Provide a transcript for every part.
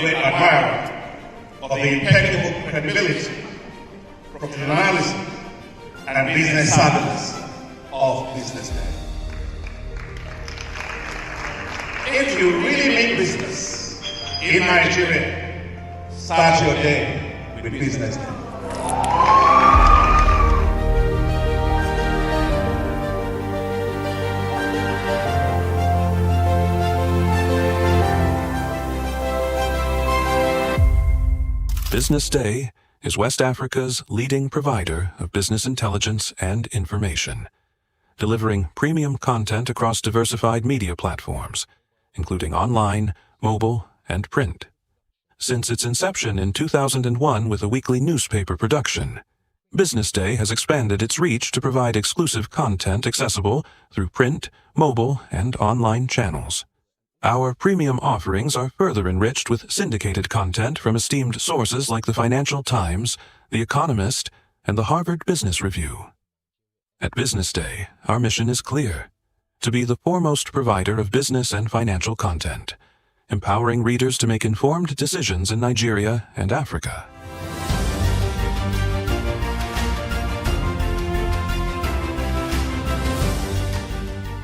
great admirer of the impeccable credibility, professionalism, and business savviness of BusinessDay. If you really mean business in Nigeria, start your day with BusinessDay. BusinessDay is West Africa's leading provider of business intelligence and information, delivering premium content across diversified media platforms, including online, mobile, and print. Since its inception in 2001 with a weekly newspaper production, BusinessDay has expanded its reach to provide exclusive content accessible through print, mobile, and online channels. Our premium offerings are further enriched with syndicated content from esteemed sources like the Financial Times, The Economist, and the Harvard Business Review. At BusinessDay, our mission is clear: to be the foremost provider of business and financial content, empowering readers to make informed decisions in Nigeria and Africa.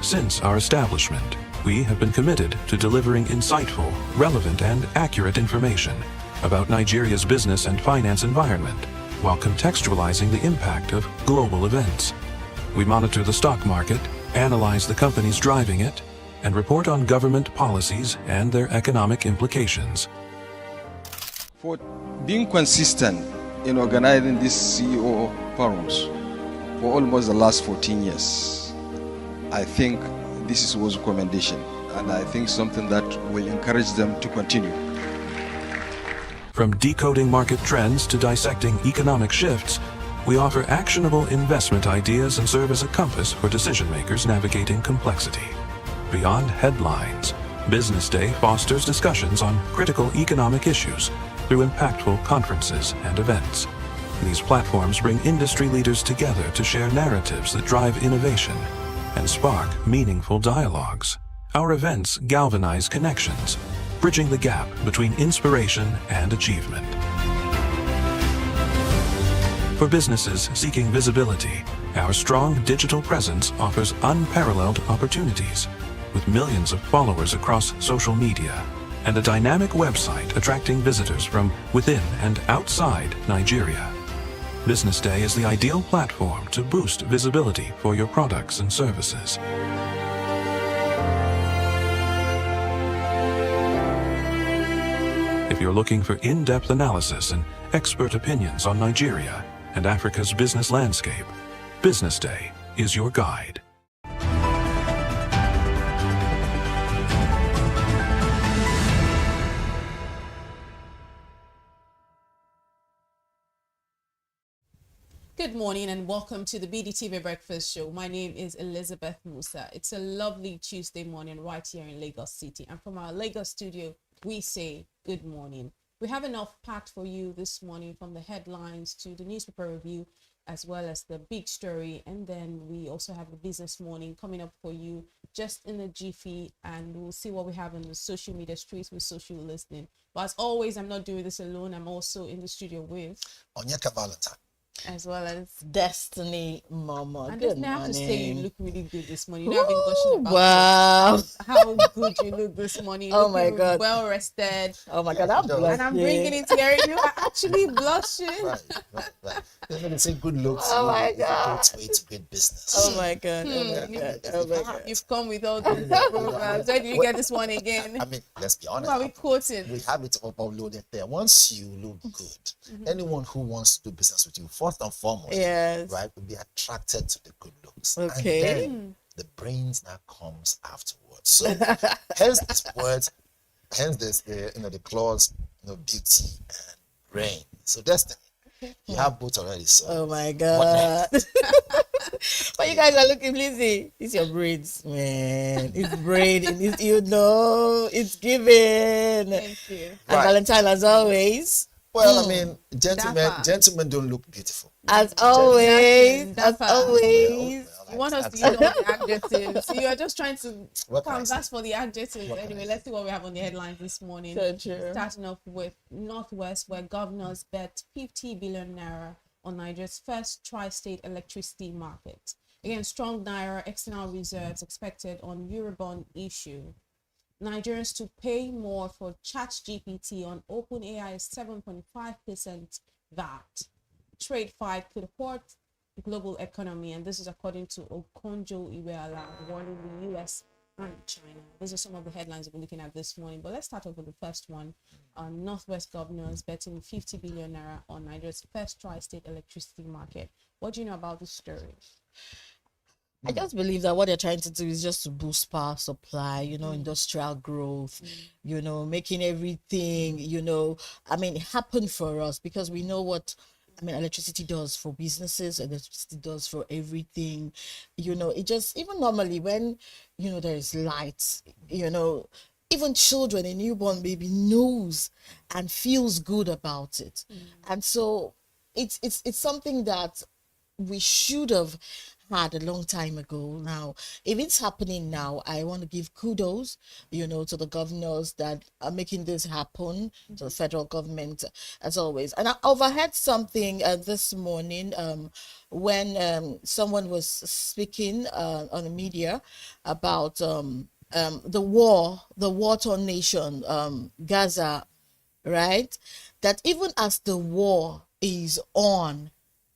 Since our establishment, we have been committed to delivering insightful, relevant, and accurate information about Nigeria's business and finance environment, while contextualizing the impact of global events. We monitor the stock market, analyze the companies driving it, and report on government policies and their economic implications. For being consistent in organizing these CEO forums for almost the last 14 years, I think this is was a commendation, and I think something that will encourage them to continue. From decoding market trends to dissecting economic shifts, we offer actionable investment ideas and serve as a compass for decision makers navigating complexity. Beyond headlines, BusinessDay fosters discussions on critical economic issues through impactful conferences and events. These platforms bring industry leaders together to share narratives that drive innovation and spark meaningful dialogues. Our events galvanize connections, bridging the gap between inspiration and achievement. For businesses seeking visibility, our strong digital presence offers unparalleled opportunities, with millions of followers across social media and a dynamic website attracting visitors from within and outside Nigeria. BusinessDay is the ideal platform to boost visibility for your products and services. If you're looking for in-depth analysis and expert opinions on Nigeria and Africa's business landscape, BusinessDay is your guide. Good morning and welcome to the BDTV Breakfast Show. My name is Elizabeth Musa. It's a lovely Tuesday morning right here in Lagos City. And from our Lagos studio, we say good morning. We have enough packed for you this morning, from the headlines to the newspaper review, as well as the big story. And then we also have the business morning coming up for you just in a jiffy. And we'll see what we have in the social media streets with social listening. But as always, I'm not doing this alone. I'm also in the studio with Onyeka Valentine, as well as Destiny Mama. And Good I have to say, you morning. look really good this morning. You know, I've been gushing about Wow. how good you look this morning. Oh my God. Well rested. Oh my God, I'm blushing. And I'm bringing it here. You are actually blushing. right. They're they say good looks. Oh my is a God. great way to build business. Oh my God. Oh my God. Oh my God. You've come with all these programs. Where do you get this one again? I mean, let's be honest. Who are we quoting? We have it uploaded there. Once you look good, anyone who wants to do business with you, first and foremost, Yes. right, will be attracted to the good looks. Okay. And then the brains now comes afterwards. So hence this word, hence this the clause, beauty and brain. So Destiny, you have both already. So Oh my God. But you guys are looking busy. It's your braids, man. It's braid. It's, it's given. Thank you. And Right. Valentine, as always. well, I mean, Dapper. gentlemen don't look beautiful. As always. Dapper. As always. Well, You want us to use all the adjectives. You are just trying to What can I canvas say? for the adjectives. What can Anyway, I let's see what we have on the headlines this morning. So true. Starting off with Northwest, where governors bet 50 billion naira on Nigeria's first tri-state electricity market. Again, strong naira external reserves expected on Eurobond issue. Nigerians to pay more for ChatGPT on OpenAI's 7.5% VAT. Trade fight could hurt the global economy, and this is according to Okonjo Iweala, warning the US and China. Those are some of the headlines we're looking at this morning. But let's start off with the first one. Northwest governors betting 50 billion naira on Nigeria's first tri-state electricity market. What do you know about this story? I just believe that what they're trying to do is just to boost power supply, industrial growth, making everything, happen for us, because we know what, electricity does for businesses, electricity does for everything. It just, even normally when, there is light, even children, a newborn baby knows and feels good about it. And so it's something that we should have had a long time ago. Now, if it's happening now, I want to give kudos, to the governors that are making this happen, to the federal government, as always. And I overheard something this morning when someone was speaking on the media about the war-torn nation, Gaza, right? That even as the war is on,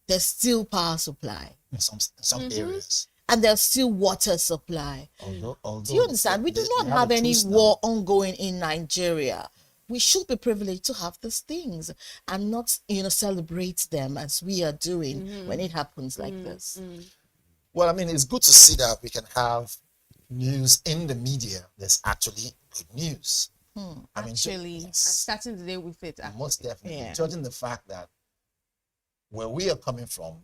there's still power supply. In some areas. And there's still water supply. Although Do you understand? We do not have any war ongoing in Nigeria. We should be privileged to have these things and not, celebrate them as we are doing when it happens like this. Well, it's good to see that we can have news in the media. There's actually good news. Actually, yes. I'm starting the day with it. Most definitely. Yeah. Judging the fact that where we are coming from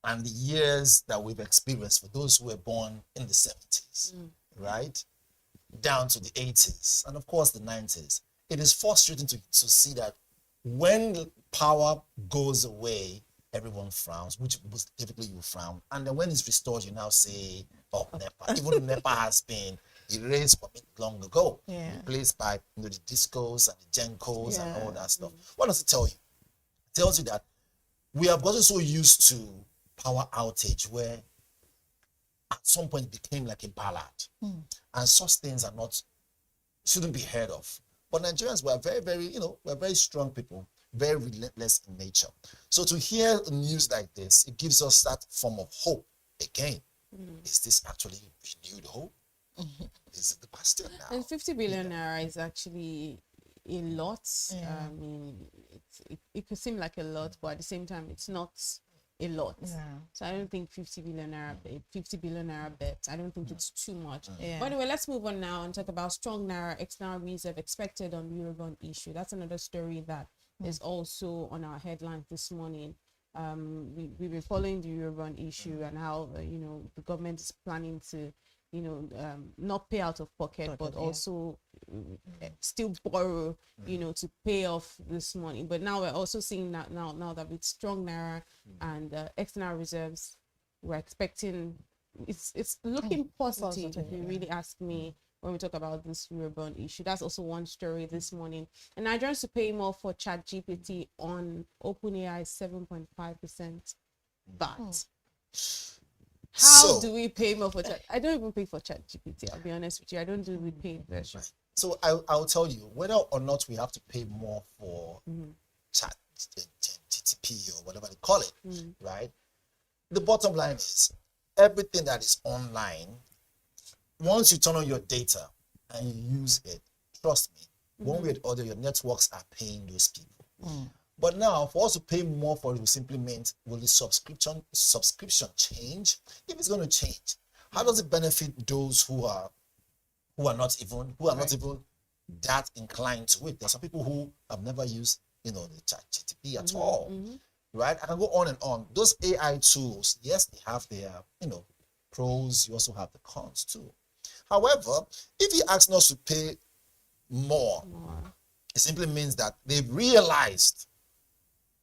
and the years that we've experienced for those who were born in the 70s, right? Down to the 80s, and of course the 90s. It is frustrating to see that when power goes away, everyone frowns, which typically you frown. And then when it's restored, you now say, oh, NEPA. Even though NEPA has been erased from it long ago, replaced by the discos and the gencos and all that stuff. What does it tell you? It tells you that we have gotten so used to power outage where at some point it became like a ballad. And such things shouldn't be heard of. But Nigerians were very, very, we're very strong people, very relentless in nature. So to hear news like this, it gives us that form of hope again. Is this actually renewed hope? This is the question now. And 50 billion naira is actually a lot. It could seem like a lot, but at the same time, it's not a lot. So I don't think 50 billion naira bet, I don't think it's too much. But anyway, let's move on now and talk about strong naira external reserve expected on Eurobond issue. That's another story that is also on our headlines this morning. We've been following the Eurobond issue and how the government is planning to not pay out of pocket, but also still borrow, to pay off this money. But now we're also seeing that now that with strong naira and external reserves, we're expecting it's looking positive. If you really ask me, when we talk about this Eurobond issue, that's also one story this morning. And Nigerians to pay more for ChatGPT on OpenAI 7.5% VAT. How do we pay more for Chat? I don't even pay for ChatGPT. I'll be honest with you. I don't do the paid version. So I'll tell you, whether or not we have to pay more for ChatGPT or whatever they call it, right? The bottom line is everything that is online, once you turn on your data and you use it, trust me, one way or the other, your networks are paying those people. But now, for us to pay more for it will simply mean, will the subscription change? If it's going to change, how does it benefit those who are not even that inclined to it? There are some people who have never used, the ChatGPT at all, right? I can go on and on. Those AI tools, yes, they have their, pros. You also have the cons too. However, if he asks us to pay more, it simply means that they've realized.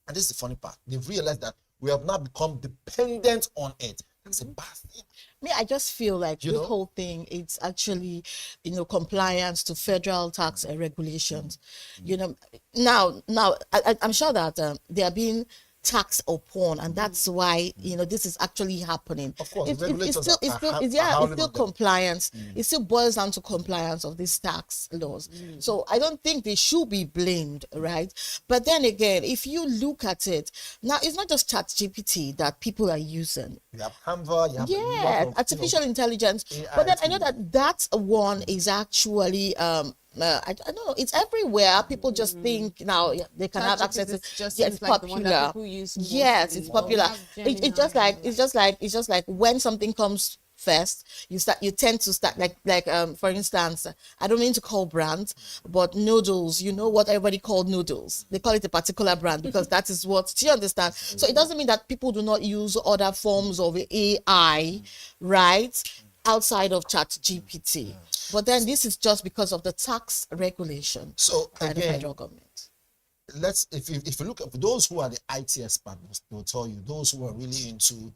And this is the funny part. They've realized that we have now become dependent on it. That's a bad thing. Me, I just feel like You the know? whole thing, it's actually, compliance to federal tax regulations. Now, I'm sure that they are being taxed upon, and that's why this is actually happening. Of course, It's the regulators still, are it's hounding still on them. compliance. It still boils down to compliance of these tax laws. So I don't think they should be blamed, right? But then again, if you look at it now, it's not just ChatGPT that people are using. You have Canva, you have a lot Yeah, of, artificial intelligence. AI But then I know tools. that one is actually I don't know, it's everywhere. People just think now they can have access to. Just Yeah, seems it's like the one that popular. people use Yes, mostly. it's popular. We have It's Gemini just like and it's just like when something comes first, you tend to start like for instance, I don't mean to call brands, but noodles, you know what everybody called noodles, they call it a particular brand because that is what, do you understand? So it doesn't mean that people do not use other forms of AI, right, outside of ChatGPT, but then this is just because of the tax regulation So by the again, federal government. if you look at those who are the IT experts, they'll tell you those who are really into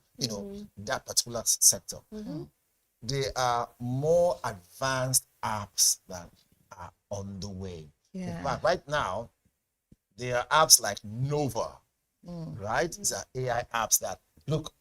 that particular sector. There are more advanced apps that are on the way. Yeah. In fact, right now there are apps like Nova, right? These are AI apps that look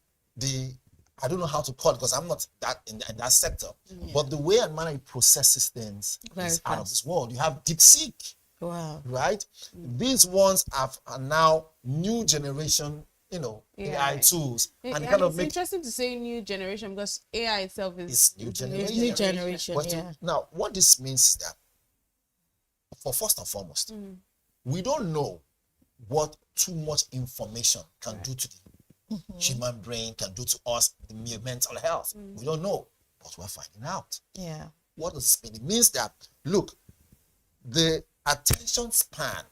I don't know how to call it because I'm not that in that sector, but the way and manner it processes things Very is out of fast. this world. You have DeepSeek, Wow. right? These ones are now new generation, AI tools, and And kind of it's make interesting to say new generation because AI itself is It's new generation. New generation, But yeah. now, what this means is that, for first and foremost, we don't know what too much information can do to the human brain, can do to us, the mental health. We don't know, but we're finding out. Yeah. What does this mean? It means that, look, the attention span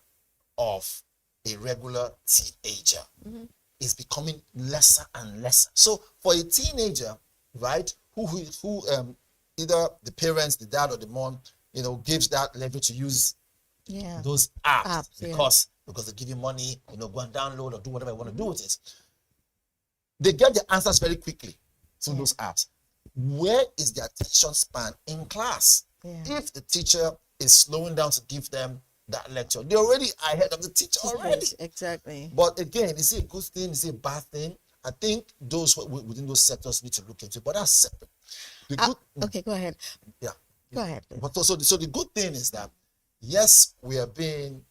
of a regular teenager is becoming lesser and lesser. So for a teenager, right, who either the parents, the dad or the mom, gives that level to use Yeah. those apps, yeah. because they give you money, go and download or do whatever you want to do with it. They get the answers very quickly through those apps. Where is the attention span in class? Yeah. If the teacher is slowing down to give them that lecture, they're already ahead of the teacher already. Yes, exactly. But again, is it a good thing? Is it a bad thing? I think those within those sectors need to look into it, but that's separate. The good, Okay, go ahead. yeah. Go ahead. please. But so the good thing is that, yes, we are being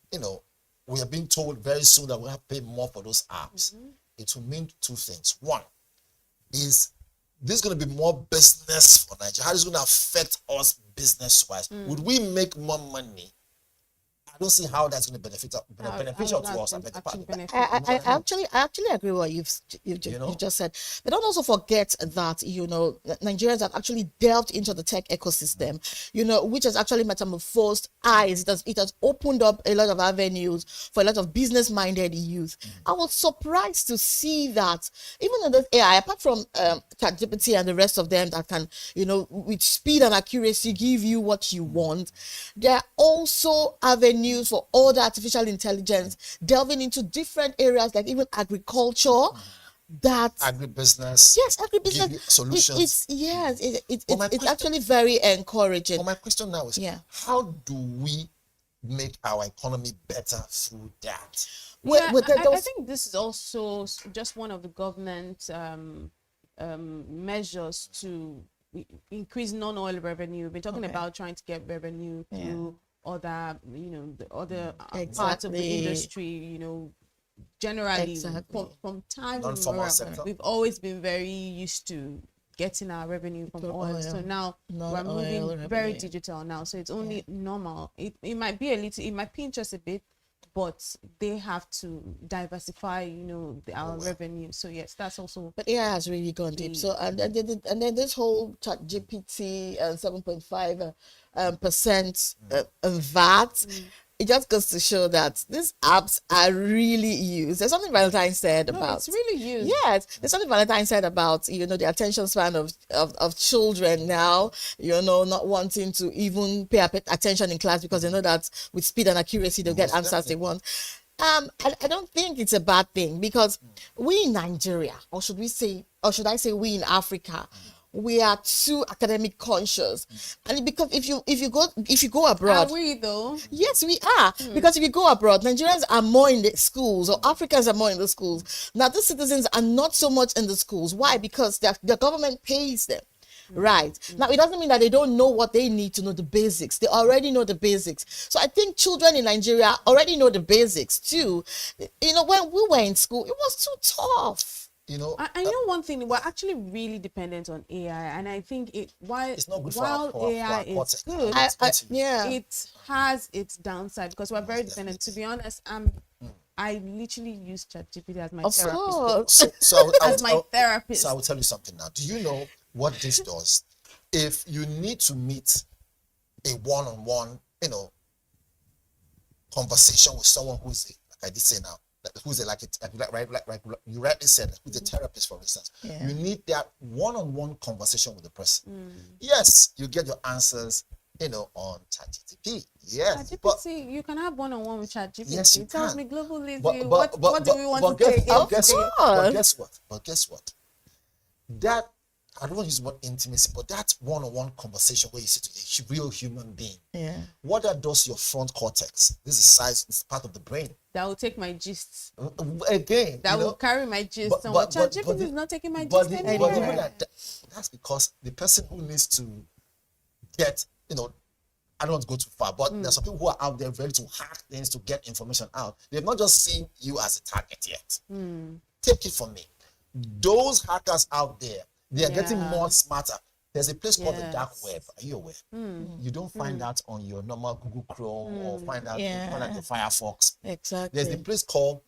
told very soon that we have to pay more for those apps. It will mean two things. One is this going to be more business for Nigeria. How is it going to affect us business-wise? Would we make more money? I don't see how that's going to beneficial to us. I actually agree with what you've just said. But don't also forget that Nigerians have actually delved into the tech ecosystem, which has actually metamorphosed eyes. It has opened up a lot of avenues for a lot of business-minded youth. I was surprised to see that even in this AI, apart from ChatGPT and the rest of them that can, with speed and accuracy give you what you want, there are also avenues for all the artificial intelligence delving into different areas like even agriculture, that agribusiness. Yes, agribusiness give you solutions. It's actually very encouraging. But my question now is, how do we make our economy better through that? I think this is also just one of the government measures to increase non-oil revenue. We're talking about trying to get revenue through other, the other parts of the industry, generally from time immemorial, we've always been very used to getting our revenue from oil. So now we're moving very digital now. So it's only normal. It might be it might pinch us a bit, but they have to diversify, our revenue. So yes, that's also. But AI has really gone deep. So and then this whole ChatGPT 7.5% VAT. It just goes to show that these apps are really used. There's something Valentine said about. It's really used. Yes, there's something Valentine said about the attention span of children now. Not wanting to even pay attention in class because they know that with speed and accuracy they'll get answers they want. I don't think it's a bad thing because we in Nigeria, or should we say, or should I say we in Africa, we are too academic conscious. And because if you go abroad, Are we though? yes, we are. Because if you go abroad, Nigerians are more in the schools, or Africans are more in the schools. Now, the citizens are not so much in the schools. Why? Because the government pays them. Right. Now, it doesn't mean that they don't know what they need to know, the basics. They already know the basics. So I think children in Nigeria already know the basics too. You know, when we were in school, it was too tough. You know, I know one thing, we're actually really dependent on AI, and I think it's not good for while our AI cortex. is good, Yeah. it has its downside because we're very dependent. To be honest, I literally use ChatGPT as my Of therapist. course. So As my therapist. So I will tell you something now. Do you know what this does? If you need to meet a one-on-one, conversation with someone who's like I did say now, who's like you rightly said, who's a therapist, for instance, Yeah. you need that one-on-one conversation with the person. Yes, you get your answers, on ChatGPT. Yes, but ChatGPT, you can have one-on-one with ChatGPT. yes, you It tells can. me globally, But what do we want to take? Of guess course. But guess what? That I don't want to use the word intimacy, but that one-on-one conversation where you sit with a real human being, Yeah. what that does to your front cortex, this is size, it's part of the brain. That will take my gist. Again, That will carry my gist. but- And but- but- ChatGPT but is not taking my but gist the- anymore. but even that's because the person who needs to get, I don't want to go too far, but there's some people who are out there ready to hack things to get information out. They've not just seen you as a target yet. Take it from me. Those hackers out there, they are getting Yeah. more smarter. There's a place called the dark Yes. web. Are you aware? You don't find that on your normal Google Chrome or find out the Firefox. Exactly. There's a place called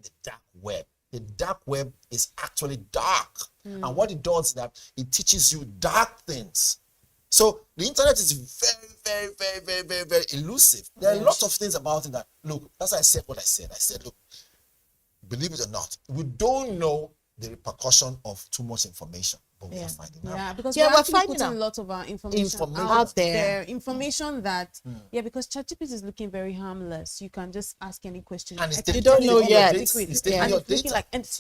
the dark web. The dark web is actually dark. And what it does is that it teaches you dark things. So the internet is very, very, very, very, very, very elusive. There are lots of things about it that, look, that's why I said what I said. I said, look, believe it or not, we don't know the repercussion of too much information, but we are finding out. Yeah, because Yeah, we're we're actually finding putting out a lot of our information out there. Information that, because ChatGPT is looking very harmless. You can just ask any question. And it's I taking don't know your yet. data. Secret. It's taking And your it's looking data. like, that's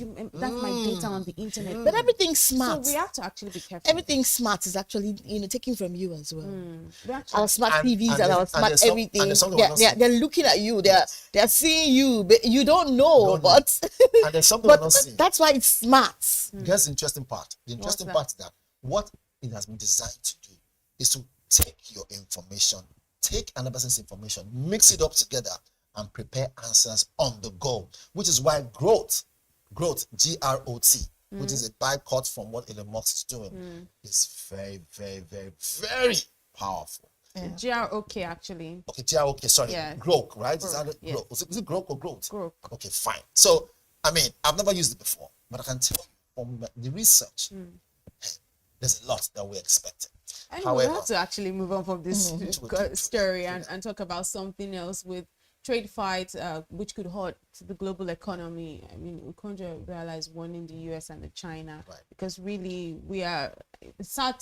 my data on the internet. But everything's So smart. we have to actually be careful. Everything smart is actually, taken from you as well. We actually- Our smart And- TVs and and there's- our and smart there's some- and everything. there's something we're not They're looking at you. They're seeing you, but you don't know. No. But And there's something we're but not seeing. that's why it's smart. Here's the interesting part. The interesting that? part is that what it has been designed to do is to take your information, take another person's information, mix it up together, and prepare answers on the go. Which is why growth, GROT, which is a bycut from what Elon Musk is doing, is very, very, very, very powerful. GROK actually. Okay, GROK, sorry, Yeah. growth, right? Is Growth, that yes. growth? Is it growth or growth? Growth. Okay, fine. So, I've never used it before, but I can tell you from the research, there's a lot that we're expecting. Anyway, However, we have to actually move on from this story and talk about something else with trade fights, which could hurt the global economy. I mean, we can't just realize one in the US and the China, Right. because really it's sad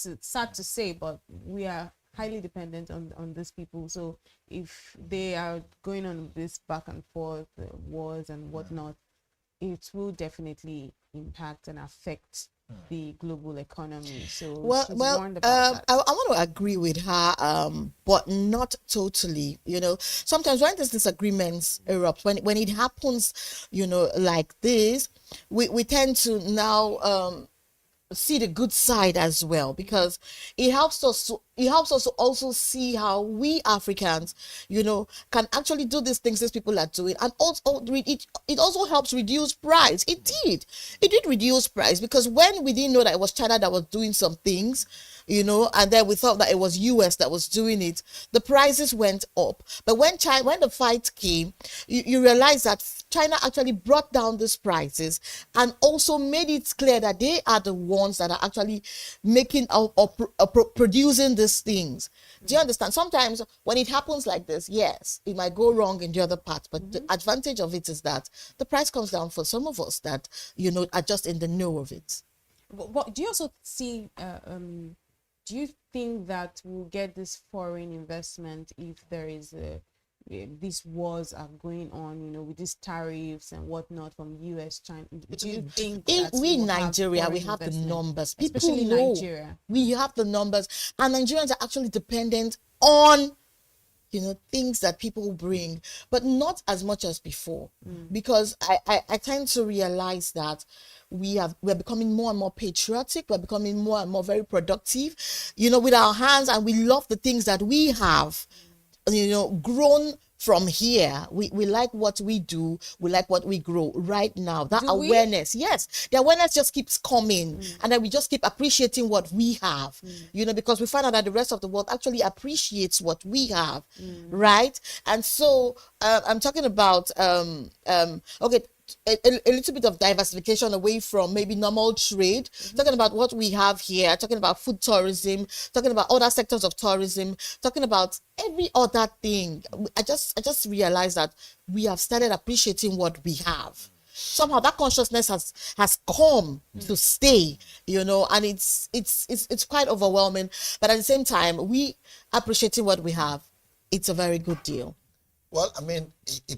to say, but we are highly dependent on these people. So if they are going on this back and forth wars and whatnot, it will definitely impact and affect the global economy. So Well, she's well, warned about that. I want to agree with her, but not totally. Sometimes when there's disagreements erupt, when it happens, like this, we tend to now see the good side as well, because it helps us to also see how we Africans can actually do these things these people are doing, and also it also helps reduce price. It did reduce price, because when we didn't know that it was China that was doing some things, and then we thought that it was US that was doing it, the prices went up. But when the fight came, you realize that China actually brought down these prices and also made it clear that they are the ones that are actually making or producing these things. Do you understand? Sometimes when it happens like this, yes, it might go wrong in the other part, but the advantage of it is that the price comes down for some of us that are just in the know of it. What do you also see? Do you think that we'll get this foreign investment if there is these wars are going on, with these tariffs and whatnot from US, China? Do you think that we will Nigeria, have we have the investment? numbers. People Especially know Nigeria. we have the numbers, and Nigerians are actually dependent on things that people bring, but not as much as before, because I tend to realize that we're becoming more and more patriotic. We're becoming more and more very productive, with our hands, and we love the things that we have, grown from here. We like what we do. We like what we grow right now. That awareness, yes, the awareness just keeps coming, and then we just keep appreciating what we have, because we find out that the rest of the world actually appreciates what we have, right? And so I'm talking about okay, a little bit of diversification away from maybe normal trade, talking about what we have here, talking about food tourism, talking about other sectors of tourism, talking about every other thing. I just realized that we have started appreciating what we have. Somehow that consciousness has come to stay, and it's quite overwhelming. But at the same time, we appreciating what we have. It's a very good deal. Well, I mean,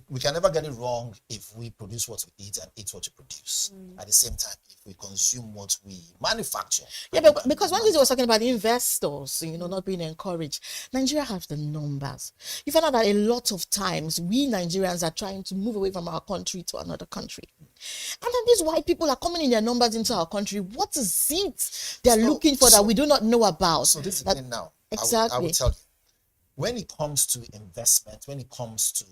we can never get it wrong if we produce what we eat and eat what we produce. At the same time, if we consume what we manufacture. Yeah, but because one thing was talking about investors, not being encouraged. Nigeria has the numbers. You find out that a lot of times we Nigerians are trying to move away from our country to another country. And then these white people are coming in their numbers into our country. What is it they're looking for that we do not know about? So this is the thing now. Exactly. I will tell you. When it comes to investment, when it comes to,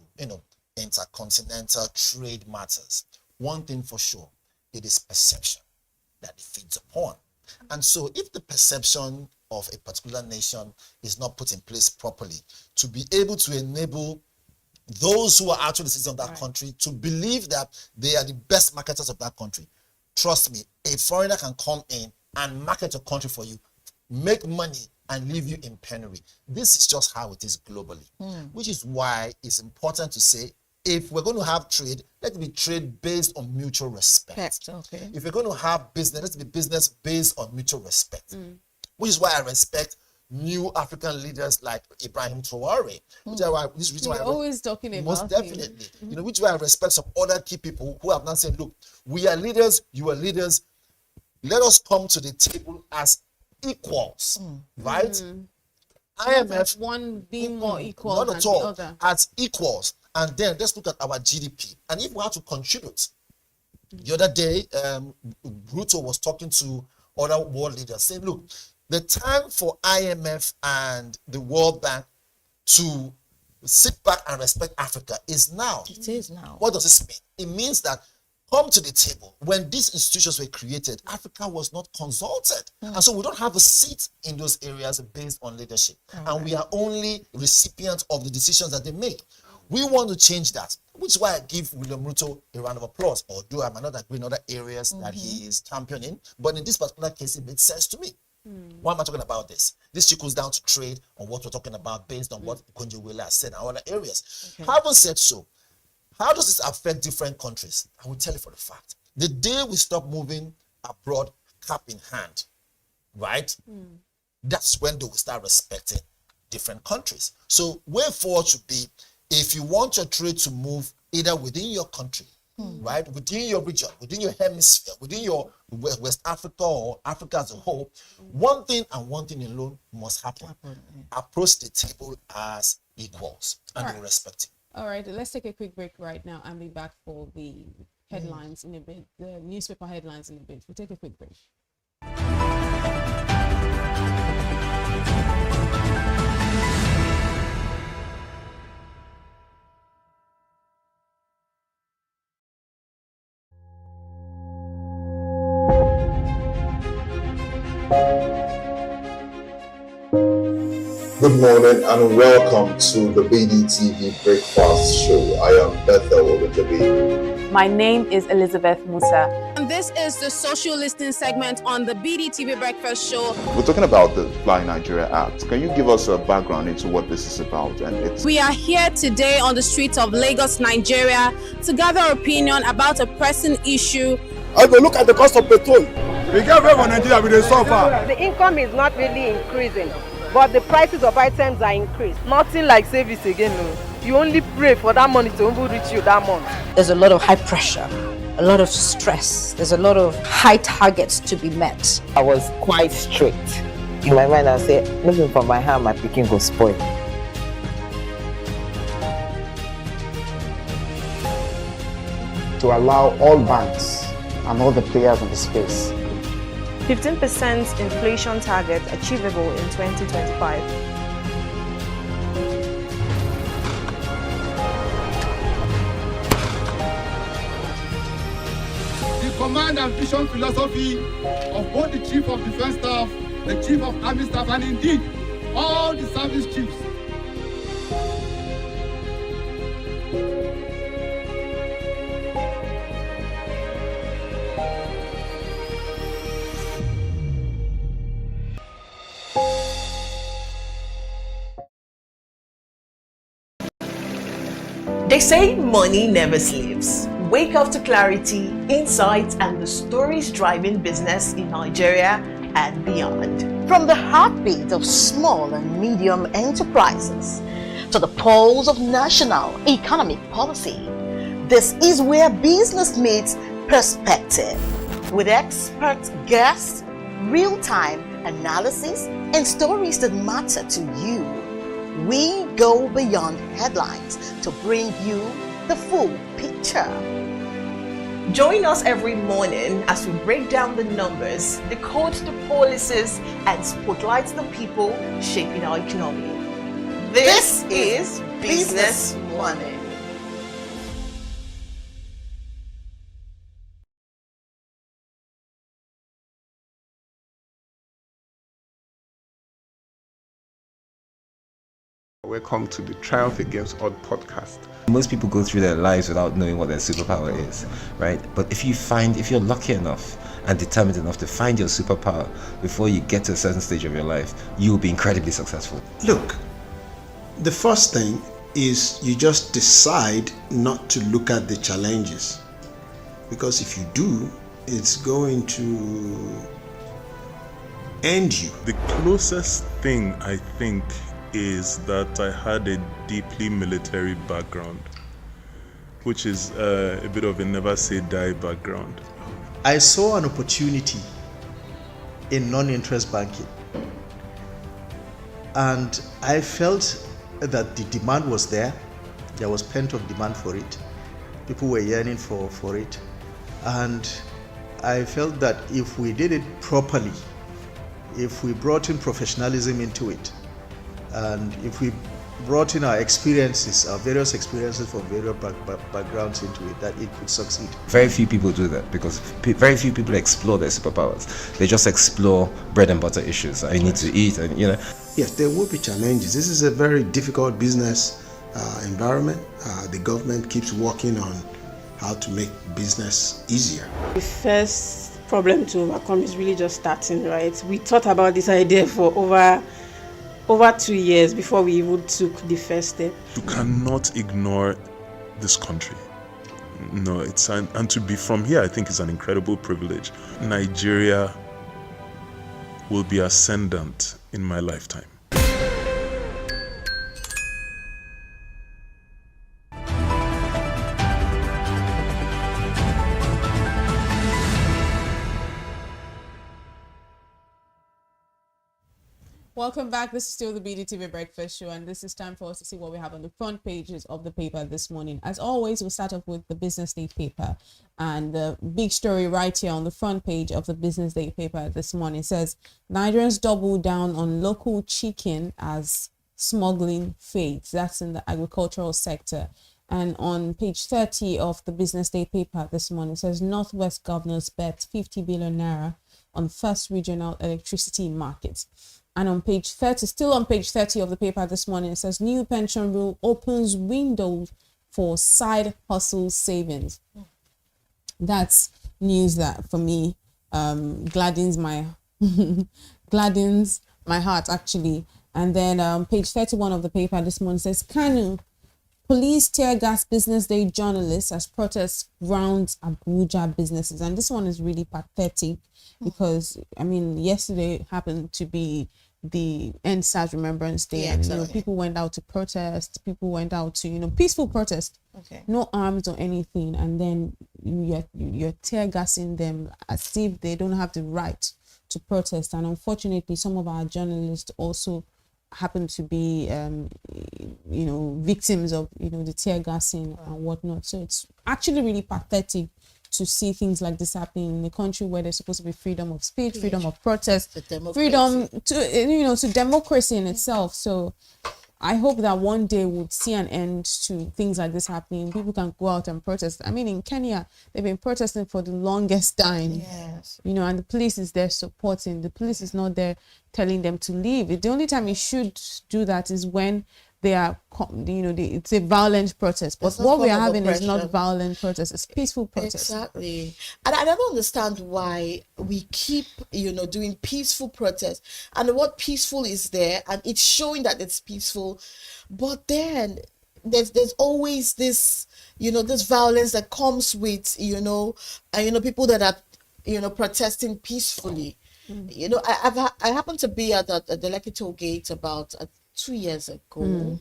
intercontinental trade matters, one thing for sure, it is perception that it feeds upon. And so if the perception of a particular nation is not put in place properly to be able to enable those who are actually citizens of that country to believe that they are the best marketers of that country, trust me, a foreigner can come in and market your country for you, make money, and leave you in penury. This is just how it is globally, which is why it's important to say, if we're going to have trade, let it be trade based on mutual respect. Okay. If we're going to have business, let it be business based on mutual respect, which is why I respect new African leaders like Ibrahim Traore, which is why this reason why We're always talking about most definitely, which is why I respect some other key people who have now said, look, we are leaders, you are leaders. Let us come to the table as equals, right? IMF, one being more equal not than at all, the other. as equals. And then let's look at our GDP. And if we have to contribute, the other day, Ruto was talking to other world leaders saying, look, the time for IMF and the World Bank to sit back and respect Africa is now. It is now. What does this mean? It means that come to the table. When these institutions were created, Africa was not consulted. And so we don't have a seat in those areas based on leadership. And we are only recipients of the decisions that they make. We want to change that, which is why I give William Ruto a round of applause, although I might not agree in other areas that he is championing. But in this particular case, it made sense to me. Why am I talking about this? This trickles down to trade on what we're talking about based on what Kunji Willa said and other areas. Having said so, how does this affect different countries? I will tell you for a fact. The day we stop moving abroad, cap in hand, right? That's when they will start respecting different countries. So way forward should be, if you want your trade to move either within your country, right, within your region, within your hemisphere, within your West Africa or Africa as a whole, one thing and one thing alone must happen. Approach the table as equals and be respected. All right, let's take a quick break right now and be back for the headlines in a bit, the newspaper headlines in a bit. We'll take a quick break. Good morning and welcome to the BDTV Breakfast Show. I am Bethel Olujabi. My name is Elizabeth Musa. And this is the social listening segment on the BDTV Breakfast Show. We're talking about the Fly Nigeria Act. Can you give us a background into what this is about? We are here today on the streets of Lagos, Nigeria, to gather opinion about a pressing issue. I go look at the cost of petrol. We get very for Nigeria, we dey suffer. The income is not really increasing, but the prices of items are increased. Nothing like service again, no. You only pray for that money to even reach you that month. There's a lot of high pressure, a lot of stress. There's a lot of high targets to be met. I was quite strict. In my mind, I said, looking for my hand, my picking will spoil. To allow all banks and all the players in the space. 15% inflation target achievable in 2025. The command and vision philosophy of both the Chief of Defense Staff, the Chief of Army Staff, and indeed all the service chiefs. They say money never sleeps. Wake up to clarity, insights, and the stories driving business in Nigeria and beyond. From the heartbeat of small and medium enterprises to the pulse of national economic policy, this is where business meets perspective. With expert guests, real-time analysis, and stories that matter to you. We go beyond headlines to bring you the full picture. Join us every morning as we break down the numbers, decode the policies, and spotlight the people shaping our economy. This is Business Money. Welcome to the Triumph Against Odd podcast. Most people go through their lives without knowing what their superpower is, right? But if you're lucky enough and determined enough to find your superpower before you get to a certain stage of your life, you will be incredibly successful. Look, the first thing is you just decide not to look at the challenges, because if you do, it's going to end you. The closest thing I think is that I had a deeply military background, which is a bit of a never say die background. I saw an opportunity in non-interest banking, and I felt that the demand was there. There was pent-up demand for it. People were yearning for it, and I felt that if we did it properly, if we brought in professionalism into it, and if we brought in our experiences, our various experiences from various backgrounds into it, that it could succeed. Very few people do that because very few people explore their superpowers. They just explore bread and butter issues. I need to eat, and Yes, there will be challenges. This is a very difficult business environment. The government keeps working on how to make business easier. The first problem to overcome is really just starting, right? We thought about this idea for over 2 years before we even took the first step. You cannot ignore this country. No, and to be from here, I think is an incredible privilege. Nigeria will be ascendant in my lifetime. Welcome back. This is still the BDTV Breakfast Show, and this is time for us to see what we have on the front pages of the paper this morning. As always, we'll start off with the BusinessDay paper, and the big story right here on the front page of the BusinessDay paper this morning says Nigerians double down on local chicken as smuggling fades. That's in the agricultural sector. And on page 30 of the BusinessDay paper this morning, it says Northwest governors bet 50 billion naira on first regional electricity markets. And on page 30, still on page 30 of the paper this morning, it says new pension rule opens window for side hustle savings. That's news that for me gladdens my heart actually. And then page 31 of the paper this morning says Kanu police tear gas BusinessDay journalists as protests ground Abuja businesses. And this one is really pathetic because, I mean, yesterday happened to be the NSAS Remembrance Day, Yeah, and exactly. people went out to protest. People went out to peaceful protest. Okay. No arms or anything, and then you're tear gassing them as if they don't have the right to protest. And unfortunately, some of our journalists also happen to be victims of the tear gassing and whatnot. So it's actually really pathetic to see things like this happening in a country where there's supposed to be freedom of speech, freedom of protest, freedom to democracy in itself. So I hope that one day we'll see an end to things like this happening. People can go out and protest. I mean, in Kenya, they've been protesting for the longest time. Yes. And the police is there supporting. The police is not there telling them to leave. The only time you should do that is when they are, it's a violent protest. But what we are having is not violent protest. It's peaceful protest. Exactly. And I don't understand why we keep, doing peaceful protest. And the word peaceful is there, and it's showing that it's peaceful. But then there's always this, this violence that comes with, people that are, protesting peacefully. I happened to be at the Lekki toll gate about 2 years ago,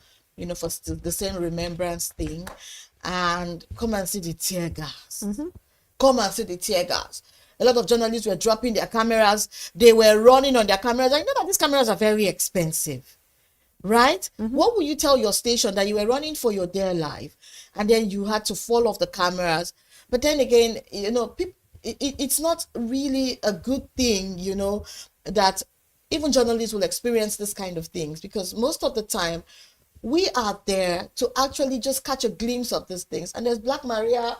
for the same remembrance thing, and come and see the tear gas. Come and see the tear gas. A lot of journalists were dropping their cameras. They were running on their cameras. I know that these cameras are very expensive, right? What will you tell your station that you were running for your dear life, and then you had to fall off the cameras? But then again, people, it's not really a good thing, that even journalists will experience this kind of things, because most of the time we are there to actually just catch a glimpse of these things. And there's Black Maria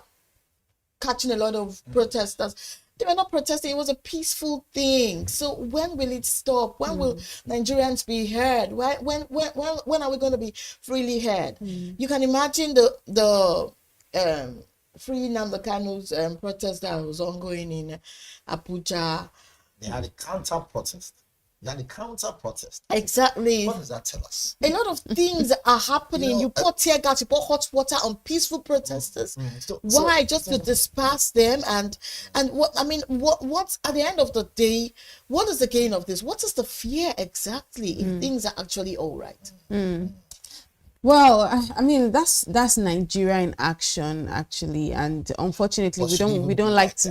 catching a lot of protesters. They were not protesting, it was a peaceful thing. So when will it stop? When will Nigerians be heard? When are we going to be freely heard? You can imagine the Free Nnamdi Kanu's protest that was ongoing in Abuja. They had a counter protest. Exactly. What does that tell us? A lot of things are happening. You pour tear gas, you pour hot water on peaceful protesters. Why? Just to disperse them and what? I mean, what's at the end of the day? What is the gain of this? What is the fear exactly if things are actually all right? Well, I mean that's Nigeria in action actually, and unfortunately we don't like to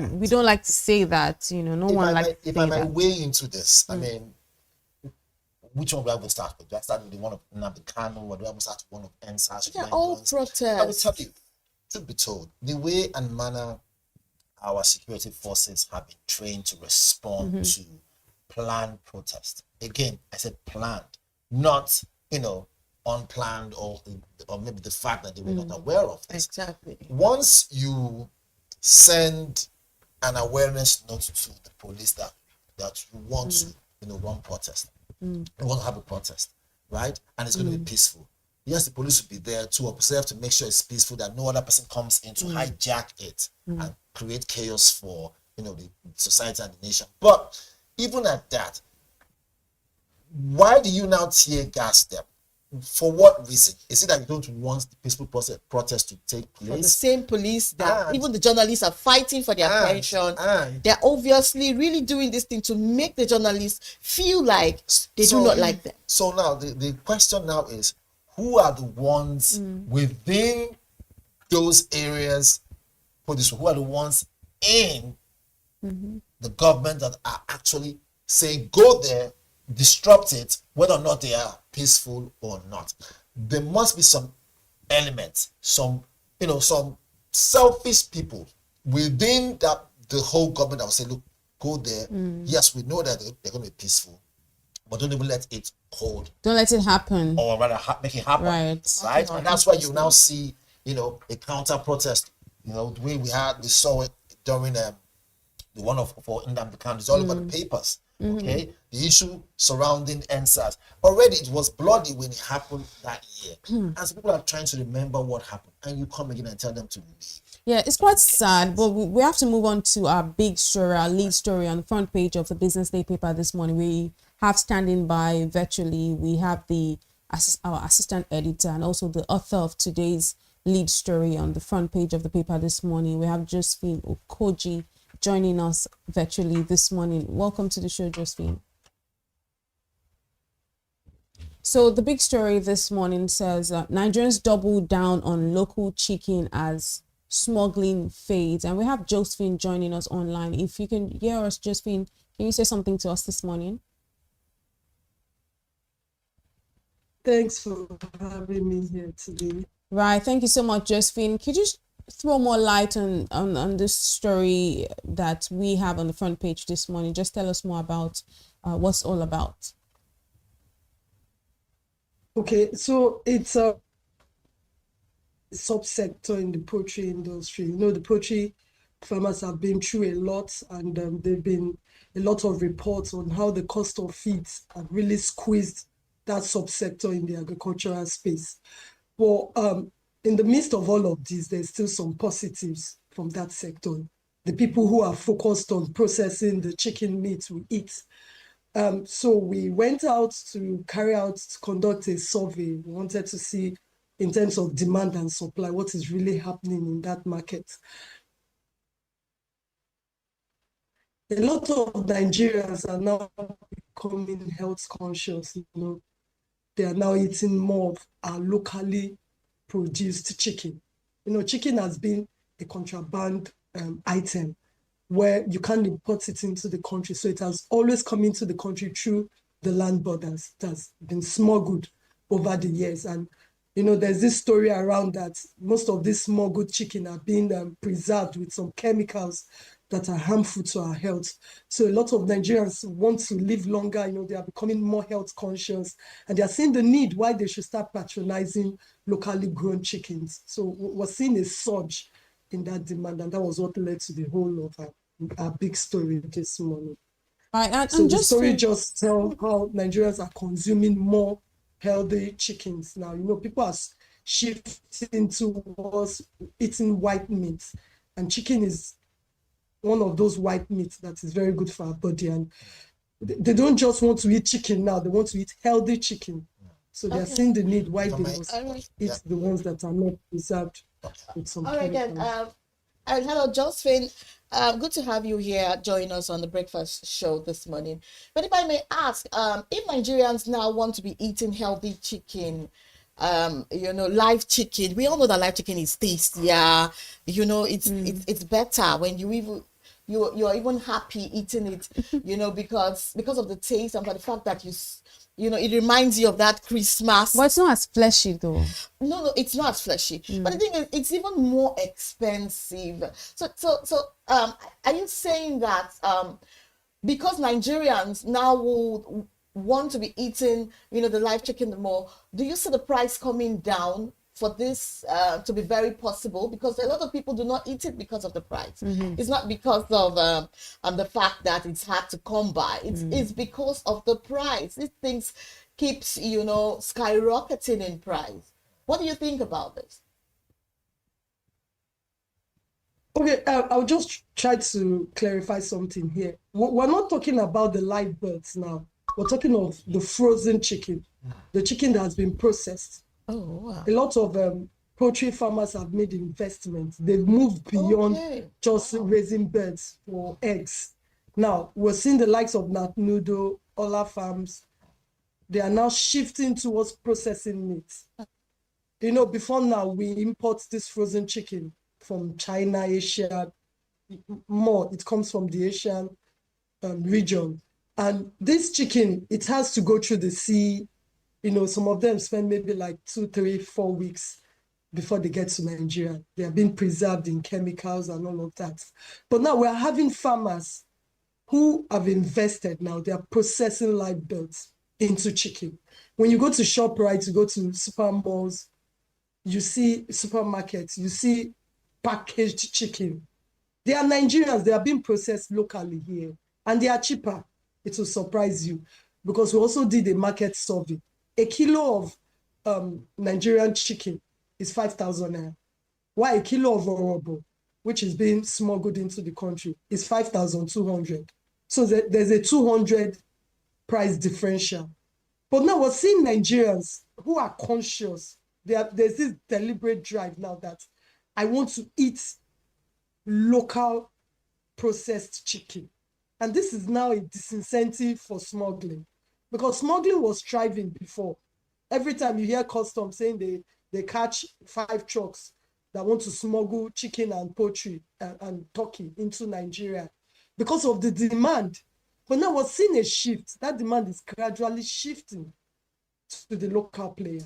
say that. No one likes to say that. If I might weigh into this, I mean, which one do I will start with? Do I start with the one of Nnamdi Kanu, or do I start with one of NSAS? They're all protests. I will tell you, truth be told, the way and manner our security forces have been trained to respond to planned protest. Again, I said planned, not unplanned or maybe the fact that they were not aware of this. Exactly. Once you send an awareness note to the police that you want to run protest, you want to have a protest, right? And it's going to be peaceful. Yes, the police will be there to observe, to make sure it's peaceful, that no other person comes in to hijack it and create chaos for the society and the nation. But even at that, why do you now tear gas them? For what reason? Is it that you don't want the peaceful protest to take place? For the same police that even the journalists are fighting for their pension. They're obviously really doing this thing to make the journalists feel like they do not like them. So now the question now is, who are the ones within those areas, who are the ones in the government that are actually saying, go there, disrupt it, whether or not they are peaceful or not? There must be some elements, some selfish people within the whole government that will say, look, go there. Yes, we know that they're going to be peaceful, but don't even let it hold. Don't let it happen. Or rather, make it happen. Right? And that's why you now see, a counter protest. The way we saw it during the one for Nnamdi Kanu. It's all over the papers. Okay, the issue surrounding NSAS, already it was bloody when it happened that year, and so people are trying to remember what happened, and you come again and tell them to leave. Yeah, it's quite sad, but we have to move on to our big story, our lead story on the front page of the BusinessDay paper this morning. We have standing by virtually, we have our assistant editor and also the author of today's lead story on the front page of the paper this morning. We have Josephine Okoji joining us virtually this morning. Welcome to the show, Josephine. So the big story this morning says Nigerians double down on local chicken as smuggling fades. And we have Josephine joining us online. If you can hear us, Josephine, can you say something to us this morning? Thanks for having me here today. Right. Thank you so much, Josephine. Could you throw more light on this story that we have on the front page this morning? Just tell us more about what's all about. Okay, so it's a subsector in the poultry industry. You know, the poultry farmers have been through a lot, and there've been a lot of reports on how the cost of feeds have really squeezed that subsector in the agricultural space. But in the midst of all of this, there's still some positives from that sector. The people who are focused on processing the chicken meat we eat. So we went out to conduct a survey. We wanted to see, in terms of demand and supply, what is really happening in that market. A lot of Nigerians are now becoming health conscious. You know, they are now eating more of our locally produced chicken. You know, chicken has been a contraband item where you can't import it into the country. So it has always come into the country through the land borders. It has been smuggled over the years. And, you know, there's this story around that most of this smuggled chicken are being preserved with some chemicals that are harmful to our health. So a lot of Nigerians want to live longer. You know, they are becoming more health conscious, and they are seeing the need why they should start patronizing locally grown chickens. So we're seeing a surge in that demand, and that was what led to the whole of our big story this morning. Right, so the story just tells how Nigerians are consuming more healthy chickens now. You know, people are shifting towards eating white meat, and chicken is one of those white meats that is very good for our body. And they don't just want to eat chicken now, they want to eat healthy chicken. So they're seeing the need why they must eat the ones that are not preserved with some chemicals. And hello, Josephine. Good to have you here join us on the breakfast show this morning. But if I may ask, if Nigerians now want to be eating healthy chicken, you know, live chicken, we all know that live chicken is tastier. You know, it's better when you're even happy eating it. You know, because of the taste and for the fact that you know, it reminds you of that Christmas. But it's not as fleshy though. No, it's not as fleshy. But the thing is, it's even more expensive. So are you saying that because Nigerians now will want to be eating, you know, the live chicken more, do you see the price coming down for this to be very possible? Because a lot of people do not eat it because of the price. It's not because of the fact that it's hard to come by. It's because of the price. These things keeps, you know, skyrocketing in price. What do you think about this? Okay, I'll just try to clarify something here. We're not talking about the live birds now. We're talking of the frozen chicken, the chicken that has been processed. Oh, wow. A lot of poultry farmers have made investments. They've moved beyond just raising birds for eggs. Now, we're seeing the likes of Nat Noodle, Ola Farms. They are now shifting towards processing meat. You know, before now, we import this frozen chicken from China, Asia. More, it comes from the Asian region. And this chicken, it has to go through the sea. You know, some of them spend maybe like 2, 3, 4 weeks before they get to Nigeria. They are being preserved in chemicals and all of that. But now we're having farmers who have invested now. They are processing live birds into chicken. When you go to ShopRite, you go to super malls, you see supermarkets, you see packaged chicken. They are Nigerians. They are being processed locally here. And they are cheaper. It will surprise you, because we also did a market survey. A kilo of Nigerian chicken is 5,000 naira. While a kilo of orobo, which is being smuggled into the country, is 5,200. So there's a 200 price differential. But now we're seeing Nigerians who are conscious. There's this deliberate drive now that I want to eat local processed chicken. And this is now a disincentive for smuggling, because smuggling was thriving before. every time you hear customs saying they catch 5 trucks that want to smuggle chicken and poultry and turkey into Nigeria because of the demand. But now we're seeing a shift. That demand is gradually shifting to the local players.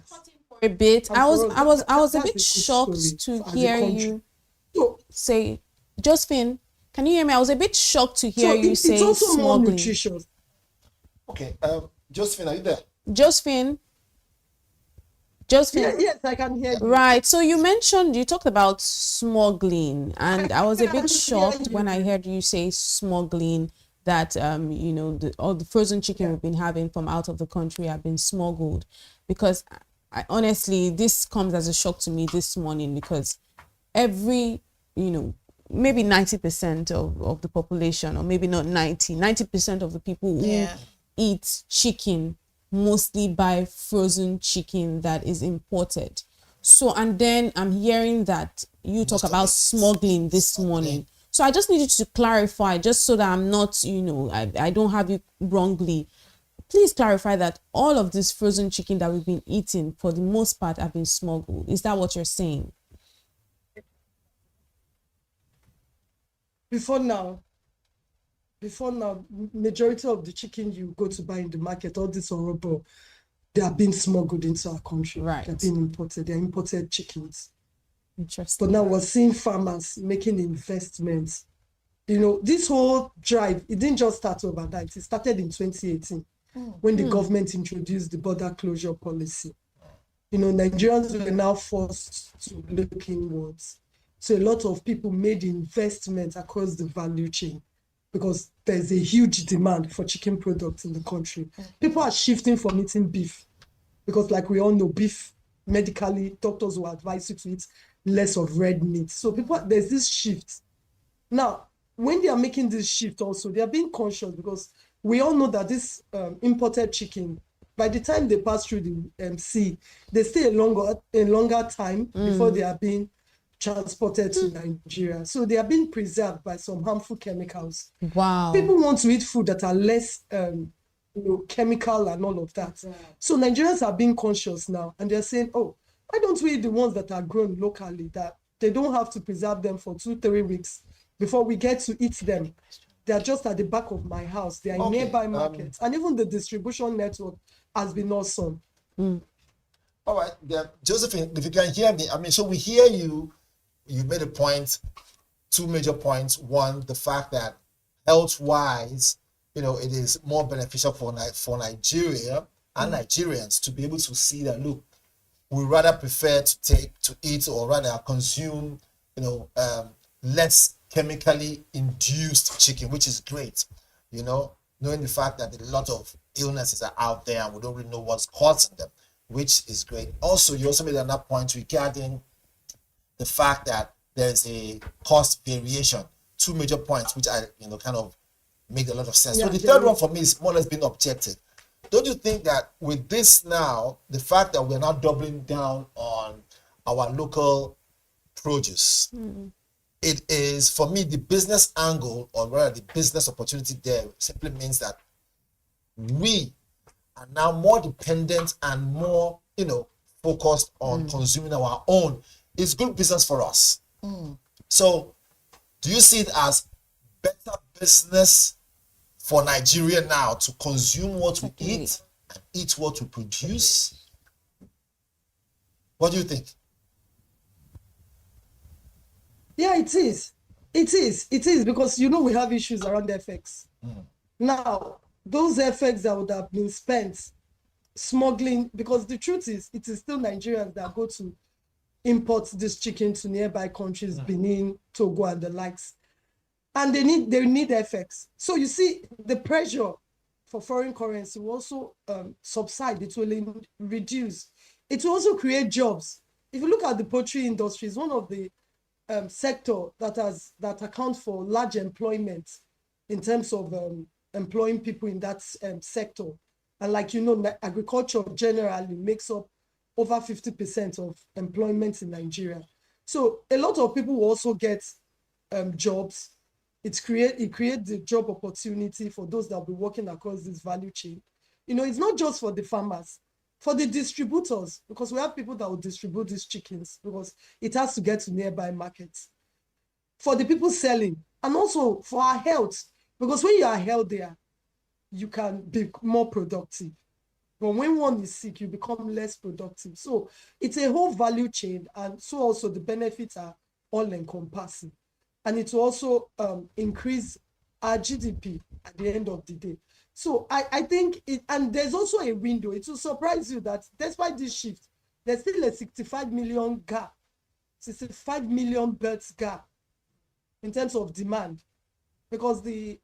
A bit. And I for was us, a that's bit good shocked story to as a hear country. you So, say, Josephine, can you hear me? I was a bit shocked to hear you it's say also more smuggling. nutritious. Okay, Josephine, are you there? Josephine. Yes, I can hear you. Right. So you talked about smuggling, and I was a bit shocked when I heard you say smuggling, that all the frozen chicken we've been having from out of the country have been smuggled, because I honestly, this comes as a shock to me this morning, because every maybe 90% of the population, or maybe not 90% of the people who eat chicken mostly buy frozen chicken that is imported. So, and then I'm hearing that you talk about smuggling this morning. So I just needed to clarify, just so that I'm not, I don't have you wrongly. Please clarify that all of this frozen chicken that we've been eating, for the most part, have been smuggled. Is that what you're saying? Before now, majority of the chicken you go to buy in the market, all this horrible, they are being smuggled into our country. Right. They're being imported. They're imported chickens. Interesting. But now we're seeing farmers making investments. This whole drive, it didn't just start overnight. It started in 2018 when the government introduced the border closure policy. Nigerians were now forced to look inwards. So a lot of people made investments across the value chain, because there's a huge demand for chicken products in the country. People are shifting from eating beef, because like we all know, beef, medically, doctors will advise you to eat less of red meat. So there's this shift. Now, when they are making this shift also, they are being conscious, because we all know that this imported chicken, by the time they pass through the sea, they stay a longer time before they are being transported to Nigeria. So they are being preserved by some harmful chemicals. Wow. People want to eat food that are less chemical and all of that. So Nigerians are being conscious now, and they're saying, oh, why don't we eat the ones that are grown locally, that they don't have to preserve them for 2-3 weeks before we get to eat them? They're just at the back of my house. They are in nearby markets. And even the distribution network has been awesome. All right, Josephine, if you can hear me, so we hear you. You made a point, 2 major points. One, the fact that health-wise, it is more beneficial for Nigeria and Nigerians to be able to see that, look, we rather prefer to eat, or rather consume, less chemically induced chicken, which is great, knowing the fact that a lot of illnesses are out there and we don't really know what's causing them, which is great. Also, you also made another point regarding the fact that there's a cost variation. 2 major points, which I, kind of make a lot of sense. So the third one for me is more or less being objective. Don't you think that with this now, the fact that we're now doubling down on our local produce, it is, for me, the business angle, or rather the business opportunity there, simply means that we are now more dependent and more, focused on consuming our own. It's good business for us. So do you see it as better business for Nigeria now to consume what we eat and eat what we produce? What do you think? Yeah, it is. It is, because we have issues around FX. Now, those FX that would have been spent smuggling, because the truth is, it is still Nigerians that go to import this chicken to nearby countries, Benin, Togo, and the likes. And they need FX. So you see, the pressure for foreign currency will also subside. It will reduce. It will also create jobs. If you look at the poultry industry, it's one of the sector that accounts for large employment in terms of employing people in that sector. And like agriculture generally makes up over 50% of employment in Nigeria. So a lot of people will also get jobs. It creates the job opportunity for those that will be working across this value chain. It's not just for the farmers. For the distributors, because we have people that will distribute these chickens because it has to get to nearby markets. For the people selling, and also for our health, because when you are healthier, you can be more productive. But when one is sick, you become less productive. So it's a whole value chain, and so also the benefits are all encompassing. And it will also increase our GDP at the end of the day. So I think it, and there's also a window. It will surprise you that despite this shift, there's still a 65 million gap, 65 million births gap in terms of demand, because the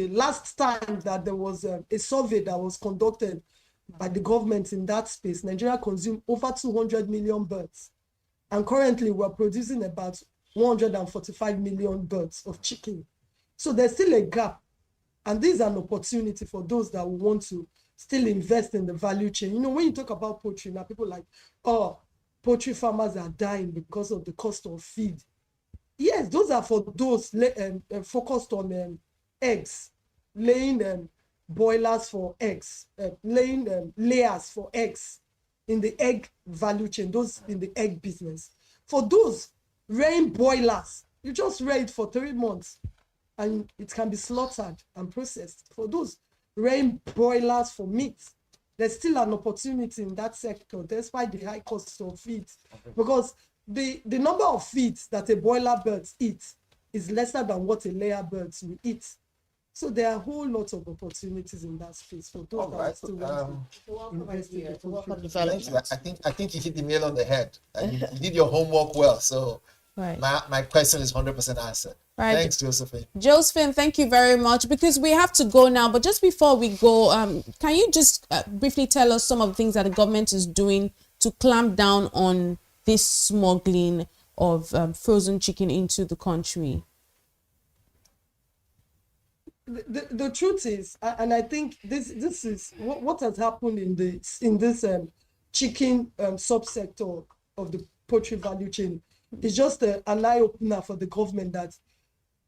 last time that there was a survey that was conducted by the government in that space, Nigeria consumed over 200 million birds, and currently we're producing about 145 million birds of chicken. So there's still a gap. And this is an opportunity for those that will want to still invest in the value chain. You know, when you talk about poultry, now people like, oh, poultry farmers are dying because of the cost of feed. Yes, those are for those focused on eggs, laying boilers for eggs, laying layers for eggs in the egg value chain, those in the egg business. For those rearing boilers, you just rear it for 3 months and it can be slaughtered and processed. For those rearing broilers for meat, there's still an opportunity in that sector despite the high cost of feed, because the number of feed that a broiler bird eats is lesser than what a layer bird will eat. So there are a whole lot of opportunities in that space for those that are still invest in the poultry. I think you hit the nail on the head. And you did your homework well. So my question is 100% answered. Right. Thanks, Josephine. Josephine, thank you very much, because we have to go now. But just before we go, can you just briefly tell us some of the things that the government is doing to clamp down on this smuggling of frozen chicken into the country? The truth is, and I think this is what has happened in this chicken subsector of the poultry value chain. It's just an eye-opener for the government that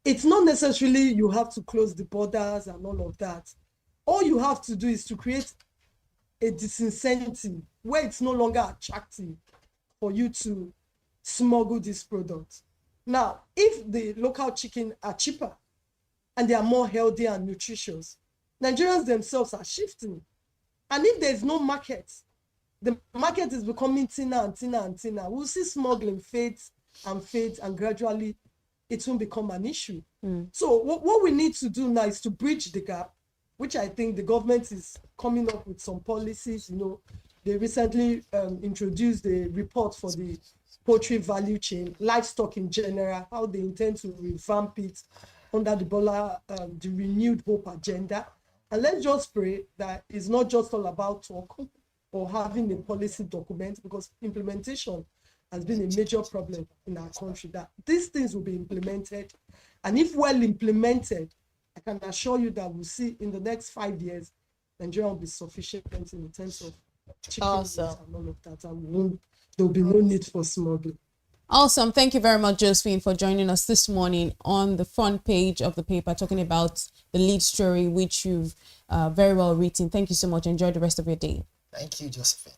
it's not necessarily you have to close the borders and all of that. All you have to do is to create a disincentive where it's no longer attractive for you to smuggle this product. Now, if the local chicken are cheaper and they are more healthy and nutritious, Nigerians themselves are shifting. And if there's no market, the market is becoming thinner and thinner and thinner. We'll see smuggling fades, and gradually it will become an issue. So what we need to do now is to bridge the gap, which I think the government is coming up with some policies. You know, they recently introduced a report for the poultry value chain, livestock in general, how they intend to revamp it under the renewed hope agenda. And let's just pray that it's not just all about talk or having a policy document, because implementation has been a major problem in our country, that these things will be implemented. And if well implemented, I can assure you that we'll see in the next 5 years, Nigeria will be sufficient in terms of chicken and all of that. And there will be no need for smuggling. Awesome. Thank you very much, Josephine, for joining us this morning on the front page of the paper, talking about the lead story, which you've very well written. Thank you so much. Enjoy the rest of your day. Thank you, Josephine.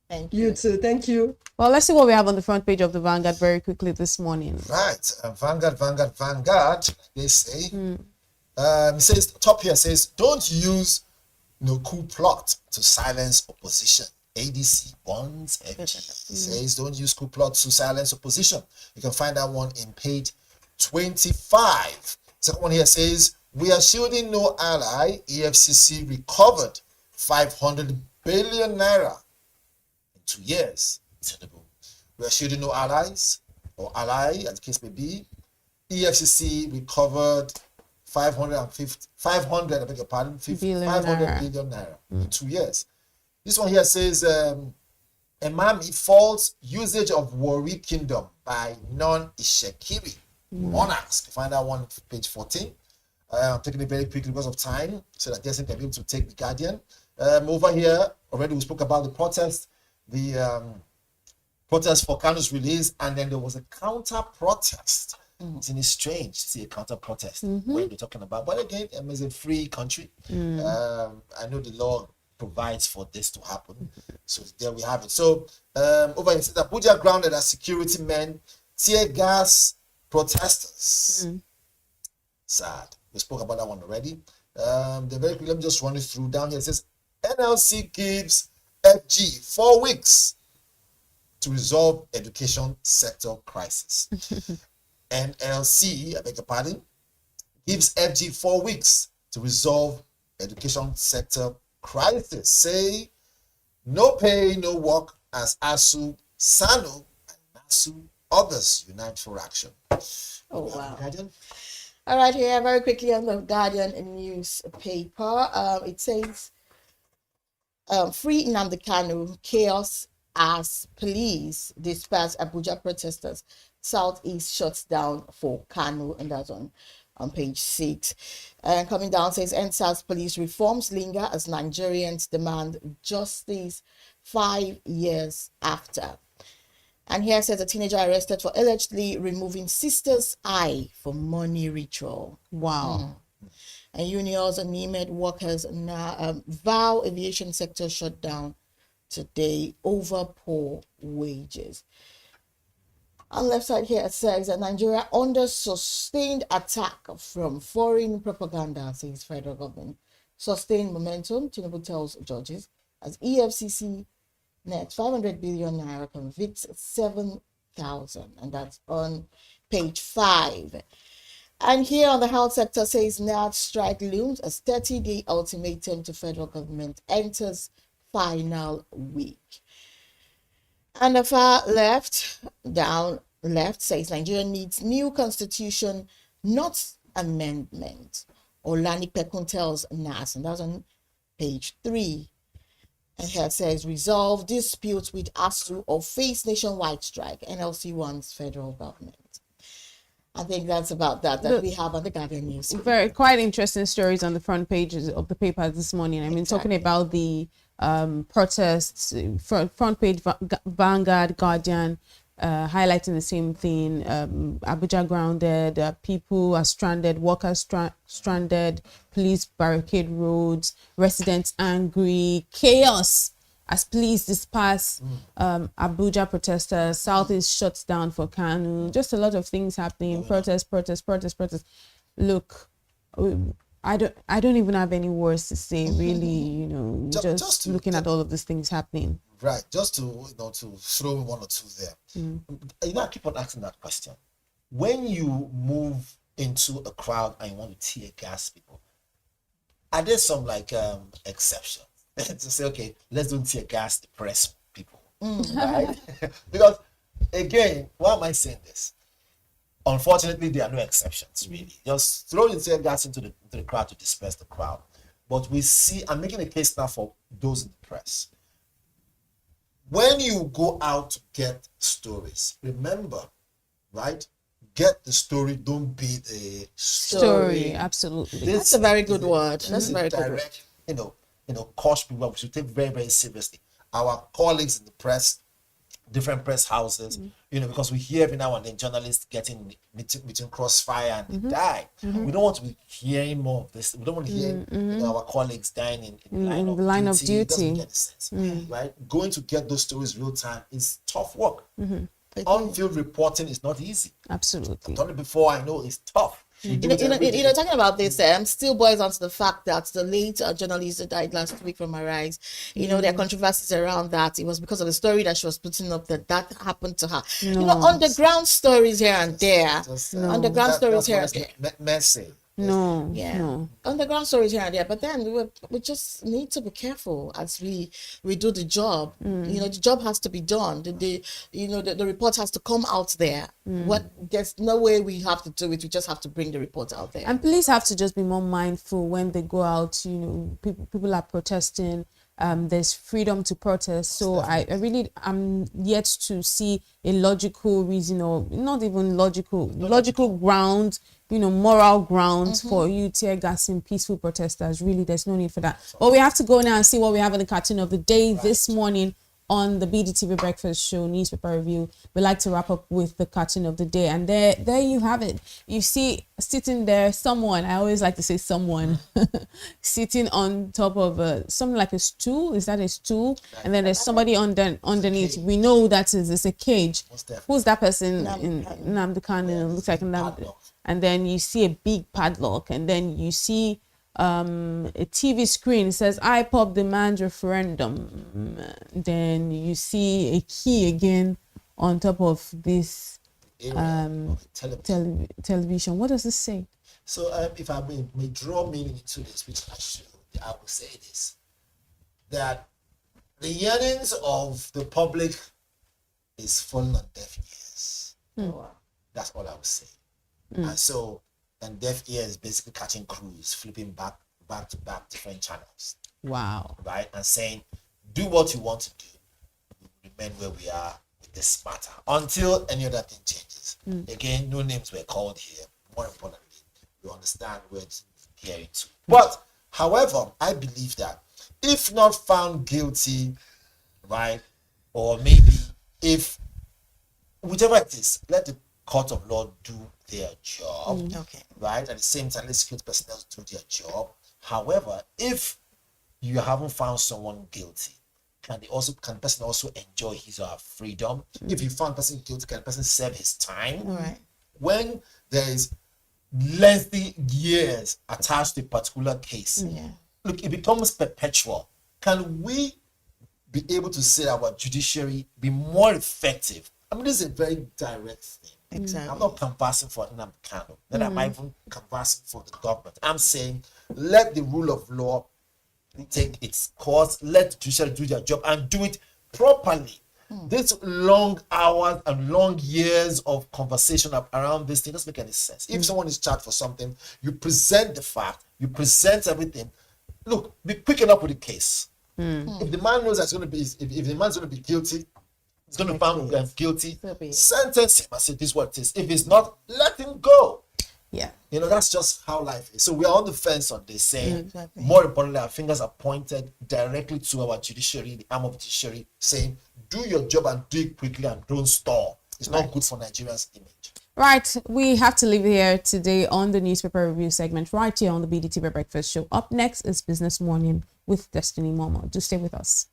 Thank you. You too. Thank you. Well, let's see what we have on the front page of the Vanguard very quickly this morning. Right. Vanguard, they say. It says, top here says, don't use no coup plot to silence opposition. ADC bonds FG. Says, don't use coup plot to silence opposition. You can find that one in page 25. Second one here says, we are shielding no ally. EFCC recovered 500 billion naira in 2 years. We are shielding no allies, or ally, as the case may be. EFCC recovered 500 billion naira in 2 years. This one here says, Emami faults usage of Warri Kingdom by non-Ishekiri monarchs. You find that one on page 14. I'm taking it very quickly because of time, so that Jason can be able to take the Guardian. Over here, already we spoke about the protest, protest for Kanu's release, and then there was a counter-protest. It's strange to see a counter-protest when we're talking about. But again, it's a free country. I know the law provides for this to happen. So there we have it. So over in Abuja grounded as security men tear gas protesters. Sad. We spoke about that one already. They're very quick. Let me just run it through. Down here it says NLC gives FG 4 weeks to resolve education sector crisis. NLC, I beg your pardon, gives FG 4 weeks to resolve education sector crisis. Say no pay, no work as ASU, SANU, and NASU others unite for action. Oh, wow. Guardian? All right, here, very quickly on the Guardian newspaper. It says, free Nnamdi Kanu, chaos as police disperse Abuja protesters. Southeast shuts down for Kanu, and that's on page 6. And coming down says, NSAS police reforms linger as Nigerians demand justice 5 years after. And here says a teenager arrested for allegedly removing sister's eye for money ritual. Wow. And unions and NEMED workers now vow aviation sector shut down today over poor wages. On left side here it says that Nigeria under sustained attack from foreign propaganda, says federal government. Sustained momentum, Tinubu tells judges, as EFCC net 500 billion naira convicts 7,000, and that's on page 5. And here on the health sector says NAD strike looms as 30-day ultimatum to federal government enters final week. And the far left, down left, says Nigeria needs new constitution, not amendment. Olani Pekun tells NAS, and that's on page 3. And here it says, resolve disputes with ASU or face nationwide strike. NLC wants federal government. I think that's about that we have on the Guardian News. Quite interesting stories on the front pages of the paper this morning. I mean, talking about the protests, front page, Vanguard, Guardian, highlighting the same thing. Abuja grounded, people are stranded, workers stranded, police barricade roads, residents angry, chaos as police disperse Abuja protesters, Southeast shuts down for Kanu, just a lot of things happening, protest. Look, I don't even have any words to say, really, just looking at all of these things happening. Right, just to to throw one or two there. I keep on asking that question. When you move into a crowd and you want to tear gas people, are there some exceptions to say, okay, let's don't tear gas the press people, right? Because again, why am I saying this? Unfortunately, there are no exceptions, really. Just throw the tear gas into the crowd to disperse the crowd. But we see, I'm making a case now for those in the press. When you go out to get stories, remember, right? Get the story, don't be the story. Absolutely. That's a very good word. That's a very good word. Caution people, we should take very, very seriously. Our colleagues in the press, different press houses, because we hear every now and then journalists getting between crossfire and they die. We don't want to be hearing more of this. We don't want to hear our colleagues dying in the line of duty. It doesn't make any sense, right? Going to get those stories real time is tough work. On-field reporting is not easy. Absolutely. I've done it before. I know it's tough. Talking about this, still boils down to the fact that the late journalist that died last week from Arise, there are controversies around that. It was because of the story that she was putting up that happened to her. Underground stories here and there. Underground stories here and there. Messy. No. Underground stories here and there, but then we just need to be careful as we do the job. The job has to be done. The report has to come out there. There's no way we have to do it. We just have to bring the report out there. And police have to just be more mindful when they go out. People are protesting. There's freedom to protest. So I'm yet to see a logical reason, or not even logical ground, moral grounds for you tear gassing peaceful protesters. Really, there's no need for that. But we have to go now and see what we have in the cartoon of the day this morning on the BDTV Breakfast Show newspaper review, we like to wrap up with the cartoon of the day. And there you have it. You see sitting there, someone, I always like to say someone, sitting on top of something like a stool. Is that a stool? And then there's somebody underneath. We know that it's a cage. Who's that person? Nnamdi Kanu, looks like Nnamdi. And then you see a big padlock, and then you see a TV screen. It says IPOB demand referendum. Then you see a key again on top of this television. What does this say? So if I may draw meaning into this, which I will say this, that the yearnings of the public is falling on deaf ears. That's all I would say. And so, and deaf ears is basically catching crews, flipping back to back different channels. Wow. Right? And saying, do what you want to do. We remain where we are with this matter until any other thing changes. Again, no names were called here. More importantly, we understand where it's hearing to. But, however, I believe that if not found guilty, right, or maybe if, whichever it is, let the court of law do their job, right? At the same time, let security personnel do their job. However, if you haven't found someone guilty, can the person also enjoy his or her freedom? If you found person guilty, can the person serve his time? Right. When there is lengthy years attached to a particular case, look, it becomes perpetual. Can we be able to say that our judiciary be more effective? I mean, this is a very direct thing. Exactly. I'm not canvassing for Nnamdi Kanu. Then I'm not even canvassing for the government. I'm saying let the rule of law take its course. Let the judiciary do their job and do it properly. This long hours and long years of conversation around this thing doesn't make any sense. If someone is charged for something, you present the fact, you present everything. Look, be quick enough with the case. If the man knows that's going to be, if the man's going to be guilty, he's going to be found guilty, sentence him and say this is what it is. If he's not, let him go. Yeah. You know, that's just how life is. So we are on the fence on this, saying, more importantly, our fingers are pointed directly to our judiciary, the arm of the judiciary, saying, do your job and do it quickly and don't stall. It's not good for Nigeria's image. Right, we have to leave here today on the newspaper review segment right here on the BDTV Breakfast Show. Up next is Business Morning with Destiny Momo. Do stay with us.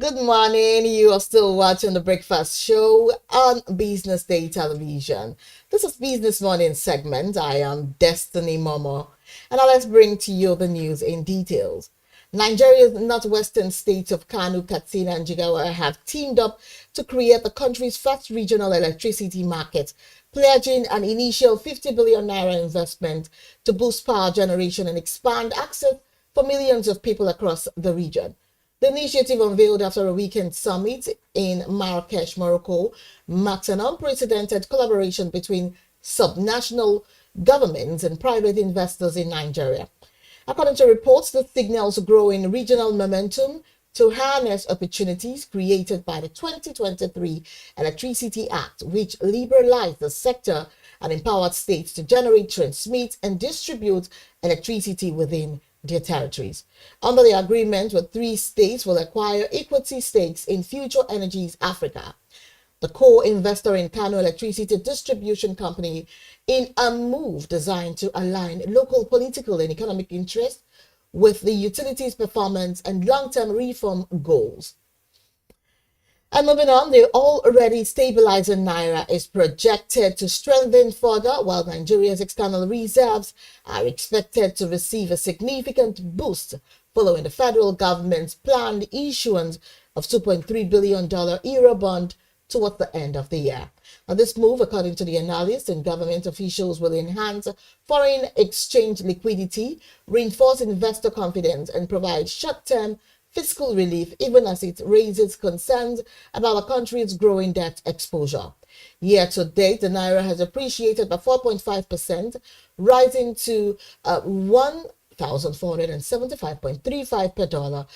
Good morning. You are still watching the Breakfast Show on Business Day Television. This is Business Morning segment. I am Destiny Momo. And now let's bring to you the news in details. Nigeria's northwestern states of Kano, Katsina, and Jigawa have teamed up to create the country's first regional electricity market, pledging an initial 50 billion naira investment to boost power generation and expand access for millions of people across the region. The initiative, unveiled after a weekend summit in Marrakesh, Morocco, marks an unprecedented collaboration between subnational governments and private investors in Nigeria. According to reports, this signals growing regional momentum to harness opportunities created by the 2023 Electricity Act, which liberalized the sector and empowered states to generate, transmit, and distribute electricity within their territories. Under the agreement, the 3 states will acquire equity stakes in Future Energies Africa, the co-investor in Kano Electricity Distribution Company, in a move designed to align local political and economic interests with the utility's performance and long-term reform goals. And moving on, the already stabilizing naira is projected to strengthen further, while Nigeria's external reserves are expected to receive a significant boost following the federal government's planned issuance of $2.3 billion Eurobond towards the end of the year. Now, this move, according to the analysts and government officials, will enhance foreign exchange liquidity, reinforce investor confidence, and provide short-term fiscal relief, even as it raises concerns about the country's growing debt exposure. Year to date, the naira has appreciated by 4.5%, rising to 1,475.35 per dollar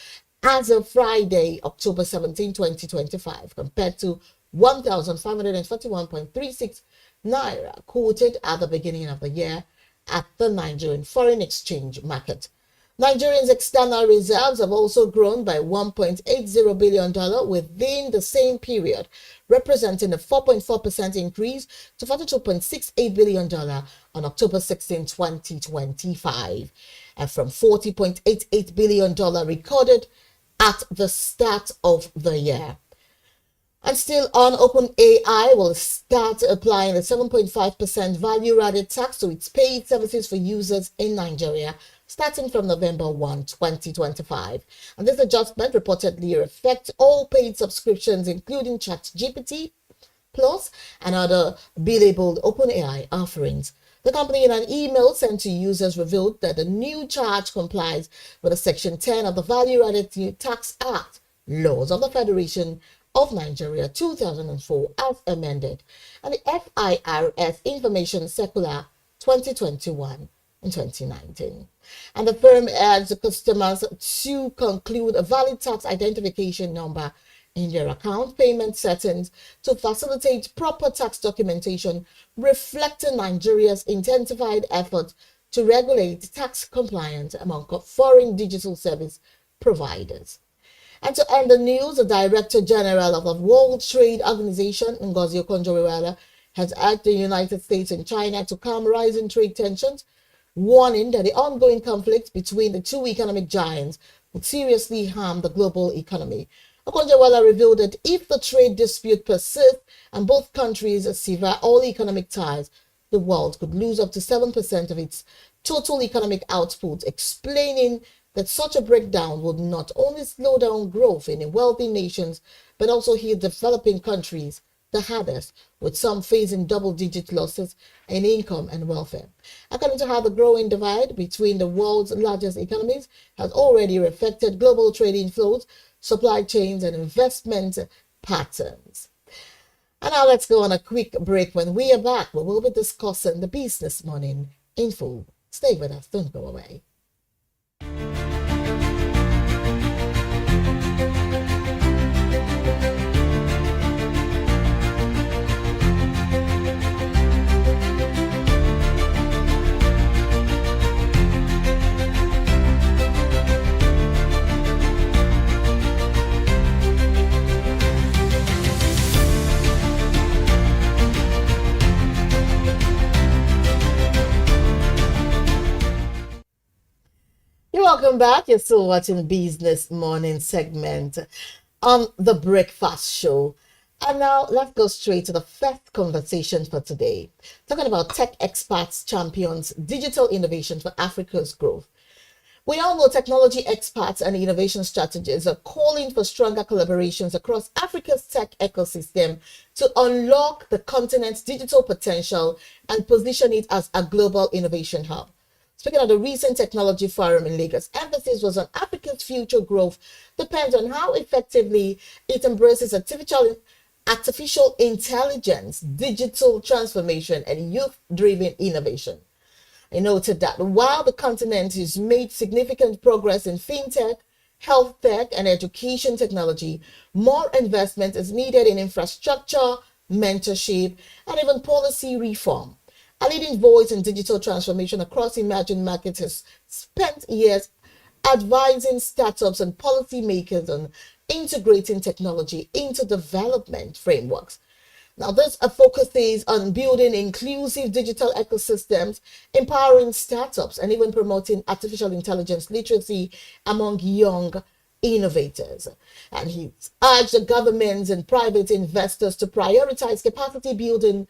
as of Friday, October 17, 2025, compared to 1,541.36 naira quoted at the beginning of the year at the Nigerian foreign exchange market. Nigeria's external reserves have also grown by $1.80 billion within the same period, representing a 4.4% increase to $42.68 billion on October 16, 2025, and from $40.88 billion recorded at the start of the year. And still on, OpenAI will start applying a 7.5% value-added tax to its paid services for users in Nigeria, starting from November 1, 2025. And this adjustment reportedly affects all paid subscriptions, including ChatGPT Plus and other billable OpenAI offerings. The company, in an email sent to users, revealed that the new charge complies with the Section 10 of the Value-Added Tax Act laws of the Federation of Nigeria 2004 as amended, and the FIRS Information Circular 2021 and 2019. And the firm urged customers to conclude a valid tax identification number in their account payment settings to facilitate proper tax documentation, reflecting Nigeria's intensified effort to regulate tax compliance among foreign digital service providers. And to end the news, the Director General of the World Trade Organization, Ngozi Okonjo-Iweala, has urged the United States and China to calm rising trade tensions, warning that the ongoing conflict between the two economic giants would seriously harm the global economy. Okonjo-Iweala revealed that if the trade dispute persists and both countries sever all economic ties, the world could lose up to 7% of its total economic output, explaining that such a breakdown would not only slow down growth in wealthy nations, but also hit developing countries the hardest, with some facing double-digit losses in income and welfare. According to her, the growing divide between the world's largest economies has already affected global trading flows, supply chains, and investment patterns. And now let's go on a quick break. When we are back, we will be discussing the Business Morning in full. Stay with us, don't go away. Welcome back. You're still watching the Business Morning segment. on the Breakfast Show. And now let's go straight to the first conversation for today. Talking about tech experts champions digital innovation for Africa's growth. We all know technology experts and innovation strategists are calling for stronger collaborations across Africa's tech ecosystem to unlock the continent's digital potential and position it as a global innovation hub. Speaking of the recent technology forum in Lagos, emphasis was on Africa's future growth depends on how effectively it embraces artificial intelligence, digital transformation, and youth-driven innovation. I noted that while the continent has made significant progress in fintech, health tech, and education technology, more investment is needed in infrastructure, mentorship, and even policy reform. A leading voice in digital transformation across emerging markets has spent years advising startups and policymakers on integrating technology into development frameworks. Now, this focuses on building inclusive digital ecosystems, empowering startups, and even promoting artificial intelligence literacy among young innovators. And he urged the governments and private investors to prioritize capacity building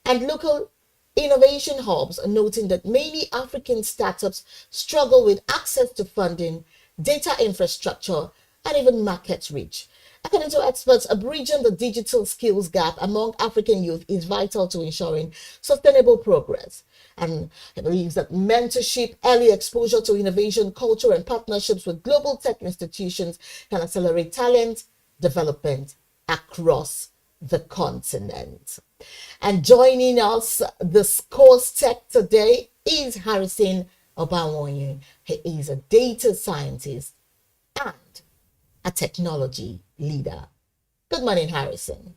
and local innovation hubs, noting that many African startups struggle with access to funding, data infrastructure, and even market reach. According to experts, bridging the digital skills gap among African youth is vital to ensuring sustainable progress. And he believes that mentorship, early exposure to innovation, culture, and partnerships with global tech institutions can accelerate talent development across the continent. And joining us this course tech today is Harrison Obawoye. He is a data scientist and a technology leader. Good morning, Harrison.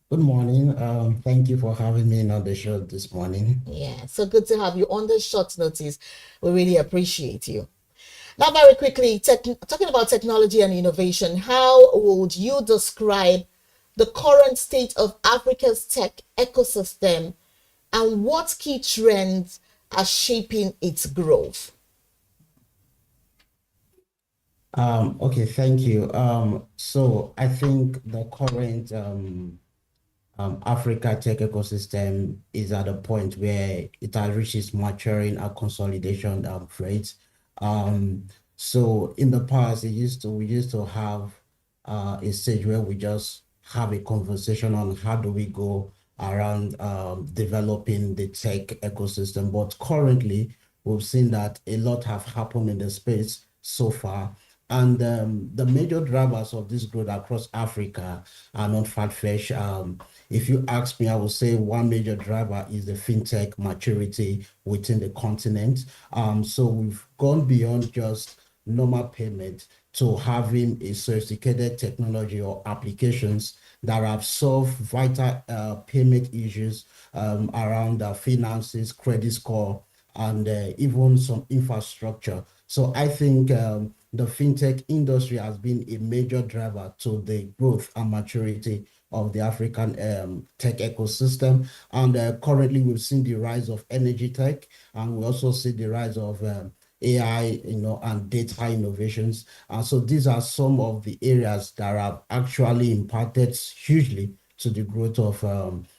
Good morning. Thank you for having me on the show this morning. Yeah, so good to have you on the short notice. We really appreciate you. Now, very quickly, talking about technology and innovation, how would you describe the current state of Africa's tech ecosystem and what key trends are shaping its growth? Okay, thank you. So I think the current Africa tech ecosystem is at a point where it has reached its maturing and consolidation phase. So in the past, we used to have a stage where we just have a conversation on how do we go around developing the tech ecosystem. But currently, we've seen that a lot have happened in the space so far. And the major drivers of this growth across Africa are not far-fetched. If you ask me, I would say one major driver is the fintech maturity within the continent. So we've gone beyond just normal payment to having a sophisticated technology or applications that have solved vital payment issues around finances, credit score, and even some infrastructure. So I think the fintech industry has been a major driver to the growth and maturity of the African tech ecosystem. And currently we've seen the rise of energy tech, and we also see the rise of AI, and data innovations. And so these are some of the areas that have actually impacted hugely to the growth of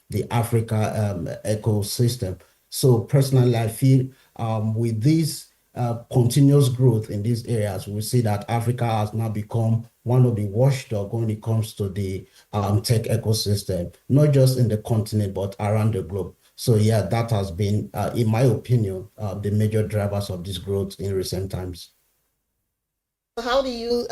the Africa ecosystem. So personally, I feel with this continuous growth in these areas, we see that Africa has now become one of the watchdogs when it comes to the tech ecosystem, not just in the continent, but around the globe. So yeah, that has been, in my opinion, the major drivers of this growth in recent times. How do you,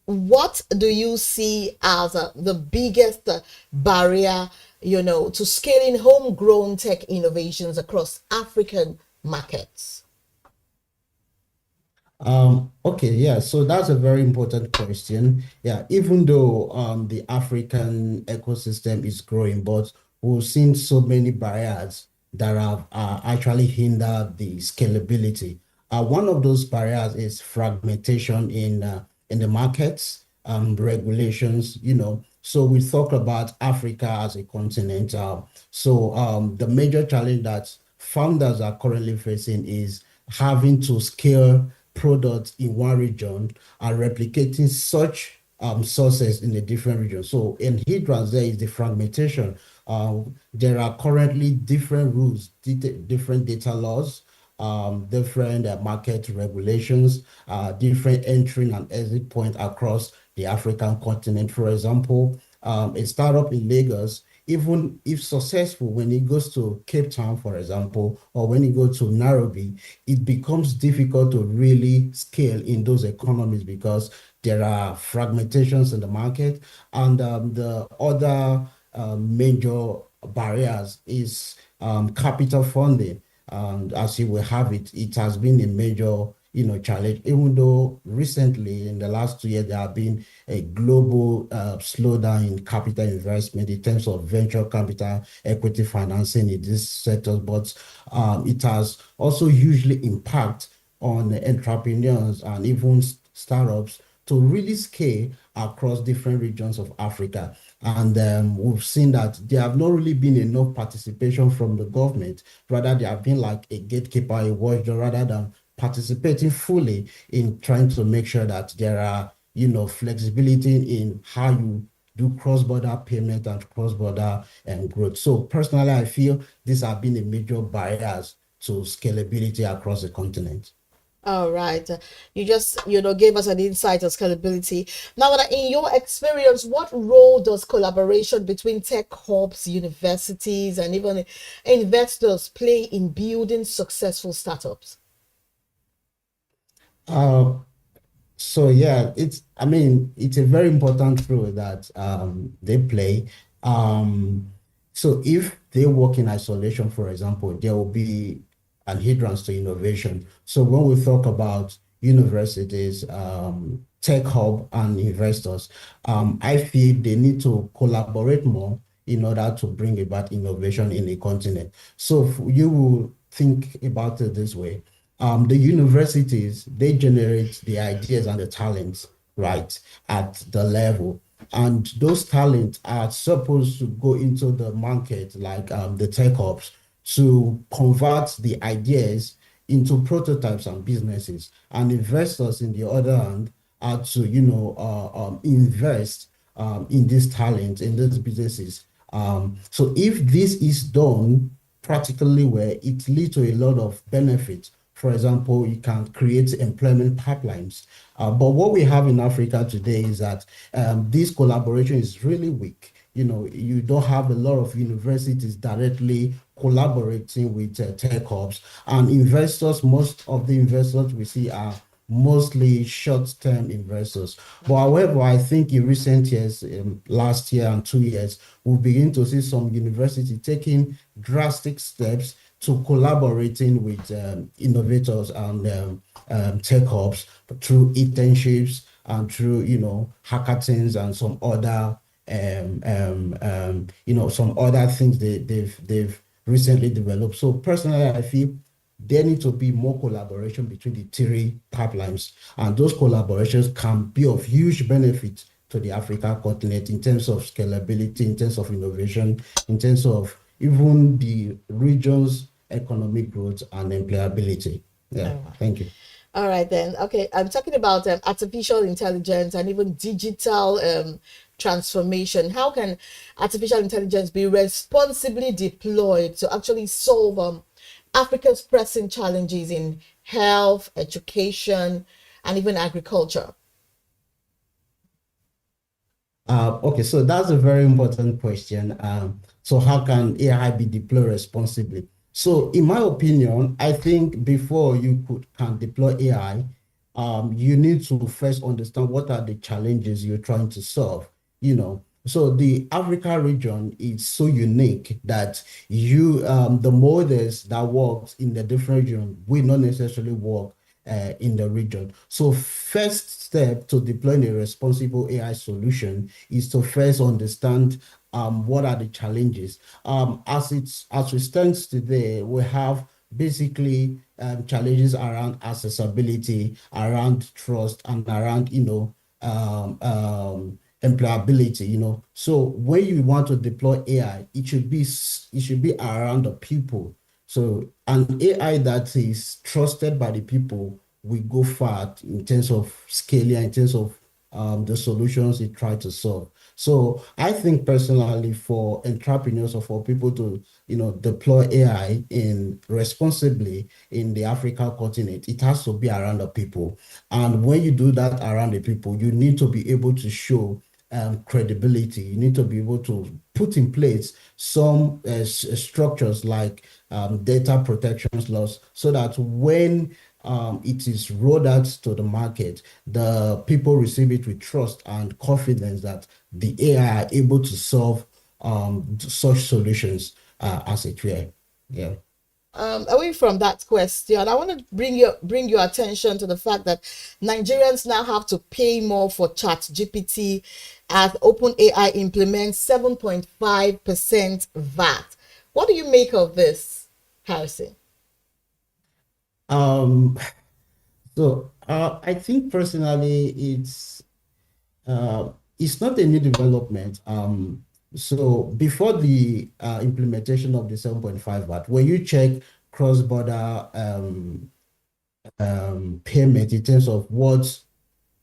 what do you see as the biggest barrier, to scaling homegrown tech innovations across African markets? Okay, yeah, so that's a very important question. Yeah, even though the African ecosystem is growing, but we've seen so many barriers that have actually hindered the scalability. One of those barriers is fragmentation in the markets, regulations, So we talk about Africa as a continent. The major challenge that founders are currently facing is having to scale products in one region and replicating such sources in the different regions. So in hindrance, there is the fragmentation. There are currently different rules, different data laws, different market regulations, different entering and exit point across the African continent. For example, a startup in Lagos, even if successful, when it goes to Cape Town, for example, or when it goes to Nairobi, it becomes difficult to really scale in those economies because there are fragmentations in the market. And the other major barriers is capital funding. And as you will have it, it has been a major challenge, even though recently in the last 2 years, there have been a global slowdown in capital investment in terms of venture capital, equity financing in this sector, but it has also hugely impact on entrepreneurs and even startups to really scale across different regions of Africa. And we've seen that there have not really been enough participation from the government. Rather, they have been like a gatekeeper, a watchdog, rather than participating fully in trying to make sure that there are, flexibility in how you do cross-border payment and cross-border growth. So personally, I feel these have been a major barriers to scalability across the continent. All right. You just, gave us an insight of scalability. Now, in your experience, what role does collaboration between tech hubs, universities, and even investors play in building successful startups? So yeah, it's a very important role that they play. So if they work in isolation, for example, there will be an hindrance to innovation. So when we talk about universities, tech hub and investors, I feel they need to collaborate more in order to bring about innovation in the continent. So you will think about it this way. The universities, they generate the ideas and the talents, right, at the level. And those talents are supposed to go into the market, like the tech hubs, to convert the ideas into prototypes and businesses. And investors, in the other hand, are to, invest in this talent, in these businesses. So if this is done practically well, it leads to a lot of benefits. For example, you can create employment pipelines. But what we have in Africa today is that this collaboration is really weak. You don't have a lot of universities directly collaborating with tech hubs, and investors, most of the investors we see are mostly short-term investors. But however, I think in recent years, last year and 2 years, we'll begin to see some university taking drastic steps to collaborating with innovators and tech hubs through internships and through, hackathons and some other, some other things they've recently developed. So personally, I feel there needs to be more collaboration between the three pipelines, and those collaborations can be of huge benefit to the African continent in terms of scalability, in terms of innovation, in terms of even the region's economic growth and employability. Yeah, thank you. All right, then. Okay, I'm talking about artificial intelligence and even digital transformation. How can artificial intelligence be responsibly deployed to actually solve Africa's pressing challenges in health, education, and even agriculture? Okay, so that's a very important question. So how can AI be deployed responsibly? So in my opinion, I think before you can deploy AI, you need to first understand what are the challenges you're trying to solve. So the Africa region is so unique that the models that works in the different region will not necessarily work in the region. So first step to deploying a responsible AI solution is to first understand what are the challenges. As we stand today, we have basically challenges around accessibility, around trust, and around employability. So when you want to deploy AI, it should be around the people. So an AI that is trusted by the people will go far in terms of scaling, in terms of the solutions it tried to solve. So I think personally, for entrepreneurs or for people to deploy AI in responsibly in the African continent, it has to be around the people. And when you do that around the people, you need to be able to show credibility. You need to be able to put in place some structures like data protections laws, so that when it is rolled out to the market, the people receive it with trust and confidence that the AI are able to solve such solutions as it were. Yeah. Away from that question, I want to bring your attention to the fact that Nigerians now have to pay more for ChatGPT as OpenAI implements 7.5% VAT. What do you make of this, Harrison? So I think personally, it's not a new development. So before the implementation of the 7.5 VAT, when you check cross-border payment in terms of what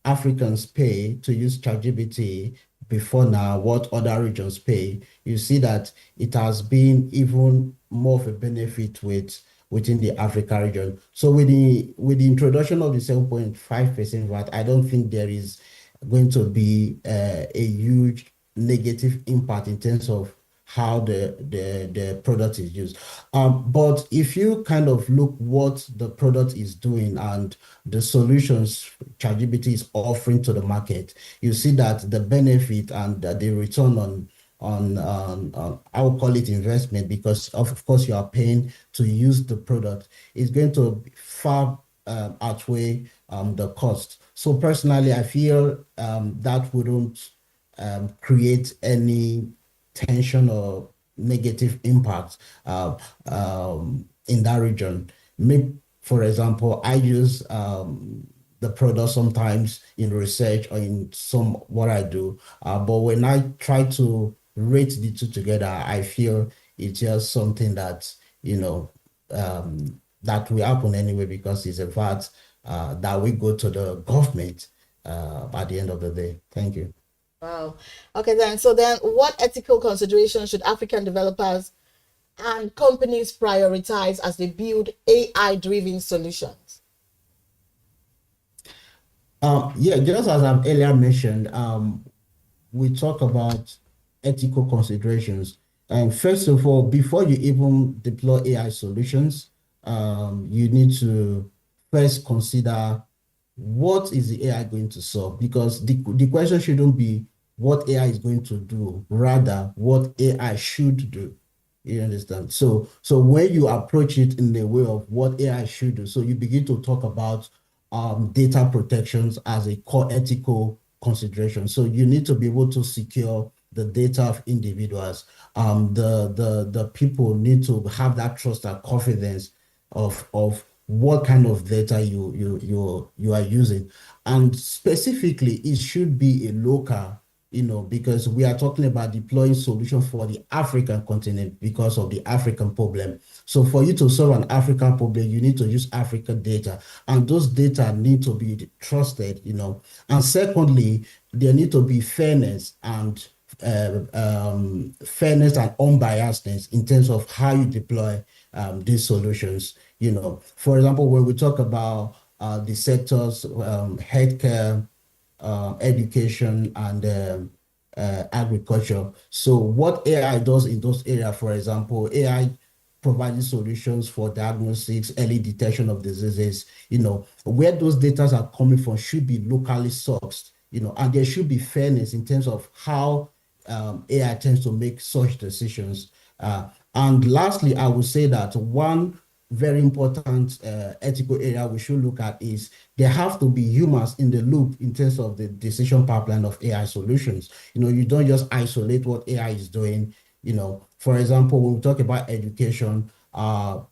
Africans pay to use ChatGPT before now, what other regions pay, you see that it has been even more of a benefit within the Africa region. So with the introduction of the 7.5% VAT, I don't think there is going to be a huge negative impact in terms of how the product is used. But if you kind of look what the product is doing and the solutions ChatGPT is offering to the market, you see that the benefit and the return on I would call it investment, because of course you are paying to use the product, is going to far outweigh the cost. So personally, I feel that wouldn't create any tension or negative impact in that region. Me, for example, I use the product sometimes in research or in some what I do, but when I try to rate the two together, I feel it's just something that that will happen anyway, because it's a VAT that we go to the government at the end of the day. Thank you. Wow. Okay, then. So then, what ethical considerations should African developers and companies prioritize as they build AI-driven solutions? Yeah, just as I've earlier mentioned, we talk about ethical considerations. And first of all, before you even deploy AI solutions, you need to first consider what is the AI going to solve, because the question shouldn't be what AI is going to do, rather what AI should do. You understand? So when you approach it in the way of what AI should do, so you begin to talk about data protections as a core ethical consideration. So you need to be able to secure the data of individuals. The people need to have that trust and confidence of what kind of data you are using, and specifically it should be a local, because we are talking about deploying solutions for the African continent because of the African problem. So for you to solve an African problem, you need to use African data, and those data need to be trusted, And secondly, there need to be fairness and unbiasedness in terms of how you deploy these solutions. For example, when we talk about the sectors, healthcare, education, and agriculture. So what AI does in those areas, for example, AI providing solutions for diagnostics, early detection of diseases, where those data are coming from should be locally sourced, and there should be fairness in terms of how AI tends to make such decisions. And lastly, I would say that one very important ethical area we should look at is there have to be humans in the loop in terms of the decision pipeline of AI solutions. You don't just isolate what AI is doing. For example, when we talk about education,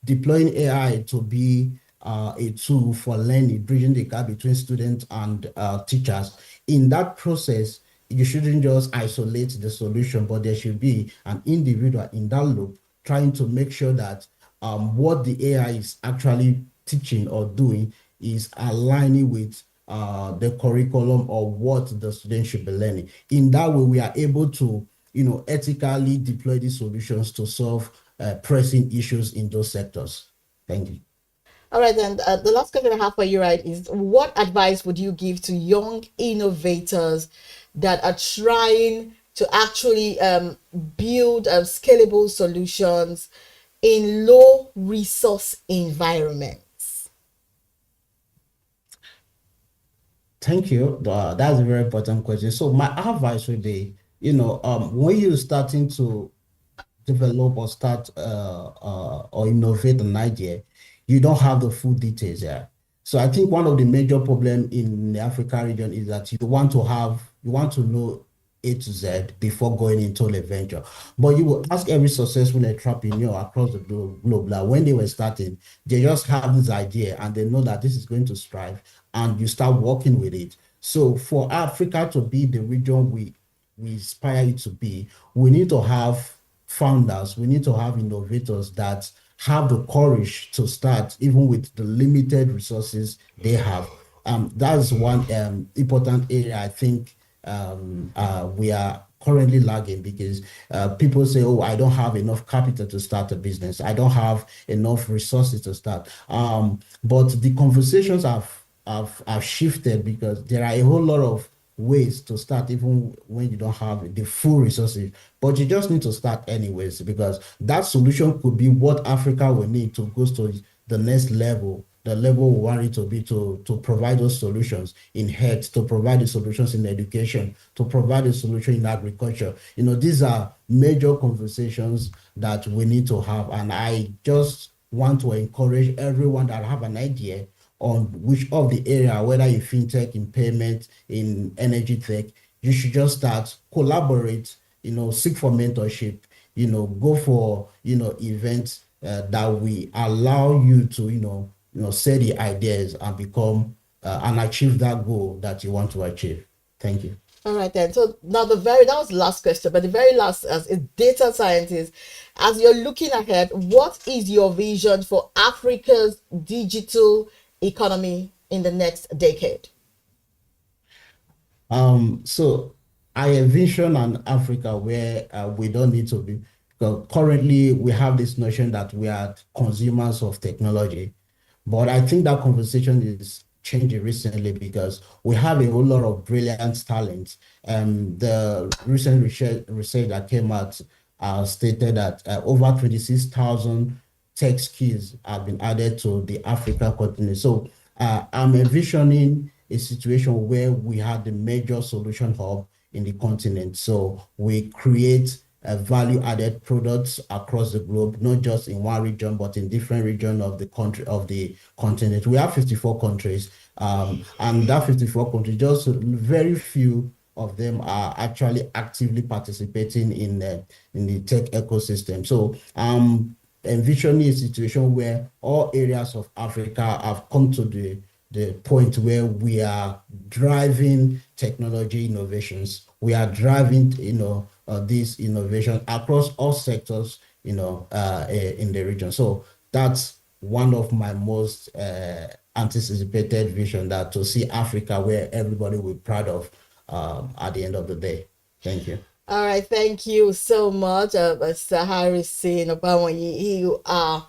deploying AI to be a tool for learning, bridging the gap between students and teachers. In that process, you shouldn't just isolate the solution, but there should be an individual in that loop trying to make sure that what the AI is actually teaching or doing is aligning with the curriculum or what the students should be learning. In that way, we are able to, ethically deploy these solutions to solve pressing issues in those sectors. Thank you. All right, then the last question I have for you, right, is what advice would you give to young innovators that are trying to actually build scalable solutions in low resource environments? Thank you. That's a very important question. So my advice would be, when you're starting to develop or start or innovate an idea, you don't have the full details there. So I think one of the major problems in the Africa region is that you want to know A to Z before going into a venture. But you will ask every successful entrepreneur across the globe that when they were starting, they just have this idea and they know that this is going to strive, and you start working with it. So for Africa to be the region we aspire it to be, we need to have founders, we need to have innovators that have the courage to start even with the limited resources they have. That's one important area I think we are currently lagging, because people say, oh, I don't have enough capital to start a business, I don't have enough resources to start. But the conversations have shifted, because there are a whole lot of ways to start even when you don't have the full resources, but you just need to start anyways, because that solution could be what Africa will need to go to the next level, the level we want it to be, to provide those solutions in health, to provide the solutions in education, to provide a solution in agriculture. These are major conversations that we need to have, and I just want to encourage everyone that have an idea on which of the area, whether in fintech, in payment, in energy tech, you should just start, collaborate, seek for mentorship, go for, events that will allow you to, say the ideas and become and achieve that goal that you want to achieve. Thank you. All right then. So now that was the last question, but the very last, as a data scientist, as you're looking ahead, what is your vision for Africa's digital economy in the next decade? So I envision an Africa where we don't need to be. Currently, we have this notion that we are consumers of technology, but I think that conversation is changing recently, because we have a whole lot of brilliant talent. The recent research that came out stated that over 26,000 tech skills have been added to the African continent. So I'm envisioning a situation where we have the major solution hub in the continent. So we create value-added products across the globe, not just in one region, but in different regions of the country, of the continent. We have 54 countries, and that 54 countries, just very few of them are actually actively participating in the tech ecosystem. So envisioning a situation where all areas of Africa have come to the point where we are driving technology innovations. We are driving, this innovation across all sectors, in the region. So that's one of my most anticipated vision, that to see Africa where everybody will be proud of at the end of the day. Thank you. All right, thank you so much, Mr. Harrison Obamoyi.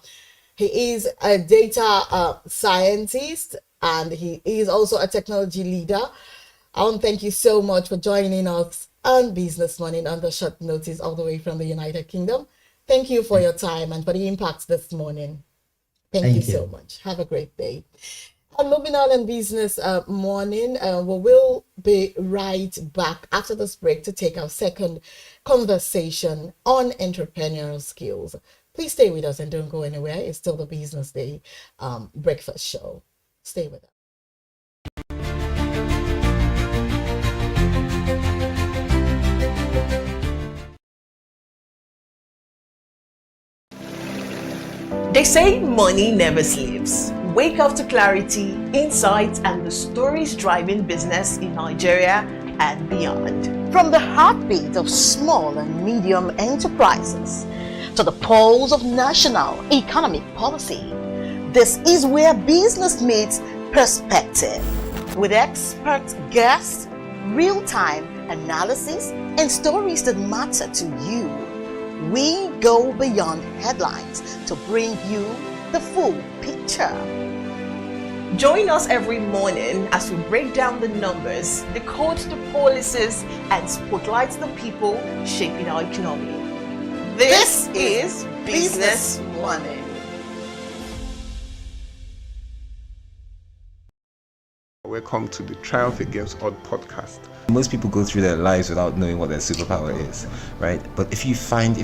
He is a data scientist, and he is also a technology leader. I want to thank you so much for joining us on Business Morning under short notice all the way from the United Kingdom. Thank you for your time and for the impact this morning. Thank you so much. Have a great day. And moving on in Business Morning, we will be right back after this break to take our second conversation on entrepreneurial skills. Please stay with us and don't go anywhere. It's still the Business Day breakfast show. Stay with us. They say money never sleeps. Wake up to clarity, insights, and the stories driving business in Nigeria and beyond. From the heartbeat of small and medium enterprises to the pulse of national economic policy, this is where business meets perspective. With expert guests, real-time analysis, and stories that matter to you. We go beyond headlines to bring you the full picture. Join us every morning as we break down the numbers, decode the policies, and spotlight the people shaping our economy. This is Business Money. Welcome to the Triumph Against Odd podcast. Most people go through their lives without knowing what their superpower is, right? But if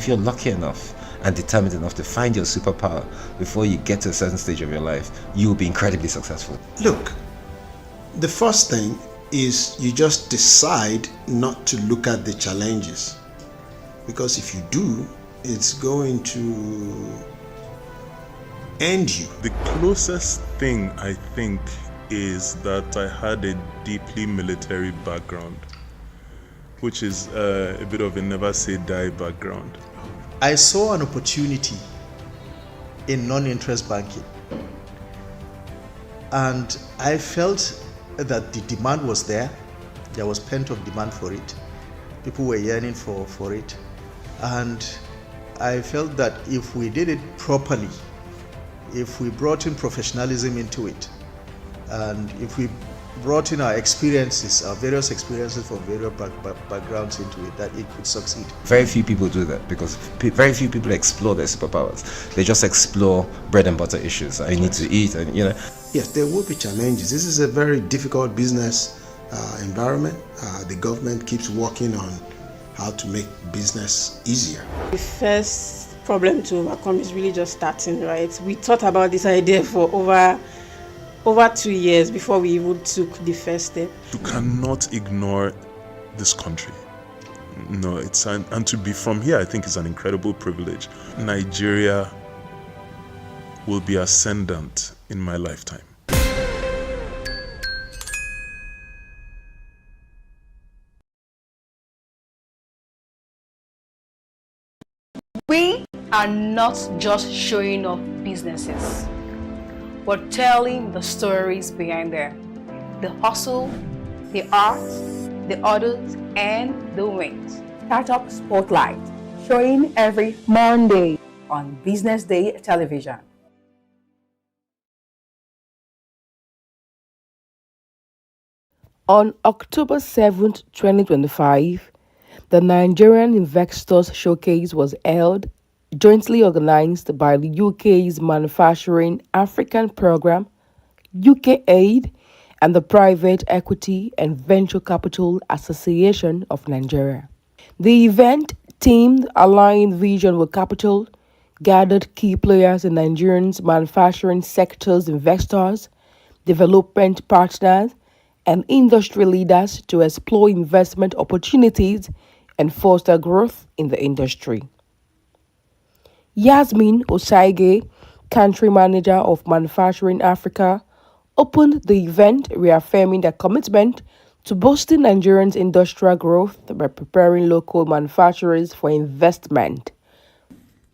you're lucky enough and determined enough to find your superpower before you get to a certain stage of your life, you will be incredibly successful. Look, the first thing is you just decide not to look at the challenges. Because if you do, it's going to end you. The closest thing I think is that I had a deeply military background, which is a bit of a never say die background. I saw an opportunity in non-interest banking, and I felt that the demand was there. There was pent-up demand for it. People were yearning for it, and I felt that if we did it properly, if we brought in professionalism into it, and if we brought in our experiences, our various experiences from various backgrounds into it, that it could succeed. Very few people do that because very few people explore their superpowers. They just explore bread and butter issues. I need to eat, and Yes, there will be challenges. This is a very difficult business environment. The government keeps working on how to make business easier. The first problem to overcome is really just starting, right? We thought about this idea for over 2 years before we even took the first step. You cannot ignore this country. No, and to be from here, I think is an incredible privilege. Nigeria will be ascendant in my lifetime. We are not just showing off businesses. We're telling the stories behind them. The hustle, the art, the orders, and the wins. Startup Spotlight, showing every Monday on Business Day television. On October 7th, 2025, the Nigerian Investors Showcase was held, jointly organized by the UK's Manufacturing African Program, UK Aid, and the Private Equity and Venture Capital Association of Nigeria. The event, themed Aligning Vision with Capital, gathered key players in Nigeria's manufacturing sector's investors, development partners, and industry leaders to explore investment opportunities and foster growth in the industry. Yasmin Osaige, Country Manager of Manufacturing Africa, opened the event reaffirming their commitment to boosting Nigerians' industrial growth by preparing local manufacturers for investment.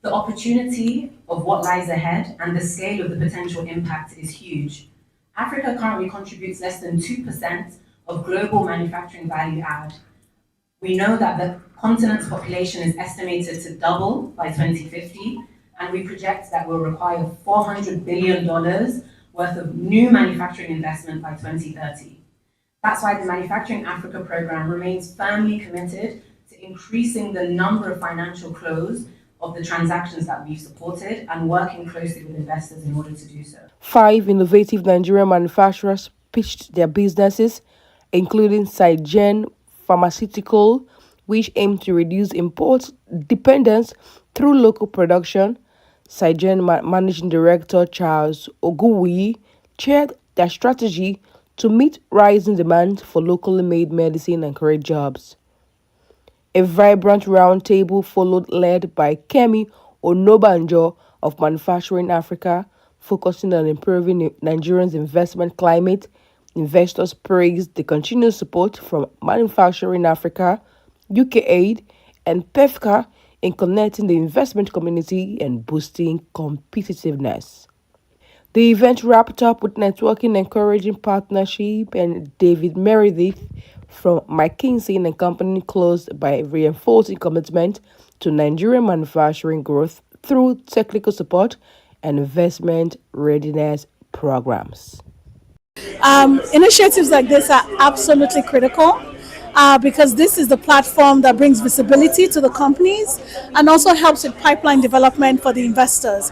The opportunity of what lies ahead and the scale of the potential impact is huge. Africa currently contributes less than 2% of global manufacturing value add. We know that the continent's population is estimated to double by 2050, and we project that we'll require $400 billion worth of new manufacturing investment by 2030. That's why the Manufacturing Africa program remains firmly committed to increasing the number of financial close of the transactions that we've supported and working closely with investors in order to do so. 5 innovative Nigerian manufacturers pitched their businesses, including Sygen Pharmaceutical, which aim to reduce import dependence through local production. Sygen Managing Director Charles Oguwuyi shared their strategy to meet rising demand for locally made medicine and create jobs. A vibrant roundtable followed, led by Kemi Onobanjo of Manufacturing Africa, focusing on improving Nigerians' investment climate. Investors praised the continued support from Manufacturing Africa, UK Aid, and PEFCA in connecting the investment community and boosting competitiveness. The event wrapped up with networking, encouraging partnership, and David Meredith from McKinsey and Company closed by reinforcing commitment to Nigerian manufacturing growth through technical support and investment readiness programs. Initiatives like this are absolutely critical because this is the platform that brings visibility to the companies and also helps with pipeline development for the investors.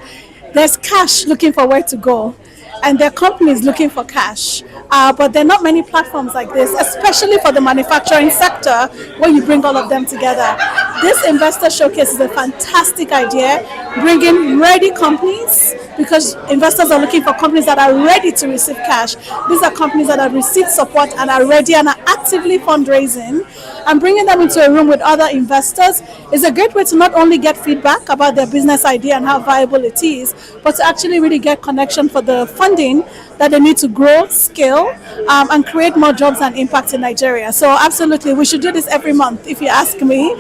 There's cash looking for where to go, and there are companies looking for cash. But there are not many platforms like this, especially for the manufacturing sector, where you bring all of them together. This investor showcase is a fantastic idea, bringing ready companies, because investors are looking for companies that are ready to receive cash. These are companies that have received support and are ready and are actively fundraising, and bringing them into a room with other investors is a great way to not only get feedback about their business idea and how viable it is, but to actually really get connection for the funding that they need to grow, scale, and create more jobs and impact in Nigeria. So absolutely, we should do this every month, if you ask me,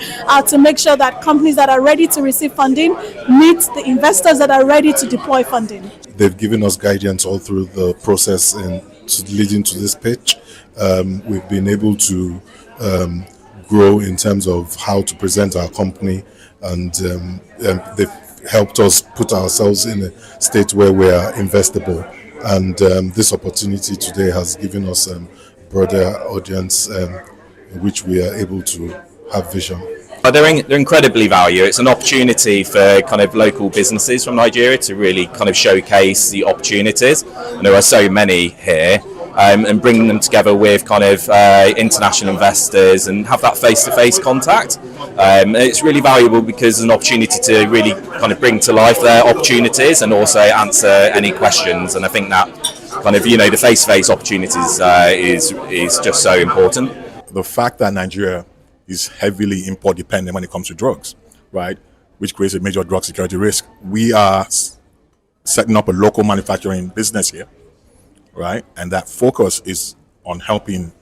to make sure that companies that are ready to receive funding meet the investors that are ready to deploy funding. They've given us guidance all through the process and leading to this pitch. We've been able to grow in terms of how to present our company, and they've helped us put ourselves in a state where we are investable. And this opportunity today has given us a broader audience in which we are able to have vision. They're incredibly valuable. It's an opportunity for kind of local businesses from Nigeria to really kind of showcase the opportunities. And there are so many here, and bringing them together with kind of international investors and have that face-to-face contact. It's really valuable because it's an opportunity to really kind of bring to life their opportunities and also answer any questions. And I think that kind of, the face-to-face opportunities is just so important. The fact that Nigeria is heavily import dependent when it comes to drugs, right, which creates a major drug security risk. We are setting up a local manufacturing business here, right, and that focus is on helping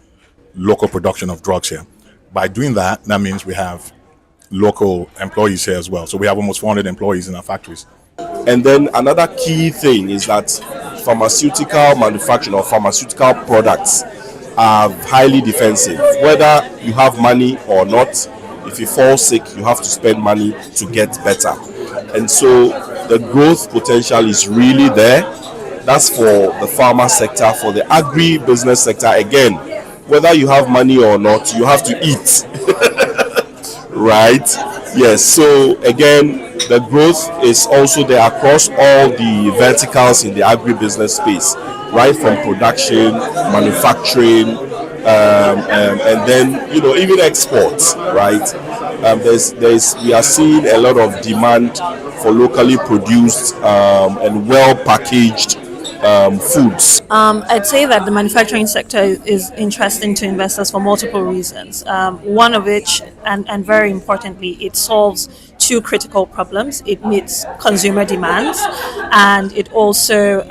local production of drugs here. By doing that, that means we have local employees here as well. So we have almost 400 employees in our factories. And then another key thing is that pharmaceutical manufacturing or pharmaceutical products are highly defensive. Whether you have money or not, if you fall sick, you have to spend money to get better. And so the growth potential is really there. That's for the pharma sector. For the agri-business sector, again, whether you have money or not, you have to eat. Right? Yes. So again, the growth is also there across all the verticals in the agri-business space, right from production, manufacturing, and then even exports. Right? We are seeing a lot of demand for locally produced and well packaged foods. I'd say that the manufacturing sector is interesting to investors for multiple reasons. One of which, and very importantly, it solves two critical problems. It meets consumer demands, and it also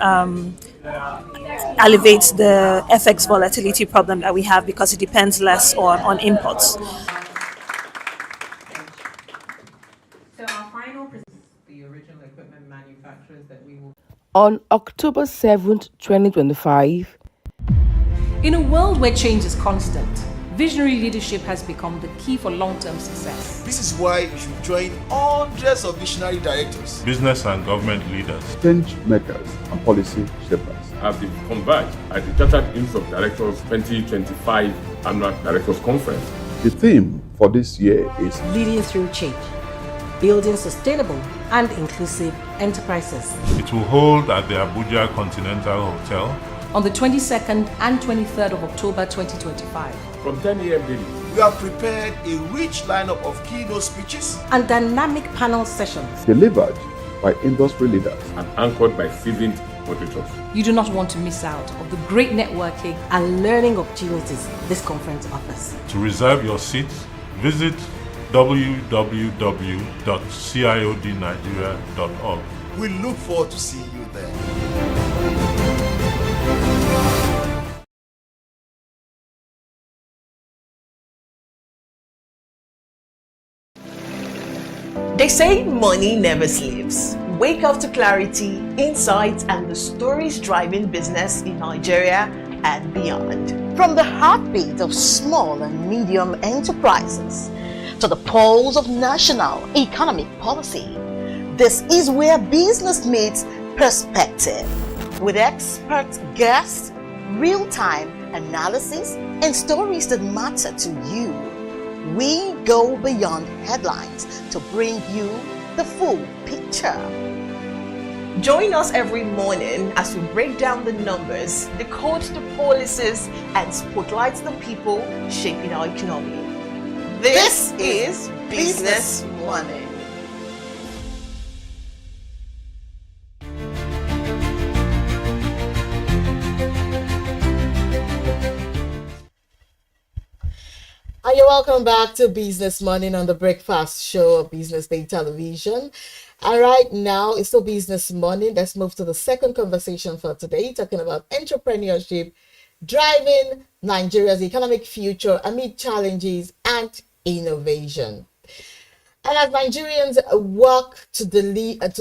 alleviates the FX volatility problem that we have because it depends less on imports. On October 7th, 2025. In a world where change is constant, visionary leadership has become the key for long-term success. This is why you should join hundreds of visionary directors, business and government leaders, change makers, and policy shapers have been converged at the Chartered Institute of Directors 2025 Annual Directors Conference. The theme for this year is Leading Through Change, Building Sustainable and Inclusive Enterprises. It will hold at the Abuja Continental Hotel on the 22nd and 23rd of October 2025. From 10 a.m. daily, we have prepared a rich lineup of keynote speeches and dynamic panel sessions delivered by industry leaders and anchored by seasoned moderators. You do not want to miss out of the great networking and learning opportunities this conference offers. To reserve your seats, visit www.ciodnigeria.org. We look forward to seeing you there. They say money never sleeps, Wake up to clarity, insights, and the stories driving business in Nigeria and beyond. From the heartbeat of small and medium enterprises to the pulse of national economic policy, this is where business meets perspective. With expert guests, real-time analysis, and stories that matter to you, we go beyond headlines to bring you the full picture. Join us every morning as we break down the numbers, decode the policies, and spotlight the people shaping our economy. This is Business Money. And you're welcome back to Business Morning on the Breakfast Show of BusinessDay Television. And right now, it's still Business Morning. Let's move to the second conversation for today, talking about entrepreneurship, driving Nigeria's economic future amid challenges and innovation. And as Nigerians work to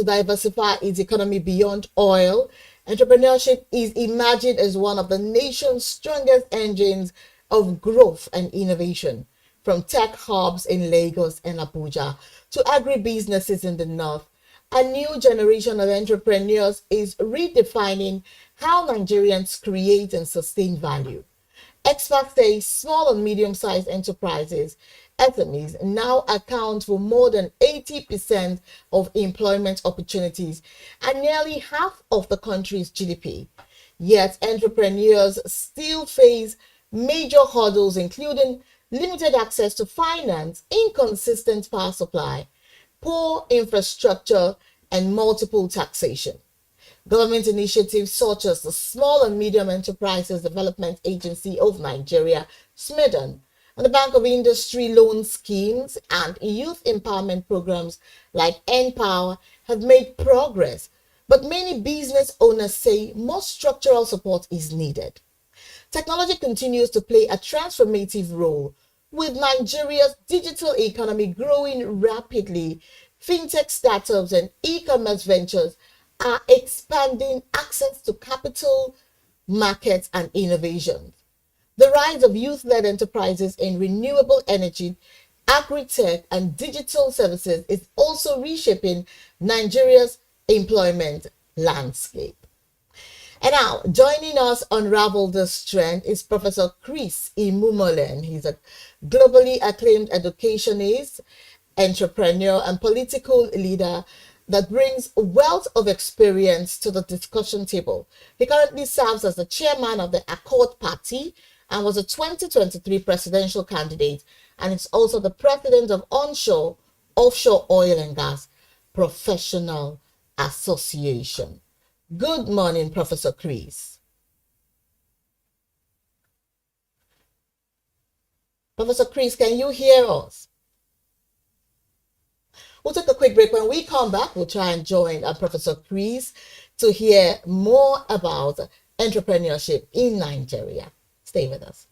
diversify its economy beyond oil, entrepreneurship is emerging as one of the nation's strongest engines of growth and innovation, from tech hubs in Lagos and Abuja to agribusinesses in the north. A new generation of entrepreneurs is redefining how Nigerians create and sustain value. Experts say small and medium-sized enterprises, SMEs, now account for more than 80% of employment opportunities and nearly half of the country's GDP. Yet entrepreneurs still face major hurdles, including limited access to finance, inconsistent power supply, poor infrastructure, and multiple taxation. Government initiatives such as the Small and Medium Enterprises Development Agency of Nigeria, SMEDAN, and the Bank of Industry loan schemes and youth empowerment programs like N-Power have made progress, but many business owners say more structural support is needed. Technology continues to play a transformative role, with Nigeria's digital economy growing rapidly. Fintech startups and e-commerce ventures are expanding access to capital, markets, and innovations. The rise of youth-led enterprises in renewable energy, agri-tech, and digital services is also reshaping Nigeria's employment landscape. And now, joining us to unravel this trend is Professor Chris Imumolen. He's a globally acclaimed educationist, entrepreneur, and political leader that brings a wealth of experience to the discussion table. He currently serves as the chairman of the Accord Party and was a 2023 presidential candidate, and is also the president of Onshore Offshore Oil and Gas Professional Association. Good morning, Professor Chris. Professor Chris, can you hear us? We'll take a quick break. When we come back, we'll try and join Professor Chris to hear more about entrepreneurship in Nigeria. Stay with us.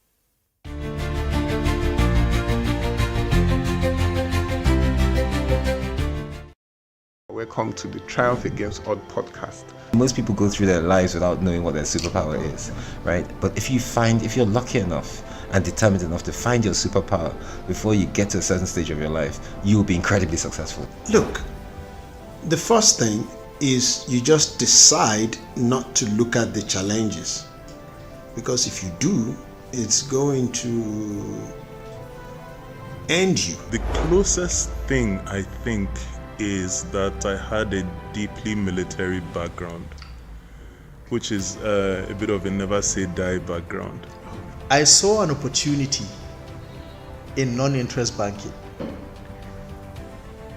Welcome to the Triumph Against Odd podcast. Most people go through their lives without knowing what their superpower is, right? But if you're lucky enough and determined enough to find your superpower before you get to a certain stage of your life, you will be incredibly successful. Look, the first thing is you just decide not to look at the challenges, because if you do, it's going to end you. The closest thing I think is that I had a deeply military background, which is a bit of a never say die background. I saw an opportunity in non-interest banking,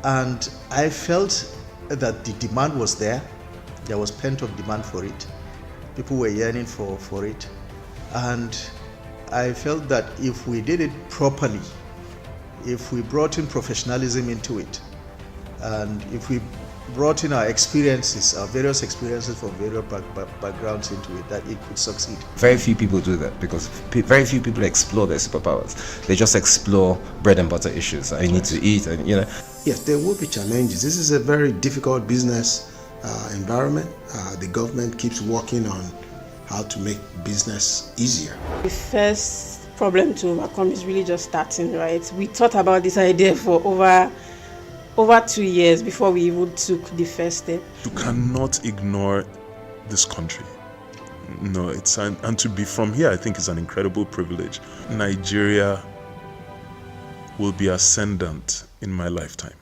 and I felt that the demand was there. There was pent-up demand for it. People were yearning for it, and I felt that if we did it properly, if we brought in professionalism into it, and if we brought in our experiences, our various experiences from various backgrounds into it, that it could succeed. Very few people do that because very few people explore their superpowers. They just explore bread and butter issues. I need to eat, and Yes, there will be challenges. This is a very difficult business environment. The government keeps working on how to make business easier. The first problem to overcome is really just starting, right? We thought about this idea for over 2 years before we even took the first step. You cannot ignore this country. No, and to be from here, I think is an incredible privilege. Nigeria will be ascendant in my lifetime.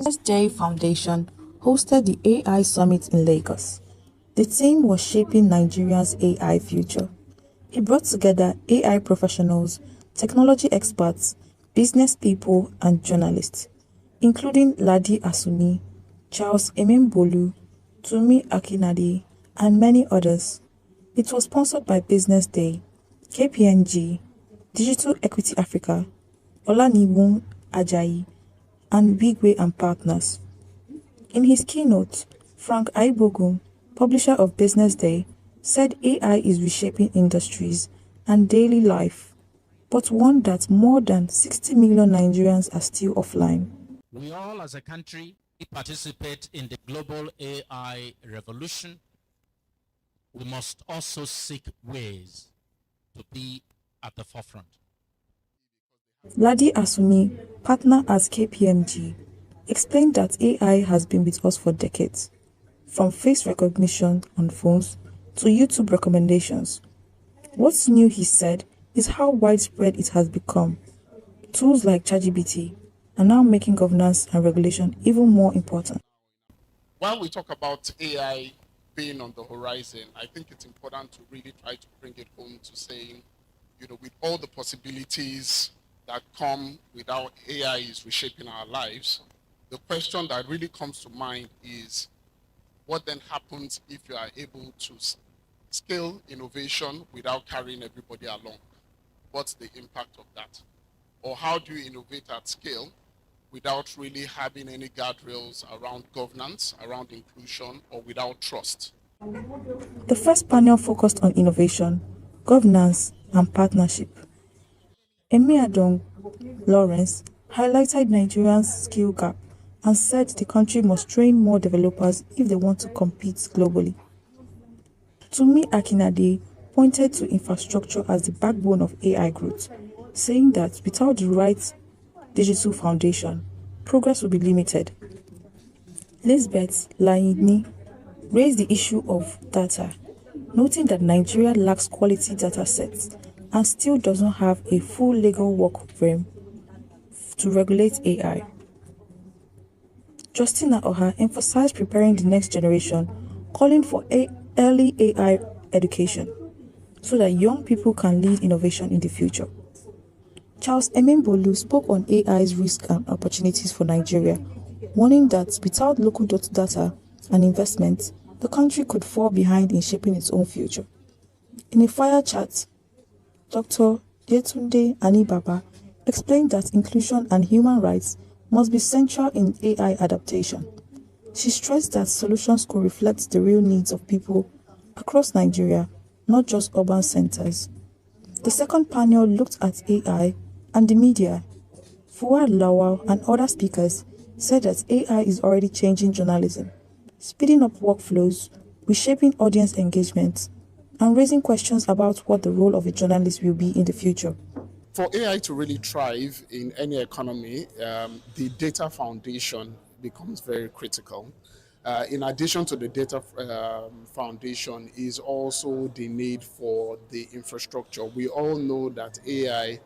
BusinessDay Foundation hosted the AI Summit in Lagos. The theme was Shaping Nigeria's AI Future. It brought together AI professionals, technology experts, business people, and journalists, including Ladi Asuni, Charles Emembolu, Tumi Akinade, and many others. It was sponsored by BusinessDay, KPMG, Digital Equity Africa, Olaniwun Ajayi, and Bigway and Partners. In his keynote, Frank Aibogun, publisher of BusinessDay, said AI is reshaping industries and daily life, but warned that more than 60 million Nigerians are still offline. We all as a country participate in the global AI revolution. We must also seek ways to be at the forefront. Ladi Asuni, partner at KPMG, explained that AI has been with us for decades, from face recognition on phones to YouTube recommendations. What's new, he said, is how widespread it has become. Tools like ChatGPT are now making governance and regulation even more important. When we talk about AI being on the horizon, I think it's important to really try to bring it home to saying, with all the possibilities that come with how AI is reshaping our lives, the question that really comes to mind is, what then happens if you are able to scale innovation without carrying everybody along? What's the impact of that? Or how do you innovate at scale without really having any guardrails around governance, around inclusion, or without trust? The first panel focused on innovation, governance, and partnership. Emiadong Lawrence highlighted Nigeria's skill gap and said the country must train more developers if they want to compete globally. Tumi Akinade pointed to infrastructure as the backbone of AI growth, saying that without the right digital foundation, progress will be limited. Lisbeth Laini raised the issue of data, noting that Nigeria lacks quality data sets and still doesn't have a full legal work frame to regulate AI. Justina Oha emphasized preparing the next generation, calling for early AI education so that young people can lead innovation in the future. Charles Emembolu spoke on AI's risks and opportunities for Nigeria, warning that without local data and investment, the country could fall behind in shaping its own future. In a fire chat, Dr. Yetunde Anibaba explained that inclusion and human rights must be central in AI adaptation. She stressed that solutions could reflect the real needs of people across Nigeria, not just urban centers. The second panel looked at AI and the media. Fuad Lawal and other speakers said that AI is already changing journalism, speeding up workflows, reshaping audience engagement, and raising questions about what the role of a journalist will be in the future. For AI to really thrive in any economy, the data foundation becomes very critical. In addition to the data foundation is also the need for the infrastructure. We all know that AI,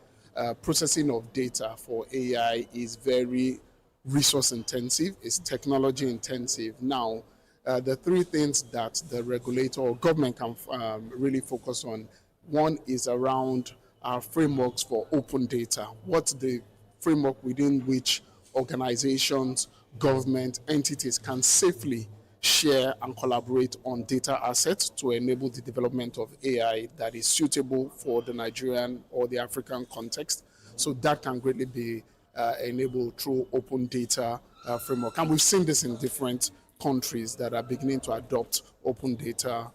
processing of data for AI is very resource intensive, it's technology intensive. Now, the three things that the regulator or government can really focus on, one is around our frameworks for open data. What's the framework within which organizations, government entities can safely share and collaborate on data assets to enable the development of AI that is suitable for the Nigerian or the African context. So that can greatly be enabled through open data framework. And we've seen this in different countries that are beginning to adopt open data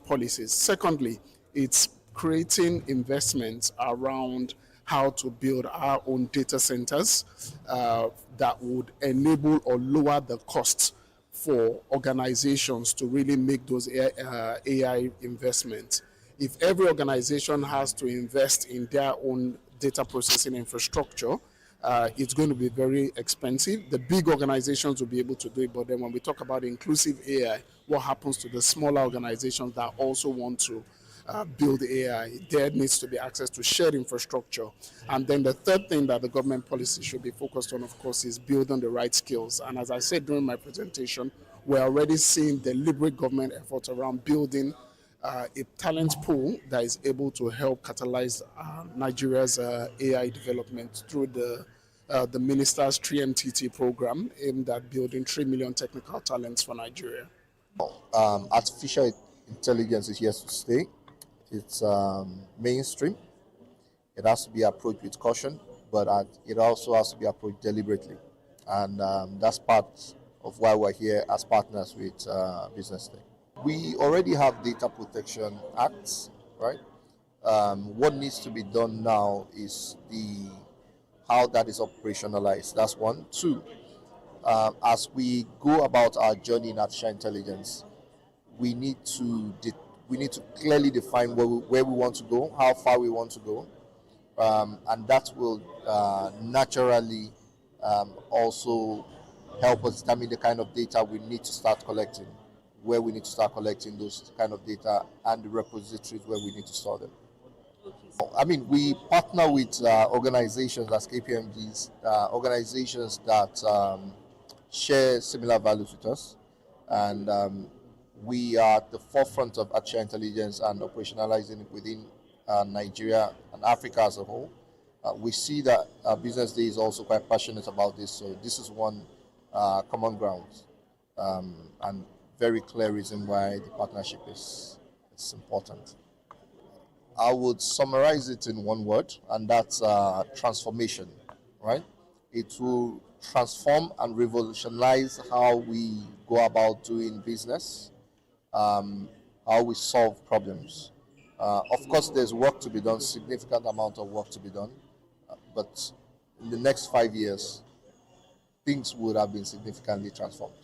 policies. Secondly, it's creating investments around how to build our own data centers that would enable or lower the costs for organizations to really make those AI investments. If every organization has to invest in their own data processing infrastructure, it's going to be very expensive. The big organizations will be able to do it, but then when we talk about inclusive AI, what happens to the smaller organizations that also want to build AI? There needs to be access to shared infrastructure. And then the third thing that the government policy should be focused on, of course, is building the right skills. And as I said during my presentation, we're already seeing deliberate government efforts around building a talent pool that is able to help catalyze Nigeria's AI development through the minister's 3MTT program aimed at building 3 million technical talents for Nigeria. Artificial intelligence is here to stay. It's mainstream. It has to be approached with caution, but it also has to be approached deliberately. And that's part of why we're here as partners with BusinessDay. We already have data protection acts, right? What needs to be done now is how that is operationalized. That's one. Two, as we go about our journey in artificial intelligence, we need to clearly define where we want to go, how far we want to go, and that will naturally also help us determine the kind of data we need to start collecting, where we need to start collecting those kind of data, and the repositories where we need to store them. I mean, we partner with organizations as KPMGs, organizations that share similar values with us, and we are at the forefront of artificial intelligence and operationalizing it within Nigeria and Africa as a whole. We see that BusinessDay is also quite passionate about this, so this is one common ground and very clear reason why the partnership is important. I would summarize it in one word, and that's transformation, right? It will transform and revolutionize how we go about doing business, how we solve problems. Of course, there's work to be done, significant amount of work to be done, but in the next 5 years, things would have been significantly transformed.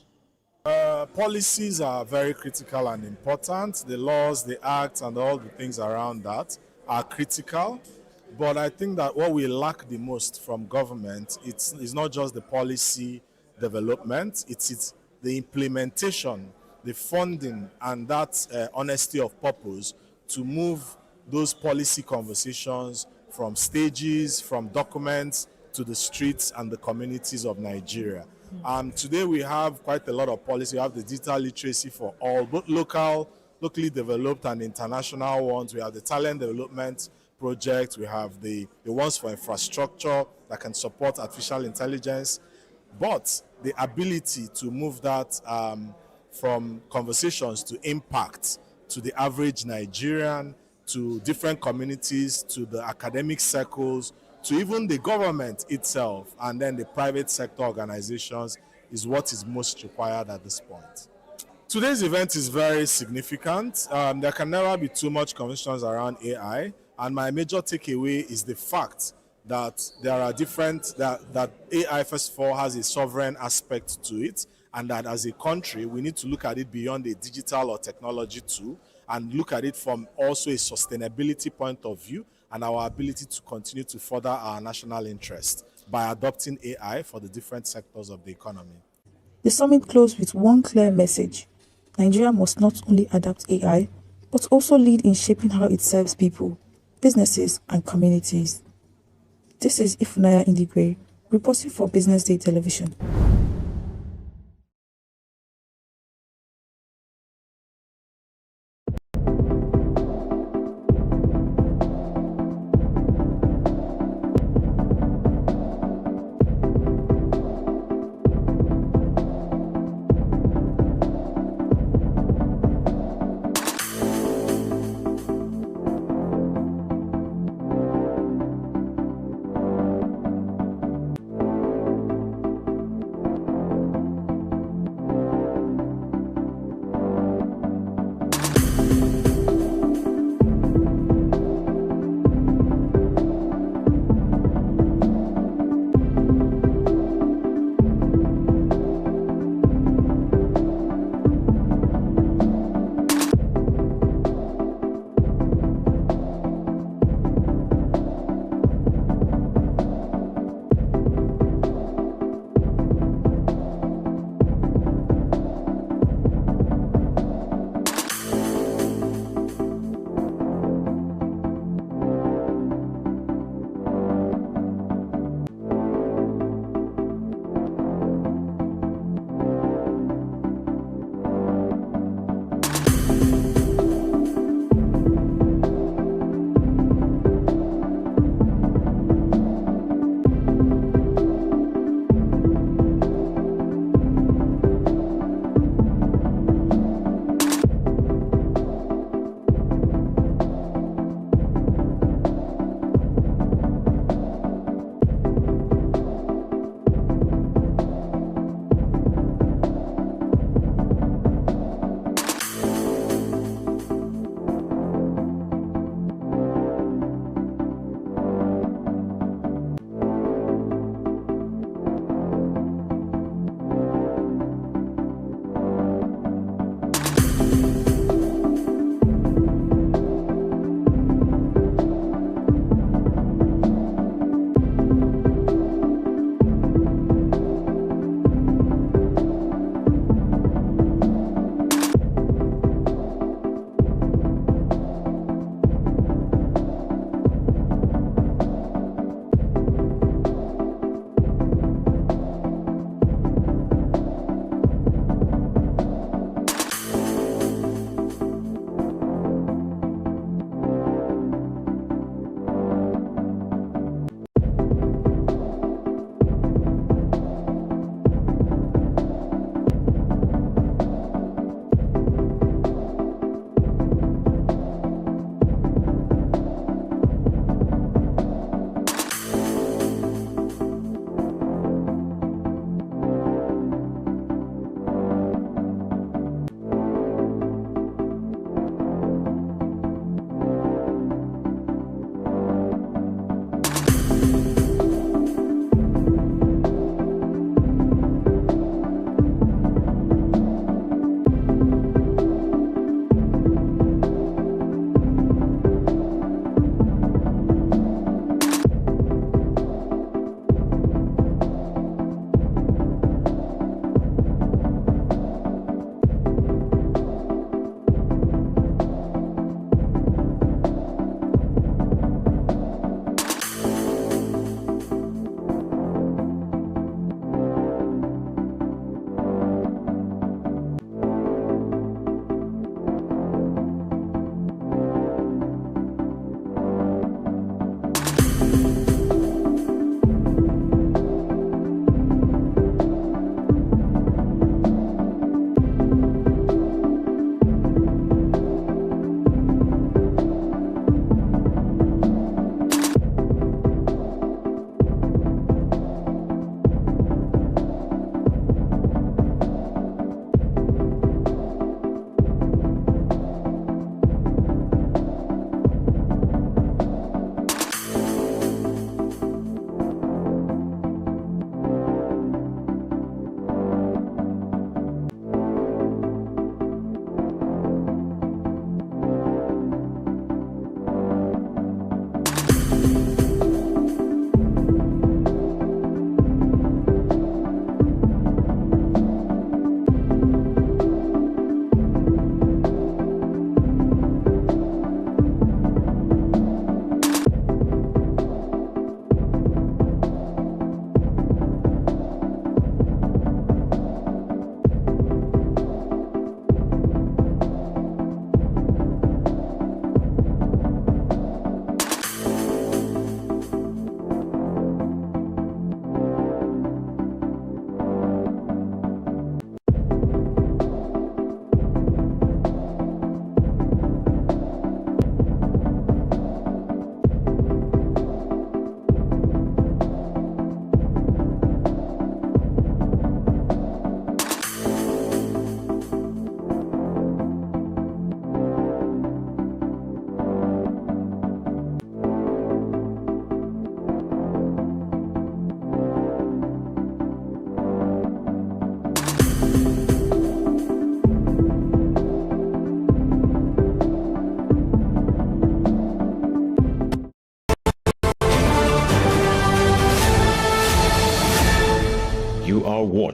Policies are very critical and important. The laws, the acts, and all the things around that are critical. But I think that what we lack the most from government, it's not just the policy development, it's the implementation, the funding, and that honesty of purpose to move those policy conversations from stages, from documents, to the streets and the communities of Nigeria. Today we have quite a lot of policy. We have the digital literacy for all, both locally developed and international ones. We have the talent development project. We have the ones for infrastructure that can support artificial intelligence. But the ability to move that from conversations to impact to the average Nigerian, to different communities, to the academic circles, to even the government itself, and then the private sector organizations is what is most required at this point. Today's event is very significant. There can never be too much conversations around AI, and my major takeaway is the fact that there are different, that AI first of all has a sovereign aspect to it, and that as a country we need to look at it beyond a digital or technology tool and look at it from also a sustainability point of view and our ability to continue to further our national interest by adopting AI for the different sectors of the economy. The summit closed with one clear message: Nigeria must not only adapt AI, but also lead in shaping how it serves people, businesses, and communities. This is Ifunaya Indigwe, reporting for Business Day Television.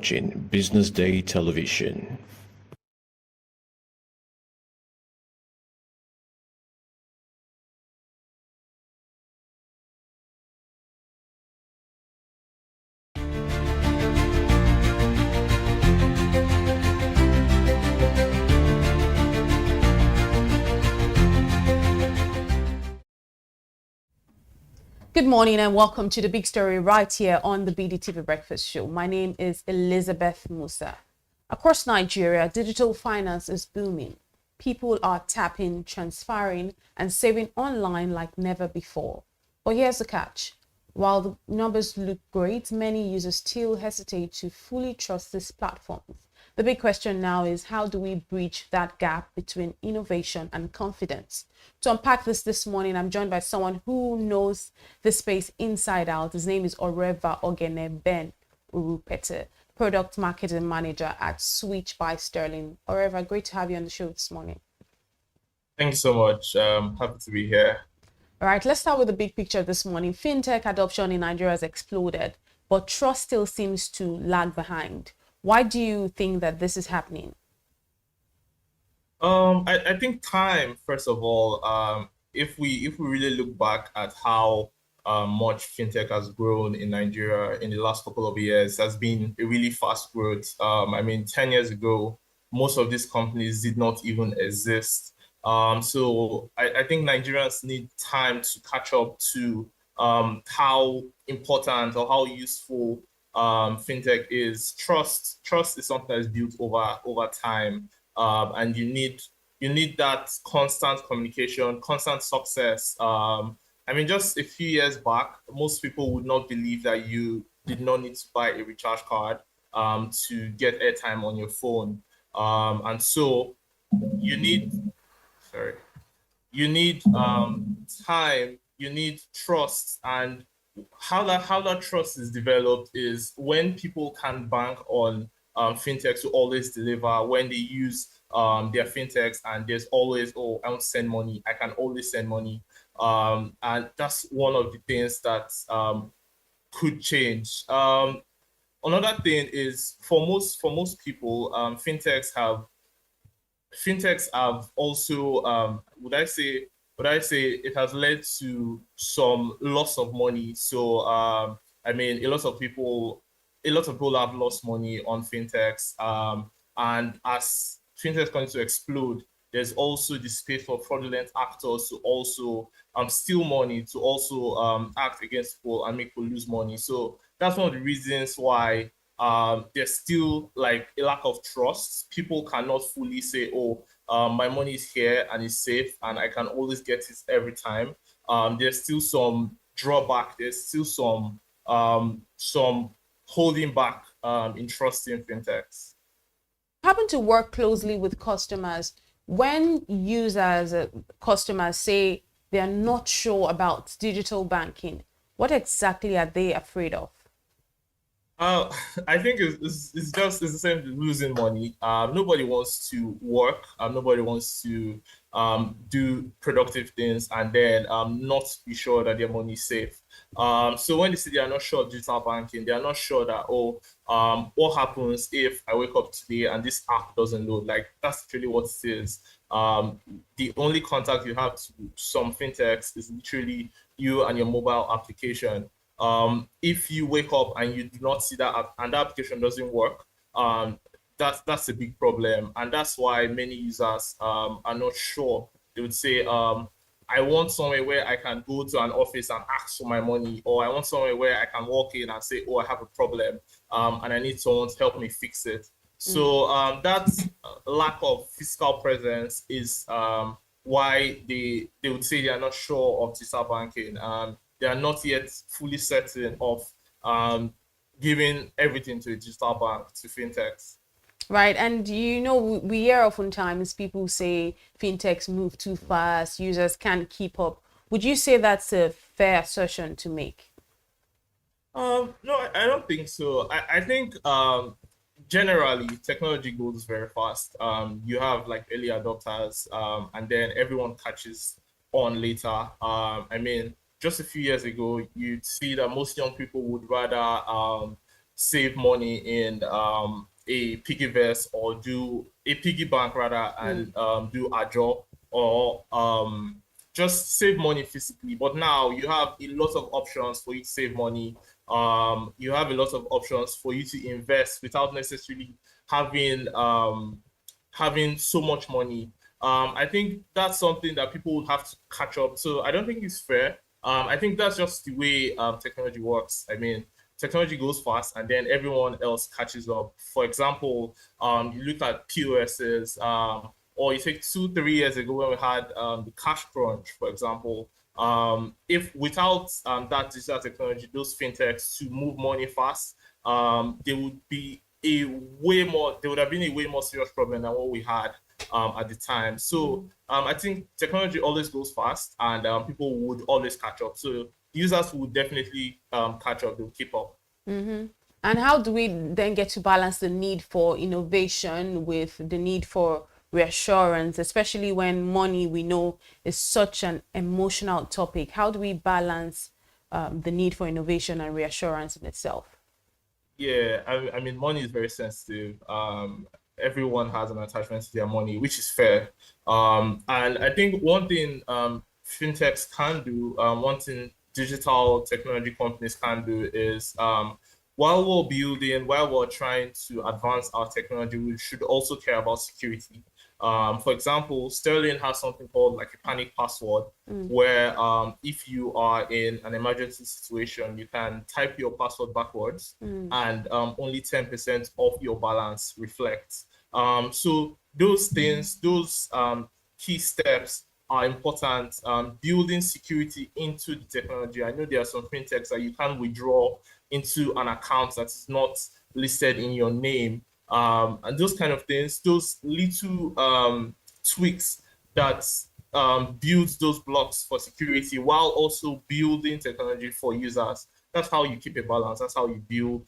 watching Business Day Television. Good morning and welcome to the big story right here on the BDTV Breakfast Show. My name is Elizabeth Musa. Across Nigeria, digital finance is booming. People are tapping, transferring, and saving online like never before. But here's the catch. While the numbers look great, many users still hesitate to fully trust these platforms. The big question now is, how do we bridge that gap between innovation and confidence? To unpack this morning, I'm joined by someone who knows the space inside out. His name is Oreva Ogene Ben Urupete, Product Marketing Manager at Switch by Sterling. Oreva, great to have you on the show this morning. Thank you so much. Happy to be here. All right, let's start with the big picture this morning. Fintech adoption in Nigeria has exploded, but trust still seems to lag behind. Why do you think that this is happening? I think time, first of all, if we really look back at how much fintech has grown in Nigeria in the last couple of years, has been a really fast growth. I mean, 10 years ago, most of these companies did not even exist. So I think Nigerians need time to catch up to how important or how useful fintech is. Trust is something that is built over time, and you need that constant communication, constant success. I mean, just a few years back, most people would not believe that you did not need to buy a recharge card to get airtime on your phone, and so you need time, you need trust, and how that trust is developed is when people can bank on fintechs to always deliver, when they use their fintechs and there's always, oh, I want to send money, I can always send money, and that's one of the things that could change. Another thing is for most people, fintechs have also, would I say it has led to some loss of money. So I mean, a lot of people have lost money on fintechs, and as fintechs continue to explode, there's also the space for fraudulent actors to also steal money, to also act against people and make people lose money. So that's one of the reasons why there's still like a lack of trust. People cannot fully say, oh, my money is here and it's safe and I can always get it every time. There's still some drawback. There's still some holding back in trusting fintechs. Happen to work closely with customers. When users, customers say they're not sure about digital banking, what exactly are they afraid of? I think it's the same as losing money. Nobody wants to work. Nobody wants to do productive things and then not be sure that their money is safe. So when they say they are not sure of digital banking, they are not sure that, oh, what happens if I wake up today and this app doesn't load? Like, that's really what it is. The only contact you have to some fintechs is literally you and your mobile application. If you wake up and you do not see that app and that application doesn't work, that's a big problem, and that's why many users are not sure. They would say, I want somewhere where I can go to an office and ask for my money, or I want somewhere where I can walk in and say, oh, I have a problem, and I need someone to help me fix it. So that lack of physical presence is why they would say they are not sure of digital banking. They are not yet fully certain of giving everything to a digital bank, to fintechs. Right, and we hear oftentimes people say fintechs move too fast, users can't keep up. Would you say that's a fair assertion to make? No, I don't think so. I think generally technology goes very fast. You have like early adopters, and then everyone catches on later. I mean, just a few years ago, you'd see that most young people would rather save money in a piggy vest or do a piggy bank rather, and do a job, or just save money physically. But now you have a lot of options for you to save money. You have a lot of options for you to invest without necessarily having having so much money. I think that's something that people would have to catch up. So I don't think it's fair. I think that's just the way technology works. I mean, technology goes fast and then everyone else catches up. For example, you look at POSs, or you take 2, 3 years ago when we had the cash crunch, for example. If without that digital technology, those fintechs to move money fast, they would be there would have been a way more serious problem than what we had at the time. So I think technology always goes fast, and people would always catch up. So users would definitely catch up, they'll keep up. Mm-hmm. And how do we then get to balance the need for innovation with the need for reassurance, especially when money, we know, is such an emotional topic? How do we balance the need for innovation and reassurance in itself? Yeah, I mean, money is very sensitive. Everyone has an attachment to their money, which is fair. And I think one thing fintechs can do, one thing digital technology companies can do is while we're trying to advance our technology, we should also care about security. For example, Sterling has something called like a panic password, where if you are in an emergency situation, you can type your password backwards, and only 10% of your balance reflects. So those things, those key steps are important. Building security into the technology. I know there are some fintechs that you can withdraw into an account that is not listed in your name. And those kind of things, those little tweaks that builds those blocks for security while also building technology for users. That's how you keep a balance. That's how you build.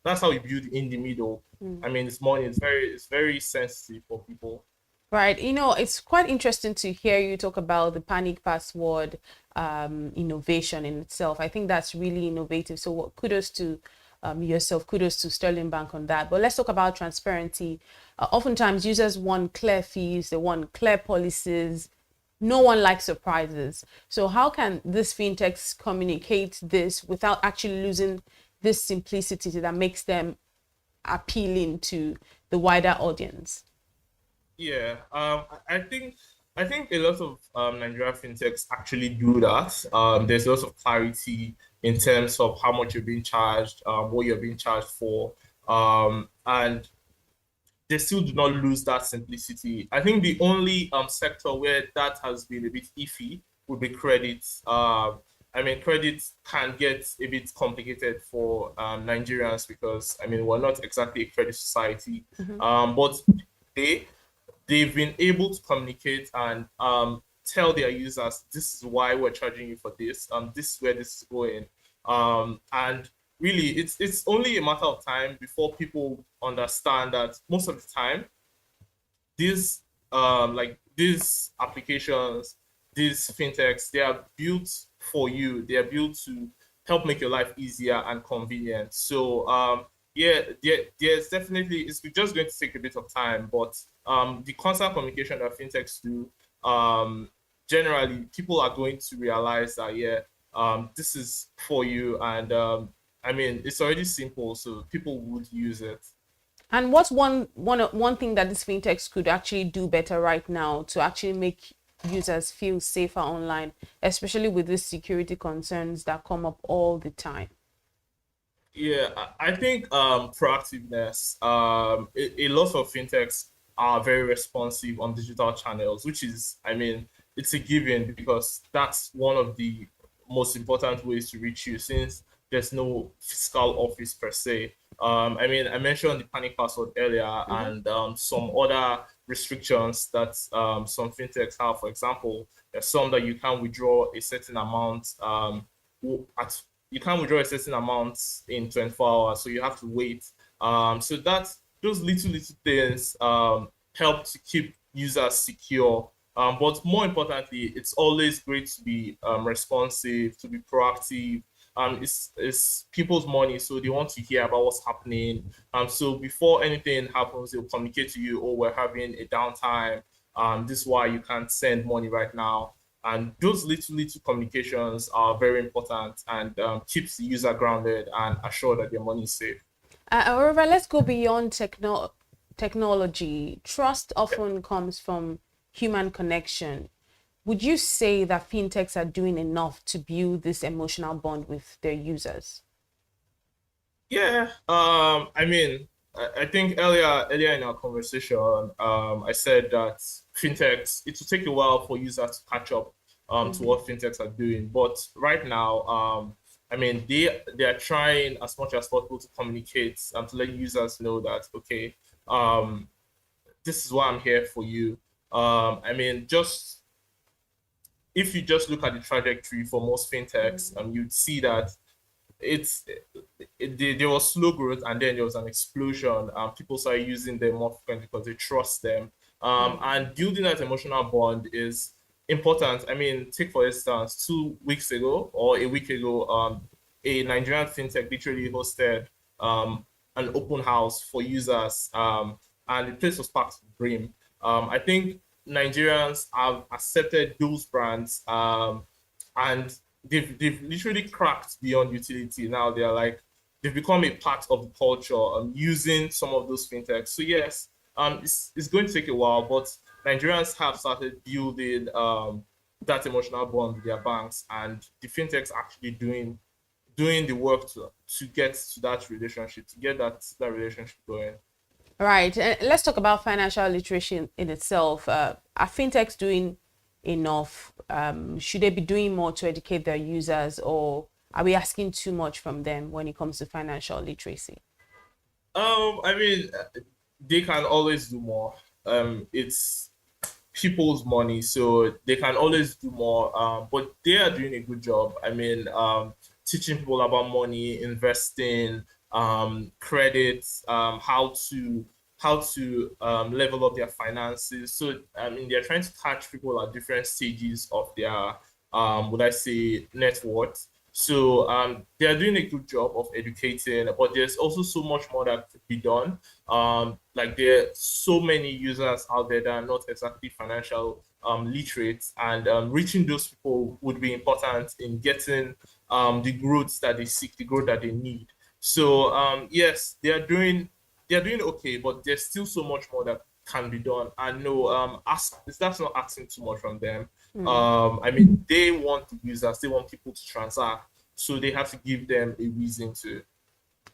That's how you build in the middle. I mean, it's money. It's very sensitive for people. Right. You know, it's quite interesting to hear you talk about the panic password innovation in itself. I think that's really innovative. So kudos to yourself, kudos to Sterling Bank on that. But let's talk about transparency. Oftentimes users want clear fees, they want clear policies. No one likes surprises. So how can this fintechs communicate this without actually losing this simplicity that makes them appealing to the wider audience? Yeah, I think a lot of Nigerian fintechs actually do that. There's lots of clarity in terms of how much you're being charged, what you're being charged for, and they still do not lose that simplicity. I think the only sector where that has been a bit iffy would be credit. I mean, credit can get a bit complicated for Nigerians because, I mean, we're not exactly a credit society, but they've been able to communicate and tell their users, this is why we're charging you for this. This is where this is going. And really, it's only a matter of time before people understand that most of the time, these applications, these fintechs, they are built for you. They are built to help make your life easier and convenient. So yeah, there's definitely, it's just going to take a bit of time, but the constant communication that fintechs do, generally people are going to realize that, yeah, this is for you. And I mean, it's already simple, so people would use it. And what's one thing that these fintechs could actually do better right now to actually make users feel safer online, especially with these security concerns that come up all the time? Yeah, I think proactiveness. A lot of fintechs are very responsive on digital channels, which is, I mean, it's a given because that's one of the most important ways to reach you since there's no physical office per se. I mean, I mentioned the panic password earlier and some other restrictions that some fintechs have. For example, there's some that you can withdraw a certain amount you can't withdraw a certain amount in 24 hours, so you have to wait. So those little things help to keep users secure. But more importantly, it's always great to be responsive, to be proactive, it's people's money, so they want to hear about what's happening. So before anything happens, they'll communicate to you, oh, we're having a downtime. This is why you can't send money right now. And those little communications are very important and keeps the user grounded and assure that their money is safe. However, let's go beyond technology. Trust often comes from human connection. Would you say that fintechs are doing enough to build this emotional bond with their users? Yeah, I mean, I think earlier in our conversation, I said that fintechs, it will take a while for users to catch up to what fintechs are doing. But right now, I mean, they are trying as much as possible to communicate and to let users know that, okay, this is why I'm here for you. I mean, just if you just look at the trajectory for most fintechs, you'd see that there was slow growth and then there was an explosion. People started using them more frequently because they trust them. And building that emotional bond is important. I mean, take for instance, 2 weeks ago or a week ago, a Nigerian fintech literally hosted an open house for users, and the place was packed to the brim. I think Nigerians have accepted those brands, and they've literally cracked beyond utility. Now they've become a part of the culture, using some of those fintechs. So yes, it's going to take a while, but Nigerians have started building that emotional bond with their banks, and the fintechs actually doing the work to get to that relationship, to get that relationship going. Right. Let's talk about financial literacy in itself. Are fintechs doing enough? Should they be doing more to educate their users, or are we asking too much from them when it comes to financial literacy? I mean, they can always do more. It's people's money, so they can always do more. But they are doing a good job. I mean, teaching people about money, investing, credit, how to level up their finances. So I mean, they're trying to catch people at different stages of their would I say net worth. So they are doing a good job of educating, but there's also so much more that could be done. Like there are so many users out there that are not exactly financial literate, and reaching those people would be important in getting the growth that they seek, the growth that they need. So yes, they are doing okay, but there's still so much more that can be done. And no, that's not asking too much from them. I mean, they want the users, they want people to transact, so they have to give them a reason to.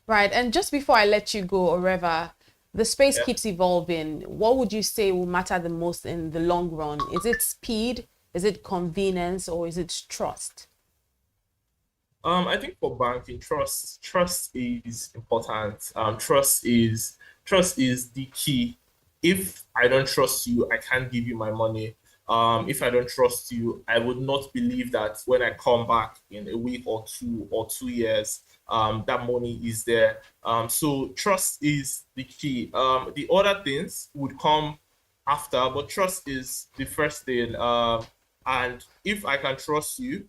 Right. And just before I let you go, Oreva, the space keeps evolving. What would you say will matter the most in the long run? Is it speed? Is it convenience? Or is it trust? I think for banking, trust is important. Trust is the key. If I don't trust you, I can't give you my money. If I don't trust you, I would not believe that when I come back in a week or 2 years, that money is there. So trust is the key. The other things would come after, but trust is the first thing. And if I can trust you,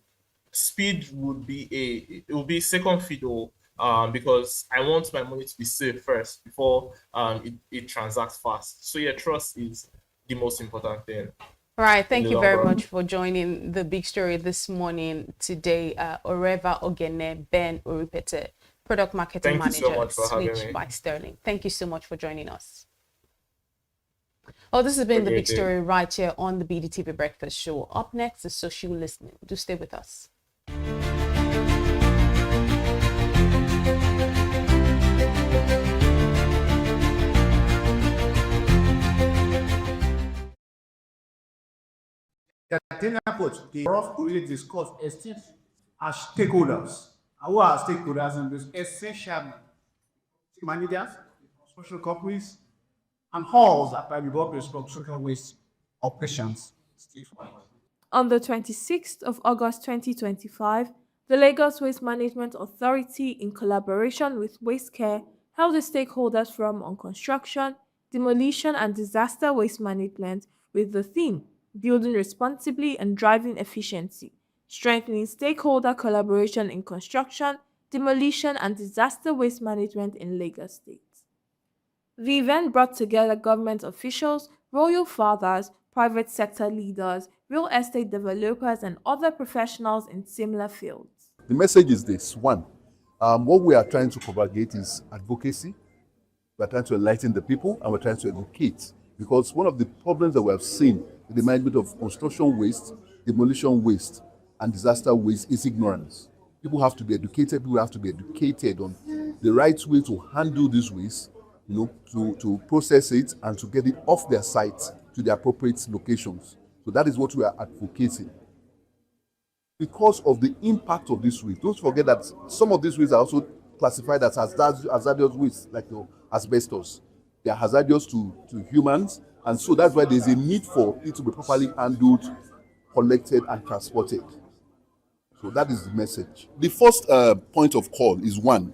speed will be second fiddle, because I want my money to be safe first before it transacts fast. So yeah, trust is the most important thing. All right, thank you very much for joining the big story this morning today. Oreva Ogene Ben Oripete, Product Marketing Manager, so much for Switch having me. by Sterling. Thank you so much for joining us. Oh, this has been the big story right here on the BDTV Breakfast Show. Up next is social listening. Do stay with us. The Athena approach, the rough really discuss esteemed as stakeholders. And who are stakeholders in this? Essentially, managers, social companies, and halls that are involved with social waste operations. On the 26th of August 2025, the Lagos Waste Management Authority, in collaboration with Waste Care, held a stakeholders forum on construction, demolition, and disaster waste management with the theme Building Responsibly and Driving Efficiency. strengthening stakeholder collaboration in construction, demolition, and disaster waste management in Lagos State. The event brought together government officials, royal fathers, private sector leaders, real estate developers, and other professionals in similar fields. The message is this: one, what we are trying to propagate is advocacy. We're trying to enlighten the people, and we're trying to educate. Because one of the problems that we have seen in the management of construction waste, demolition waste, and disaster waste is ignorance. People have to be educated. People have to be educated on the right way to handle this waste, to process it and to get it off their sites to the appropriate locations. So that is what we are advocating. Because of the impact of this waste, don't forget that some of these wastes are also classified as hazardous waste, like asbestos. They are hazardous to humans, and so that's why there's a need for it to be properly handled, collected, and transported. So that is the message. The first point of call is one,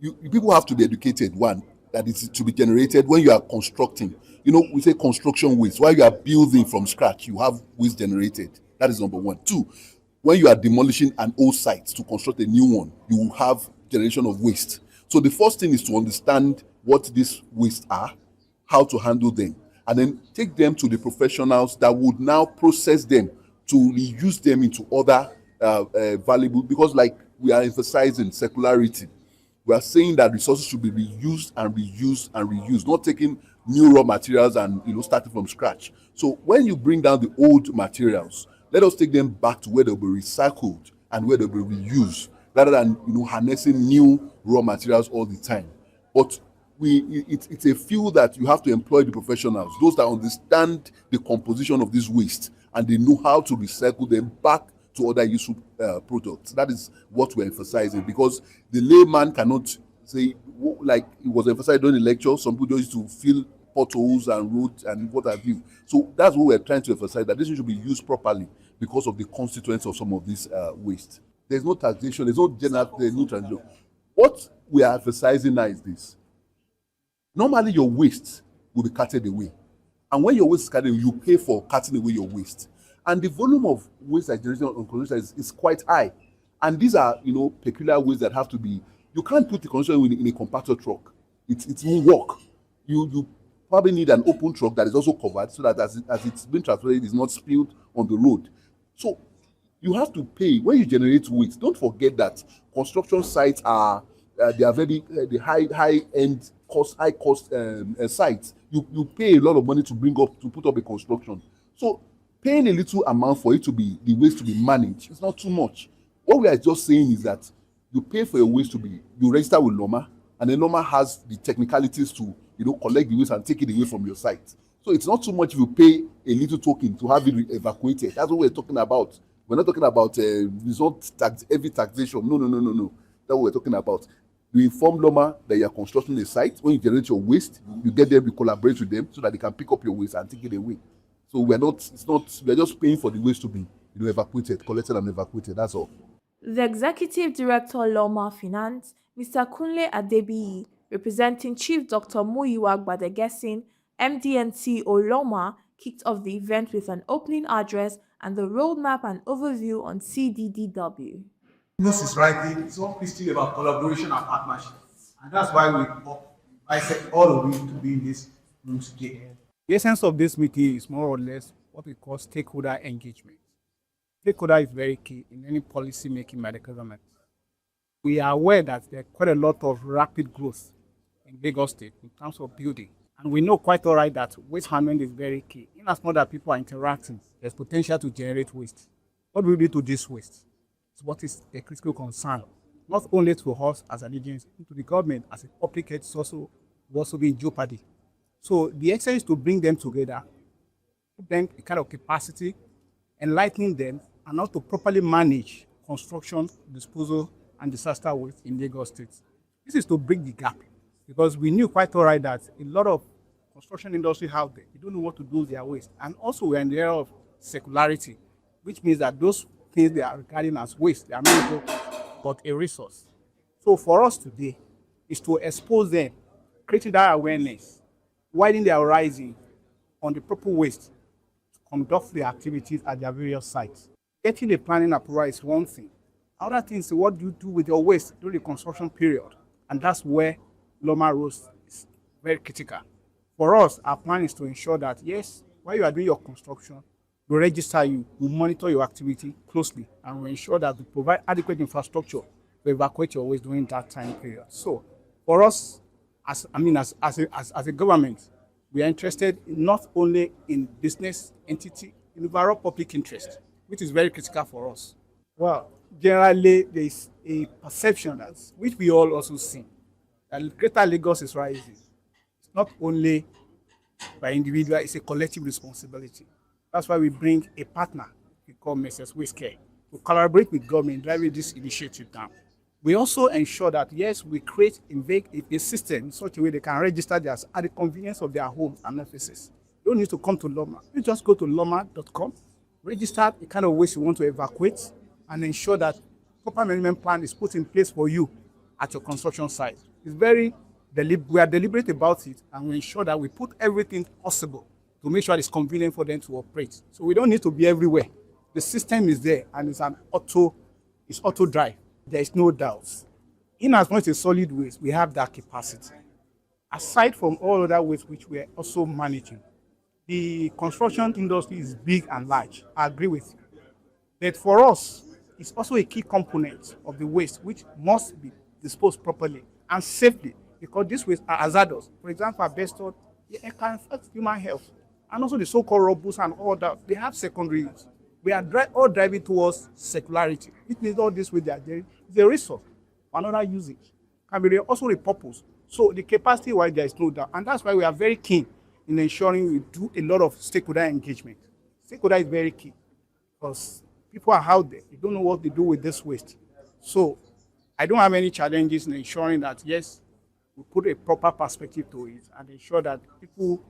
people have to be educated, one, that it's to be generated when you are constructing. We say construction waste. While you are building from scratch, you have waste generated. That is number one. Two, when you are demolishing an old site to construct a new one, you will have generation of waste. So the first thing is to understand what these wastes are, how to handle them, and then take them to the professionals that would now process them to reuse them into other valuable, because like we are emphasizing circularity. We are saying that resources should be reused and reused and reused, not taking new raw materials and starting from scratch. So when you bring down the old materials, let us take them back to where they'll be recycled and where they'll be reused, rather than harnessing new raw materials all the time. But it's a field that you have to employ the professionals, those that understand the composition of this waste and they know how to recycle them back to other useful products. That is what we're emphasizing, because the layman cannot say, like it was emphasized during the lecture, some people just used to fill potholes and roads and what have you. So that's what we're trying to emphasize, that this should be used properly because of the constituents of some of this waste. There's no taxation, there's no transition. What we are emphasizing now is this. Normally your waste will be carted away. And when your waste is carted away, you pay for carting away your waste. And the volume of waste that generated on construction is quite high. And these are, peculiar waste that have to be, you can't put the construction in a compactor truck. It won't work. You probably need an open truck that is also covered so that as it's been transported, it's not spilled on the road. So you have to pay. When you generate waste, don't forget that construction sites are, they are very the high-end high cost sites. You pay a lot of money to put up a construction. So paying a little amount for it to be the waste to be managed, it's not too much. What we are just saying is that you pay for your waste you register with Loma, and then Loma has the technicalities to collect the waste and take it away from your site. So it's not too much if you pay a little token to have it evacuated. That's what we're talking about. We're not talking about heavy taxation. No. That's what we're talking about. You inform Loma that you are constructing a site. When you generate your waste, you get them, you collaborate with them so that they can pick up your waste and take it away. So we're just paying for the waste to be evacuated, collected and evacuated. That's all. The Executive Director Loma Finance, Mr. Kunle Adebiyi, representing Chief Dr. Muyiwa Gbadegesin, MD and CEO Loma, kicked off the event with an opening address and the roadmap and overview on CDDW. This is right. It's always still about collaboration and partnership. And that's why I said all of you to be in this room today. The essence of this meeting is more or less what we call stakeholder engagement. Stakeholder is very key in any policy making by the government. We are aware that there's quite a lot of rapid growth in Lagos State in terms of building. And we know quite all right that waste handling is very key. In as much as people are interacting, there's potential to generate waste. What do we do to this waste? It's what is a critical concern, not only to us as an agency, to the government as a public health will also be in jeopardy. So the exercise is to bring them together, put them a kind of capacity, enlightening them, and how to properly manage construction, disposal, and disaster waste in Lagos State. This is to bridge the gap, because we knew quite all right that a lot of construction industry out there, they don't know what to do with their waste. And also we're in the era of circularity, which means that those things they are regarding as waste, they are not but a resource. So for us today is to expose them, creating that awareness, widening their horizon on the proper waste to conduct the activities at their various sites. getting a planning approval is one thing. Other things, what do you do with your waste during the construction period? And that's where Loma Rose is very critical. For us, our plan is to ensure that, yes, while you are doing your construction, we register you, we monitor your activity closely, and we ensure that we provide adequate infrastructure to evacuate your waste during that time period. So, for us, as a government, we are interested not only in business entity, in overall public interest, which is very critical for us. Well, generally, there is a perception that, which we all also see, that Greater Lagos is rising. It's not only by individual, it's a collective responsibility. That's why we bring a partner we call Mrs. Whisker to collaborate with government driving this initiative down. We also ensure that, yes, we create a system in such a way they can register theirs at the convenience of their homes and offices. You don't need to come to Loma. You just go to loma.com, register the kind of waste you want to evacuate, and ensure that proper management plan is put in place for you at your construction site. It's we are deliberate about it, and we ensure that we put everything possible to make sure it's convenient for them to operate. So we don't need to be everywhere. The system is there, and it's auto drive. There is no doubt. In as much as solid waste, we have that capacity. Aside from all other waste which we are also managing, the construction industry is big and large. I agree with you. But for us, it's also a key component of the waste which must be disposed properly and safely, because these wastes are hazardous. For example, asbestos, it can affect human health. And also the so-called rubbles and all that, they have secondary use. We are all driving towards circularity. It means all this with the resource for another usage can be also repurposed. So the capacity why there is no doubt. And that's why we are very keen in ensuring we do a lot of stakeholder engagement. Stakeholder is very key because people are out there. They don't know what they do with this waste. So I don't have any challenges in ensuring that, yes, we put a proper perspective to it and ensure that people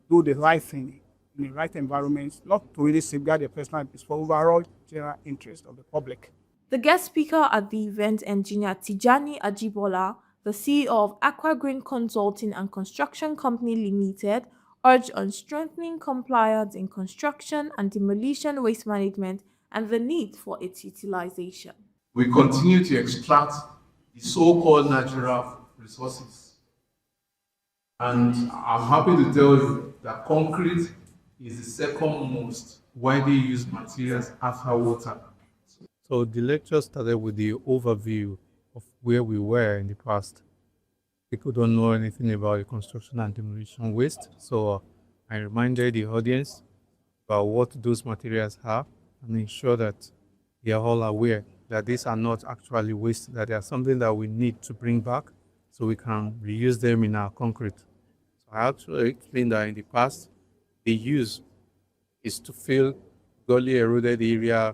do the right thing in the right environment, not to really safeguard their personal interest, for overall general interest of the public. The guest speaker at the event, engineer Tijani Ajibola, the CEO of Aqua Green Consulting and Construction Company Limited, urged on strengthening compliance in construction and demolition waste management and the need for its utilization. We continue to extract the so-called natural resources. And I'm happy to tell you that concrete is the second most widely used materials after water. So the lecture started with the overview of where we were in the past. People don't know anything about the construction and demolition waste. So I reminded the audience about what those materials are and ensure that they are all aware that these are not actually waste, that they are something that we need to bring back so we can reuse them in our concrete. So I actually explained that in the past, the use is to fill gully eroded area,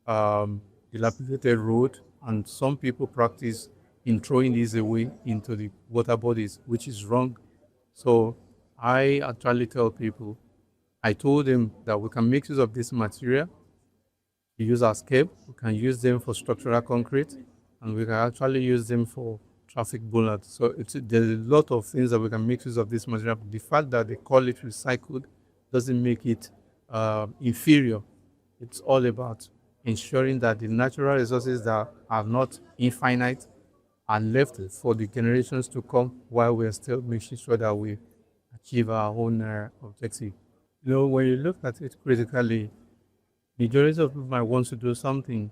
dilapidated road, and some people practice in throwing these away into the water bodies, which is wrong. So I actually tell people, I told them that we can make use of this material, use as scape, we can use them for structural concrete, and we can actually use them for traffic bollards. So there's a lot of things that we can make use of this material. The fact that they call it recycled doesn't make it inferior. It's all about ensuring that the natural resources that are not infinite are left for the generations to come while we're still making sure that we achieve our own objective. You know, when you look at it critically, majority of people might want to do something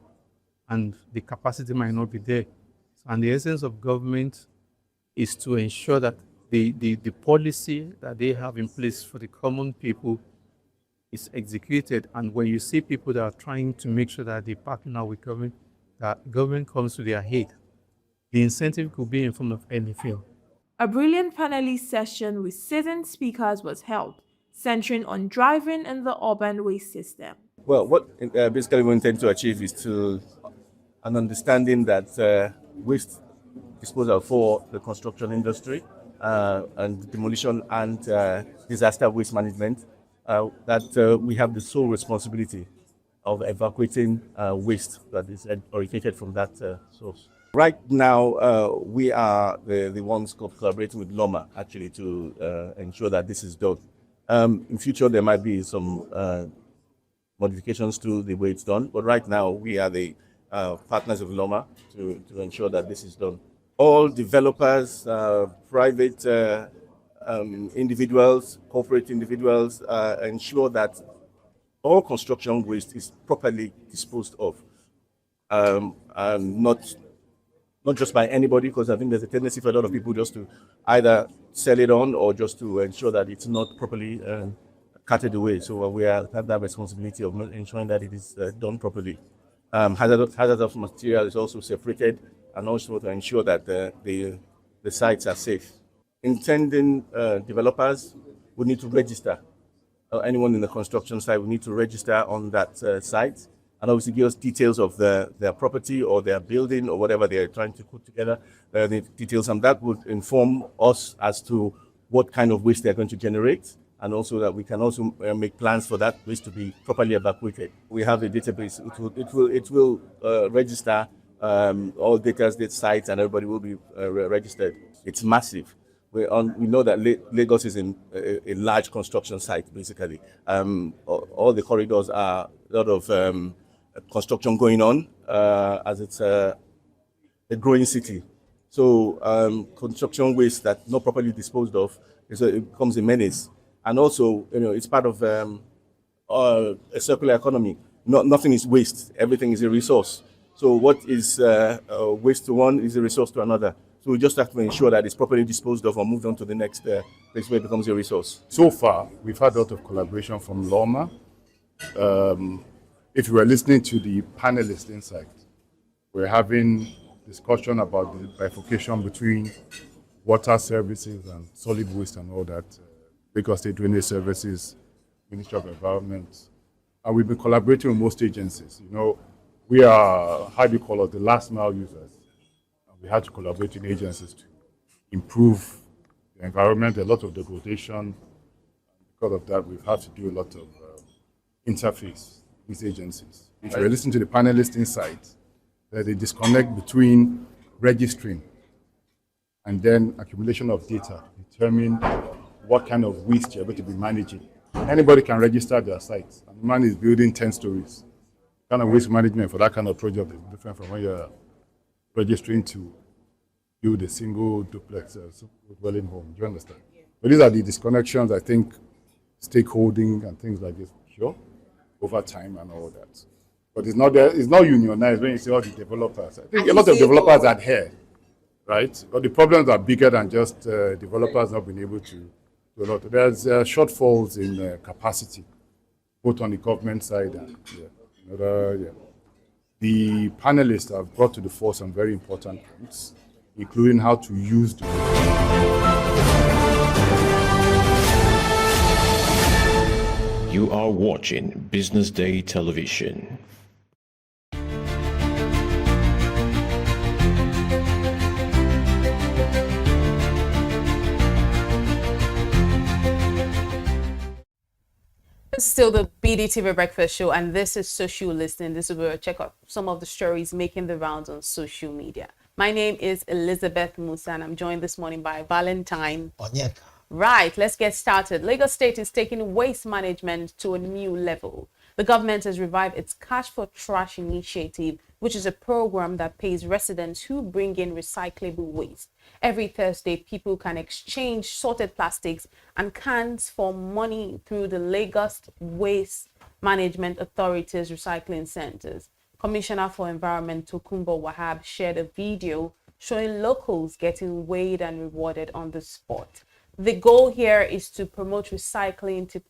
and the capacity might not be there. And the essence of government is to ensure that the policy that they have in place for the common people is executed. And when you see people that are trying to make sure that they partner with government, that government comes to their aid, the incentive could be in form of any field. A brilliant panelist session with seasoned speakers was held, centering on driving in the urban waste system. Well, what basically we intend to achieve is to an understanding that waste disposal for the construction industry and demolition and disaster waste management, that we have the sole responsibility of evacuating waste that is originated from that source. Right now, we are the ones collaborating with Loma actually to ensure that this is done. In future, there might be some modifications to the way it's done. But right now, we are the partners of Loma to ensure that this is done. All developers, private individuals, corporate individuals, ensure that all construction waste is properly disposed of, and not just by anybody, because I think there's a tendency for a lot of people just to either sell it on or just to ensure that it's not properly carted away. So we have that responsibility of ensuring that it is done properly. Hazardous material is also separated, and also to ensure that the sites are safe. Intending developers would need to register. Anyone in the construction site will need to register on that site, and obviously give us details of their property or their building or whatever they're trying to put together, the details, and that would inform us as to what kind of waste they're going to generate, and also that we can also make plans for that waste to be properly evacuated. We have a database. It will register all data sites, and everybody will be registered. It's massive. We know that Lagos is a large construction site, basically. All the corridors are a lot of construction going on, as it's a growing city. So construction waste that not properly disposed of it becomes a menace. And also, it's part of a circular economy. Nothing is waste. Everything is a resource. So what is waste to one is a resource to another. So we just have to ensure that it's properly disposed of or moved on to the next place where it becomes a resource. So far, we've had a lot of collaboration from Loma. If you were listening to the panelists inside, we're having discussion about the bifurcation between water services and solid waste and all that. Lagos State Drainage Services, Ministry of Environment. And we've been collaborating with most agencies. We are, the last mile users. We had to collaborate with agencies to improve the environment, a lot of degradation. Because of that, we've had to do a lot of interface with agencies. If you're listening to the panelists inside, there's a disconnect between registering and then accumulation of data, determine what kind of waste you're going to be managing. Anybody can register their site. And the man is building 10 stories. Kind of waste management for that kind of project is different from when you're registering to build a single duplex dwelling home. Do you understand? Yeah. But these are the disconnections, I think, stakeholding and things like this, sure, over time and all that. But it's not unionized when you say all the developers. I think a lot of developers adhere, right? But the problems are bigger than just developers not being able to do a lot. There's shortfalls in capacity, both on the government side and the panelists have brought to the fore some very important points, including how to use the You are watching Business Day Television. This is still the BDTV Breakfast Show, and this is Social Listening. This is where we check out some of the stories making the rounds on social media. My name is Elizabeth Musa, and I'm joined this morning by Valentine. Onyeka. Right, let's get started. Lagos State is taking waste management to a new level. The government has revived its Cash for Trash initiative, which is a program that pays residents who bring in recyclable waste. Every Thursday, people can exchange sorted plastics and cans for money through the Lagos Waste Management Authority's recycling centers. Commissioner for Environment Tokunbo Wahab shared a video showing locals getting weighed and rewarded on the spot. The goal here is to promote recycling to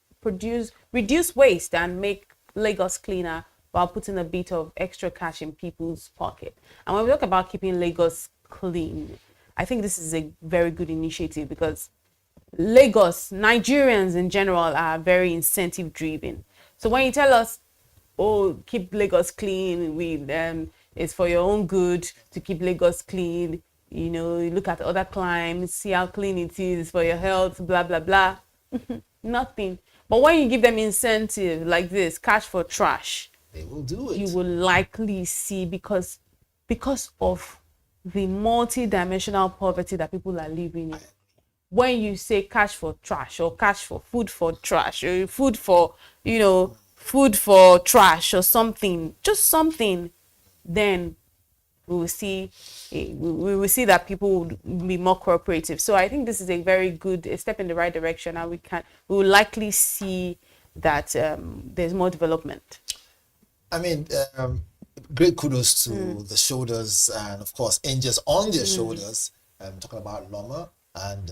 reduce waste and make Lagos cleaner while putting a bit of extra cash in people's pocket. And when we talk about keeping Lagos clean, I think this is a very good initiative because Lagos, Nigerians in general are very incentive driven. So when you tell us, oh, keep Lagos clean, it's for your own good to keep Lagos clean. You look at other climes, see how clean it is for your health, blah, blah, blah. Nothing. But when you give them incentive like this, cash for trash, they will do it. You will likely see because of the multi-dimensional poverty that people are living in. When you say cash for trash or cash for food for trash or food for, food for trash or something, just something, then we will see we will see that people would be more cooperative. So I think this is a very good step in the right direction, and we will likely see that there's more development. I mean, great kudos to the shoulders and of course angels on their shoulders. Talking about Loma and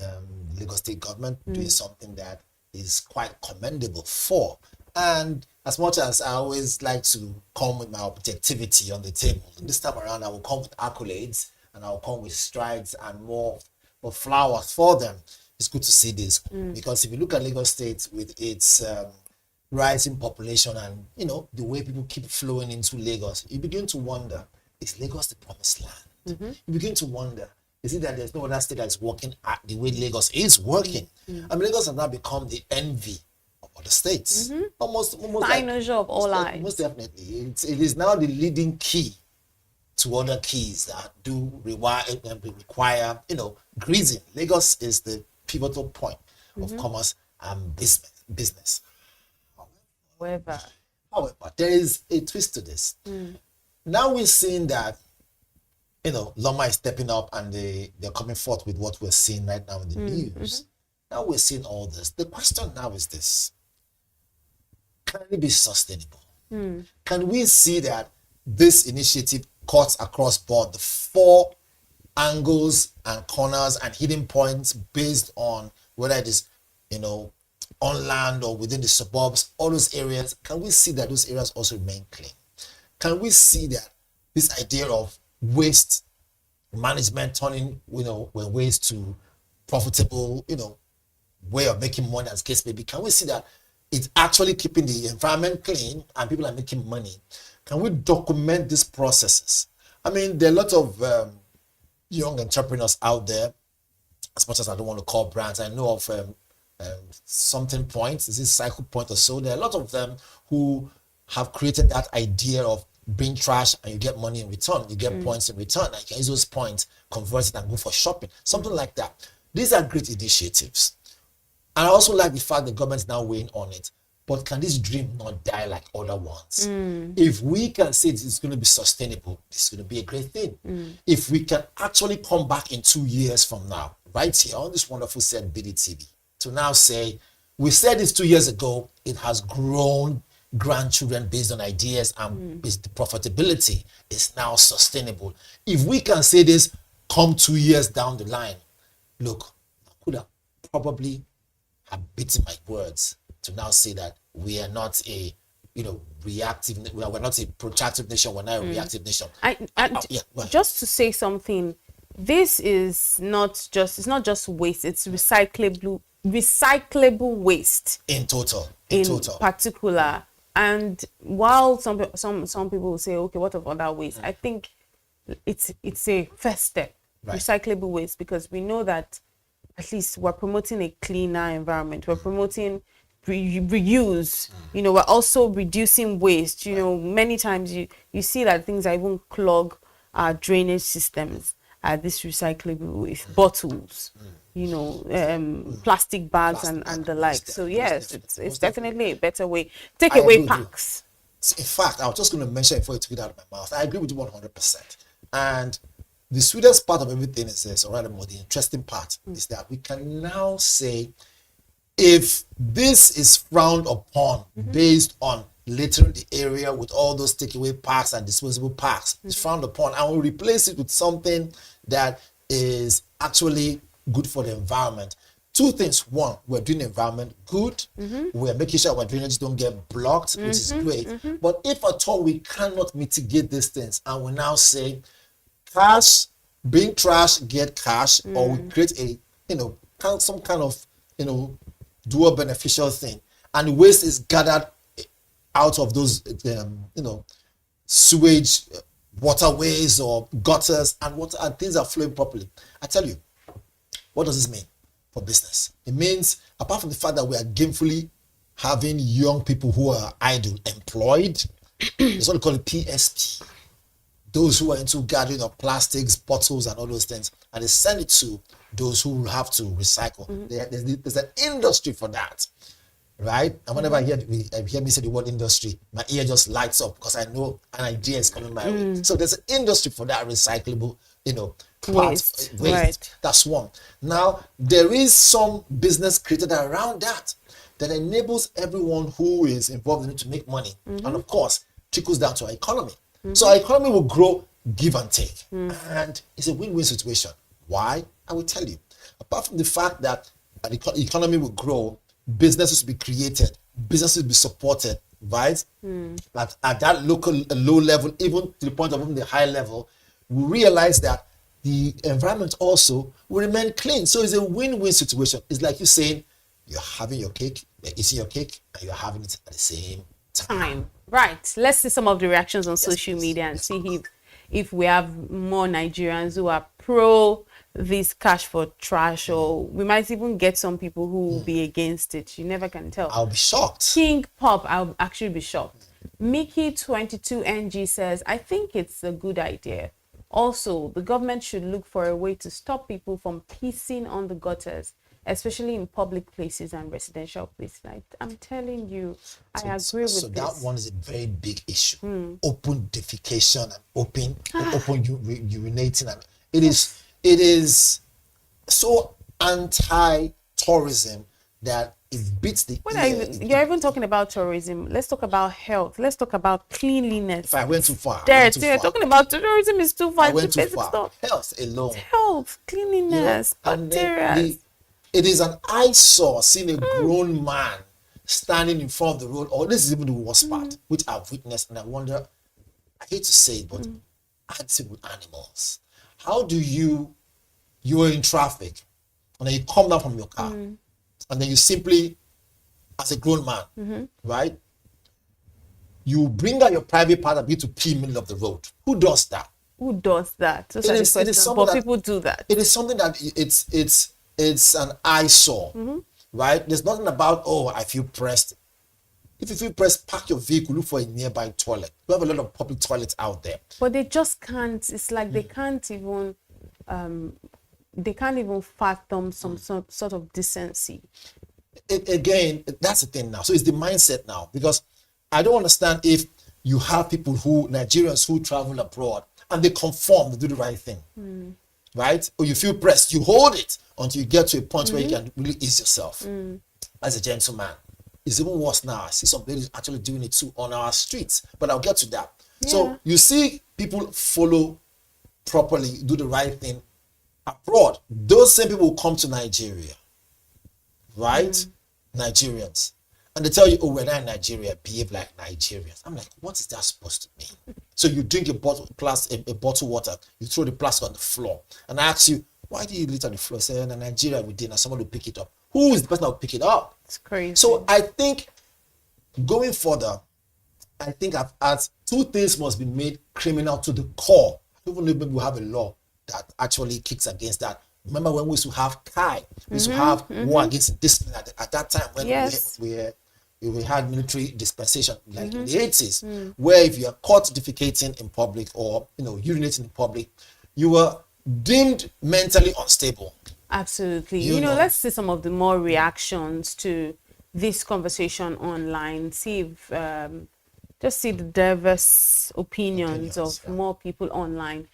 Lagos State government doing something that is quite commendable for. And as much as I always like to come with my objectivity on the table, this time around I will come with accolades and I will come with strides and more flowers for them. It's good to see this because if you look at Lagos State with its rising population and the way people keep flowing into Lagos, you begin to wonder, is Lagos the promised land? You begin to wonder, is it that there's no other state that's working at the way Lagos is working? I mean, Lagos has now become the envy of other states. Almost Financial of all eyes. Most definitely. It is now the leading key to other keys that do require greasing. Lagos is the pivotal point of commerce and business. However, there is a twist to this. Now we're seeing that Loma is stepping up and they're coming forth with what we're seeing right now in the news. Now we're seeing all this. The question now is this: can it be sustainable? Can we see that this initiative cuts across board the 4 angles and corners and hidden points based on whether it is on land or within the suburbs, all those areas? Can we see that those areas also remain clean? Can we see that this idea of waste management turning waste to profitable way of making money, as case may be, can we see that it's actually keeping the environment clean and people are making money? Can we document these processes? I mean, there are a lot of young entrepreneurs out there, as much as I don't want to call brands. I know of something points, is this Cycle Point or so? There are a lot of them who have created that idea of bring trash and you get money in return. You get points in return, and you can use those points, convert it and go for shopping. Something like that. These are great initiatives. And I also like the fact the government is now weighing on it. But can this dream not die like other ones? If we can say this is going to be sustainable, this is going to be a great thing. If we can actually come back in 2 years from now, right here on this wonderful set BDTV, to now say, we said this 2 years ago, it has grown grandchildren based on ideas and the profitability is now sustainable. If we can say this come 2 years down the line, look, I could have probably have beaten my words to now say that we are not a reactive, we're not a protractive nation, we're not a reactive nation. Just to say something, this is not just waste, it's recyclable waste in total particular. And while some people will say, okay, what of other waste? I think it's a first step, recyclable waste, because we know that at least we're promoting a cleaner environment. We're promoting reuse. We're also reducing waste. Many times you see that things that even clog our drainage systems are this recyclable waste, bottles, plastic bags and the like. So yes, it's definitely a better way. Take away packs. In fact, I was just going to mention it before you took it out of my mouth. I agree with you 100%. And the sweetest part of everything is this, or rather more the interesting part, is that we can now say, if this is frowned upon based on littering the area with all those takeaway packs and disposable packs, it's frowned upon, and we'll replace it with something that is actually good for the environment. 2 things. 1, we're doing the environment good. We're making sure our drainage don't get blocked, which is great. But if at all we cannot mitigate these things, and we now say, cash, bring trash, get cash, or we create a some kind of dual beneficial thing, and waste is gathered out of those sewage waterways or gutters, and things are flowing properly. I tell you, what does this mean for business? It means, apart from the fact that we are gainfully having young people who are idle employed, it's what we call a PSP. Those who are into gathering of plastics, bottles, and all those things, and they send it to those who have to recycle. There's an industry for that. right? And whenever I hear me say the word industry, my ear just lights up because I know an idea is coming my way. So there's an industry for that recyclable, Waste. waste. Right. That's one. Now there is some business created around that enables everyone who is involved in it to make money, and of course trickles down to our economy. So our economy will grow, give and take, and it's a win-win situation. Why? I will tell you. Apart from the fact that the economy will grow, businesses will be created, businesses will be supported, right? At that low level, even to the point of even the high level, we realize that the environment also will remain clean. So it's a win-win situation. It's like you saying you're having your cake, you're eating your cake, and you're having it at the same time. Right. Let's see some of the reactions on social media and see if we have more Nigerians who are pro this cash for trash, or we might even get some people who will be against it. You never can tell. I'll be shocked. King Pop, I'll actually be shocked. Mickey22NG says, I think it's a good idea. Also, the government should look for a way to stop people from pissing on the gutters, especially in public places and residential places. I'm telling you, I agree with this. So that one is a very big issue. Open defecation and open urinating, and it is so anti-tourism that it beats the ear. You're even talking about tourism. Let's talk about health. Let's talk about cleanliness. If I went too far. Talking about tourism is too far. I went too basic far. Stuff. Health alone. Health, cleanliness, bacteria. It is an eyesore seeing a grown man standing in front of the road, or this is even the worst part, which I've witnessed, and I wonder, I hate to say it, but acting with animals. How do you're in traffic, and then you come down from your car, and then you simply, as a grown man, right, you bring out your private part and begin to pee in the middle of the road. Who does that? Who does that? But people do that. It is something that it's an eyesore, right? There's nothing about, I feel pressed. If you feel pressed, park your vehicle, look for a nearby toilet. We have a lot of public toilets out there. But they just can't. It's like they can't even fathom some sort of decency. Again, that's the thing now. So it's the mindset now, because I don't understand if you have people Nigerians who travel abroad and they conform, they do the right thing, right? Or you feel pressed, you hold it until you get to a point where you can really ease yourself as a gentleman. It's even worse now. I see some ladies actually doing it too on our streets, but I'll get to that. Yeah. So you see people follow properly, do the right thing abroad. Those same people will come to Nigeria, right? Nigerians. And they tell you, we're not in Nigeria, behave like Nigerians. I'm like, what is that supposed to mean? So you drink a bottle water, you throw the plastic on the floor, and I ask you, why do you leave it on the floor? Say, in Nigeria we did, and someone will pick it up. Who is the person that will pick it up? It's crazy. So I think going further, I think as two things must be made criminal to the core. I don't even know if maybe we have a law that actually kicks against that. Remember when we used to have Kai? We used to have war against discipline at that time when we had military dispensation, like in the 80s, where if you are caught defecating in public or urinating in public, you were deemed mentally unstable. Absolutely. You know, let's see some of the more reactions to this conversation online. See if just see the diverse opinions of more people online.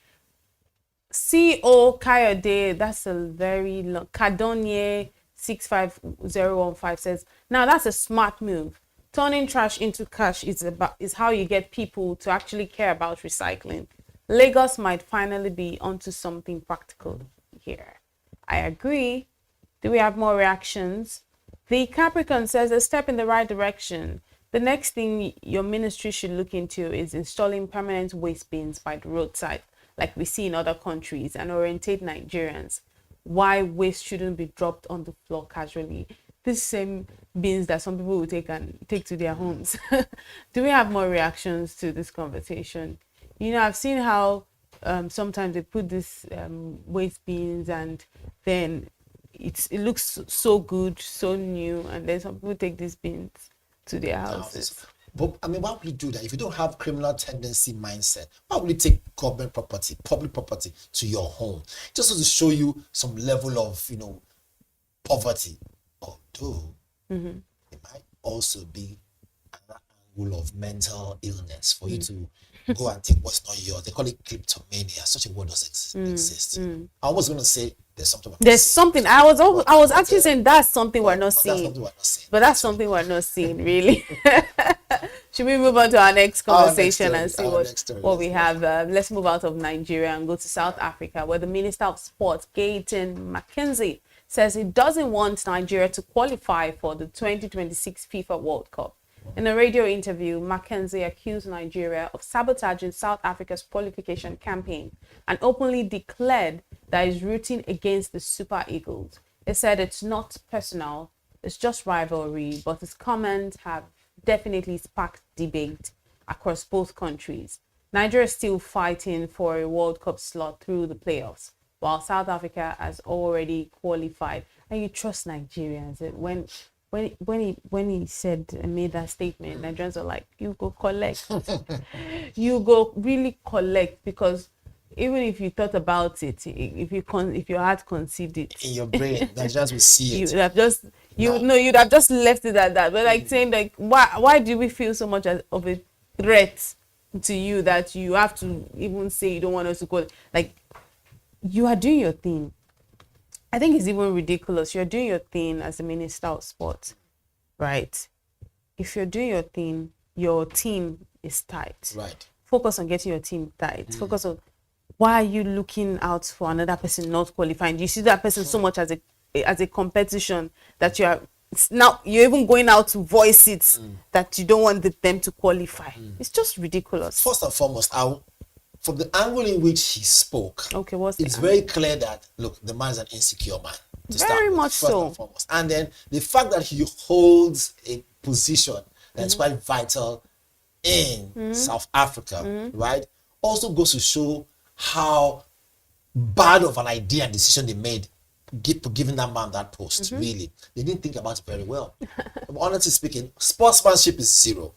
CO Kayode, that's a very long. Kadonye 65015 says, now that's a smart move. Turning trash into cash is how you get people to actually care about recycling. Lagos might finally be onto something practical here. I agree. Do we have more reactions? The Capricorn says a step in the right direction. The next thing your ministry should look into is installing permanent waste bins by the roadside, like we see in other countries, and orientate Nigerians why waste shouldn't be dropped on the floor casually. These same bins that some people will take to their homes. Do we have more reactions to this conversation? You know, I've seen how sometimes they put this waste bins and then it looks so good, so new, and then some people take these bins to their houses. But I mean, why would you do that if you don't have criminal tendency mindset? Why would you take government property, public property to your home? Just to show you some level of, poverty. Although also be an angle of mental illness for you to go and take what's not yours. They call it kleptomania. Such a word does exist. I was going to say there's something. There's something. I was actually saying that's something we're not seeing. But that's something we're not seeing, really. Should we move on to our next conversation and see what we have? Let's move out of Nigeria and go to South Africa, where the Minister of Sport, Gayton McKenzie, says he doesn't want Nigeria to qualify for the 2026 FIFA World Cup. In a radio interview, McKenzie accused Nigeria of sabotaging South Africa's qualification campaign and openly declared that he's rooting against the Super Eagles. He said it's not personal, it's just rivalry, but his comments have definitely sparked debate across both countries. Nigeria is still fighting for a World Cup slot through the playoffs, while South Africa has already qualified. And you trust Nigerians. When he said and made that statement, Nigerians are like, you go collect. You go really collect, because even if you thought about it, if your heart conceived it in your brain, Nigerians will see it. You'd have just left it at that. But like saying, like, why do we feel so much of a threat to you that you have to even say you don't want us to go? Like, you are doing your thing. I think it's even ridiculous. You're doing your thing as a Minister of Sport, right? If you're doing your thing, your team is tight. Right. Focus on getting your team tight. Focus on, why are you looking out for another person not qualifying? Do you see that person so much as a competition that you're even going out to voice it that you don't want them to qualify? It's just ridiculous. First and foremost, from the angle in which he spoke, it's very clear that, look, the man is an insecure man. Very much so. And foremost. And then the fact that he holds a position that's quite vital in South Africa, right, also goes to show how bad of an idea and decision they made giving that man that post. Really, they didn't think about it very well. Honestly speaking, sportsmanship is zero.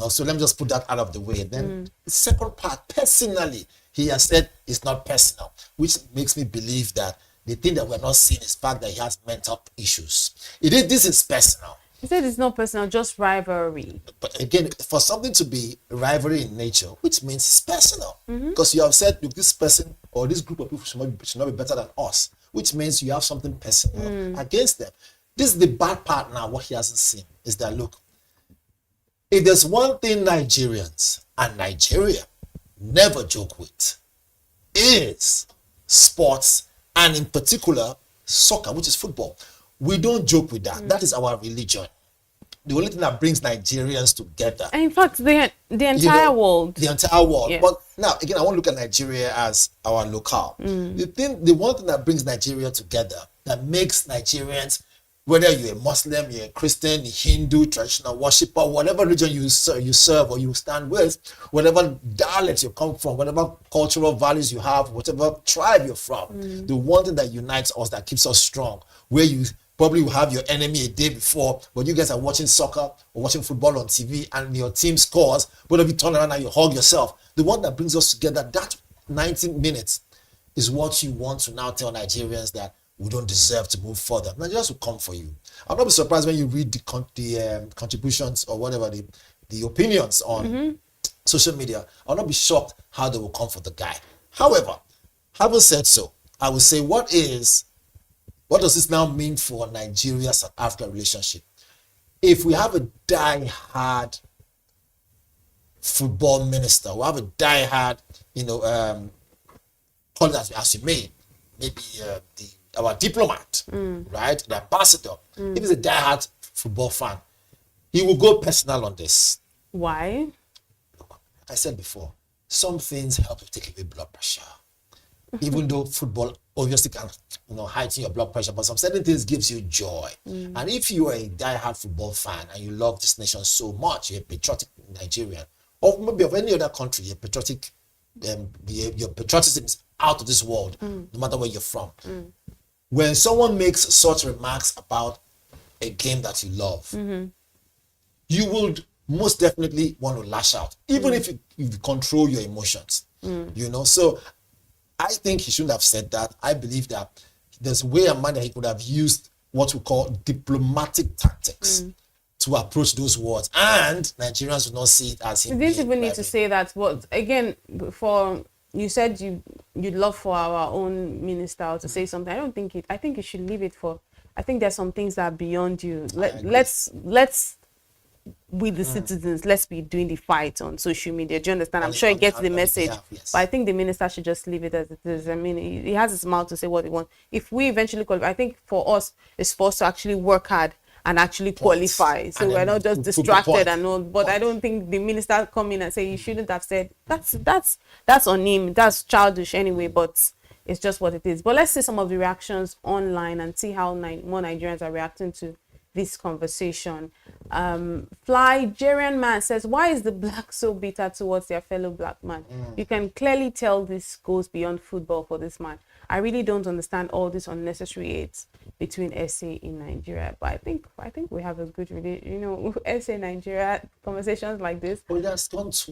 So let me just put that out of the way. Then the second part, personally, he has said it's not personal, which makes me believe that the thing that we're not seeing is the fact that he has mental issues. This is personal. He said it's not personal, just rivalry. But again, for something to be rivalry in nature, which means it's personal, because you have said, look, this person or this group of people should not be better than us, which means you have something personal against them. This is the bad part now. What he hasn't seen is that, look, if there's one thing Nigerians and Nigeria never joke with, is sports, and in particular soccer, which is football. We don't joke with that. That is our religion. The only thing that brings Nigerians together. And in fact, the entire world. The entire world. Yeah. But now, again, I want to look at Nigeria as our locale. The one thing that brings Nigeria together, that makes Nigerians, whether you're a Muslim, you're a Christian, a Hindu, traditional worshiper, whatever religion you serve or you stand with, whatever dialect you come from, whatever cultural values you have, whatever tribe you're from, the one thing that unites us, that keeps us strong, where you probably will have your enemy a day before, but you guys are watching soccer or watching football on TV and your team scores, both of you turn around and you hug yourself. The one that brings us together, that 90 minutes, is what you want to now tell Nigerians that we don't deserve to move further. Nigerians will come for you. I'll not be surprised when you read the contributions or whatever, the opinions on social media. I'll not be shocked how they will come for the guy. However, having said so, I will say, what does this now mean for Nigeria-South Africa relationship? If we have a die-hard football minister, we have a die-hard, call it as you may, maybe our diplomat, right, the ambassador, if he's a die-hard football fan, he will go personal on this. Why? Look, I said before, some things help to take away blood pressure. Even though football obviously can, heighten your blood pressure, but some certain things gives you joy. And if you are a die-hard football fan and you love this nation so much, you're a patriotic Nigerian, or maybe of any other country, you're patriotic, your patriotism is out of this world, no matter where you're from. When someone makes such remarks about a game that you love, you would most definitely want to lash out, even if you control your emotions. So I think he shouldn't have said that. I believe that there's a way and manner he could have used what we call diplomatic tactics to approach those words, and Nigerians will not see it as him. We didn't even need to say that. But again, for you said you'd love for our own minister to say something. I don't think it. I think you should leave it for. I think there's some things that are beyond you. Let's with the citizens, let's be doing the fight on social media. Do you understand? I'm sure he gets the message, but I think the minister should just leave it as it is. I mean, he has his mouth to say what he wants. If we eventually qualify, I think for us, it's for us to actually work hard and actually qualify, so we're not just distracted and all. But I don't think the minister come in and say you shouldn't have said that's on him. That's childish anyway. But it's just what it is. But let's see some of the reactions online and see how more Nigerians are reacting to this conversation. Flygerian man says, why is the black so bitter towards their fellow black man? You can clearly tell this goes beyond football for this man. I really don't understand all this unnecessary hate between SA in Nigeria. But I think we have a good, SA Nigeria conversations like this.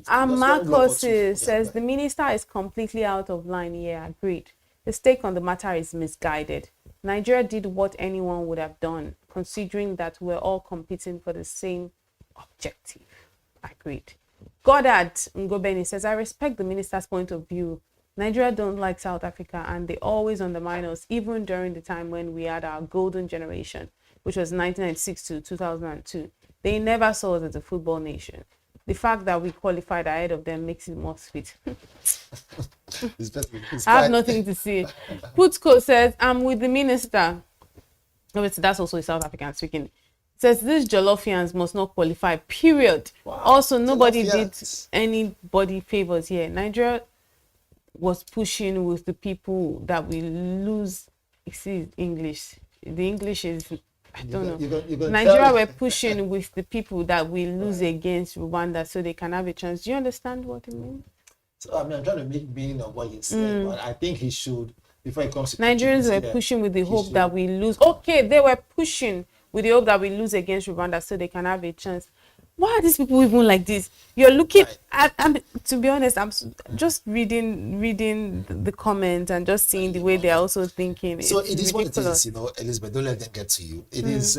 Marcos says the minister is completely out of line. Yeah, agreed. The stake on the matter is misguided. Nigeria did what anyone would have done, considering that we're all competing for the same objective. Agreed. Goddard Ngobeni says, I respect the minister's point of view. Nigeria don't like South Africa, and they always undermine us, even during the time when we had our golden generation, which was 1996 to 2002. They never saw us as a football nation. The fact that we qualified ahead of them makes it more sweet. I have nothing to say. Putko says, I'm with the minister. Obviously, that's also a South African speaking. Says these Jollofians must not qualify, period. Wow. Also, nobody did anybody favors here. Nigeria was pushing with the people that we lose. See, English. The English is, I don't know. Nigeria were pushing with the people that we lose against Rwanda so they can have a chance. Do you understand what it means? So, I mean, I'm trying to make meaning of what you said, but I think he should, before he comes to Nigerians were pushing with the hope that we lose. Okay, they were pushing with the hope that we lose against Rwanda so they can have a chance. Why are these people even like this? You're looking at, to be honest, I'm just reading the comments and just seeing the way they're also thinking. So it is ridiculous. What it is, Elizabeth, don't let them get to you. It is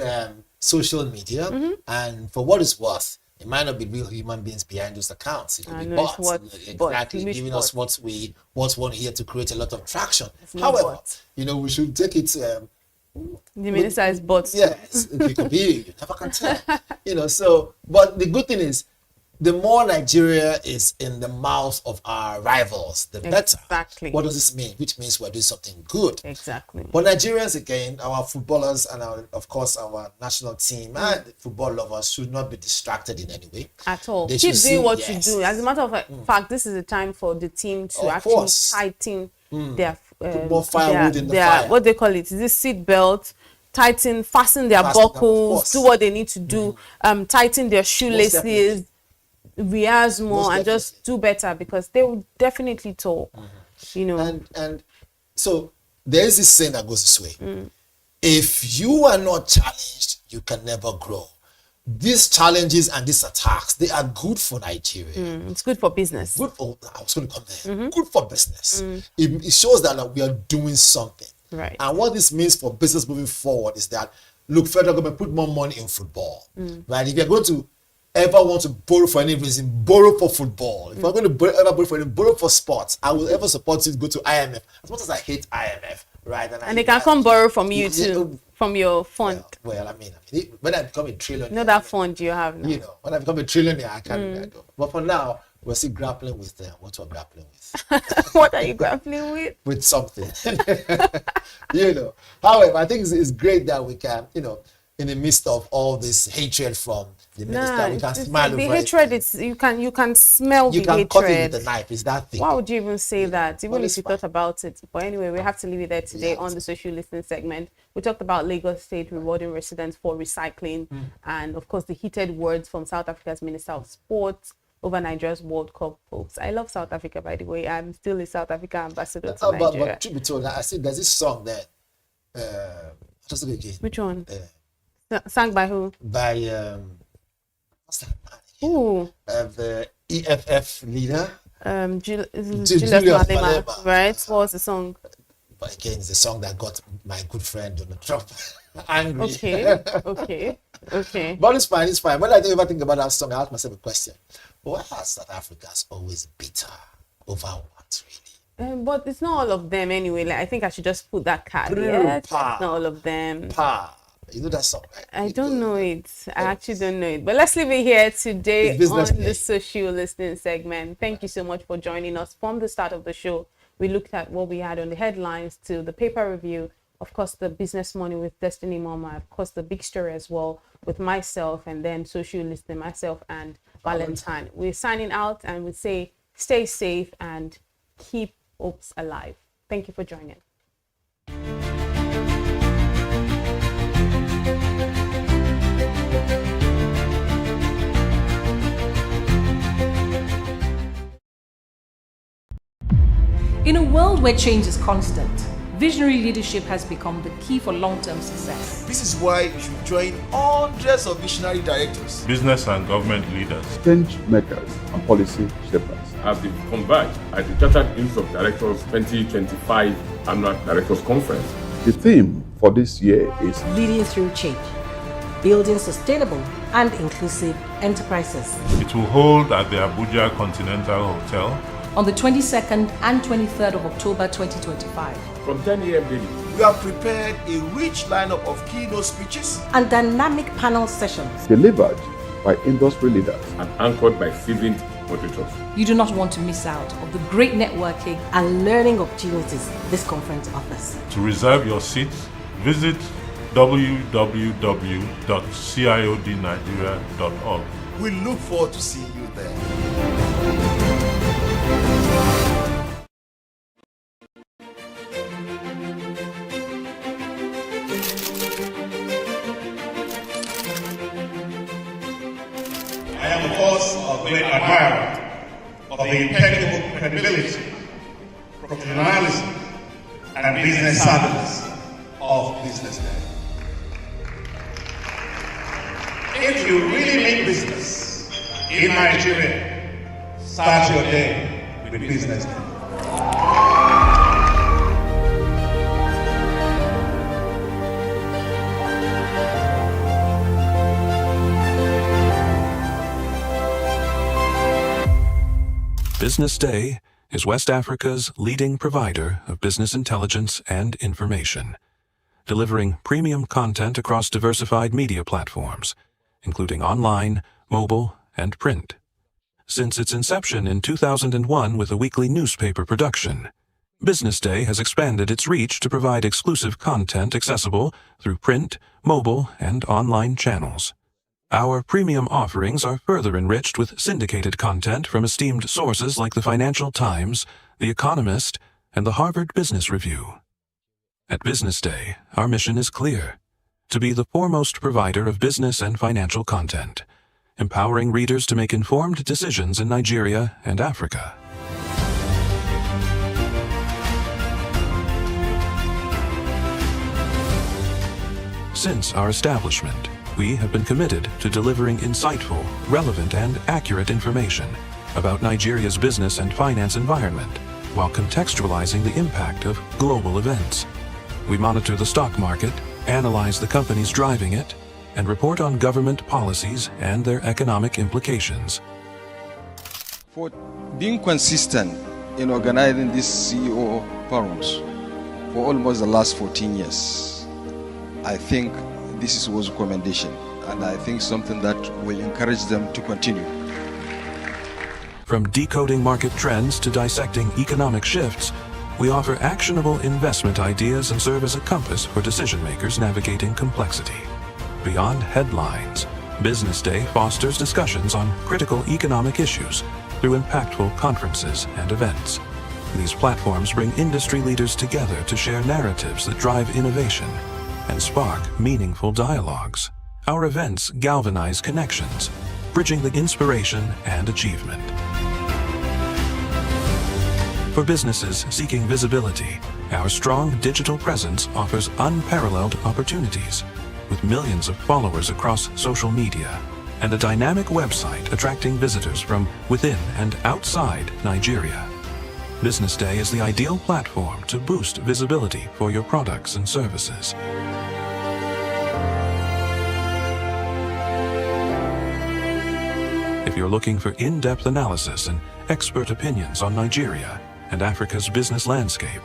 social media, and for what it's worth, it might not be real human beings behind those accounts. It will be bots. Exactly, giving us what we want here to create a lot of traction. However, we should take it. The minister is bots. Yes, it could be. You never can tell. So, but the good thing is, the more Nigeria is in the mouth of our rivals, the better. Exactly. What does this mean? Which means we're doing something good. Exactly. But Nigerians, again, our footballers and of course our national team and football lovers should not be distracted in any way. At all. Keep doing what you do. As a matter of fact, this is the time for the team to actually tighten their more firewood in the fire. What they call it, this seat belt, fasten their buckles, do what they need to do, tighten their shoelaces, rehearse more, and just do better, because they will definitely talk. And so there is this saying that goes this way: if you are not challenged, you can never grow. These challenges and these attacks, they are good for Nigeria. It's good for business. I was going to come there. Good for business. It shows that we are doing something. Right. And what this means for business moving forward is that, look, federal government put more money in football. Right? If you're going to ever want to borrow for any reason, borrow for football. If I'm going to ever borrow for anything, borrow for sports. I will ever support you to go to IMF. As much as I hate IMF, right? And they can come borrow from you too. From your fund. Well, I mean, when I become a trillionaire, you know that fund you have now. When I become a trillionaire, I can go. But for now, we're still grappling with what we're grappling with. What are you grappling with? With something. However, I think it's great that we can, in the midst of all this hatred from the minister, we can smile over it. The hatred, you can smell the hatred. You can cut it with the knife. Is that thing? Why would you even say that? Even if you thought about it. But anyway, we have to leave it there today on the social listening segment. We talked about Lagos State rewarding residents for recycling, and of course the heated words from South Africa's Minister of Sports over Nigeria's World Cup hopes. I love South Africa, by the way. I'm still a South Africa ambassador to Nigeria. But truth be told, I see there's this song there. Just look again. Which one? Sang by who? By what's that man? The EFF leader. Julius Malema, right? What was the song? But again, it's a song that got my good friend Donald Trump angry. Okay. Okay. But it's fine, it's fine. When I ever think about that song, I ask myself a question. Why are South Africans always bitter over what, really? But it's not all of them anyway. Like, I think I should just put that caveat. Not all of them. You know that song, right? I don't know it. I actually don't know it. But let's leave it here today on the social listening segment. Thank you so much for joining us. From the start of the show, we looked at what we had on the headlines to the paper review, of course, the business money with Destiny Mama, of course, the big story as well with myself, and then social listening, myself and Valentine. We're signing out and we say stay safe and keep hopes alive. Thank you for joining. In a world where change is constant, visionary leadership has become the key for long-term success. This is why you should join hundreds of visionary directors, business and government leaders, change makers, and policy shapers have been converged at the Chartered Institute of Directors 2025 Annual Directors Conference. The theme for this year is Leading Through Change, Building Sustainable and Inclusive Enterprises. It will hold at the Abuja Continental Hotel on the 22nd and 23rd of October 2025. From 10 a.m. daily, we have prepared a rich lineup of keynote speeches and dynamic panel sessions delivered by industry leaders and anchored by seasoned moderators. You do not want to miss out on the great networking and learning opportunities this conference offers. To reserve your seats, visit www.ciodnigeria.org. We look forward to seeing you there. I am, of course, a great admirer of the impeccable credibility, professionalism, and business savviness of BusinessDay. If you really mean business in Nigeria, start your day with BusinessDay. BusinessDay is West Africa's leading provider of business intelligence and information, delivering premium content across diversified media platforms, including online, mobile, and print. Since its inception in 2001 with a weekly newspaper production, BusinessDay has expanded its reach to provide exclusive content accessible through print, mobile, and online channels. Our premium offerings are further enriched with syndicated content from esteemed sources like the Financial Times, The Economist, and the Harvard Business Review. At BusinessDay, our mission is clear: to be the foremost provider of business and financial content, empowering readers to make informed decisions in Nigeria and Africa. Since our establishment, we have been committed to delivering insightful, relevant, and accurate information about Nigeria's business and finance environment, while contextualizing the impact of global events. We monitor the stock market, analyze the companies driving it, and report on government policies and their economic implications. For being consistent in organizing these CEO forums for almost the last 14 years, I think this was a commendation, and I think something that will encourage them to continue. From decoding market trends to dissecting economic shifts, we offer actionable investment ideas and serve as a compass for decision makers navigating complexity. Beyond headlines, BusinessDay fosters discussions on critical economic issues through impactful conferences and events. These platforms bring industry leaders together to share narratives that drive innovation and spark meaningful dialogues. Our events galvanize connections, bridging the inspiration and achievement. For businesses seeking visibility, our strong digital presence offers unparalleled opportunities, with millions of followers across social media and a dynamic website attracting visitors from within and outside Nigeria. BusinessDay is the ideal platform to boost visibility for your products and services. If you're looking for in-depth analysis and expert opinions on Nigeria and Africa's business landscape,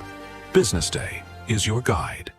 Business Day is your guide.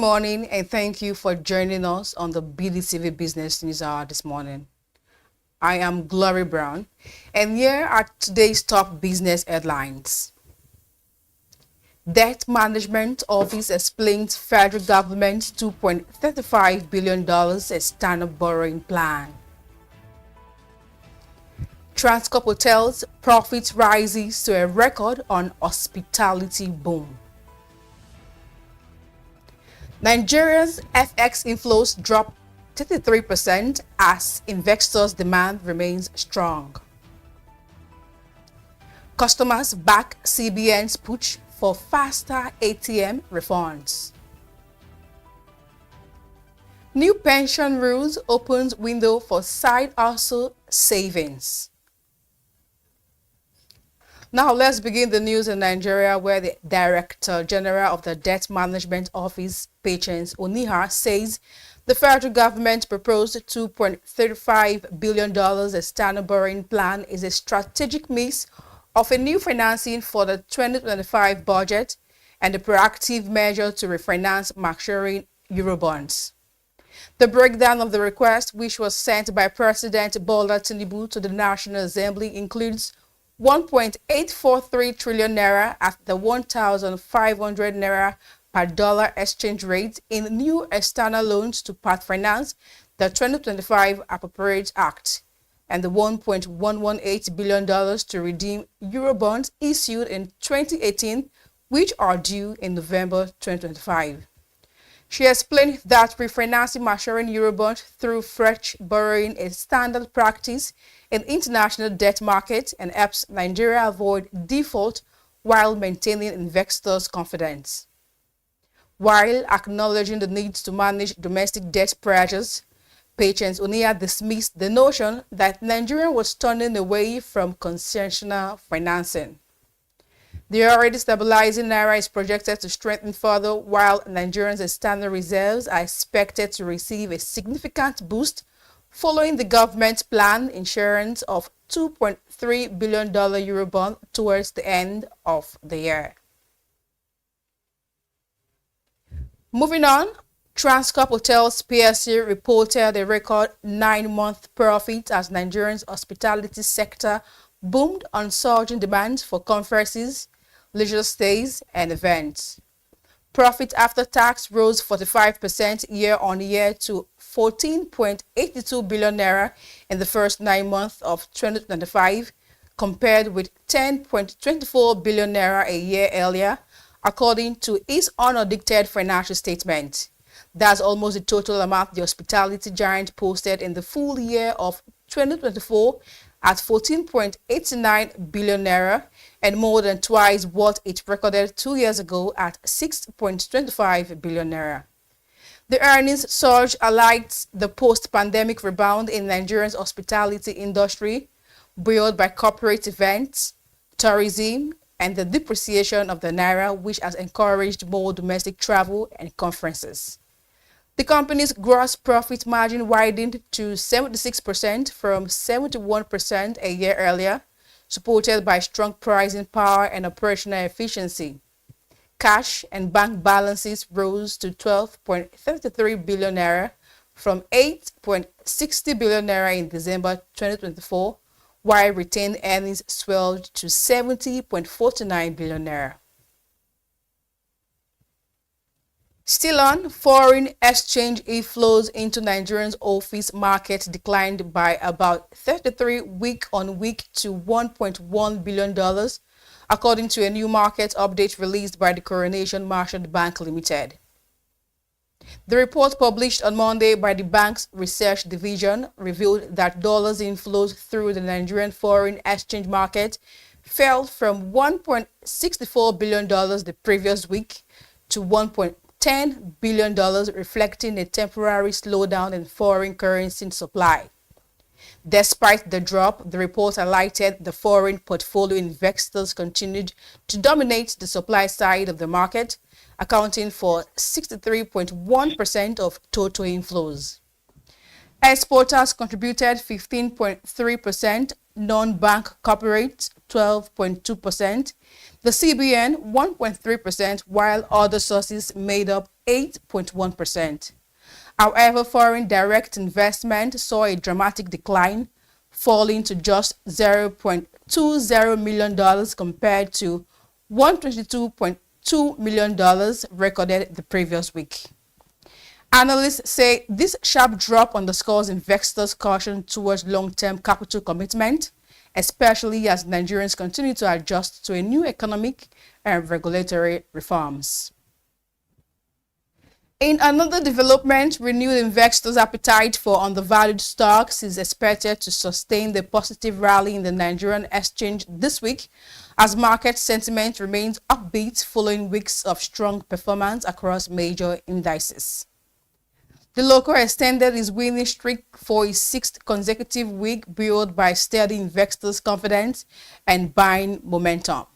morning and thank you for joining us on the BDTV Business News Hour this morning. I am Glory Brown and here are today's top business headlines. Debt Management Office explains federal government's $2.35 billion external borrowing plan. Transcorp Hotels profit rises to a record on hospitality boom. Nigeria's FX inflows drop 33% as investors' demand remains strong. Customers back CBN's push for faster ATM refunds. New pension rules opens window for side hustle savings. Now let's begin the news in Nigeria, where the Director General of the Debt Management Office, Patience Oniha, says the federal government proposed $2.35 billion external borrowing plan is a strategic mix of a new financing for the 2025 budget and a proactive measure to refinance maturing Eurobonds. The breakdown of the request, which was sent by President Bola Tinubu to the National Assembly, includes 1.843 trillion naira at the 1,500 naira per dollar exchange rate in new external loans to part finance the 2025 Appropriates Act, and the $1.118 billion to redeem Eurobonds issued in 2018, which are due in November 2025. She explained that refinancing maturing Eurobonds through fresh borrowing is standard practice in international debt markets and helps Nigeria avoid default while maintaining investors' confidence. While acknowledging the need to manage domestic debt pressures, Patience Oniha dismissed the notion that Nigeria was turning away from concessional financing. The already stabilizing naira is projected to strengthen further, while Nigerians' external reserves are expected to receive a significant boost following the government's planned issuance of $2.3 billion Eurobond towards the end of the year. Moving on, Transcorp Hotels PLC reported a record 9-month profit as Nigeria's hospitality sector boomed on surging demand for conferences, leisure stays, and events. Profit after tax rose 45% year-on-year to 14.82 billion naira in the first 9 months of 2025, compared with 10.24 billion naira a year earlier, according to its unaudited financial statement. That's almost the total amount the hospitality giant posted in the full year of 2024 at 14.89 billion naira, and more than twice what it recorded 2 years ago at 6.25 billion naira. The earnings surge highlights the post-pandemic rebound in Nigeria's hospitality industry, buoyed by corporate events, tourism, and the depreciation of the naira, which has encouraged more domestic travel and conferences. The company's gross profit margin widened to 76% from 71% a year earlier, supported by strong pricing power and operational efficiency. Cash and bank balances rose to 12.33 billion naira from 8.60 billion naira in December 2024, while retained earnings swelled to 70.49 billion naira. Still on, foreign exchange inflows into Nigeria's office market declined by about 33 week-on-week to $1.1 billion, according to a new market update released by the Coronation Merchant Bank Limited. The report published on Monday by the bank's research division revealed that dollars inflows through the Nigerian foreign exchange market fell from $1.64 billion the previous week to $1.10 billion, reflecting a temporary slowdown in foreign currency supply. Despite the drop, the report highlighted the foreign portfolio investors continued to dominate the supply side of the market, accounting for 63.1% of total inflows. Exporters contributed 15.3%, non-bank corporates 12.2%, the CBN 1.3%, while other sources made up 8.1%. However, foreign direct investment saw a dramatic decline, falling to just $0.20 million compared to $122.2 million recorded the previous week. Analysts say this sharp drop underscores investors' caution towards long-term capital commitment, especially as Nigerians continue to adjust to a new economic and regulatory reforms. In another development, renewed investors' appetite for undervalued stocks is expected to sustain the positive rally in the Nigerian exchange this week, as market sentiment remains upbeat following weeks of strong performance across major indices. The local extended its winning streak for its sixth consecutive week, buoyed by steady investors' confidence and buying momentum.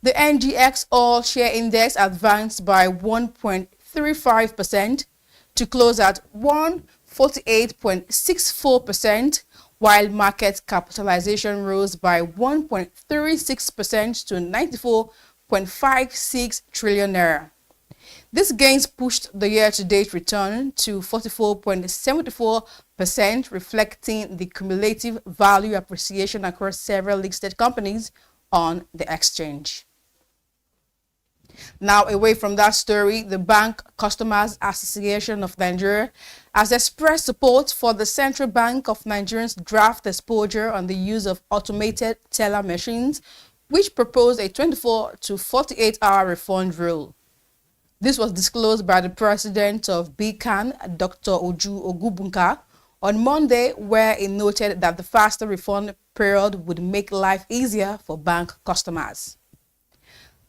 The NGX All Share Index advanced by 1.35% to close at 148.64%, while market capitalization rose by 1.36% to 94.56 trillion naira. These gains pushed the year-to-date return to 44.74%, reflecting the cumulative value appreciation across several listed companies on the exchange. Now, away from that story, the Bank Customers Association of Nigeria has expressed support for the Central Bank of Nigeria's draft exposure on the use of automated teller machines, which proposed a 24 to 48-hour refund rule. This was disclosed by the president of BCAN, Dr. Oju Ogubunka, on Monday, where he noted that the faster refund period would make life easier for bank customers.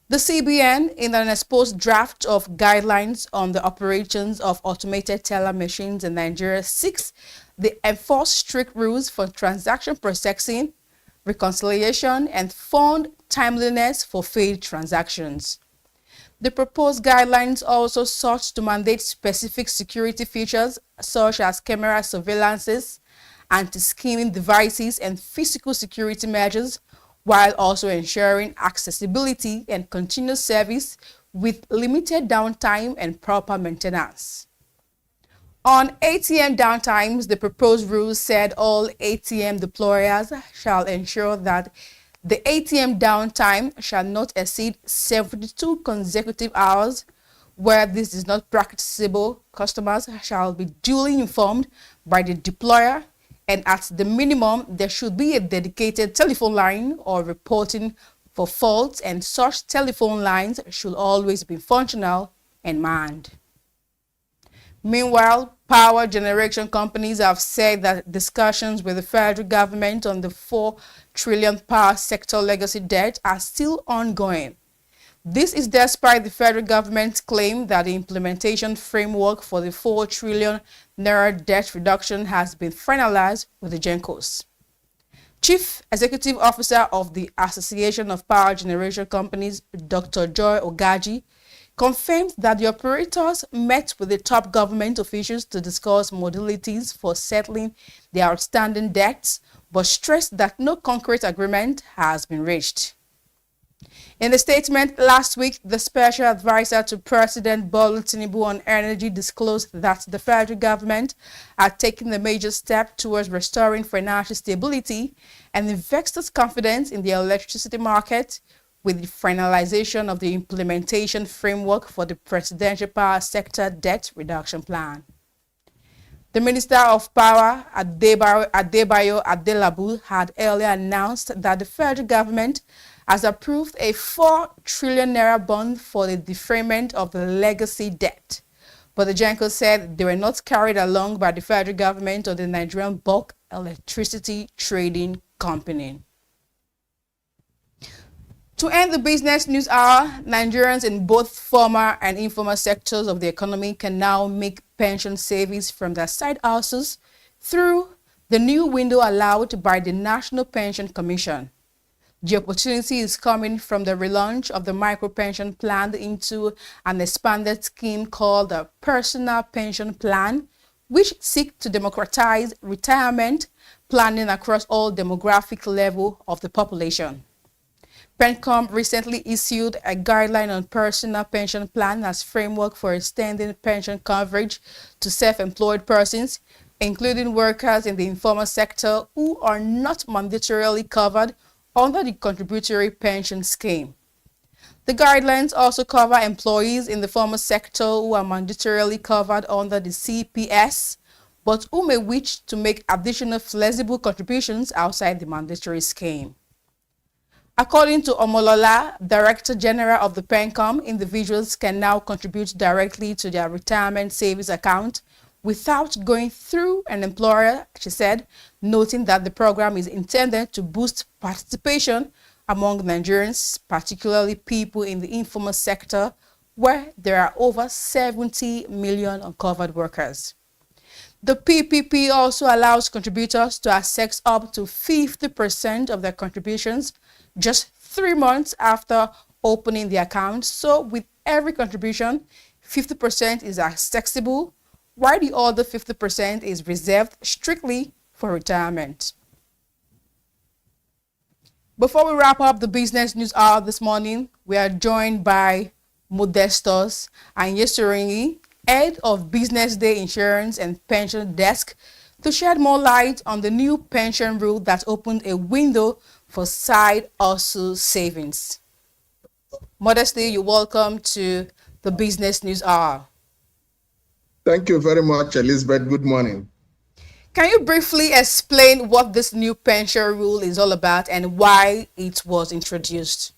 The CBN, in an exposed draft of guidelines on the operations of automated teller machines in Nigeria, seeks to enforce strict rules for transaction processing, reconciliation, and fund timeliness for failed transactions. The proposed guidelines also sought to mandate specific security features such as camera surveillances, anti-skimming devices, and physical security measures, while also ensuring accessibility and continuous service with limited downtime and proper maintenance. On ATM downtimes, the proposed rules said all ATM deployers shall ensure that the ATM downtime shall not exceed 72 consecutive hours. Where this is not practicable, customers shall be duly informed by the deployer, and at the minimum, there should be a dedicated telephone line or reporting for faults, and such telephone lines should always be functional and manned. Meanwhile, power generation companies have said that discussions with the federal government on the 4 trillion power sector legacy debt are still ongoing. This is despite the federal government's claim that the implementation framework for the 4 trillion naira debt reduction has been finalized with the GENCOs. Chief Executive Officer of the Association of Power Generation Companies, Dr. Joy Ogaji, confirmed that the operators met with the top government officials to discuss modalities for settling their outstanding debts, but stressed that no concrete agreement has been reached. In a statement last week, the special advisor to President Bola Tinubu on energy disclosed that the federal government had taken a major step towards restoring financial stability and investors' confidence in the electricity market with the finalization of the implementation framework for the Presidential Power Sector Debt Reduction Plan. The Minister of Power, Adebayo Adelabu, had earlier announced that the federal government has approved a 4 trillion naira bond for the defrayment of the legacy debt. But the GENCO said they were not carried along by the federal government or the Nigerian Bulk Electricity Trading Company. To end the business news hour, Nigerians in both formal and informal sectors of the economy can now make pension savings from their side hustles through the new window allowed by the National Pension Commission. The opportunity is coming from the relaunch of the micro-pension plan into an expanded scheme called the Personal Pension Plan, which seeks to democratize retirement planning across all demographic levels of the population. PENCOM recently issued a guideline on personal pension plan as framework for extending pension coverage to self-employed persons, including workers in the informal sector who are not mandatorily covered under the contributory pension scheme. The guidelines also cover employees in the formal sector who are mandatorily covered under the CPS, but who may wish to make additional flexible contributions outside the mandatory scheme. According to Omolola, Director General of the PENCOM, individuals can now contribute directly to their retirement savings account without going through an employer, she said, noting that the program is intended to boost participation among Nigerians, particularly people in the informal sector, where there are over 70 million uncovered workers. The PPP also allows contributors to access up to 50% of their contributions just 3 months after opening the account. So with every contribution, 50% is accessible, while the other 50% is reserved strictly for retirement. Before we wrap up the business news hour this morning, we are joined by Modestus and Yesuringi, head of BusinessDay Insurance and Pension Desk, to shed more light on the new pension rule that opened a window for side hustle savings. Modestly, you're welcome to the Business News Hour. Thank you very much, Elizabeth. Good morning. Can you briefly explain what this new pension rule is all about and why it was introduced?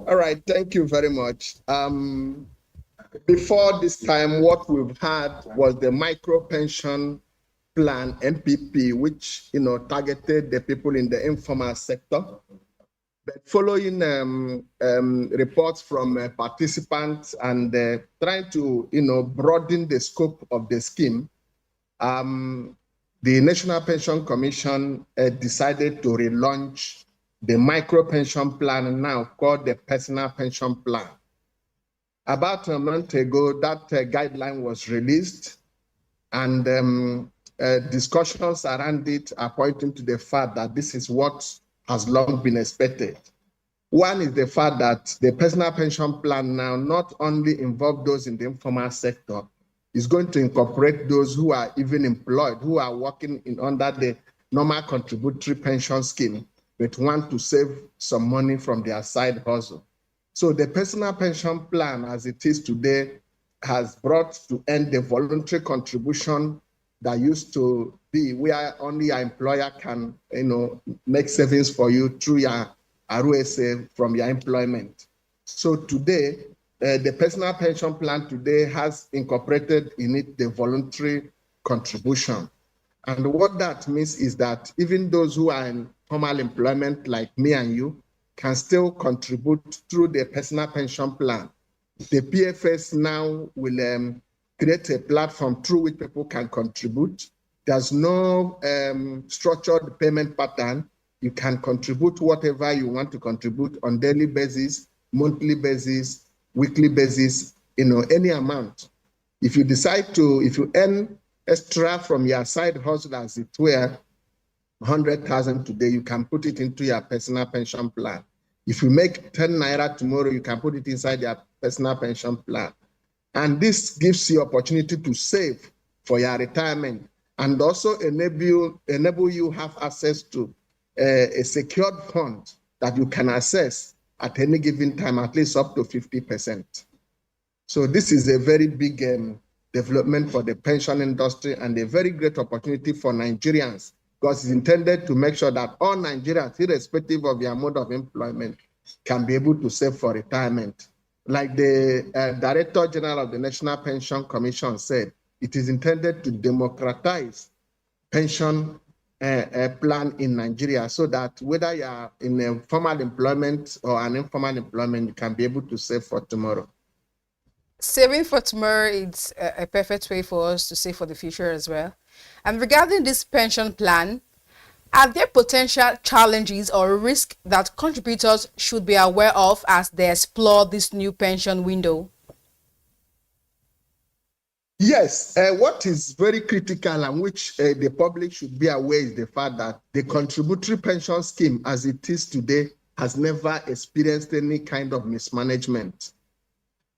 All right, thank you very much. Before this time, what we've had was the micro pension plan, MPP, which targeted the people in the informal sector. But following reports from participants and trying to broaden the scope of the scheme, the National Pension Commission decided to relaunch the micro pension plan, now called the personal pension plan. About a month ago, that guideline was released, and discussions around it are pointing to the fact that this is what has long been expected. One is the fact that the personal pension plan now not only involve those in the informal sector, is going to incorporate those who are even employed, who are working under the normal contributory pension scheme, but want to save some money from their side hustle. So the personal pension plan, as it is today, has brought to end the voluntary contribution that used to be where only your employer can, make savings for you through your ROSA from your employment. So today, the personal pension plan today has incorporated in it the voluntary contribution. And what that means is that even those who are in formal employment like me and you can still contribute through the personal pension plan. The PFS now will create a platform through which people can contribute. There's no structured payment pattern. You can contribute whatever you want to contribute on daily basis, monthly basis, weekly basis, any amount. If you decide to, if you earn extra from your side hustle, as it were, 100,000 today, you can put it into your personal pension plan. If you make 10 naira tomorrow, you can put it inside your personal pension plan. And this gives you opportunity to save for your retirement and also enable you have access to a secured fund that you can access at any given time, at least up to 50%. So this is a very big development for the pension industry and a very great opportunity for Nigerians, because it's intended to make sure that all Nigerians, irrespective of their mode of employment, can be able to save for retirement. Like the Director General of the National Pension Commission said, it is intended to democratize pension plan in Nigeria so that whether you are in a formal employment or an informal employment, you can be able to save for tomorrow. Saving for tomorrow is a perfect way for us to save for the future as well. And regarding this pension plan, are there potential challenges or risks that contributors should be aware of as they explore this new pension window? Yes, what is very critical and which the public should be aware is the fact that the contributory pension scheme as it is today has never experienced any kind of mismanagement.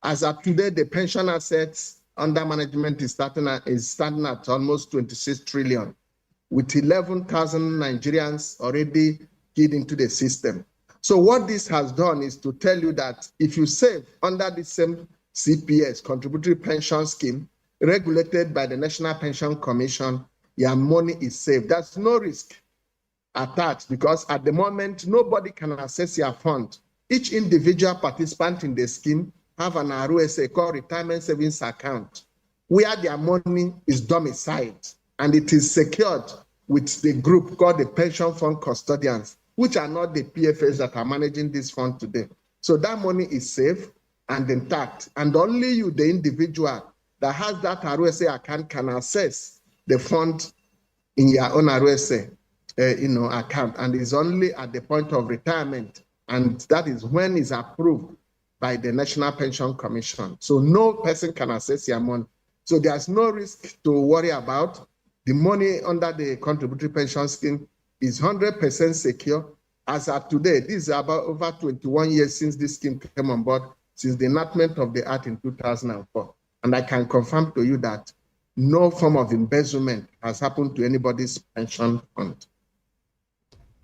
As of today, the pension assets under management is standing at almost 26 trillion, with 11,000 Nigerians already keyed into the system. So what this has done is to tell you that if you save under the same CPS, contributory pension scheme, regulated by the National Pension Commission, your money is safe. There's no risk attached because at the moment, nobody can access your fund. Each individual participant in the scheme have an ROSA called Retirement Savings Account, where their money is domiciled and it is secured with the group called the Pension Fund Custodians, which are not the PFAs that are managing this fund today. So that money is safe and intact, and only you, the individual that has that ROSA account, can access the fund in your own ROSA account, and is only at the point of retirement, and that is when it's approved by the National Pension Commission. So no person can access your money. So there's no risk to worry about. The money under the contributory pension scheme is 100% secure. As of today, this is about over 21 years since this scheme came on board, since the enactment of the Act in 2004. And I can confirm to you that no form of embezzlement has happened to anybody's pension fund.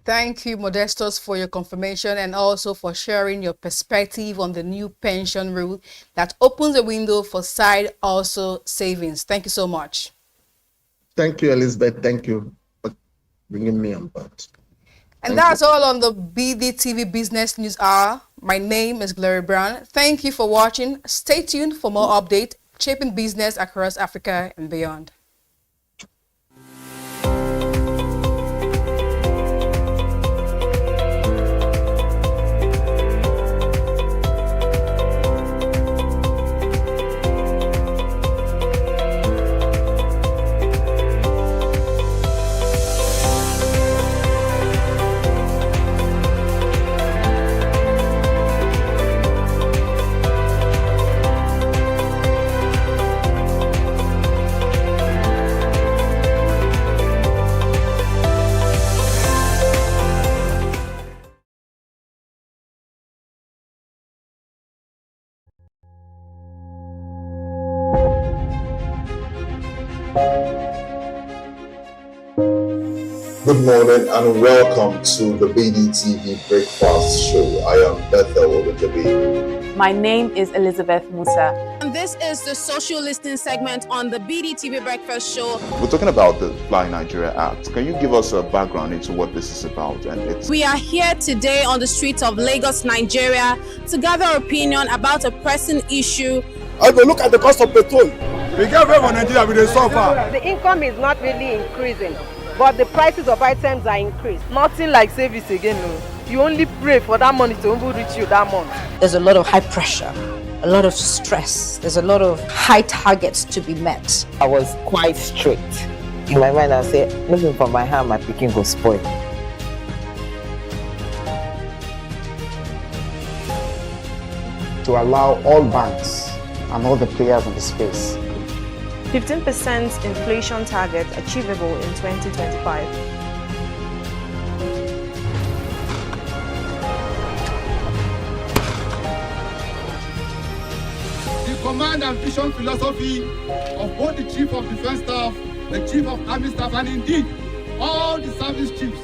Thank you, Modestus, for your confirmation and also for sharing your perspective on the new pension rule that opens a window for side also savings. Thank you so much. Thank you, Elizabeth. Thank you for bringing me on board. And that's all on the BDTV Business News Hour. My name is Glory Brown. Thank you for watching. Stay tuned for more updates shaping business across Africa and beyond. Good morning and welcome to the BDTV Breakfast Show. I am Bethel Ogujabi. My name is Elizabeth Musa. And this is the social listening segment on the BDTV Breakfast Show. We're talking about the Fly Nigeria Act. Can you give us a background into what this is about? We are here today on the streets of Lagos, Nigeria, to gather opinion about a pressing issue. I go look at the cost of petrol. We get away from Nigeria with the suffer. The income is not really increasing, but the prices of items are increased. Nothing like service again. No. You only pray for that money to reach you that month. There's a lot of high pressure, a lot of stress. There's a lot of high targets to be met. I was quite strict. In my mind, I said, looking for my hand, my picking go spoil. To allow all banks and all the players in the space 15% inflation target achievable in 2025. The command and vision philosophy of both the Chief of Defense Staff, the Chief of Army Staff, and indeed all the service chiefs.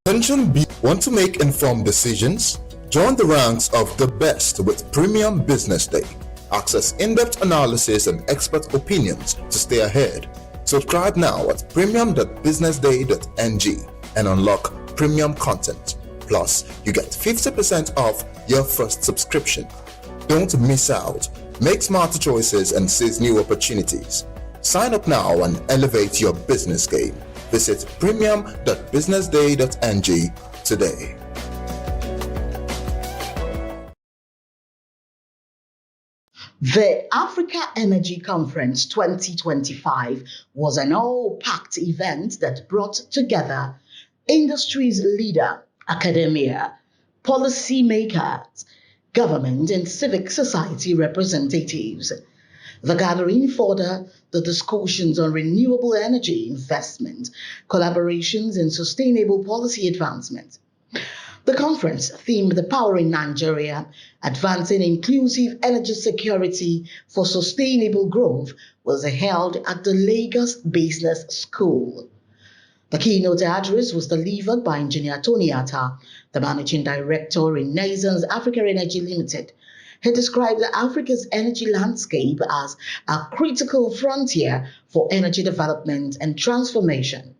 Attention, want to make informed decisions? Join the ranks of the best with Premium Business Day. Access in-depth analysis and expert opinions to stay ahead. Subscribe now at premium.businessday.ng and unlock premium content. Plus, you get 50% off your first subscription. Don't miss out. Make smarter choices and seize new opportunities. Sign up now and elevate your business game. Visit premium.businessday.ng today. The Africa Energy Conference 2025 was an all-packed event that brought together industry's leader, academia, policymakers, government and civic society representatives. The gathering furthered the discussions on renewable energy investment, collaborations and sustainable policy advancement. The conference themed Powering Nigeria, Advancing Inclusive Energy Security for Sustainable Growth was held at the Lagos Business School. The keynote address was delivered by Engineer Tony Atta, the Managing Director, Renaissance Africa Energy Limited. He described Africa's energy landscape as a critical frontier for energy development and transformation.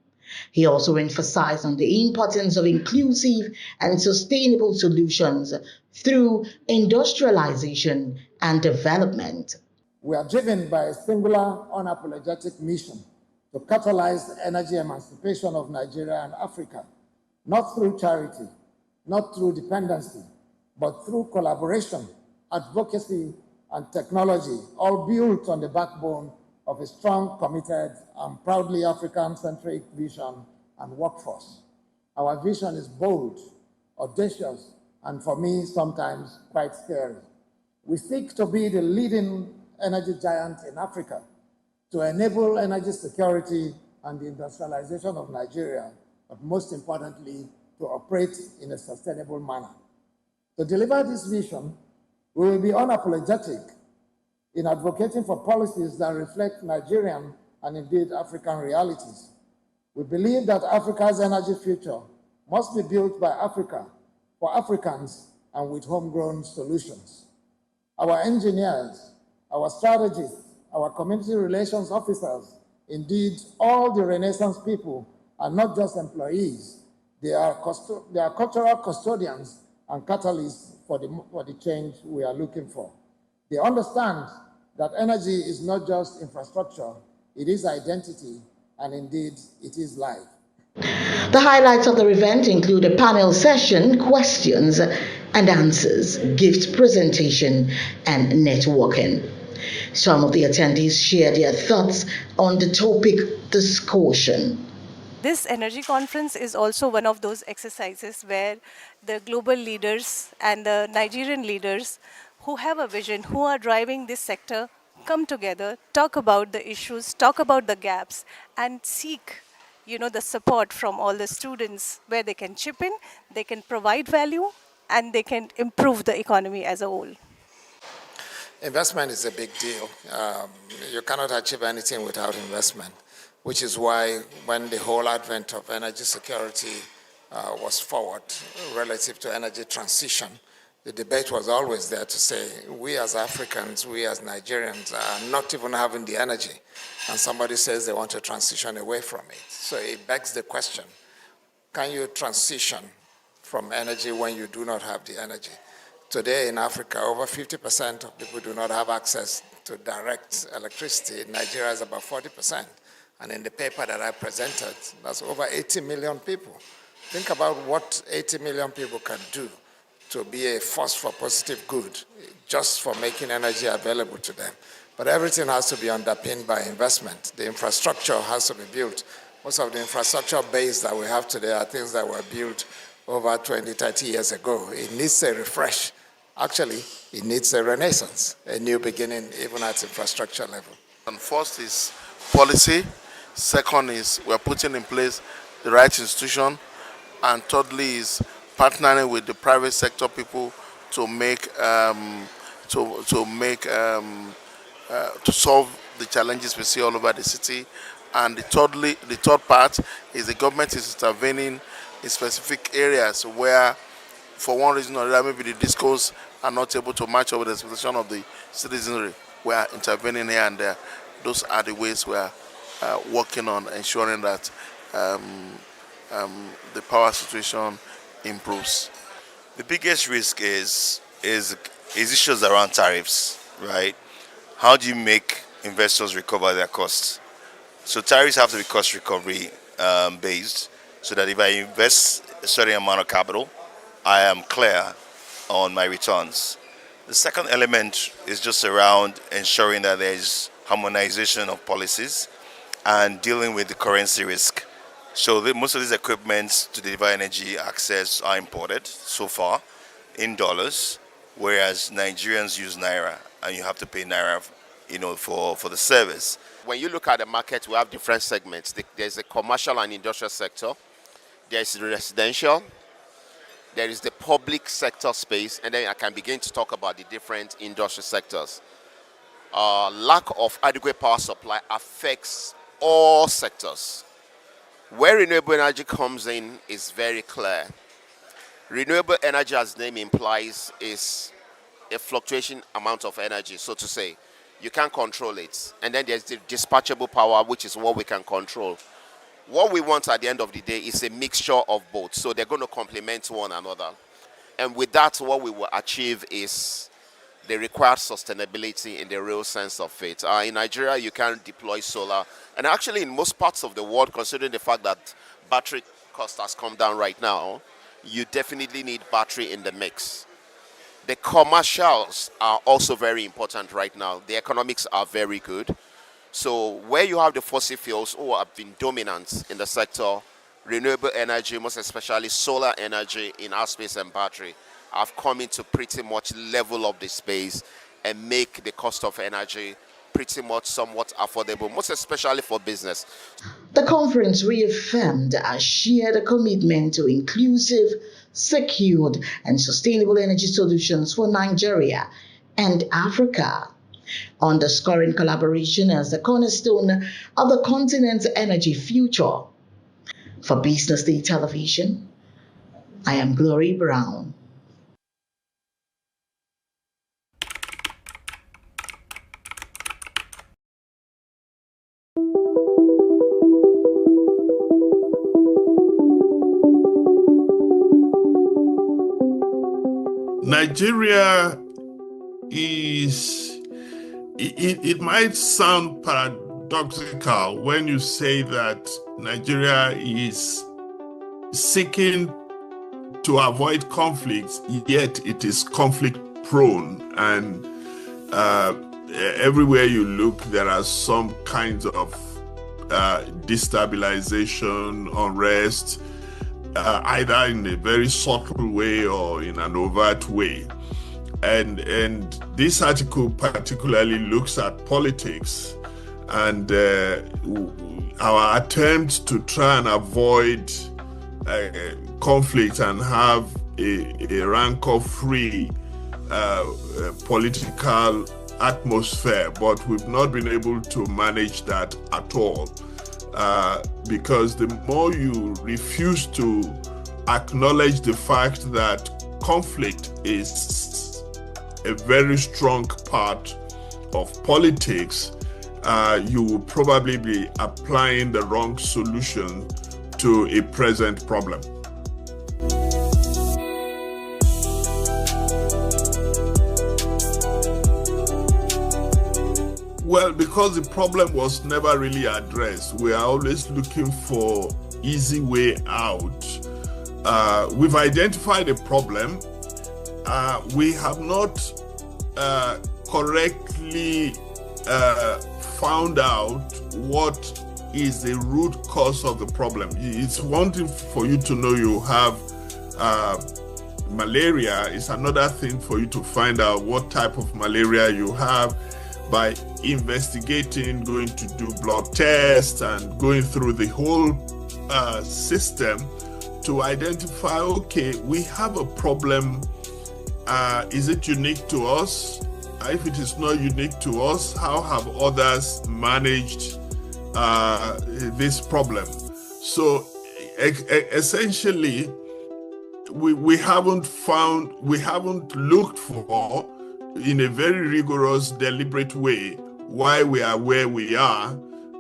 He also emphasized on the importance of inclusive and sustainable solutions through industrialization and development. We are driven by a singular, unapologetic mission to catalyze the energy emancipation of Nigeria and Africa, not through charity, not through dependency, but through collaboration, advocacy, and technology, all built on the backbone of a strong, committed, and proudly African-centric vision and workforce. Our vision is bold, audacious, and for me, sometimes quite scary. We seek to be the leading energy giant in Africa, to enable energy security and the industrialization of Nigeria, but most importantly, to operate in a sustainable manner. To deliver this vision, we will be unapologetic in advocating for policies that reflect Nigerian and indeed African realities. We believe that Africa's energy future must be built by Africa, for Africans, and with homegrown solutions. Our engineers, our strategists, our community relations officers, indeed all the Renaissance people are not just employees, they are cultural custodians and catalysts for the change we are looking for. They understand that energy is not just infrastructure, it is identity, and indeed, it is life. The highlights of the event include a panel session, questions and answers, gift presentation, and networking. Some of the attendees shared their thoughts on the topic discussion. This energy conference is also one of those exercises where the global leaders and the Nigerian leaders who have a vision, who are driving this sector, come together, talk about the issues, talk about the gaps, and seek, the support from all the students where they can chip in, they can provide value, and they can improve the economy as a whole. Investment is a big deal. You cannot achieve anything without investment, which is why when the whole advent of energy security was forward relative to energy transition, the debate was always there to say, we as Africans, we as Nigerians are not even having the energy, and somebody says they want to transition away from it. So it begs the question, can you transition from energy when you do not have the energy? Today in Africa, over 50% of people do not have access to direct electricity. In Nigeria, is about 40%. And in the paper that I presented, that's over 80 million people. Think about what 80 million people can do to be a force for positive good, just for making energy available to them. But everything has to be underpinned by investment. The infrastructure has to be built. Most of the infrastructure base that we have today are things that were built over 20, 30 years ago. It needs a refresh. Actually, it needs a renaissance, a new beginning, even at infrastructure level. And first is policy. Second is we're putting in place the right institution. And thirdly is partnering with the private sector people to solve the challenges we see all over the city. And the third part is the government is intervening in specific areas where, for one reason or another, maybe the discos are not able to match up with the expectation of the citizenry. We are intervening here and there. Those are the ways we are working on ensuring that the power situation improves. The biggest risk is issues around tariffs, right? How do you make investors recover their costs? So tariffs have to be cost recovery based, so that if I invest a certain amount of capital, I am clear on my returns. The second element is just around ensuring that there is harmonization of policies and dealing with the currency risk. So most of these equipments to deliver energy access are imported so far in dollars, whereas Nigerians use naira, and you have to pay naira, for the service. When you look at the market, we have different segments. There's the commercial and industrial sector. There's the residential. There is the public sector space, and then I can begin to talk about the different industrial sectors. Lack of adequate power supply affects all sectors. Where renewable energy comes in is very clear. Renewable energy, as the name implies, is a fluctuation amount of energy, so to say. You can't control it. And then there's the dispatchable power, which is what we can control. What we want at the end of the day is a mixture of both. So they're going to complement one another. And with that, what we will achieve is the required sustainability in the real sense of it. In Nigeria, you can deploy solar. And actually, in most parts of the world, considering the fact that battery cost has come down right now, you definitely need battery in the mix. The commercials are also very important right now. The economics are very good. So where you have the fossil fuels who have been dominant in the sector, renewable energy, most especially solar energy in our space and battery, have come into pretty much level up the space and make the cost of energy pretty much somewhat affordable, most especially for business. The conference reaffirmed a shared commitment to inclusive, secured, and sustainable energy solutions for Nigeria and Africa, underscoring collaboration as the cornerstone of the continent's energy future. For Business Day Television, I am Glory Brown. Nigeria it might sound paradoxical when you say that Nigeria is seeking to avoid conflicts, yet it is conflict prone, and everywhere you look there are some kinds of destabilization, unrest, either in a very subtle way or in an overt way. And this article particularly looks at politics and our attempts to try and avoid conflict and have a rancor-free political atmosphere, but we've not been able to manage that at all. Because the more you refuse to acknowledge the fact that conflict is a very strong part of politics, you will probably be applying the wrong solution to a present problem. Well, because the problem was never really addressed, we are always looking for easy way out. We've identified a problem. We have not correctly found out what is the root cause of the problem. It's one thing for you to know you have malaria. It's another thing for you to find out what type of malaria you have by investigating, going to do blood tests and going through the whole system to identify, okay, we have a problem. Is it unique to us? If it is not unique to us, how have others managed this problem? So essentially, we haven't looked for, in a very rigorous, deliberate way, why we are where we are,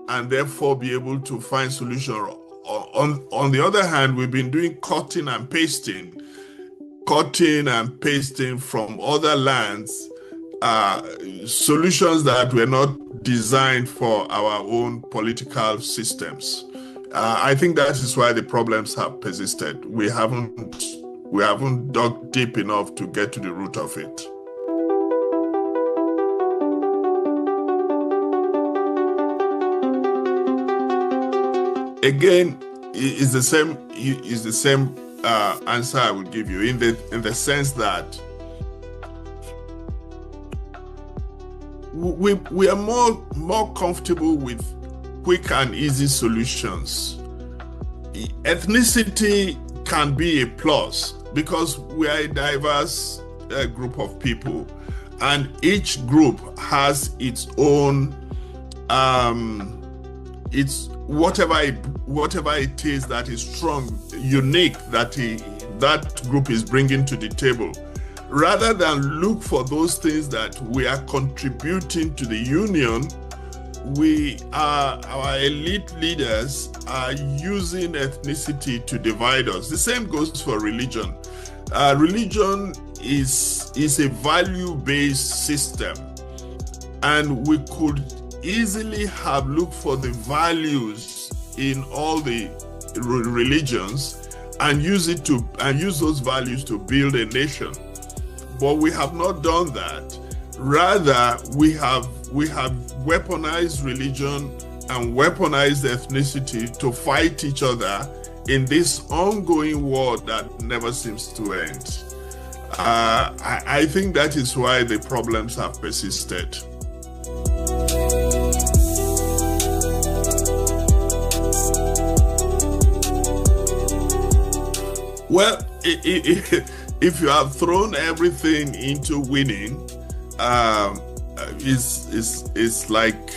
and therefore be able to find solutions. On the other hand, we've been doing cutting and pasting from other lands, solutions that were not designed for our own political systems. I think that is why the problems have persisted. We haven't dug deep enough to get to the root of it. Again, is the same answer I would give you in the sense that we are more comfortable with quick and easy solutions. Ethnicity can be a plus because we are a diverse group of people, and each group has its own whatever it is that is strong, unique, that group is bringing to the table. Rather than look for those things that we are contributing to the union, our elite leaders are using ethnicity to divide us. The same goes for religion. Religion is a value-based system, and we could easily have looked for the values in all the religions and use those values to build a nation. But we have not done that. Rather, we have weaponized religion and weaponized ethnicity to fight each other in this ongoing war that never seems to end. I think that is why the problems have persisted. Well, if you have thrown everything into winning, it's like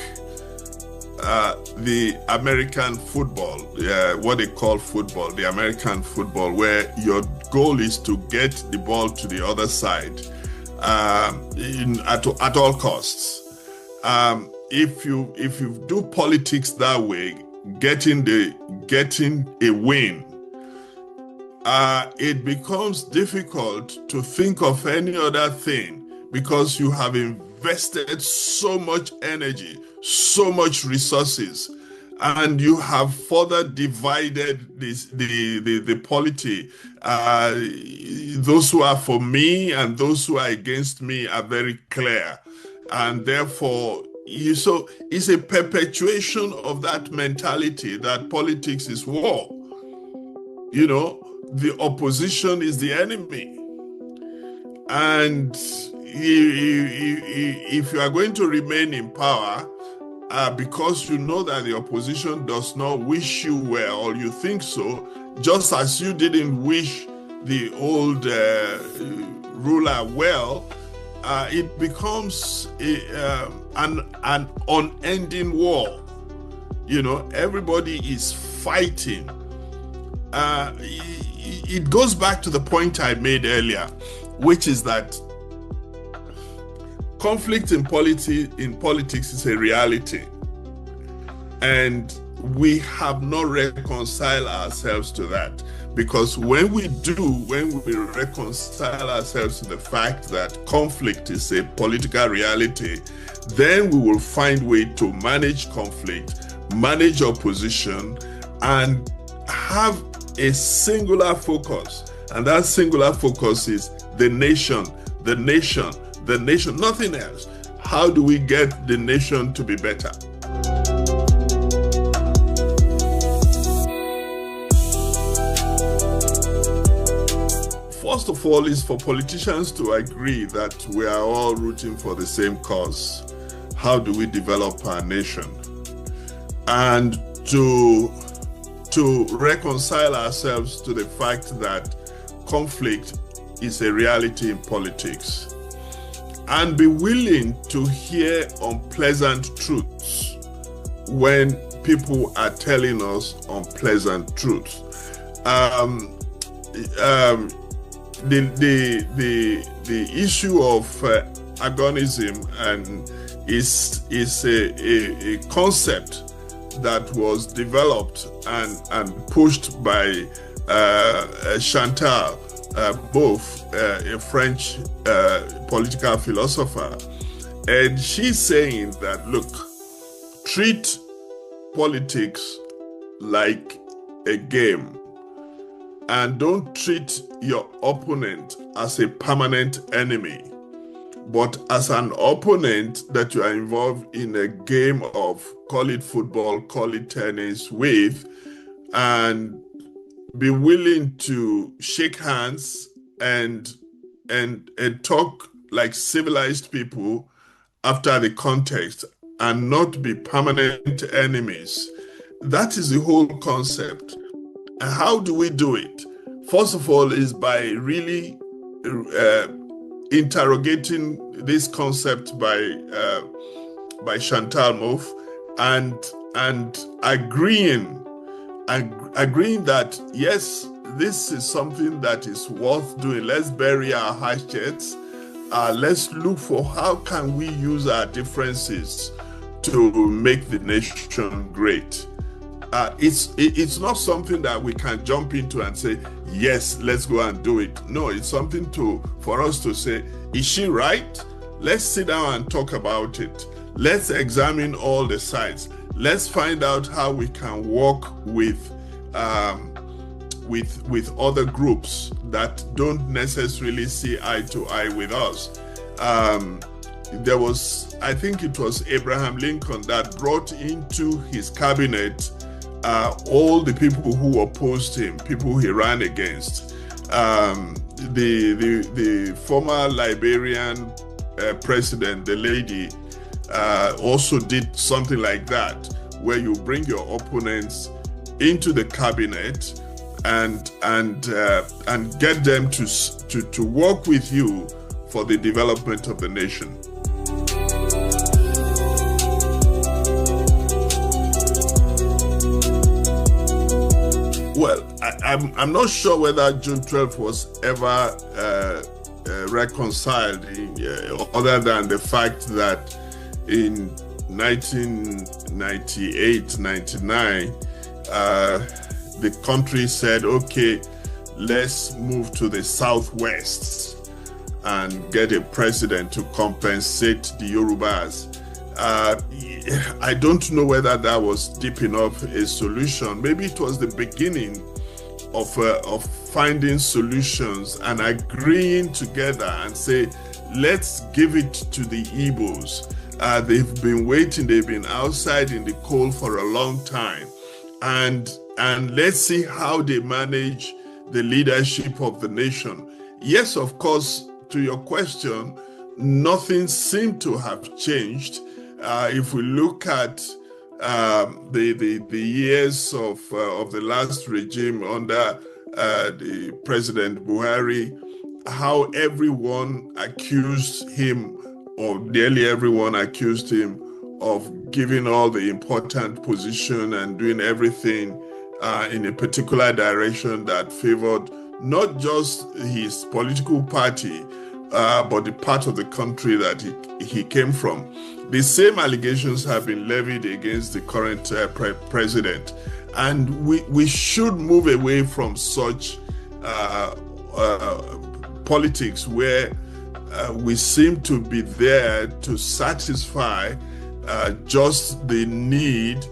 the American football, what they call football, the American football, where your goal is to get the ball to the other side at all costs. If you do politics that way, getting a win, it becomes difficult to think of any other thing because you have invested so much energy, so much resources, and you have further divided the polity. Those who are for me and those who are against me are very clear, and therefore so it's a perpetuation of that mentality that politics is war. You know, the opposition is the enemy. And if you are going to remain in power, because you know that the opposition does not wish you well, or you think so, just as you didn't wish the old ruler well, it becomes an unending war. You know, everybody is fighting. It goes back to the point I made earlier, which is that conflict in politics is a reality, and we have not reconciled ourselves to that. Because when we reconcile ourselves to the fact that conflict is a political reality, then we will find a way to manage conflict, manage opposition, and have a singular focus. And that singular focus is the nation, the nation, the nation, nothing else. How do we get the nation to be better? First of all, is for politicians to agree that we are all rooting for the same cause. How do we develop our nation? And to reconcile ourselves to the fact that conflict is a reality in politics, and be willing to hear unpleasant truths when people are telling us unpleasant truths. The issue of agonism and is a concept that was developed and pushed by Chantal Mouffe, a French political philosopher. And she's saying that, look, treat politics like a game and don't treat your opponent as a permanent enemy, but as an opponent that you are involved in a game of, call it football, call it tennis with, and be willing to shake hands and talk like civilized people after the context and not be permanent enemies. That is the whole concept. And how do we do it? First of all is by really interrogating this concept by Chantal Mouffe and agreeing that yes, this is something that is worth doing. Let's bury our hatchets. Let's look for how can we use our differences to make the nation great. It's not something that we can jump into and say, yes, let's go and do it. No, it's something for us to say, is she right? Let's sit down and talk about it. Let's examine all the sides. Let's find out how we can work with other groups that don't necessarily see eye to eye with us. There was, I think it was Abraham Lincoln that brought into his cabinet all the people who opposed him, people he ran against. The former Liberian president, the lady, also did something like that, where you bring your opponents into the cabinet and get them to work with you for the development of the nation. Well, I'm not sure whether June 12th was ever reconciled, other than the fact that in 1998-99, the country said, okay, let's move to the southwest and get a president to compensate the Yorubas. I don't know whether that was deep enough a solution. Maybe it was the beginning of finding solutions and agreeing together and say, let's give it to the Igbos. They've been waiting, they've been outside in the cold for a long time. And let's see how they manage the leadership of the nation. Yes, of course, to your question, nothing seemed to have changed. If we look at the years of the last regime under the President Buhari, how everyone accused him, or nearly everyone accused him, of giving all the important position and doing everything in a particular direction that favored not just his political party, but the part of the country that he came from. The same allegations have been levied against the current president. And we should move away from such politics where we seem to be there to satisfy just the need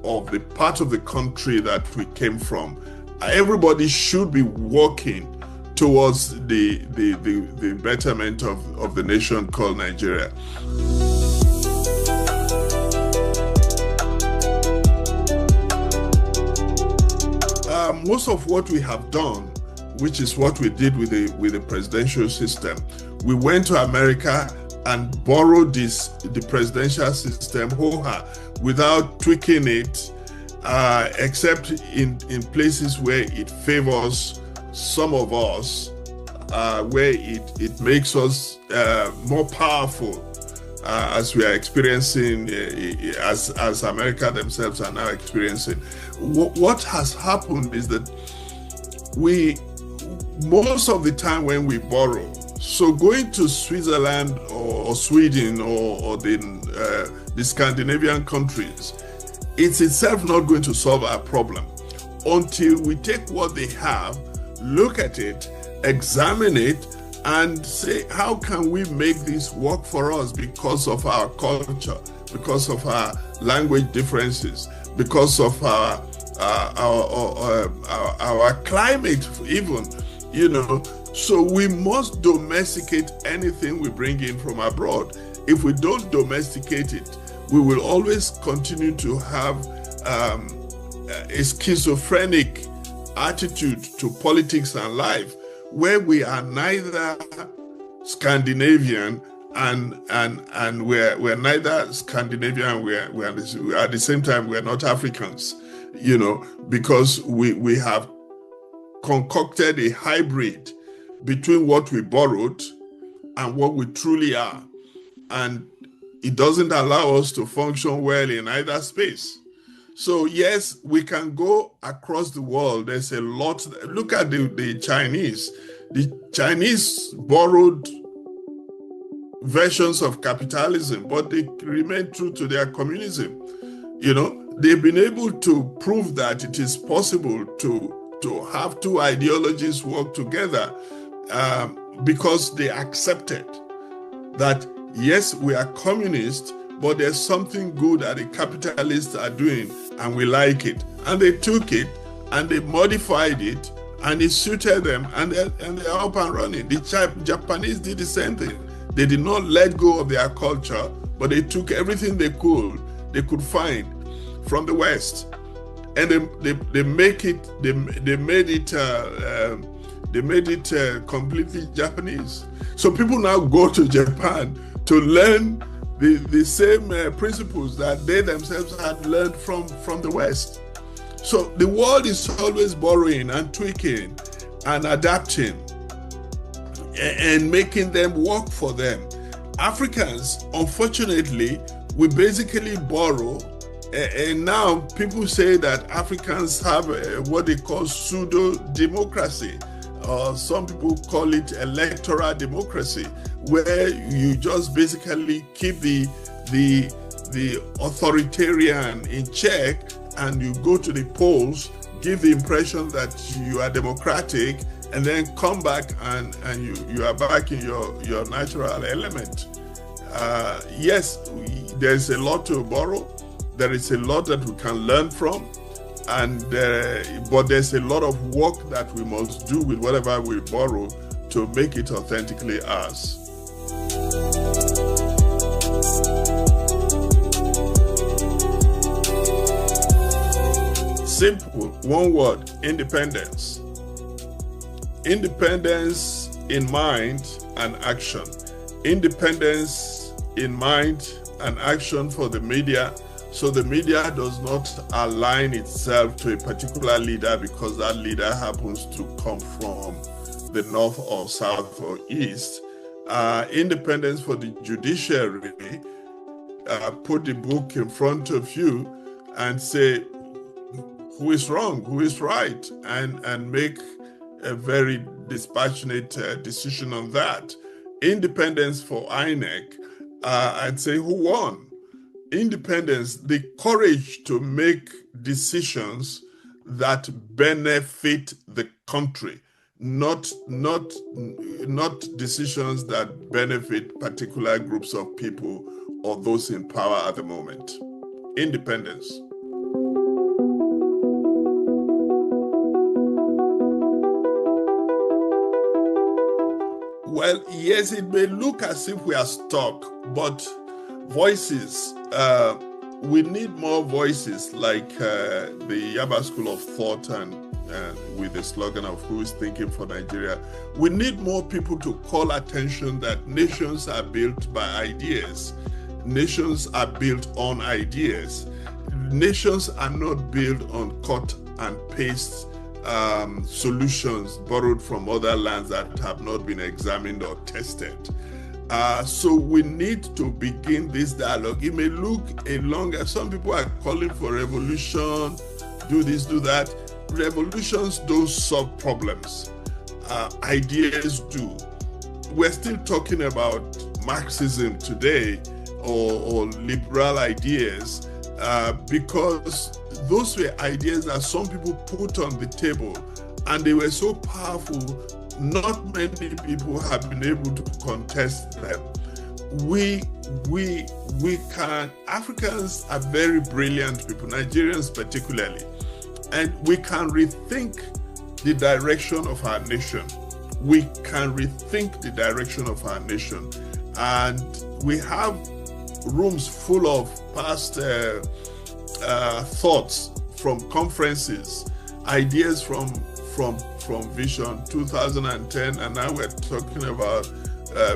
of the part of the country that we came from. Everybody should be working towards the betterment of the nation called Nigeria. Most of what we have done, which is what we did with the presidential system, we went to America and borrowed the presidential system without tweaking it, except in places where it favors some of us, where it makes us more powerful, as we are experiencing, as America themselves are now experiencing. What has happened is that most of the time when we borrow, so going to Switzerland or Sweden or the Scandinavian countries, it's itself not going to solve our problem until we take what they have, look at it, examine it, and say, how can we make this work for us because of our culture, because of our language differences, because of our climate even, you know. So we must domesticate anything we bring in from abroad. If we don't domesticate it, we will always continue to have a schizophrenic attitude to politics and life, where we are neither Scandinavian and we're neither Scandinavian, we're at the same time we're not Africans, you know, because we have concocted a hybrid between what we borrowed and what we truly are, and it doesn't allow us to function well in either space. So yes, we can go across the world. There's a lot. Look at the Chinese. The Chinese borrowed versions of capitalism, but they remain true to their communism. You know, they've been able to prove that it is possible to have two ideologies work together because they accepted that, yes, we are communist, but there's something good that the capitalists are doing and we like it. And they took it and they modified it and it suited them, and they're up and running. The Japanese did the same thing. They did not let go of their culture, but they took everything they could find from the West, and they made it completely Japanese. So people now go to Japan to learn the same principles that they themselves had learned from the West. So the world is always borrowing and tweaking and adapting and making them work for them. Africans, unfortunately, we basically borrow, and now people say that Africans have what they call pseudo-democracy, or some people call it electoral democracy, where you just basically keep the authoritarian in check, and you go to the polls, give the impression that you are democratic, and then come back and you are back in your natural element. Yes, there's a lot to borrow. There is a lot that we can learn from, but there's a lot of work that we must do with whatever we borrow to make it authentically ours. Simple, one word: independence. Independence in mind and action. Independence in mind and action for the media, so the media does not align itself to a particular leader because that leader happens to come from the north or south or east. Independence for the judiciary. Put the book in front of you and say who is wrong, who is right, and make a very dispassionate decision on that. Independence for INEC, I'd say who won. Independence, the courage to make decisions that benefit the country, not decisions that benefit particular groups of people or those in power at the moment. Independence. Well, yes, it may look as if we are stuck, but voices, we need more voices, like the Yaba School of Thought and with the slogan of "Who is thinking for Nigeria?" We need more people to call attention that nations are built by ideas. Nations are built on ideas. Nations are not built on cut and paste solutions borrowed from other lands that have not been examined or tested. So we need to begin this dialogue. It may look a longer, some people are calling for revolution, do this, do that. Revolutions don't solve problems. Ideas do. We're still talking about Marxism today or liberal ideas. because those were ideas that some people put on the table, and they were so powerful, not many people have been able to contest them. We can, Africans are very brilliant people, Nigerians particularly, and we can rethink the direction of our nation. We can rethink the direction of our nation. And we have rooms full of past thoughts from conferences, ideas from Vision 2010, and now we're talking about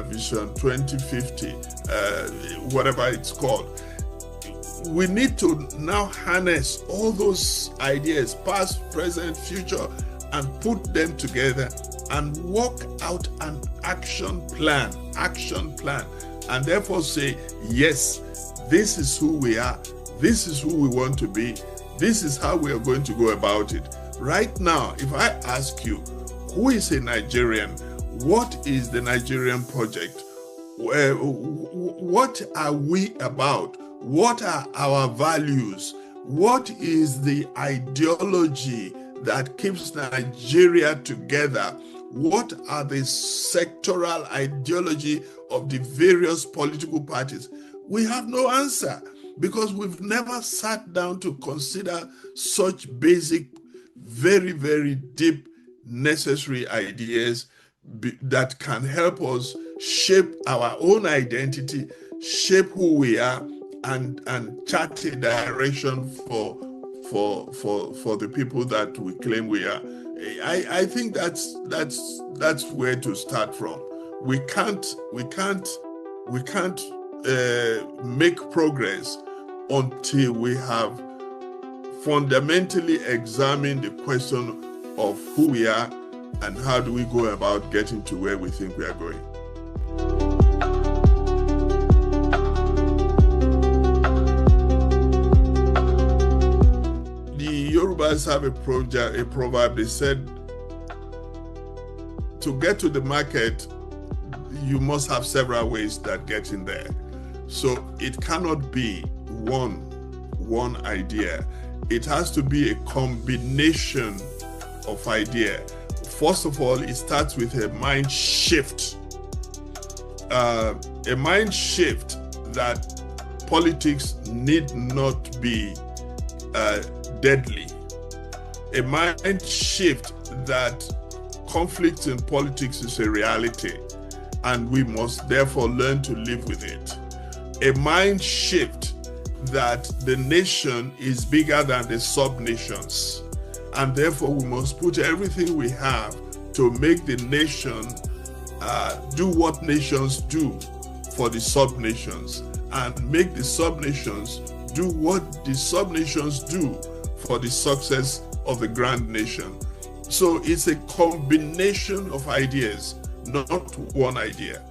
Vision 2050, whatever it's called. We need to now harness all those ideas, past, present, future, and put them together and work out an action plan, and therefore say, yes, this is who we are, this is who we want to be, this is how we are going to go about it. Right now, if I ask you, who is a Nigerian? What is the Nigerian project? What are we about? What are our values? What is the ideology that keeps Nigeria together? What are the sectoral ideology of the various political parties? We have no answer, because we've never sat down to consider such basic, very, very deep, necessary ideas that can help us shape our own identity, shape who we are, and chart a direction for the people that we claim we are. I think that's where to start from. We can't make progress until we have fundamentally examined the question of who we are and how do we go about getting to where we think we are going. The Yorubas have a proverb. They said, to get to the market, you must have several ways that get in there. So it cannot be one idea. It has to be a combination of ideas. First of all, it starts with a mind shift. A mind shift that politics need not be deadly. A mind shift that conflict in politics is a reality, and we must therefore learn to live with it. A mind shift that the nation is bigger than the sub-nations, and therefore we must put everything we have to make the nation do what nations do for the sub-nations, and make the sub-nations do what the sub-nations do for the success of the grand nation. So it's a combination of ideas, not one idea.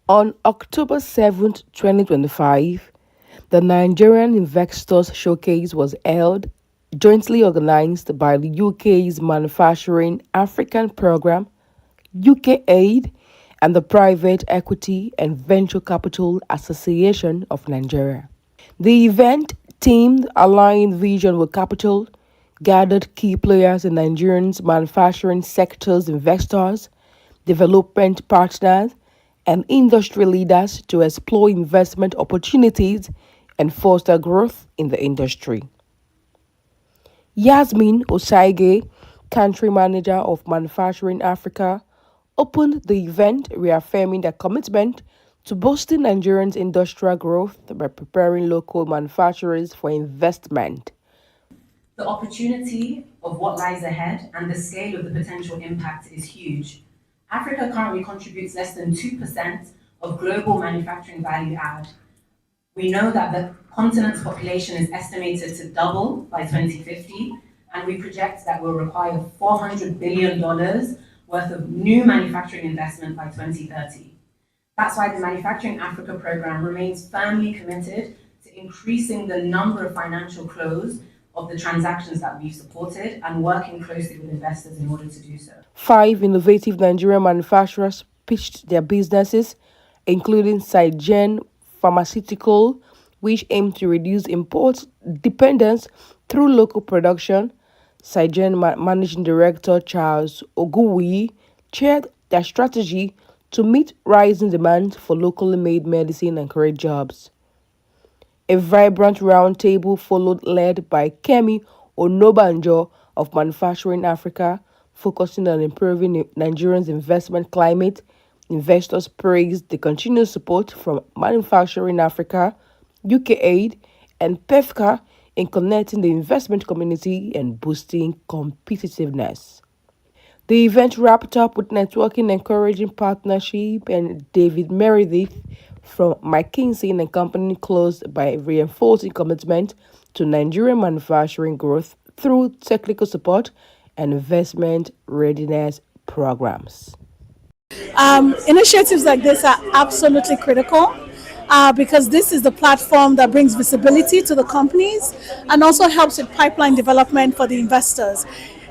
On October 7th, 2025, the Nigerian Investors Showcase was held, jointly organized by the UK's Manufacturing African Programme, UK Aid, and the Private Equity and Venture Capital Association of Nigeria. The event, themed Align Vision with Capital, gathered key players in Nigeria's manufacturing sector's investors, development partners, and industry leaders to explore investment opportunities and foster growth in the industry. Yasmin Osaige, country manager of Manufacturing Africa, opened the event reaffirming their commitment to boosting Nigerians' industrial growth by preparing local manufacturers for investment. The opportunity of what lies ahead and the scale of the potential impact is huge. Africa currently contributes less than 2% of global manufacturing value add. We know that the continent's population is estimated to double by 2050, and we project that we'll require $400 billion worth of new manufacturing investment by 2030. That's why the Manufacturing Africa program remains firmly committed to increasing the number of financial close of the transactions that we've supported and working closely with investors in order to do so. 5 innovative Nigerian manufacturers pitched their businesses, including Sygen Pharmaceutical, which aim to reduce import dependence through local production. Sygen Managing Director Charles Oguwuyi shared their strategy to meet rising demand for locally made medicine and create jobs. A vibrant roundtable followed, led by Kemi Onobanjo of Manufacturing Africa, focusing on improving Nigerians' investment climate. Investors praised the continued support from Manufacturing Africa, UK Aid, and PEFCA in connecting the investment community and boosting competitiveness. The event wrapped up with networking, encouraging partnership, and David Meredith from McKinsey and Company closed by reinforcing commitment to Nigerian manufacturing growth through technical support and investment readiness programs. Initiatives like this are absolutely critical because this is the platform that brings visibility to the companies and also helps with pipeline development for the investors.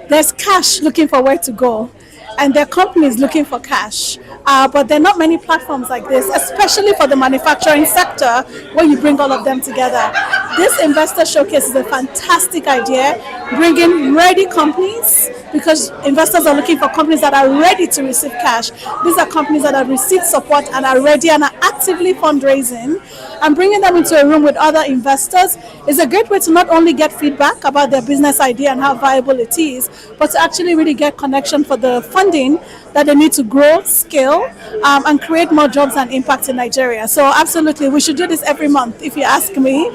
There's cash looking for where to go, and there are companies looking for cash. But there are not many platforms like this, especially for the manufacturing sector, where you bring all of them together. This investor showcase is a fantastic idea, bringing ready companies, because investors are looking for companies that are ready to receive cash. These are companies that have received support and are ready and are actively fundraising, and bringing them into a room with other investors is a great way to not only get feedback about their business idea and how viable it is, but to actually really get connection for the funding that they need to grow, scale, and create more jobs and impact in Nigeria. So absolutely, we should do this every month, if you ask me,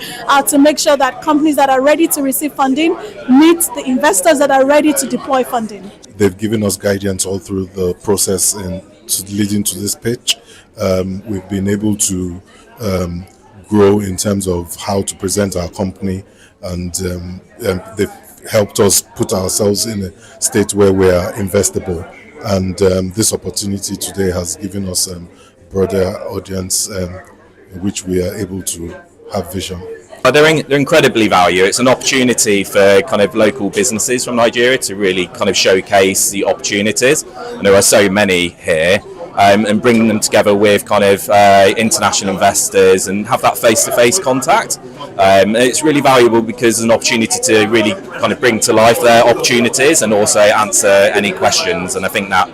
to make sure that companies that are ready to receive funding meet the investors that are ready to deploy funding. They've given us guidance all through the process and leading to this pitch. We've been able to grow in terms of how to present our company, and they've helped us put ourselves in a state where we are investable. And this opportunity today has given us a broader audience in which we are able to have vision. They're incredibly valuable. It's an opportunity for kind of local businesses from Nigeria to really kind of showcase the opportunities, and there are so many here, and bringing them together with kind of international investors and have that face-to-face contact. It's really valuable because it's an opportunity to really kind of bring to life their opportunities and also answer any questions. And I think that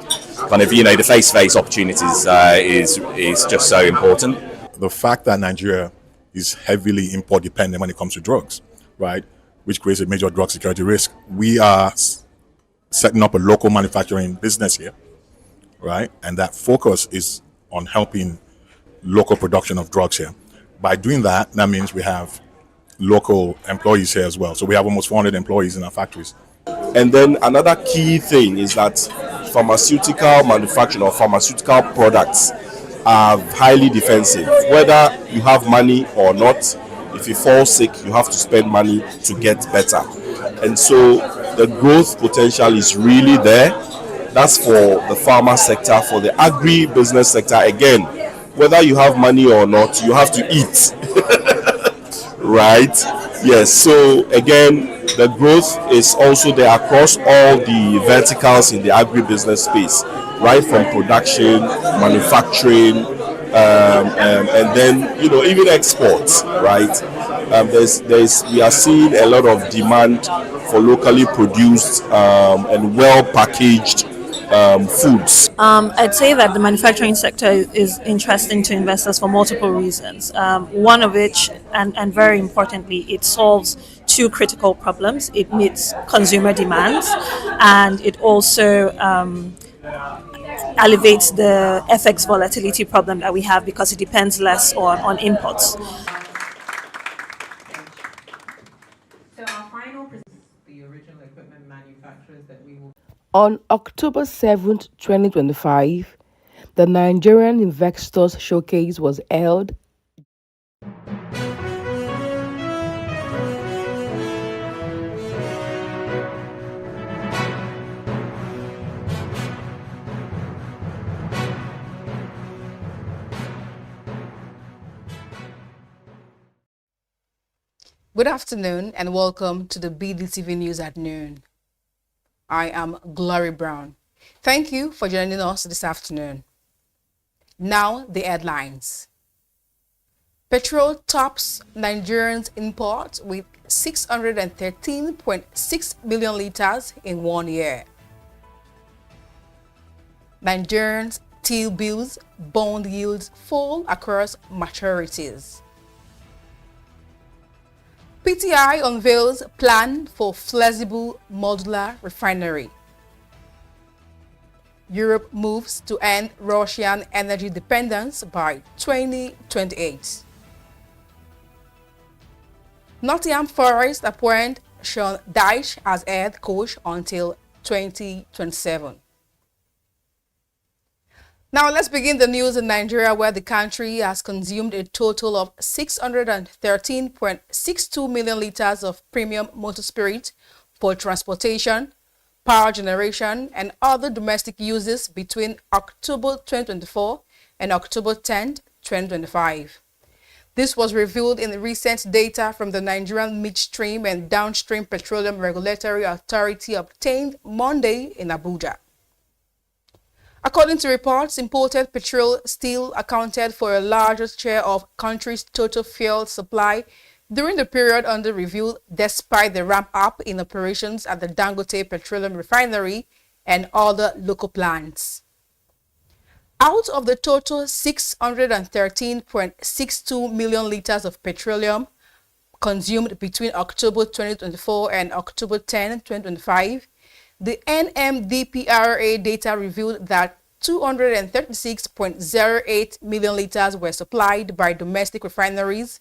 kind of, the face-to-face opportunities is just so important. The fact that Nigeria is heavily import dependent when it comes to drugs, right, which creates a major drug security risk. We are setting up a local manufacturing business here, right, and that focus is on helping local production of drugs here. By doing that, that means we have local employees here as well. So we have almost 400 employees in our factories. And then another key thing is that pharmaceutical manufacturing or pharmaceutical products are highly defensive. Whether you have money or not, if you fall sick, you have to spend money to get better. And so the growth potential is really there. That's for the pharma sector. For the agri-business sector, again, whether you have money or not, you have to eat. Right? Yes. So again, the growth is also there across all the verticals in the agribusiness space, right from production, manufacturing, and then even exports. Right? We are seeing a lot of demand for locally produced and well packaged foods. I'd say that the manufacturing sector is interesting to investors for multiple reasons. One of which, and very importantly, it solves two critical problems. It meets consumer demands, and it also alleviates the FX volatility problem that we have because it depends less on imports. On October 7th, 2025, the Nigerian Investors Showcase was held. Good afternoon and welcome to the BDTV News at Noon. I am Glory Brown. Thank you for joining us this afternoon. Now the headlines. Petrol tops Nigerians' imports with 613.6 million liters in 1 year. Nigerians' T-bills bond yields fall across maturities. PTI unveils plan for flexible modular refinery. Europe moves to end Russian energy dependence by 2028. Nottingham Forest appoint Sean Dyche as head coach until 2027. Now let's begin the news in Nigeria, where the country has consumed a total of 613.62 million liters of premium motor spirit for transportation, power generation, and other domestic uses between October 2024 and October 10, 2025. This was revealed in the recent data from the Nigerian Midstream and Downstream Petroleum Regulatory Authority obtained Monday in Abuja. According to reports, imported petrol still accounted for a larger share of country's total fuel supply during the period under review, despite the ramp-up in operations at the Dangote Petroleum Refinery and other local plants. Out of the total 613.62 million liters of petroleum consumed between October 2024 and October 10, 2025, the NMDPRA data revealed that 236.08 million liters were supplied by domestic refineries,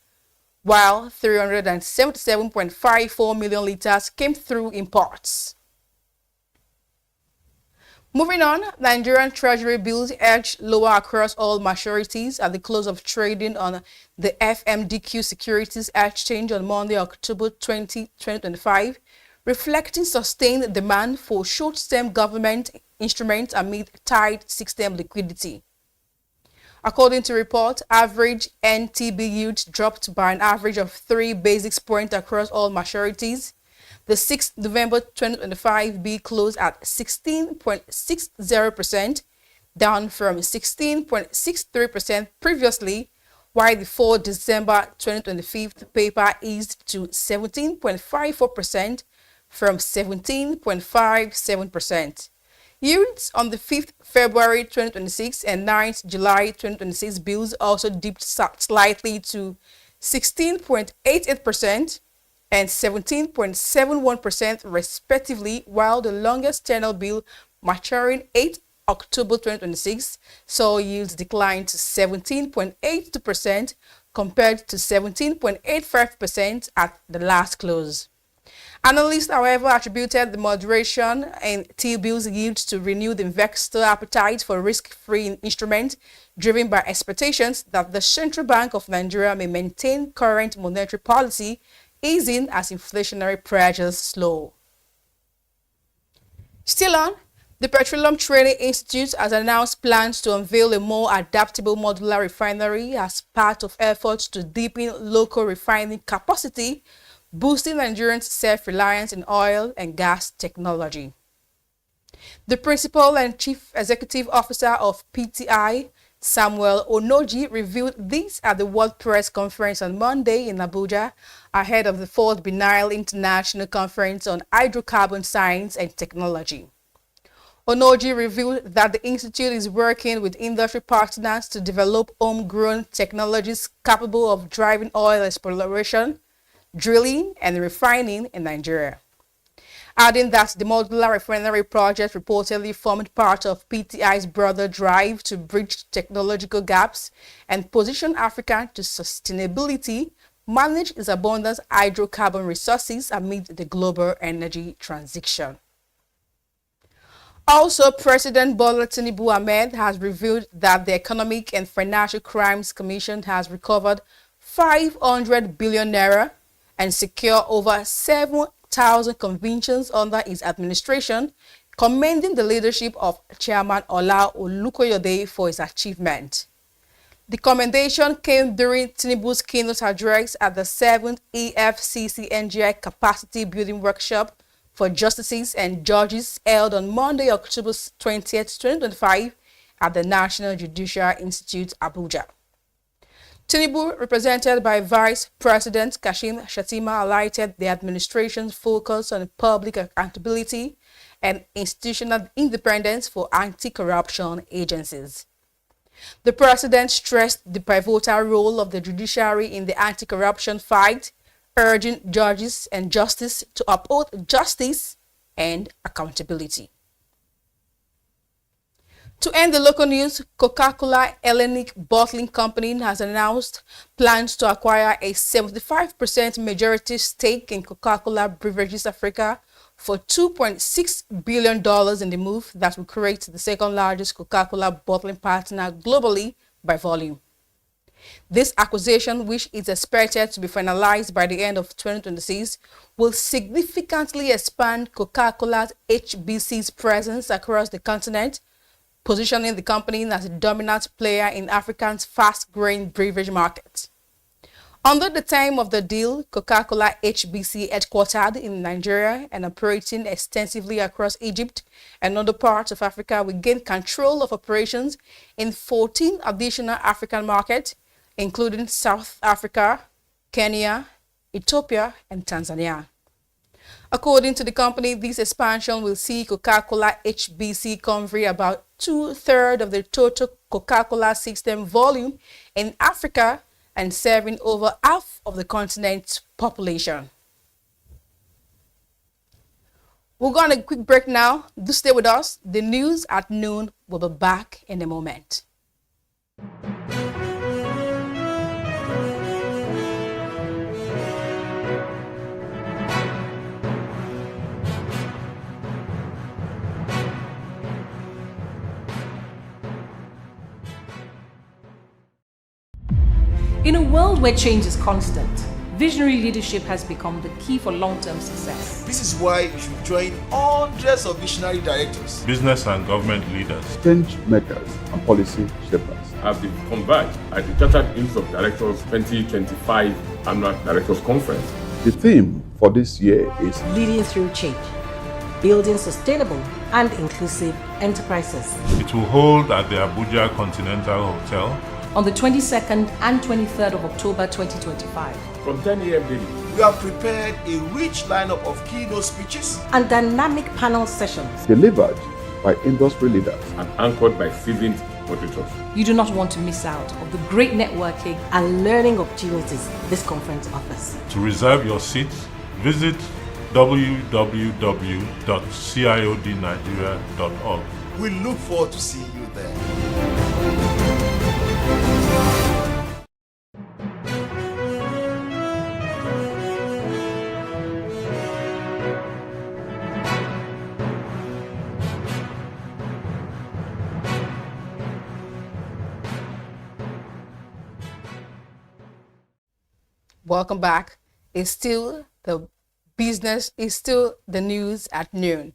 while 377.54 million liters came through imports. Moving on, Nigerian Treasury bills edged lower across all maturities at the close of trading on the FMDQ Securities Exchange on Monday, October 20, 2025, reflecting sustained demand for short-term government instruments amid tight system liquidity. According to reports, average NTB yields dropped by an average of 3 basis points across all maturities. The 6th November 2025 B closed at 16.60%, down from 16.63% previously, while the 4 December 2025 paper eased to 17.54% from 17.57%. Yields on the 5th February 2026 and 9th July 2026 bills also dipped slightly to 16.88% and 17.71% respectively, while the longest tenor bill maturing 8 October 2026 saw yields decline to 17.82% compared to 17.85% at the last close. Analysts, however, attributed the moderation in T-bills yields to renewed investor appetite for risk-free instruments, driven by expectations that the Central Bank of Nigeria may maintain current monetary policy, easing as inflationary pressures slow. Still on, The Petroleum Training Institute has announced plans to unveil a more adaptable modular refinery as part of efforts to deepen local refining capacity, boosting Nigerians' self-reliance in oil and gas technology. The Principal and Chief Executive Officer of PTI, Samuel Onoji, revealed this at the World Press Conference on Monday in Abuja, ahead of the 4th Biennial International Conference on Hydrocarbon Science and Technology. Onoji revealed that the institute is working with industry partners to develop homegrown technologies capable of driving oil exploration, drilling, and refining in Nigeria. Adding that the modular refinery project reportedly formed part of PTI's broader drive to bridge technological gaps and position Africa to sustainability, manage its abundant hydrocarbon resources amid the global energy transition. Also, President Bola Tinubu Ahmed has revealed that the Economic and Financial Crimes Commission has recovered 500 billion naira and secured over 7,000 convictions under his administration, commending the leadership of Chairman Ola Olukoyede for his achievement. The commendation came during Tinubu's keynote address at the 7th EFCC NGI Capacity Building Workshop for Justices and Judges held on Monday, October 20th, 2025 at the National Judicial Institute, Abuja. Tinubu, represented by Vice President Kashim Shettima, highlighted the administration's focus on public accountability and institutional independence for anti-corruption agencies. The president stressed the pivotal role of the judiciary in the anti-corruption fight, urging judges and justice to uphold justice and accountability. To end the local news, Coca-Cola Hellenic Bottling Company has announced plans to acquire a 75% majority stake in Coca-Cola Beverages Africa for $2.6 billion in the move that will create the second largest Coca-Cola bottling partner globally by volume. This acquisition, which is expected to be finalized by the end of 2026, will significantly expand Coca-Cola HBC's presence across the continent, positioning the company as a dominant player in Africa's fast-growing beverage market. Under the time of the deal, Coca-Cola HBC, headquartered in Nigeria and operating extensively across Egypt and other parts of Africa, will gain control of operations in 14 additional African markets, including South Africa, Kenya, Ethiopia, and Tanzania. According to the company, this expansion will see Coca-Cola HBC covering about 2/3 of the total Coca-Cola system volume in Africa and serving over half of the continent's population. We're going on a quick break now. Do stay with us. The news at noon will be back in a moment. In a world where change is constant, visionary leadership has become the key for long-term success. This is why you should join hundreds of visionary directors, business and government leaders, change makers, and policy shapers have been converged at the Chartered Institute of Directors 2025 Annual Directors Conference. The theme for this year is Leading Through Change, Building Sustainable and Inclusive Enterprises. It will hold at the Abuja Continental Hotel on the 22nd and 23rd of October 2025. From 10 a.m. daily. We have prepared a rich lineup of keynote speeches and dynamic panel sessions delivered by industry leaders and anchored by seasoned moderators. You do not want to miss out on the great networking and learning opportunities this conference offers. To reserve your seats, visit www.ciodnigeria.org. We look forward to seeing you there. Welcome back. It's still the business, it's still the news at noon.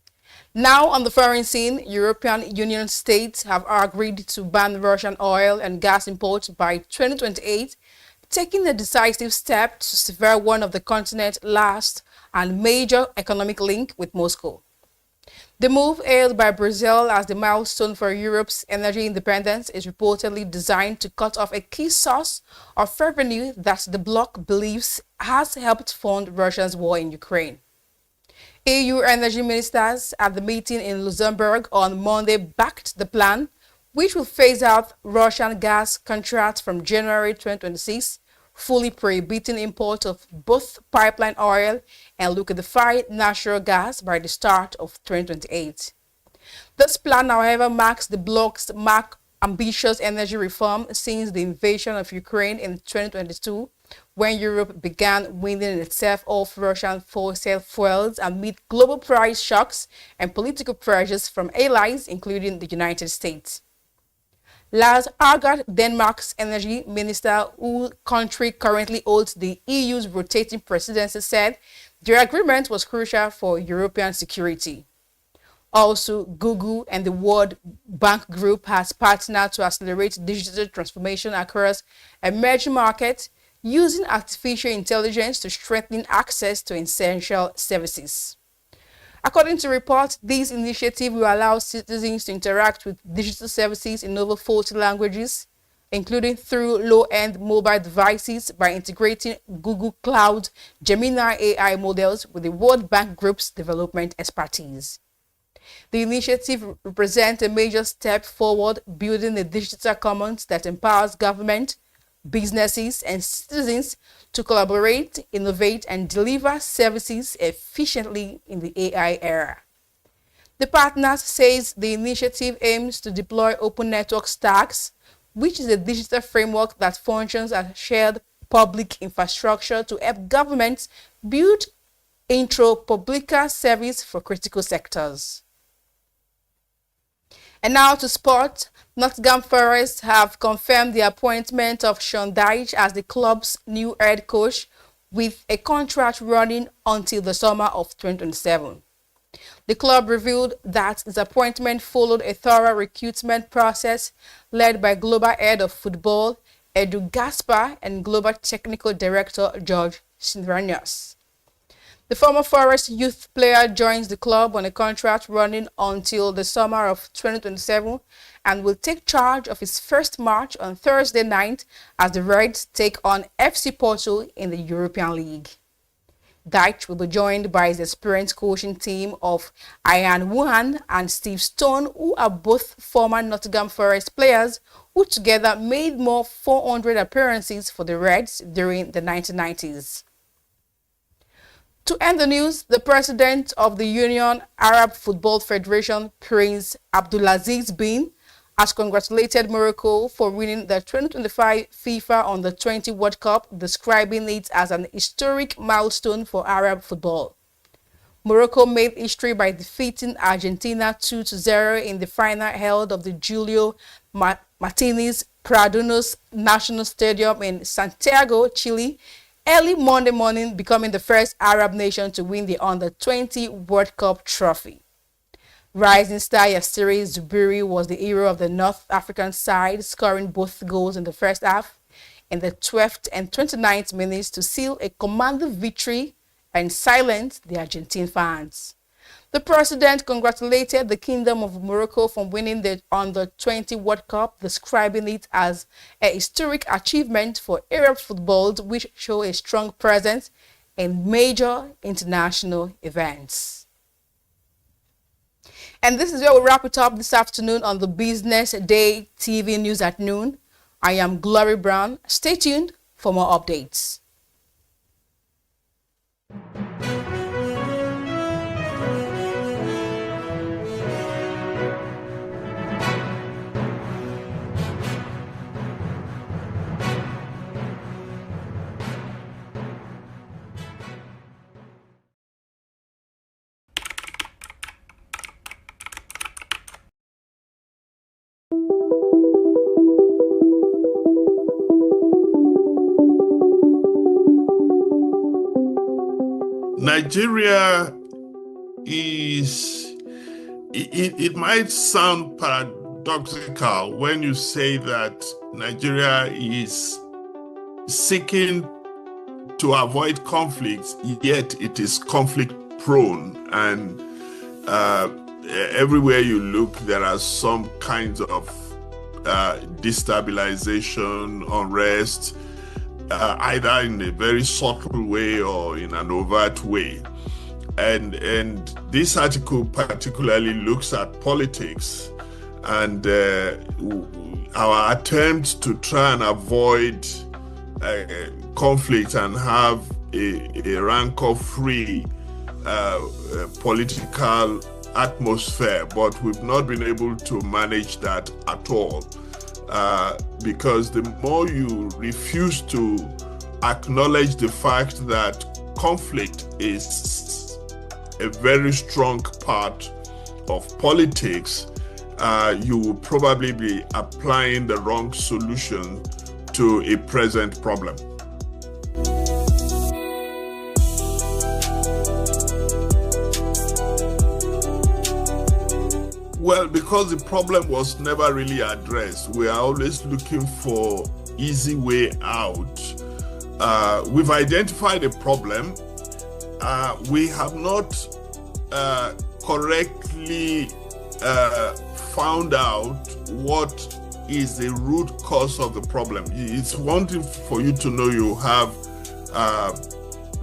Now on the foreign scene, European Union states have agreed to ban Russian oil and gas imports by 2028, taking a decisive step to sever one of the continent's last and major economic link with Moscow. The move, hailed by Brazil as the milestone for Europe's energy independence, is reportedly designed to cut off a key source of revenue that the bloc believes has helped fund Russia's war in Ukraine. EU energy ministers at the meeting in Luxembourg on Monday backed the plan, which will phase out Russian gas contracts from January 2026, fully prohibiting import of both pipeline oil and liquefied natural gas by the start of 2028. This plan, however, marks the bloc's ambitious energy reform since the invasion of Ukraine in 2022, when Europe began weaning itself off Russian fossil fuels amid global price shocks and political pressures from allies, including the United States. Lars Agard, Denmark's energy minister, whose country currently holds the EU's rotating presidency, said the agreement was crucial for European security. Also, Google and the World Bank Group has partnered to accelerate digital transformation across emerging markets, using artificial intelligence to strengthen access to essential services. According to reports, this initiative will allow citizens to interact with digital services in over 40 languages, including through low-end mobile devices by integrating Google Cloud Gemini AI models with the World Bank Group's development expertise. The initiative represents a major step forward, building a digital commons that empowers government, businesses, and citizens to collaborate, innovate, and deliver services efficiently in the AI era. The partners says the initiative aims to deploy open network stacks, which is a digital framework that functions as shared public infrastructure to help governments build interoperable service for critical sectors. And now to sport. Nottingham Forest have confirmed the appointment of Sean Dyche as the club's new head coach, with a contract running until the summer of 2027. The club revealed that his appointment followed a thorough recruitment process led by Global Head of Football Edu Gaspar and Global Technical Director George Siranius. The former Forest youth player joins the club on a contract running until the summer of 2027 and will take charge of his first match on Thursday night as the Reds take on FC Porto in the European League. Dyche will be joined by his experienced coaching team of Ian Wuhan and Steve Stone, who are both former Nottingham Forest players who together made more 400 appearances for the Reds during the 1990s. To end the news, the president of the Union Arab Football Federation, Prince Abdulaziz bin, has congratulated Morocco for winning the 2025 FIFA Under-20 World Cup, describing it as an historic milestone for Arab football. Morocco made history by defeating Argentina 2-0 in the final held of the Julio Martinez Pradonos National Stadium in Santiago, Chile, early Monday morning, becoming the first Arab nation to win the Under-20 World Cup trophy. Rising star Yassiri Zubiri was the hero of the North African side, scoring both goals in the first half in the 12th and 29th minutes to seal a commanding victory and silence the Argentine fans. The president congratulated the Kingdom of Morocco for winning the Under-20 World Cup, describing it as a historic achievement for Arab football, which show a strong presence in major international events. And this is where we wrap it up this afternoon on the Business Day TV News at noon. I am Glory Brown. Stay tuned for more updates. Nigeria is it might sound paradoxical when you say that Nigeria is seeking to avoid conflicts, yet it is conflict prone, and everywhere you look there are some kinds of destabilization, unrest, either in a very subtle way or in an overt way. And this article particularly looks at politics and our attempts to try and avoid conflict and have a rancor-free political atmosphere, but we've not been able to manage that at all, because the more you refuse to acknowledge the fact that conflict is a very strong part of politics, you will probably be applying the wrong solution to a present problem. Well, because the problem was never really addressed, we are always looking for easy way out. We've identified a problem. We have not correctly found out what is the root cause of the problem. It's one thing for you to know you have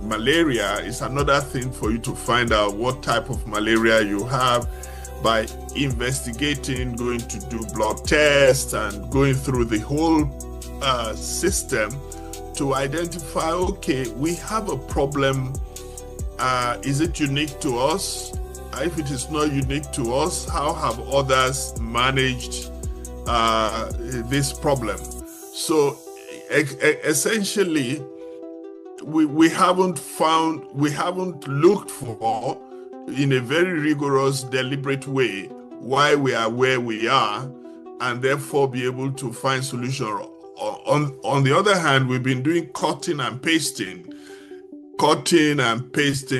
malaria. It's another thing for you to find out what type of malaria you have by investigating, going to do blood tests and going through the whole system to identify, okay, we have a problem. Is it unique to us? If it is not unique to us, how have others managed this problem? So essentially, we haven't looked for, in a very rigorous, deliberate way, why we are where we are, and therefore be able to find solutions. On the other hand, we've been doing cutting and pasting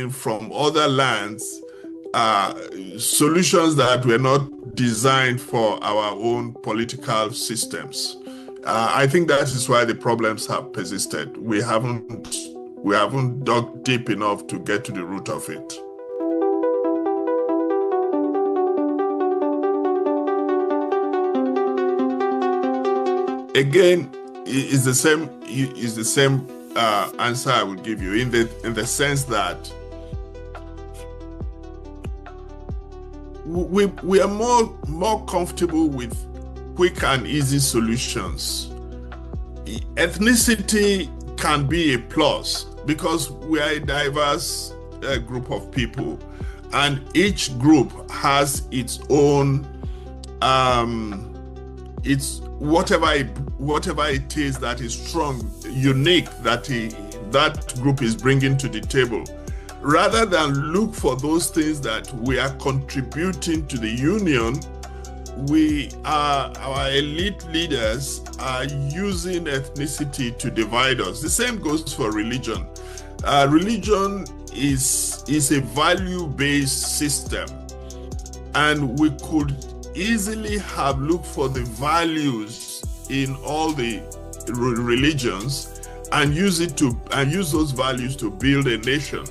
from other lands, solutions that were not designed for our own political systems. I think that is why the problems have persisted. We haven't dug deep enough to get to the root of it. Again, is the same answer I would give you in the sense that we are more comfortable with quick and easy solutions. Ethnicity can be a plus because we are a diverse group of people, and each group has its own whatever it is that is strong, unique, that group is bringing to the table. Rather than look for those things that we are contributing to the union, our elite leaders are using ethnicity to divide us. The same goes for religion. Religion is a value-based system, and we could easily have looked for the values in all the religions and use those values to build a nation.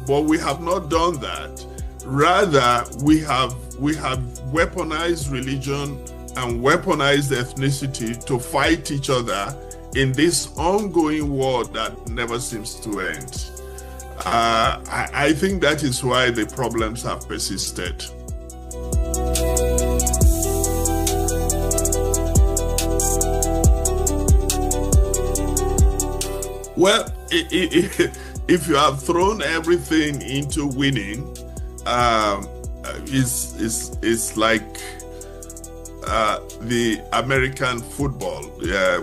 But we have not done that. Rather, we have weaponized religion and weaponized ethnicity to fight each other in this ongoing war that never seems to end. I think that is why the problems have persisted. Well, if you have thrown everything into winning, it's like the American football,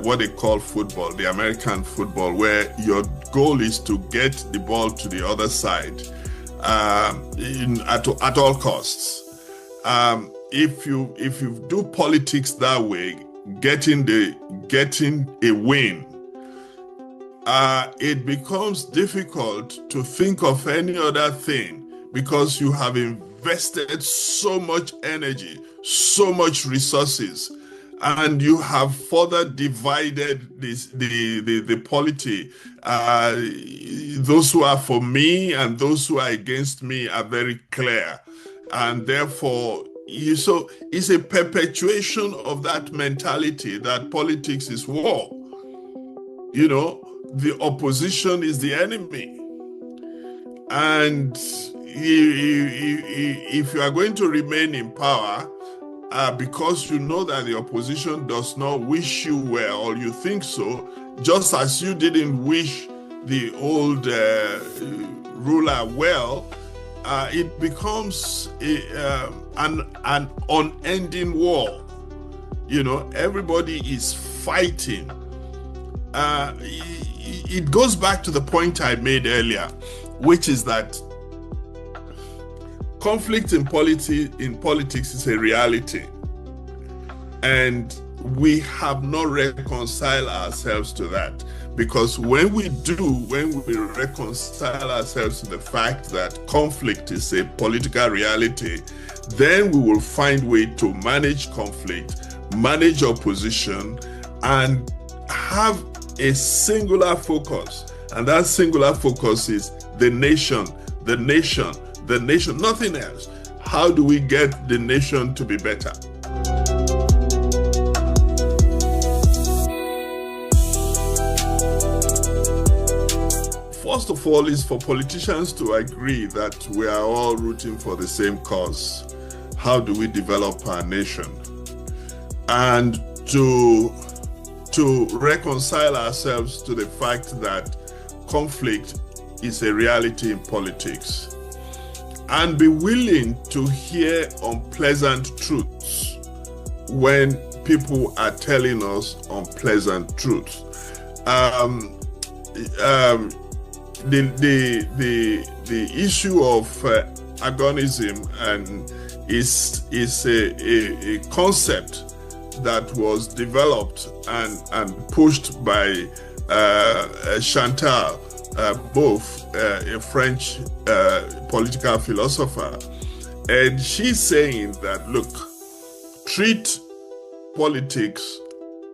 what they call football, the American football, where your goal is to get the ball to the other side at all costs. If you do politics that way, getting a win, it becomes difficult to think of any other thing because you have invested so much energy, so much resources, and you have further divided the polity. Those who are for me and those who are against me are very clear. And therefore, so it's a perpetuation of that mentality that politics is war. You know, the opposition is the enemy. And if you are going to remain in power, because you know that the opposition does not wish you well, or you think so, just as you didn't wish the old ruler well, it becomes an unending war. You know, everybody is fighting. It goes back to the point I made earlier, which is that conflict in politics is a reality, and we have not reconciled ourselves to that. Because when we reconcile ourselves to the fact that conflict is a political reality, then we will find way to manage conflict, manage opposition, and have a singular focus. And that singular focus is the nation, the nation, the nation, nothing else. How do we get the nation to be better? First of all, is for politicians to agree that we are all rooting for the same cause. How do we develop our nation? And to reconcile ourselves to the fact that conflict is a reality in politics, and be willing to hear unpleasant truths when people are telling us unpleasant truths. The issue of agonism and is a concept that was developed and pushed by Chantal, both a French political philosopher. And she's saying that, look, treat politics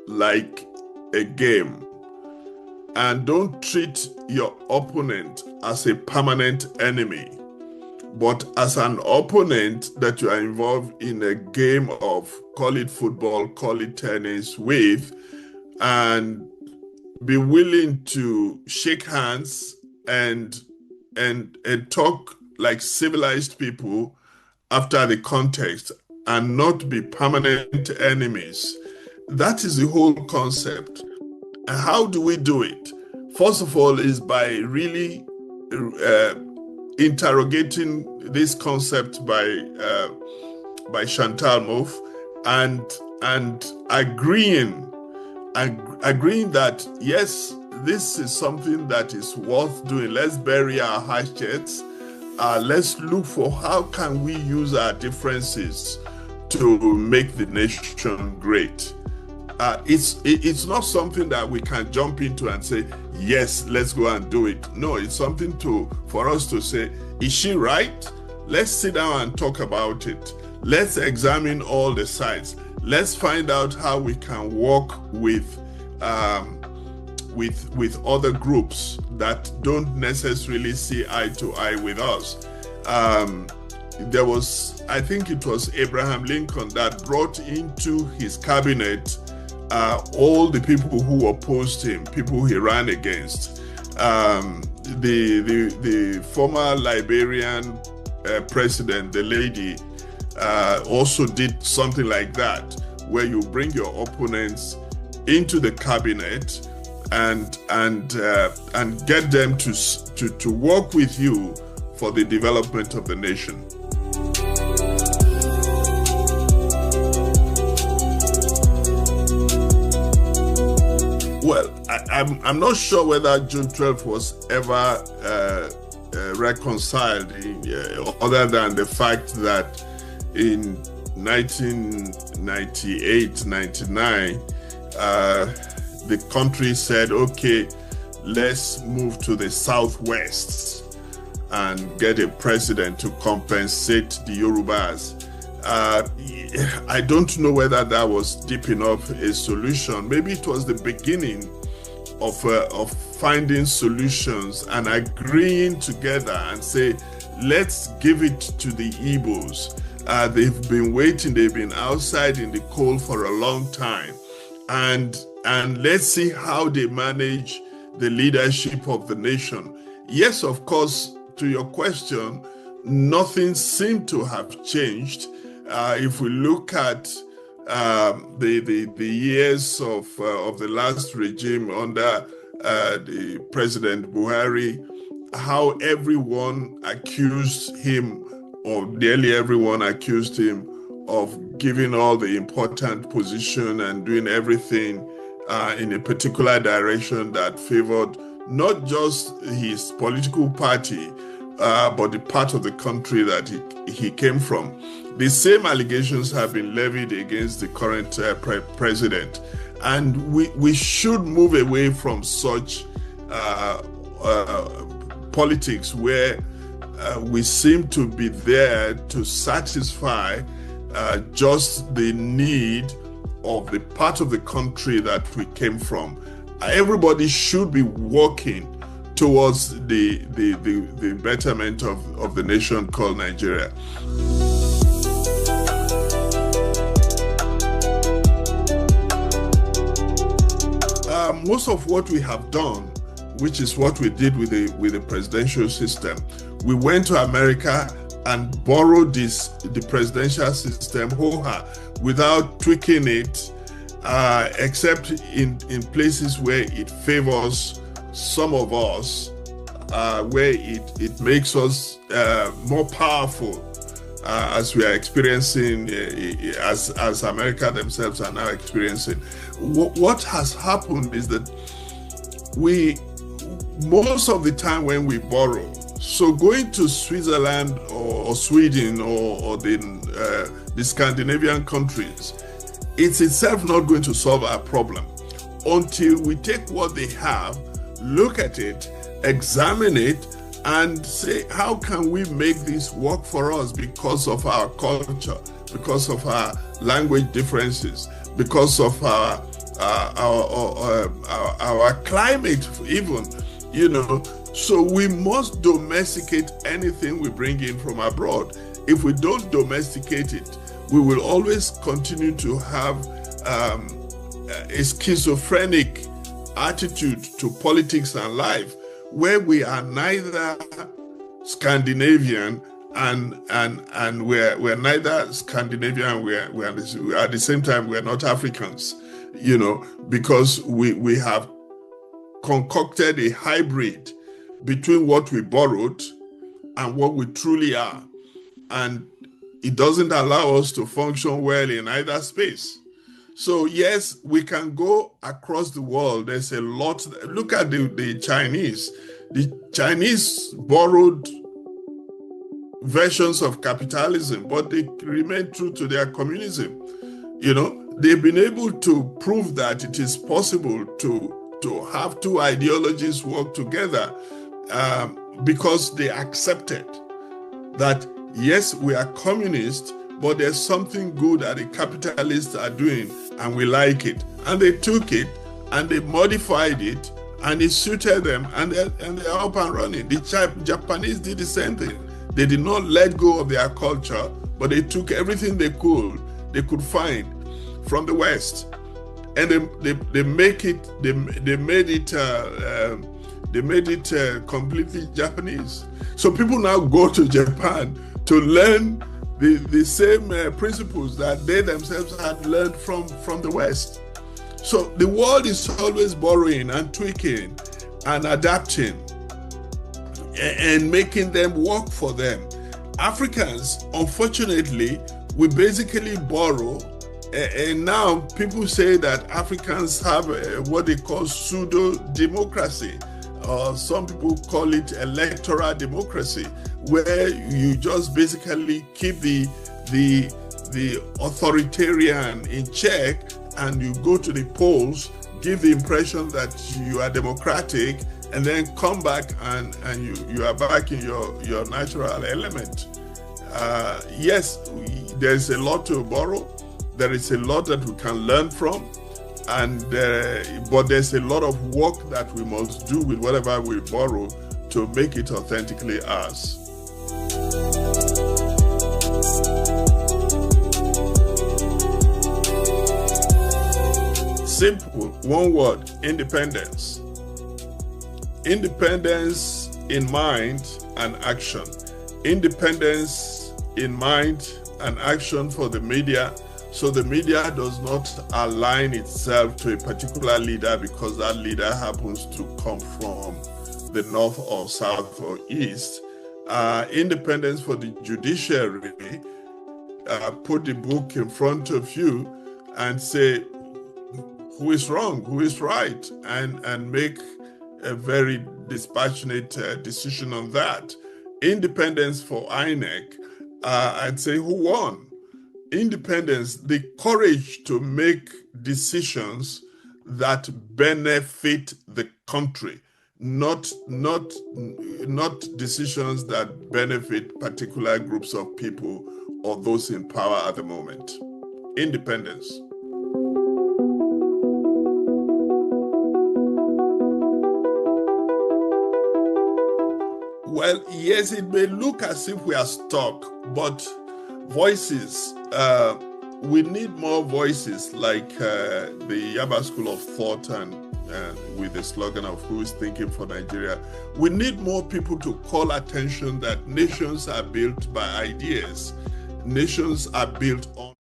like a game, and don't treat your opponent as a permanent enemy, but as an opponent that you are involved in a game of, call it football, call it tennis, with, and be willing to shake hands and talk like civilized people after the context, and not be permanent enemies. That is the whole concept. And how do we do it? First of all, is by really interrogating this concept by Chantal Mouffe and agreeing that yes, this is something that is worth doing. Let's bury our hatchets. Let's look for how can we use our differences to make the nation great. It's not something that we can jump into and say, yes, let's go and do it. No, it's something for us to say, is she right? Let's sit down and talk about it. Let's examine all the sides. Let's find out how we can work with other groups that don't necessarily see eye to eye with us. There was, I think it was Abraham Lincoln that brought into his cabinet all the people who opposed him, people he ran against. The former Liberian president, the lady, also did something like that, where you bring your opponents into the cabinet and get them to work with you for the development of the nation. Well, I'm not sure whether June 12th was ever reconciled, other than the fact that in 1998-99, the country said, okay, let's move to the southwest. and get a president to compensate the Yorubas. I don't know whether that was deep enough a solution. Maybe it was the beginning of finding solutions and agreeing together and say, let's give it to the Igbos. They've been waiting, they've been outside in the cold for a long time. And let's see how they manage the leadership of the nation. Yes, of course, to your question, nothing seemed to have changed. If we look at the years of the last regime under the President Buhari, how everyone accused him, or nearly everyone accused him of giving all the important position and doing everything in a particular direction that favored not just his political party, but the part of the country that he came from. The same allegations have been levied against the current president. And we should move away from such politics where we seem to be there to satisfy just the need of the part of the country that we came from. Everybody should be working towards the betterment of the nation called Nigeria. Most of what we have done, which is what we did with the presidential system, we went to America and borrowed the presidential system without tweaking it, except in places where it favors some of us, where it makes us more powerful, as we are experiencing, as America themselves are now experiencing. What has happened is that most of the time when we borrow, so going to Switzerland or Sweden or the Scandinavian countries, it's itself not going to solve our problem until we take what they have, look at it, examine it, and say, how can we make this work for us because of our culture, because of our language differences, because of our climate even, you know. So we must domesticate anything we bring in from abroad. If we don't domesticate it, we will always continue to have a schizophrenic attitude to politics and life, where we are neither Scandinavian and we're neither Scandinavian, we are at the same time we're not Africans, you know, because we have concocted a hybrid between what we borrowed and what we truly are, and it doesn't allow us to function well in either space. So yes, we can go across the world. There's a lot. Look at the Chinese. The Chinese borrowed versions of capitalism, but they remain true to their communism. You know, they've been able to prove that it is possible to have two ideologies work together because they accepted that, yes, we are communist, but there's something good that the capitalists are doing and we like it. And they took it and they modified it and it suited them, and they're up and running. The Japanese did the same thing. They did not let go of their culture, but they took everything they could find from the West, and they made it completely Japanese. So people now go to Japan to learn the same principles that they themselves had learned from the West. So the world is always borrowing and tweaking and adapting and making them work for them. Africans, unfortunately, we basically borrow, and now people say that Africans have what they call pseudo-democracy, or some people call it electoral democracy, where you just basically keep the authoritarian in check and you go to the polls, give the impression that you are democratic, and then come back and you are back in your natural element. Yes, there's a lot to borrow. There is a lot that we can learn from, but there's a lot of work that we must do with whatever we borrow to make it authentically ours. Simple, one word: independence. Independence in mind and action. Independence in mind and action for the media, so the media does not align itself to a particular leader because that leader happens to come from the north or south or east. Independence for the judiciary. Put the book in front of you and say who is wrong, who is right, and make a very dispassionate decision on that. Independence for INEC, I'd say who won? Independence, the courage to make decisions that benefit the country, not decisions that benefit particular groups of people or those in power at the moment. Independence. Well, yes, it may look as if we are stuck, but voices, we need more voices, like the Yaba School of Thought and with the slogan of "Who is thinking for Nigeria?" We need more people to call attention that nations are built by ideas. Nations are built on.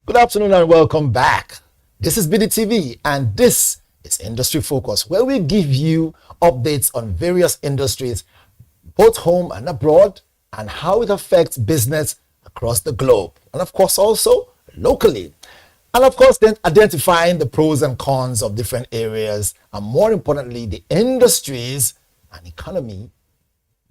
Good afternoon and welcome back. This is bdtv and this is Industry Focus, where we give you updates on various industries, both home and abroad, and how it affects business across the globe, and of course also locally. And of course then identifying the pros and cons of different areas, and more importantly the industries and economy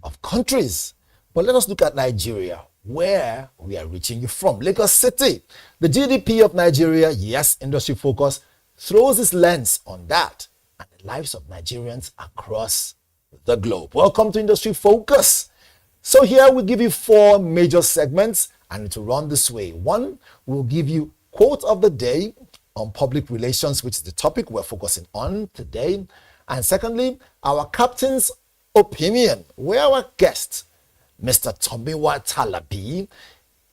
of countries. But let us look at Nigeria, where we are reaching you from. Lagos City. The GDP of Nigeria, yes, Industry Focus, throws its lens on that and the lives of Nigerians across the globe. Welcome to Industry Focus. So here we give you 4 major segments, and it will run this way. 1, we'll give you quote of the day on public relations, which is the topic we're focusing on today. And secondly, our captain's opinion, where our guest, Mr. Tomiwa Talabi,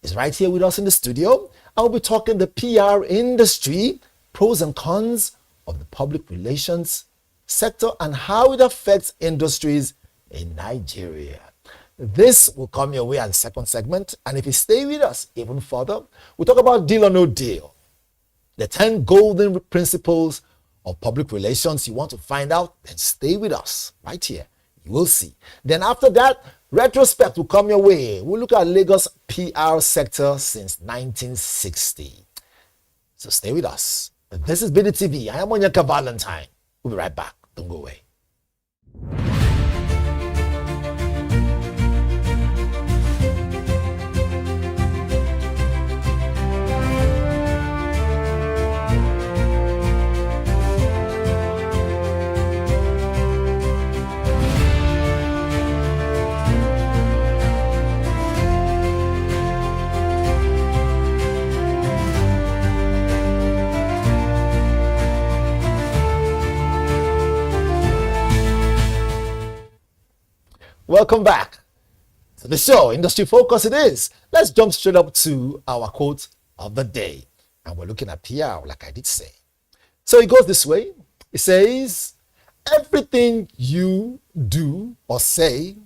is right here with us in the studio. I'll be talking the PR industry, pros and cons of the public relations sector and how it affects industries in Nigeria. This will come your way as the second segment. And if you stay with us even further, we'll talk about deal or no deal. The 10 golden principles of public relations. You want to find out? Then stay with us right here. You will see. Then after that, retrospect will come your way. We'll look at Lagos PR sector since 1960. So stay with us. This is bdtv. I am Onyeka Valentine. We'll be right back. Don't go away. Welcome back to the show, Industry Focus it is. Let's jump straight up to our quote of the day. And we're looking at PR, like I did say. So it goes this way. It says, everything you do or say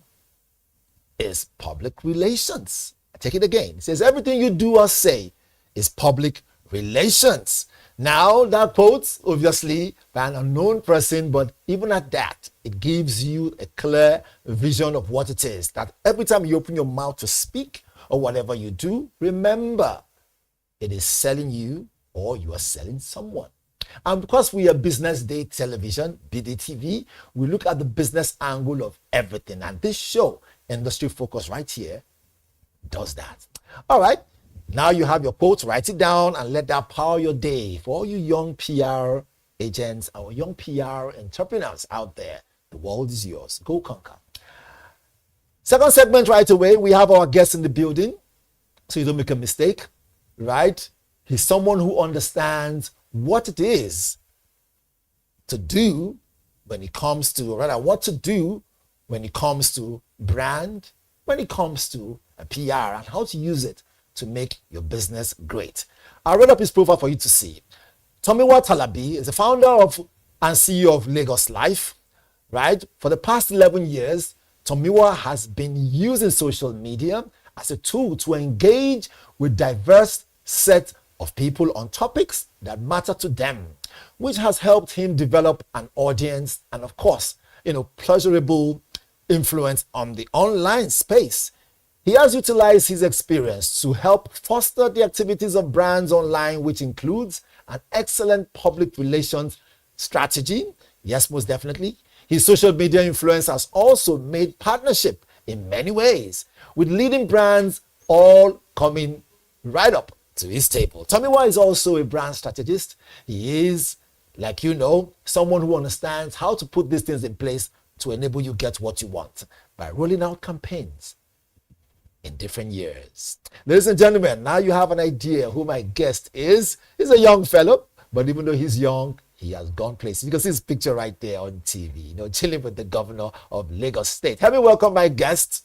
is public relations. I take it again. It says, everything you do or say is public relations. Now, that quote, obviously, by an unknown person, but even at that, it gives you a clear vision of what it is. That every time you open your mouth to speak or whatever you do, remember, it is selling you or you are selling someone. And because we are Business Day Television, BDTV, we look at the business angle of everything. And this show, Industry Focus right here, does that. All right. Now you have your quote, write it down and let that power your day. For all you young PR agents, our young PR entrepreneurs out there, the world is yours. Go conquer. Second segment right away, we have our guest in the building, so you don't make a mistake, right? He's someone who understands what it is to do when it comes to, rather what to do when it comes to brand, when it comes to a PR, and how to use it to make your business great. I'll read up his profile for you to see. Tomiwa Talabi is the founder of and CEO of Lagos Life, right? For the past 11 years, Tomiwa has been using social media as a tool to engage with diverse set of people on topics that matter to them, which has helped him develop an audience and, of course, pleasurable influence on the online space. He has utilized his experience to help foster the activities of brands online, which includes an excellent public relations strategy. Yes, most definitely. His social media influence has also made partnership in many ways with leading brands, all coming right up to his table. Tomiwa is also a brand strategist. He is, like someone who understands how to put these things in place to enable you get what you want by rolling out campaigns in different years. Ladies and gentlemen, now you have an idea who my guest is. He's a young fellow, but even though he's young, he has gone places. You can see his picture right there on TV, chilling with the governor of Lagos State. Help me welcome my guest,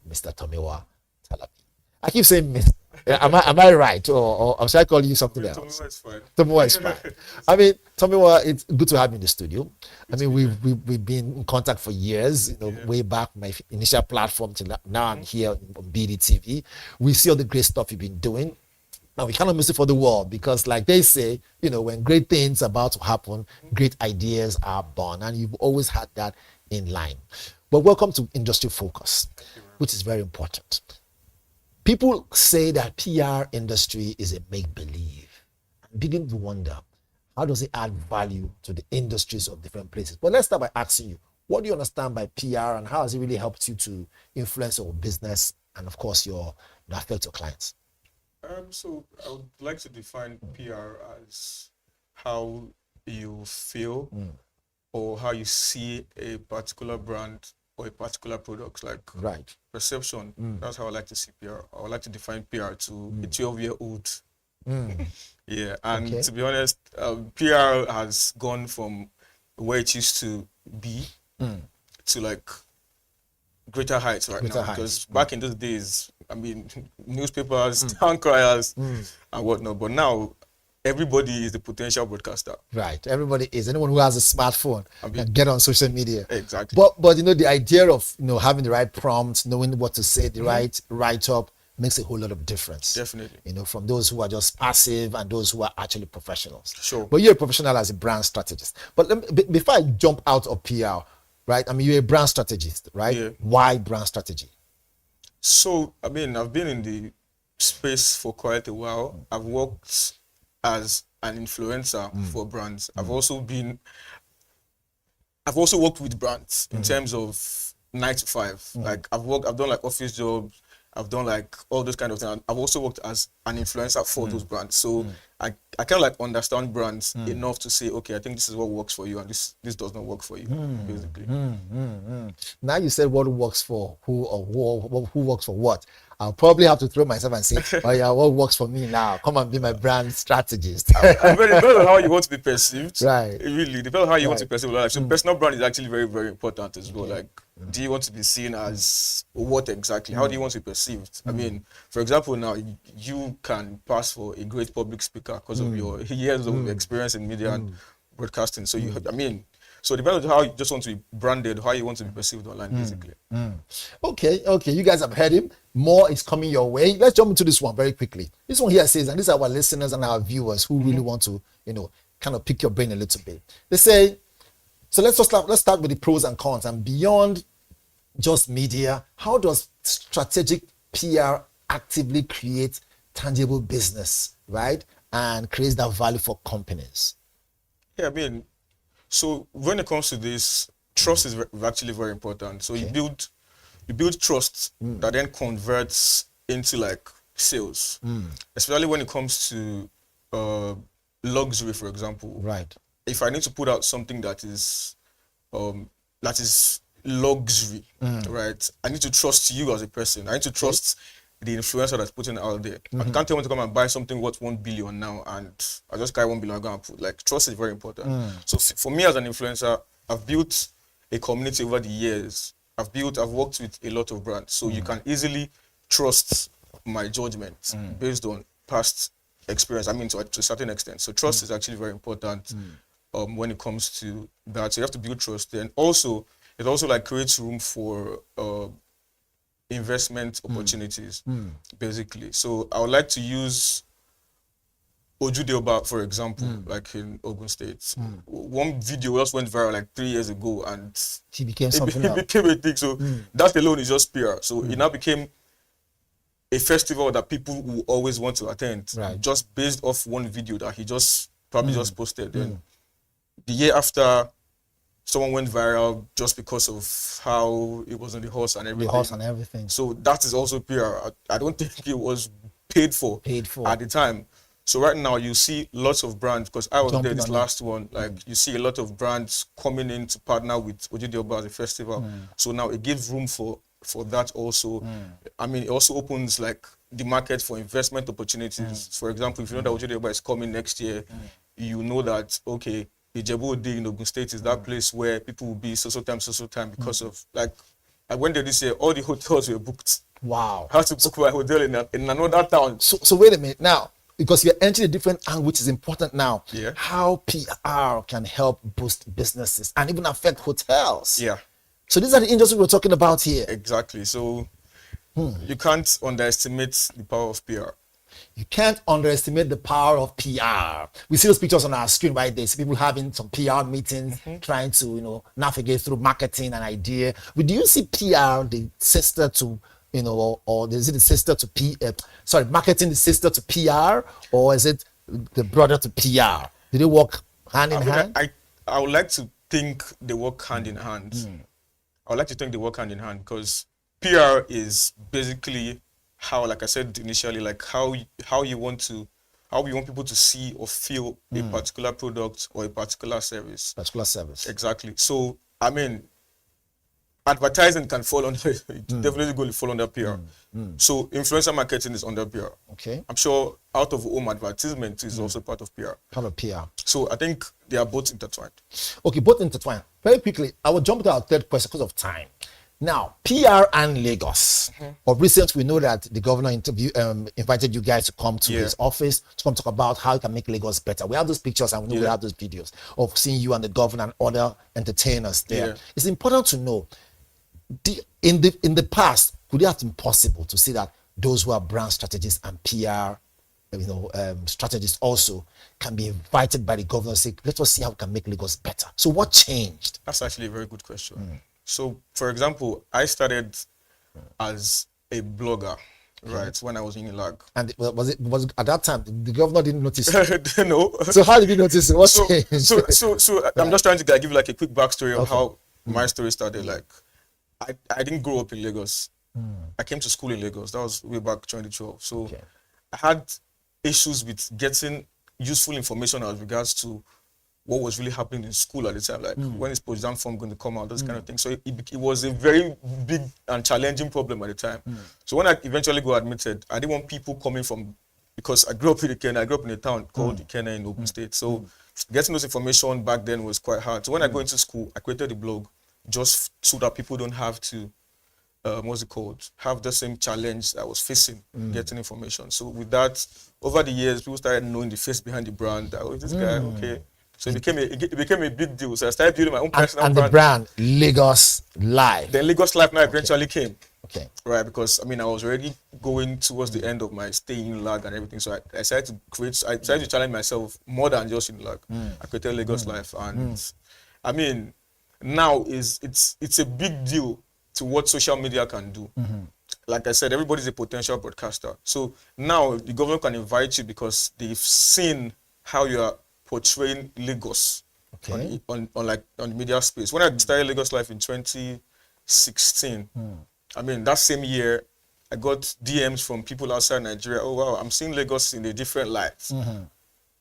Mr. Tomiwa Talabi. I keep saying Mr. Am I right? Or should I call you something else? Tomiwa is fine. Tomiwa is fine. I mean, Tomiwa, it's good to have you in the studio. I mean, we've been in contact for years, way back my initial platform till now I'm here on BDTV. We see all the great stuff you've been doing. Now we cannot miss it for the world because, like they say, when great things are about to happen, great ideas are born, and you've always had that in line. But welcome to Industry Focus, which is very important. People say that PR industry is a make-believe. I'm beginning to wonder, how does it add value to the industries of different places? But let's start by asking you, what do you understand by PR and how has it really helped you to influence your business and, of course, affect your clients? So I would like to define PR as how you feel or how you see a particular brand or a particular product, like perception. That's how I like to see PR. I would like to define PR to a 12-year-old. Yeah, and to be honest, PR has gone from where it used to be to like greater heights now. Because back in those days, I mean, newspapers, town criers, and whatnot. But now, everybody is the potential broadcaster. Right. Everybody is. Anyone who has a smartphone can get on social media. Exactly. But the idea of having the right prompts, knowing what to say, the right write-up makes a whole lot of difference. Definitely. From those who are just passive and those who are actually professionals. Sure. But you're a professional as a brand strategist. But before I jump out of PR, right? I mean, you're a brand strategist, right? Yeah. Why brand strategy? So, I mean, I've been in the space for quite a while. I've worked as an influencer for brands. I've also worked with brands in terms of 9 to 5. Like I've done like office jobs. I've done like all those kind of things. I've also worked as an influencer for those brands. So I kind of like understand brands enough to say, okay, I think this is what works for you and this does not work for you, basically. Now you said what works for who or who works for what. I'll probably have to throw myself and say, oh yeah, what works for me now? Come and be my brand strategist. It depends on how you want to be perceived. Right. It really depends on how you want to be perceived. Like, so personal brand is actually very, very important as well. Like, do you want to be seen as what exactly? How do you want to be perceived? I mean, for example, now you can pass for a great public speaker because of your years of experience in media and broadcasting. So I mean, So it depends on how you just want to be branded, how you want to be perceived online, basically. Okay, you guys have heard him. More is coming your way. Let's jump into this one very quickly. This one here says, and these are our listeners and our viewers who really want to, kind of pick your brain a little bit. They say, so let's start with the pros and cons, and beyond just media, how does strategic PR actively create tangible business, right? And creates that value for companies? Yeah, I mean, so when it comes to this, trust is actually very important. So you build trust that then converts into like sales, especially when it comes to luxury, for example. Right. If I need to put out something that is luxury, right? I need to trust you as a person. I need to trust the influencer that's putting it out there. I can't tell me to come and buy something worth 1 billion now, and I just carry 1 billion. I'm gonna put, like, trust is very important. So for me as an influencer, I've built a community over the years. I've worked with a lot of brands, so you can easily trust my judgment based on past experience. I mean, to a certain extent. So trust is actually very important when it comes to that. So you have to build trust, and also it also like creates room for investment opportunities, basically. So I would like to use Ojude, for example, like in Ogun State. One video just went viral like 3 years ago, and he became something else. It became a thing. So that alone is just PR. So it now became a festival that people will always want to attend, just based off one video that he just probably just posted. Then the year after, someone went viral just because of how it was on the horse and everything. So that is also PR. I don't think it was paid for at the time. So right now you see lots of brands, because I was there this last one, like you see a lot of brands coming in to partner with Ojude as a festival. So now it gives room for that also. I mean, it also opens like the market for investment opportunities. For example, if you know that Ojude is coming next year, you know that, okay, Ijebu-Ode in Ogun State is that place where people will be so time because of, like, I went there this year, all the hotels were booked. Wow. I had to book my hotel in another town. So wait a minute now, because you're entering a different angle, which is important now. Yeah. How PR can help boost businesses and even affect hotels. Yeah. So these are the industries we're talking about here. Exactly. So you can't underestimate the power of PR. You can't underestimate the power of PR. We see those pictures on our screen right there. See people having some PR meetings, trying to, navigate through marketing and idea. But do you see PR the sister to, or is it the sister to marketing the sister to PR, or is it the brother to PR? Do they work hand in hand? I would like to think they work hand in hand. I would like to think they work hand in hand, because PR is basically how, like I said initially, like how you want people to see or feel a particular product or a particular service. Exactly. So I mean, advertising can fall under definitely going to fall under PR. So influencer marketing is under PR. Okay. I'm sure out of home advertisement is also part of PR. Part of PR. So I think they are both intertwined. Okay, both intertwined. Very quickly, I will jump to our third question because of time. Now, PR and Lagos. Of recent, we know that the governor invited you guys to come to his office to come talk about how you can make Lagos better. We have those pictures and we have those videos of seeing you and the governor and other entertainers there. It's important to know, in the past, could it have been possible to see that those who are brand strategists and PR strategists also can be invited by the governor and say, let us see how we can make Lagos better? So what changed? That's actually a very good question. So, for example, I started as a blogger, right, when I was in Ilag. And was it at that time the governor didn't notice? No. So how did you notice it? What changed? So I'm just trying to give you like a quick backstory of how my story started. Like, I didn't grow up in Lagos. I came to school in Lagos. That was way back 2012. So I had issues with getting useful information as regards to what was really happening in school at the time, like when is post-exam form going to come out, those kind of things. So it was a very big and challenging problem at the time. So when I eventually got admitted, I didn't want people coming from, because I grew up in Ikenne, I grew up in a town called Ikenne in Ogun State. So getting those information back then was quite hard. So when I go into school, I created a blog just so that people don't have to, have the same challenge I was facing getting information. So with that, over the years, people started knowing the face behind the brand. That, oh, this guy, okay. So it became a big deal. So I started building my own personal and brand. the brand Lagos Life. Then Lagos Life now eventually came. Okay. Right, because I mean I was already going towards the end of my stay in lag and everything. So I decided to challenge myself more than just in lag. I created Lagos Life, and I mean now it's a big deal to what social media can do. Like I said, everybody's a potential broadcaster. So now the government can invite you because they've seen how you are portraying Lagos on the media space. When I started Lagos Life in 2016, I mean that same year I got DMs from people outside Nigeria. Oh wow, I'm seeing Lagos in a different light.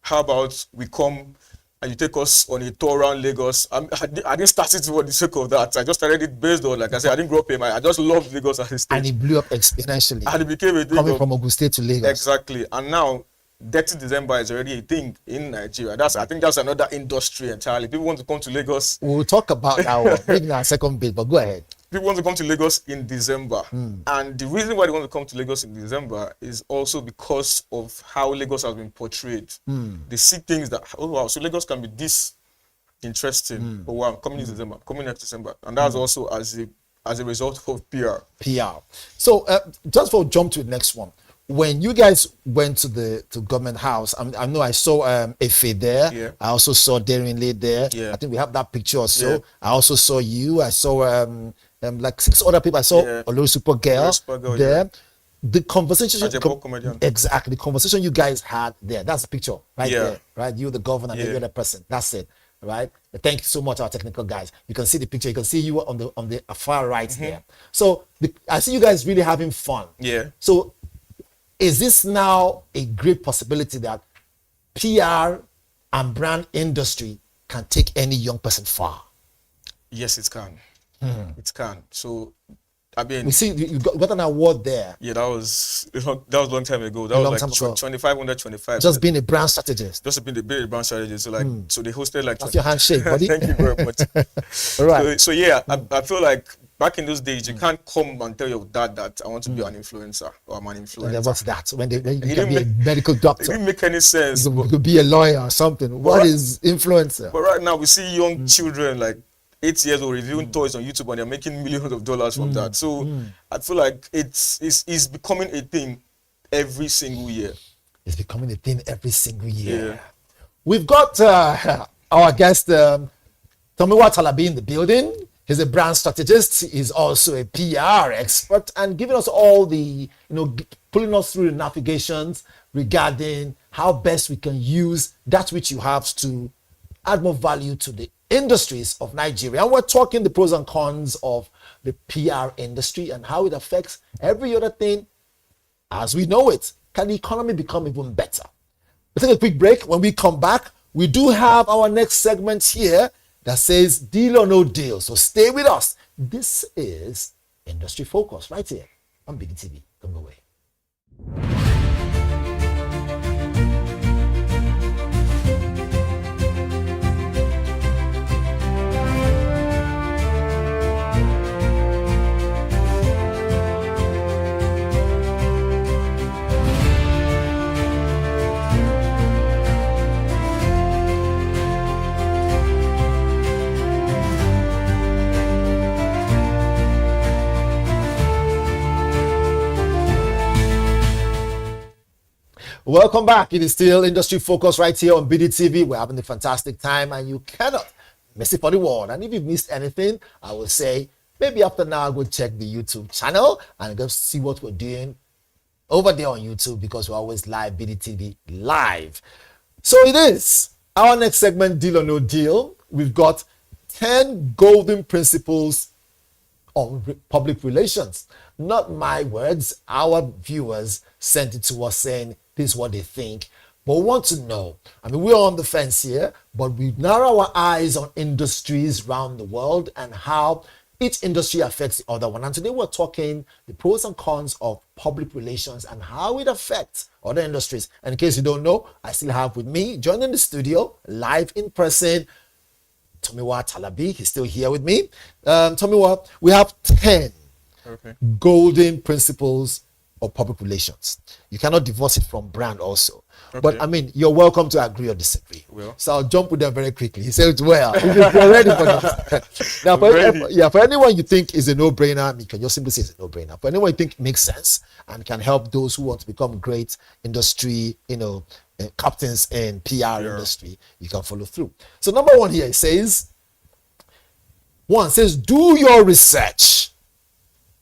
How about we come and you take us on a tour around Lagos? I didn't start it for the sake of that. I just started it based on, like I said, I didn't grow up here. I just loved Lagos as a state. And it blew up exponentially. And it became a thing. Coming from Ogun State to Lagos. Exactly. And now, Dirty December is already a thing in Nigeria. I think that's another industry entirely. People want to come to Lagos. We'll talk about our maybe in our second bit, but go ahead. People want to come to Lagos in December. And the reason why they want to come to Lagos in December is also because of how Lagos has been portrayed. They see things that, oh wow, so Lagos can be this interesting. Oh wow, I'm coming in December, I'm coming next December. And that's also as a result of PR. So just for jump to the next one. When you guys went to government house, I know I saw Efe there. Yeah. I also saw Darinle there. Yeah. I think we have that picture also. Yeah. I also saw you. I saw like 6 other people. I saw Olu Super Girl there. The conversation, exactly, the conversation you guys had there. That's the picture right there, right? You, the governor, and every other person. That's it, right? Thank you so much, our technical guys. You can see the picture. You can see you on the far right there. So I see you guys really having fun. Yeah. So is this now a great possibility that PR and brand industry can take any young person far? Yes, it can. It can. So, I mean, we see you got an award there. Yeah, that was a long time ago. That was like 25. Just being a brand strategist. Just being a brand strategist. So so they hosted like. That's your handshake, buddy. Thank you very much. All right. So yeah, I feel like back in those days, you can't come and tell your dad that I want to be an influencer or I'm an influencer. And what's that? When you can be a medical doctor. It didn't make any sense. You could be a lawyer or something. What is influencer? But right now, we see young children like 8 years old reviewing toys on YouTube and they're making millions of dollars from that. So I feel like it's becoming a thing every single year. It's becoming a thing every single year. Yeah. We've got our guest, Tomiwa Talabi, in the building. He's a brand strategist. He's also a PR expert and giving us all the, pulling us through the navigations regarding how best we can use that which you have to add more value to the industries of Nigeria. And we're talking the pros and cons of the PR industry and how it affects every other thing as we know it. Can the economy become even better? We'll take a quick break. When we come back, we do have our next segment here that says deal or no deal. So stay with us. This is Industry Focus right here on BDTV. Don't go away. Welcome back. It is still Industry Focus right here on BDTV. We're having a fantastic time and you cannot miss it for the world. And if you've missed anything, I will say maybe after now go check the YouTube channel and go see what we're doing over there on YouTube because we're always live, BDTV live. So it is our next segment, Deal or No Deal. We've got 10 golden principles on public relations. Not my words. Our viewers sent it to us saying this is what they think. But we want to know. I mean, we're on the fence here, but we narrow our eyes on industries around the world and how each industry affects the other one. And today we're talking the pros and cons of public relations and how it affects other industries. And in case you don't know, I still have with me, joining the studio, live in person, Tomiwa Talabi. He's still here with me. Tomiwa, we have 10 golden principles or public relations. You cannot divorce it from brand also. Okay. But I mean, you're welcome to agree or disagree. Well. So I'll jump with them very quickly. He said, well, if you're ready for this. Now, for anyone you think is a no-brainer, you can just simply say it's a no-brainer. For anyone you think makes sense and can help those who want to become great industry, captains in PR industry, you can follow through. So number one here, it says, do your research.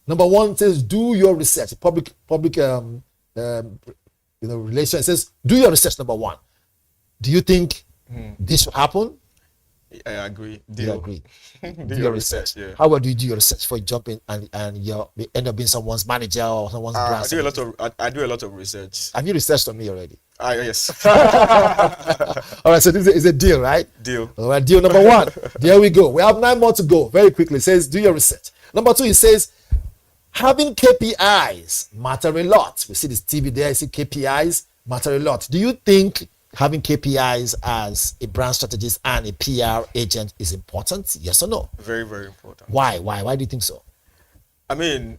Number one says, do your research. Public relations says, do your research. Number one. Do you think this will happen? I agree. You agree. Do your research. Yeah. How well do you do your research before you jump in and you end up being someone's manager or someone's brand? I do a lot of research. Have you researched on me already? Yes. All right, so this is a deal, right? Deal. All right, deal number one. There we go. We have 9 more to go. Very quickly. It says, do your research. Number 2, it says, having KPIs matter a lot. We see this TV there. I see KPIs matter a lot. Do you think having KPIs as a brand strategist and a PR agent is important? Yes or no? Very, very important. Why? Why do you think so? I mean,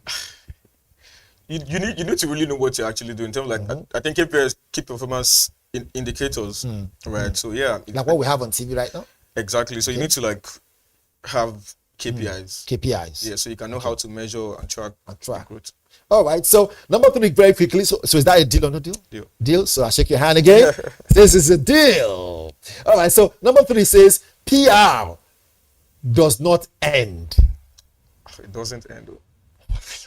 you need to really know what you're actually doing. In terms of I think KPIs, key performance indicators, right? So yeah, like what we have on TV right now. Exactly. So you need to have KPIs. KPIs. Yeah, so you can know how to measure and track. Growth. All right. So number 3, very quickly. So is that a deal or no deal? Deal. Deal. So I shake your hand again. This is a deal. All right. So number 3 says PR does not end. It doesn't end.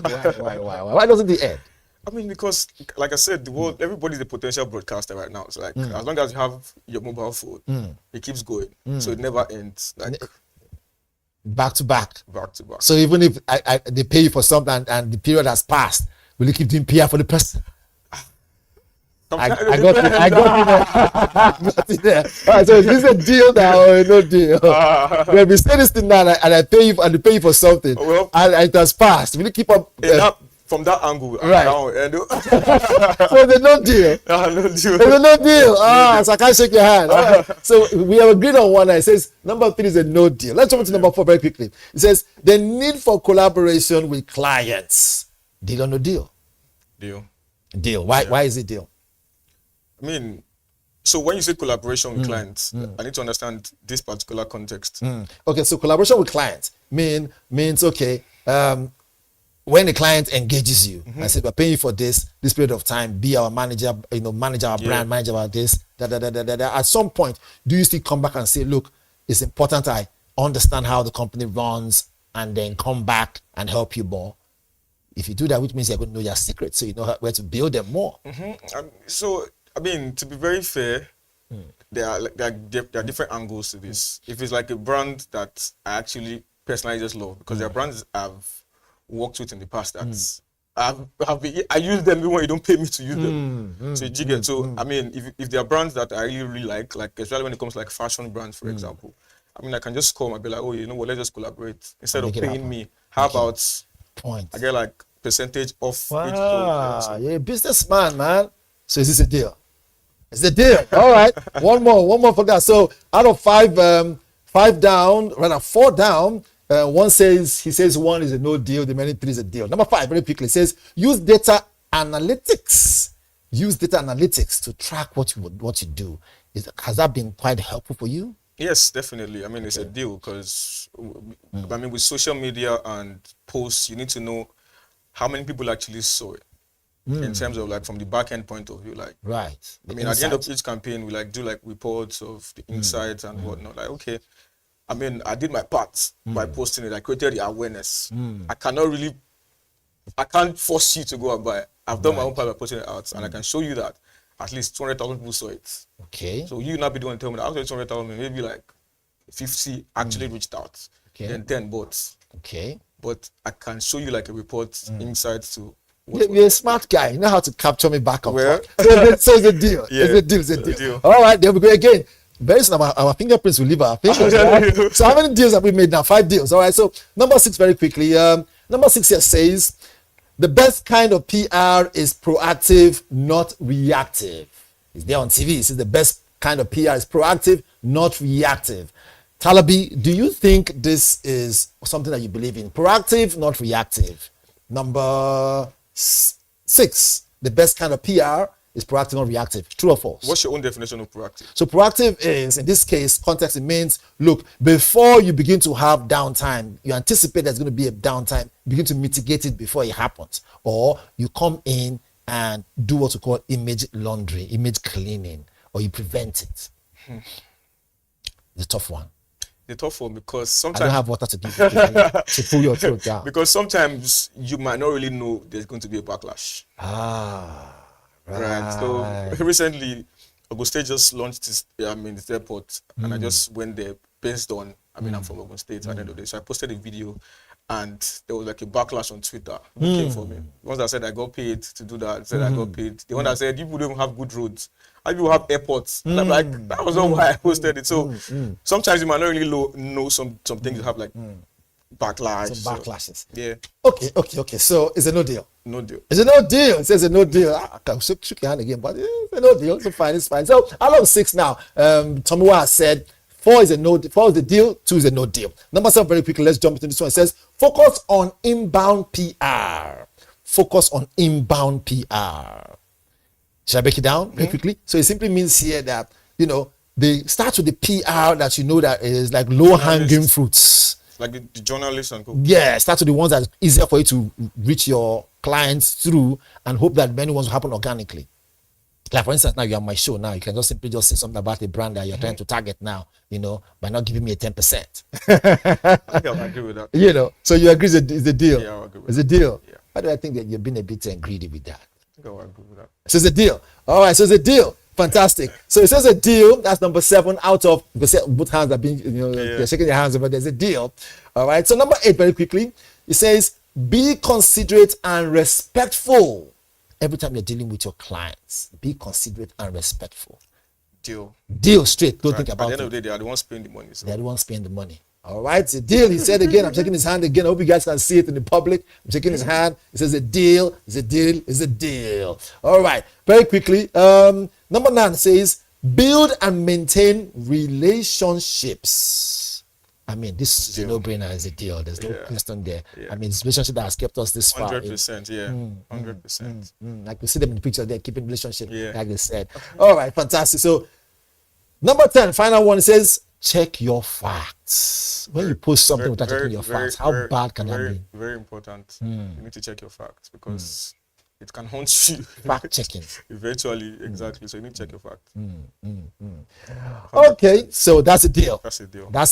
Why doesn't it end? I mean, because like I said, the world, everybody's a potential broadcaster right now. So as long as you have your mobile phone, it keeps going. So it never ends. Back to back. Back to back. So even if they pay you for something and the period has passed, will you keep doing PR for the person? I got it there. All right, so is this a deal now or no deal? When we say this thing now and I pay you for something, and it has passed, will you keep up? From that angle, right? So there's no deal. No deal. There's no deal. So I can't shake your hand. Right. So we have agreed on one. It says number 3 is a no deal. Let's jump to number 4 very quickly. It says the need for collaboration with clients. Deal or no deal? Deal. Deal. Why is it deal? I mean, so when you say collaboration with clients, I need to understand this particular context. Okay, so collaboration with clients means okay. When the client engages you and says, we're paying you for this period of time, be our manager, manage our brand, manage about this, At some point, do you still come back and say, look, it's important I understand how the company runs and then come back and help you more? If you do that, which means you're going to know your secrets, so you know where to build them more. So, I mean, to be very fair, there are different angles to this. If it's like a brand that I actually personally just love, because there are brands I've worked with in the past that I use them even when you don't pay me to use them. So you get I mean, if there are brands that I really like especially when it comes to like fashion brands, for example, I mean, I can just call and be like, oh, you know what, let's just collaborate instead of paying me. How about I get like percentage off each product? You're a businessman, man. So is this a deal? It's a deal. All right. One more for that. So out of 4 down. He says 1 is a no deal, the remaining 3 is a deal. Number 5, very quickly, says use data analytics. Use data analytics to track what you do. Has that been quite helpful for you? Yes, definitely. I mean, it's a deal because I mean, with social media and posts, you need to know how many people actually saw it. In terms of like from the back end point of view, right. I mean, at the end of each campaign, we do reports of the insights and whatnot. Okay. I mean, I did my part by posting it. I created the awareness. I can't force you to go and buy it. I've done my own part by posting it out, and I can show you that at least 200,000 people saw it. Okay. So you not be the one to tell me that after 200,000, maybe like 50 actually reached out. Okay. Then 10 bought. Okay. But I can show you like a report, insights to. You're a smart guy. You know how to capture me back on top. So it's a deal. Yeah. It's a deal. All right, there we go again. Very soon, our fingerprints will leave our fingers. Right? So how many deals have we made now? 5 deals. All right. So number 6, very quickly. Number 6 here says, the best kind of PR is proactive, not reactive. It's there on TV. It says the best kind of PR is proactive, not reactive. Talabi, do you think this is something that you believe in? Proactive, not reactive. Number 6, the best kind of PR is proactive or reactive. True or false? What's your own definition of proactive? So proactive is, in this case, context, it means, look, before you begin to have downtime, you anticipate there's going to be a downtime, begin to mitigate it before it happens. Or you come in and do what we call image laundry, image cleaning, or you prevent it. The tough one. The tough one, because sometimes I don't have water to give you to pull your throat down. Because sometimes you might not really know there's going to be a backlash. Right. So recently, Ogun State just launched this airport, and I just went there based on, I'm from Ogun State at the end of the day. So I posted a video, and there was like a backlash on Twitter. Who came for me? Ones that said I got paid to do that, said I got paid. The one that said people don't have good roads. How people have airports? And I'm like, that was not why I posted it. So sometimes you might not really know some things that have like backlash. Some backlashes. So, yeah. Okay. So it's a no deal. No deal. It's a no deal. It says a no deal. I can shook your hand again, but it's a no deal. So fine, it's fine. So out of 6 now, Tomiwa has said 4 is a no. 4 is the deal. 2 is a no deal. Number 7, very quickly. Let's jump into this one. It says focus on inbound PR. Focus on inbound PR. Should I break it down very quickly? So it simply means here that they start with the PR that that is like low hanging fruits. Like the journalists and yeah, start with the ones that are easier for you to reach your clients through, and hope that many ones will happen organically. Like for instance, now you're on my show. Now you can just simply say something about a brand that you're trying to target now, by not giving me a 10%. I agree with that. So you agree it's a deal. Yeah, I agree with it's a deal. Yeah. Why do I think that you've been a bit greedy with that? I think I agree with that. So it's a deal. All right, so it's a deal. Fantastic. So it says a deal. That's number 7 out of, because both hands are being, they're shaking their hands, but there's a deal. All right. So number 8, very quickly, it says, be considerate and respectful. Every time you're dealing with your clients, be considerate and respectful. Deal straight. Don't think about it. At the end of the day, they are the ones paying the money. So. They're the ones paying the money. All right, it's a deal. He said again, I'm shaking his hand again. I hope you guys can see it in the public. I'm shaking his hand. It says a deal, it's a deal, it's a deal. All right, very quickly. Number 9 says, build and maintain relationships. This is a no-brainer, it's a deal. There's no question there. Yeah. It's a relationship that has kept us this far. 100%, yeah. 100%. Like we see them in the picture, they're keeping relationship, like they said. All right, fantastic. So, number 10, final one, it says, check your facts. When you post something without checking your facts, how bad can that be? Very important. You need to check your facts because it can haunt you. Fact checking. Eventually, exactly. So you need to check your facts. Okay, so that's a deal. That's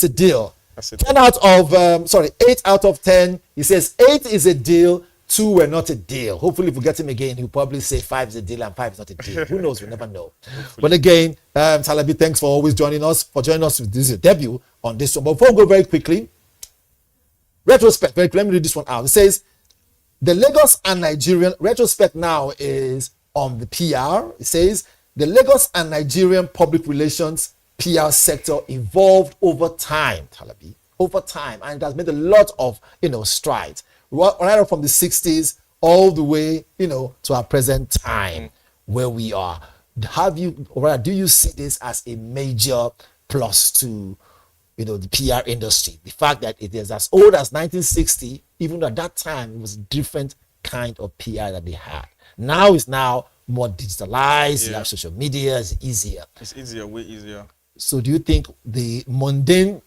a deal. 10 out of 8 out of 10. He says 8 is a deal. 2 were not a deal. Hopefully, if we get him again, he'll probably say 5 is a deal and 5 is not a deal. Who knows? We never know. But again, Talabi, thanks for always joining us. This is a debut on this one. But before we go very quickly, retrospect. Very quickly, let me read this one out. It says, the Lagos and Nigerian retrospect now is on the PR. It says, the Lagos and Nigerian public relations PR sector evolved over time, Talabi. Over time. And it has made a lot of, strides. Right from the 60s all the way, to our present time where we are. Do you see this as a major plus to, the PR industry? The fact that it is as old as 1960, even though at that time it was a different kind of PR that they had. Now it's more digitalized. You have social media. It's easier. It's easier, way easier. So do you think the mundane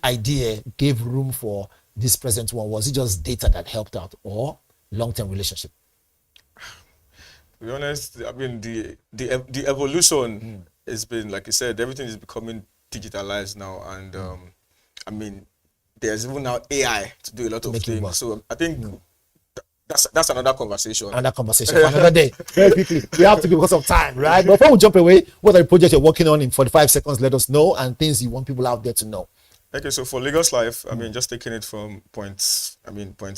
idea gave room for this present one? Was it just data that helped out, or long-term relationship? To be honest, the evolution has been, like you said, everything is becoming digitalized now, and there's even now AI to do a lot of things. So I think that's another conversation. Another conversation for another day. Very quickly, we have to go because of time, right? But before we jump away, what are the projects you're working on in 45 seconds? Let us know, and things you want people out there to know. Okay, so for Lagos Life, just taking it from point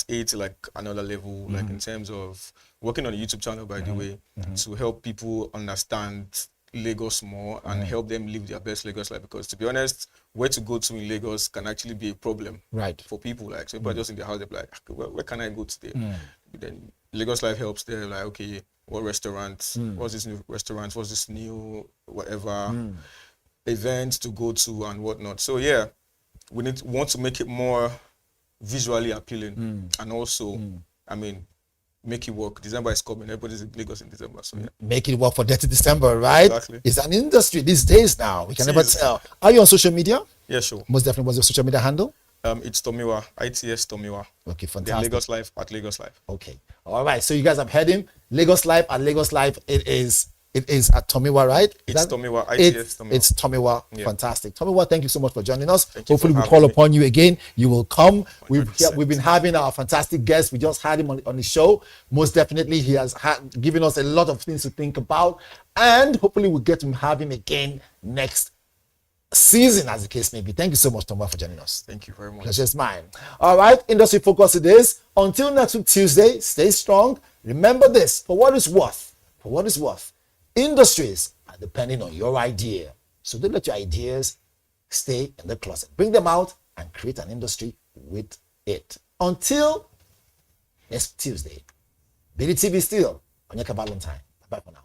A to like another level, like in terms of working on a YouTube channel, by the way, to help people understand Lagos more and help them live their best Lagos life. Because to be honest, where to go to in Lagos can actually be a problem for people. Like, so people are just in their house, they're like, where can I go today? Then Lagos Life helps them, like, okay, what restaurants, what's this new restaurant, what's this new whatever events to go to and whatnot. So yeah, we want to make it more visually appealing and also, make it work. December is coming. Everybody's in Lagos in December. So yeah. Make it work for Dirty December, right? Exactly. It's an industry these days now. We can It never is. tell. Are you on social media? Yeah, sure. Most definitely. What's your social media handle? It's Tomiwa, ITS Tomiwa. Okay, Then fantastic. Lagos Life at Lagos Life. Okay. All right. So you guys have heard him. Lagos Life at Lagos Life. It is at Tomiwa, right? It's Tomiwa, ITS Tomiwa. It's Tomiwa. Yeah. Fantastic. Tomiwa, thank you so much for joining us. Thank you Hopefully for we'll call having me. upon you again. You will come. We've 100%. been having our fantastic guest. We just had him on the show. Most definitely, he has given us a lot of things to think about. And hopefully we'll get to have him again next season, as the case may be. Thank you so much, Tomiwa, for joining us. Thank you very much. Pleasure's mine. All right, industry focus it is. Until next week, Tuesday, stay strong. Remember this, for what it's worth, industries are depending on your idea. So don't let your ideas stay in the closet. Bring them out and create an industry with it. Until next Tuesday, BDTV still on your Valentine. Bye for now.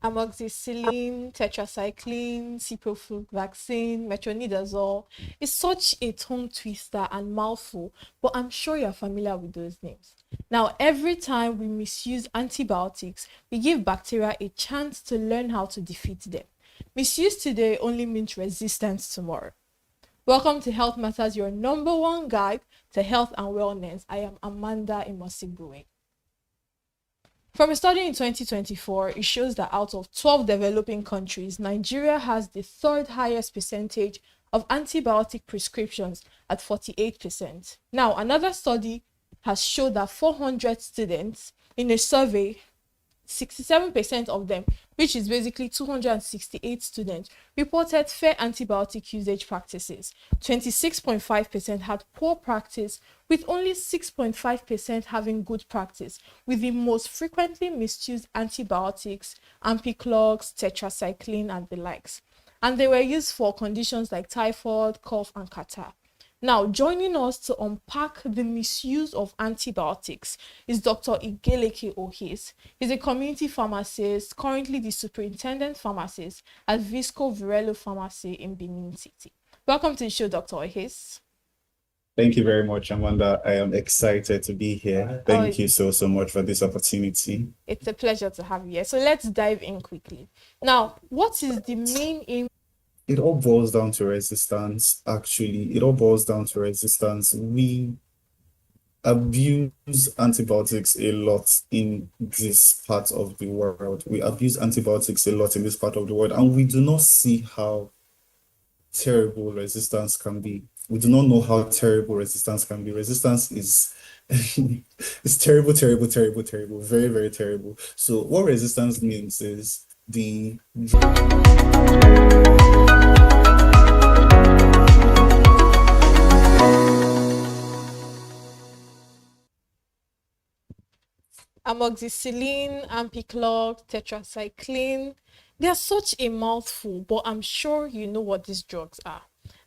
Amoxicillin, tetracycline, ciprofloxacin, metronidazole is such a tongue twister and mouthful, but I'm sure you're familiar with those names. Now, every time we misuse antibiotics, we give bacteria a chance to learn how to defeat them. Misuse today only means resistance tomorrow. Welcome to Health Matters, your #1 guide to health and wellness. I am Amanda Imosigbuwe. From a study in 2024, it shows that out of 12 developing countries, Nigeria has the third highest percentage of antibiotic prescriptions at 48%. Now, another study has showed that 400 students in a survey 67% of them, which is basically 268 students, reported fair antibiotic usage practices. 26.5% had poor practice, with only 6.5% having good practice, with the most frequently misused antibiotics, ampiclox, tetracycline, and the likes. And they were used for conditions like typhoid, cough, and catarrh. Now, joining us to unpack the misuse of antibiotics is Dr. Igeleke Ohis. He's a community pharmacist, currently the superintendent pharmacist at Visco Virello Pharmacy in Benin City. Welcome to the show, Dr. Ohis. Thank you very much, Amanda. I am excited to be here. Thank you so much for this opportunity. It's a pleasure to have you here. So let's dive in quickly. Now, what is the main aim? It all boils down to resistance, actually. It all boils down to resistance. We abuse antibiotics a lot in this part of the world. We abuse antibiotics a lot in this part of the world, and we do not see how terrible resistance can be. We do not know how terrible resistance can be. Resistance is it's terrible, terrible, terrible, terrible, very, very terrible. So what resistance means is the amoxicillin, ampiclox, tetracycline. They are such a mouthful, but I'm sure you know what these drugs are.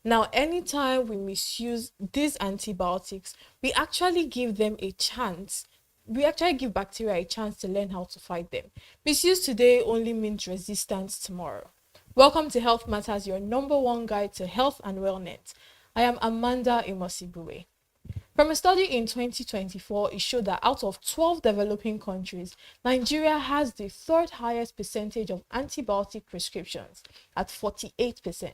Now, anytime we misuse these antibiotics, we actually give them a chance. We actually give bacteria a chance to learn how to fight them. Misuse today only means resistance tomorrow. Welcome to Health Matters, your #1 guide to health and wellness. I am Amanda Imosibue. From a study in 2024, it showed that out of 12 developing countries, Nigeria has the third highest percentage of antibiotic prescriptions at 48%.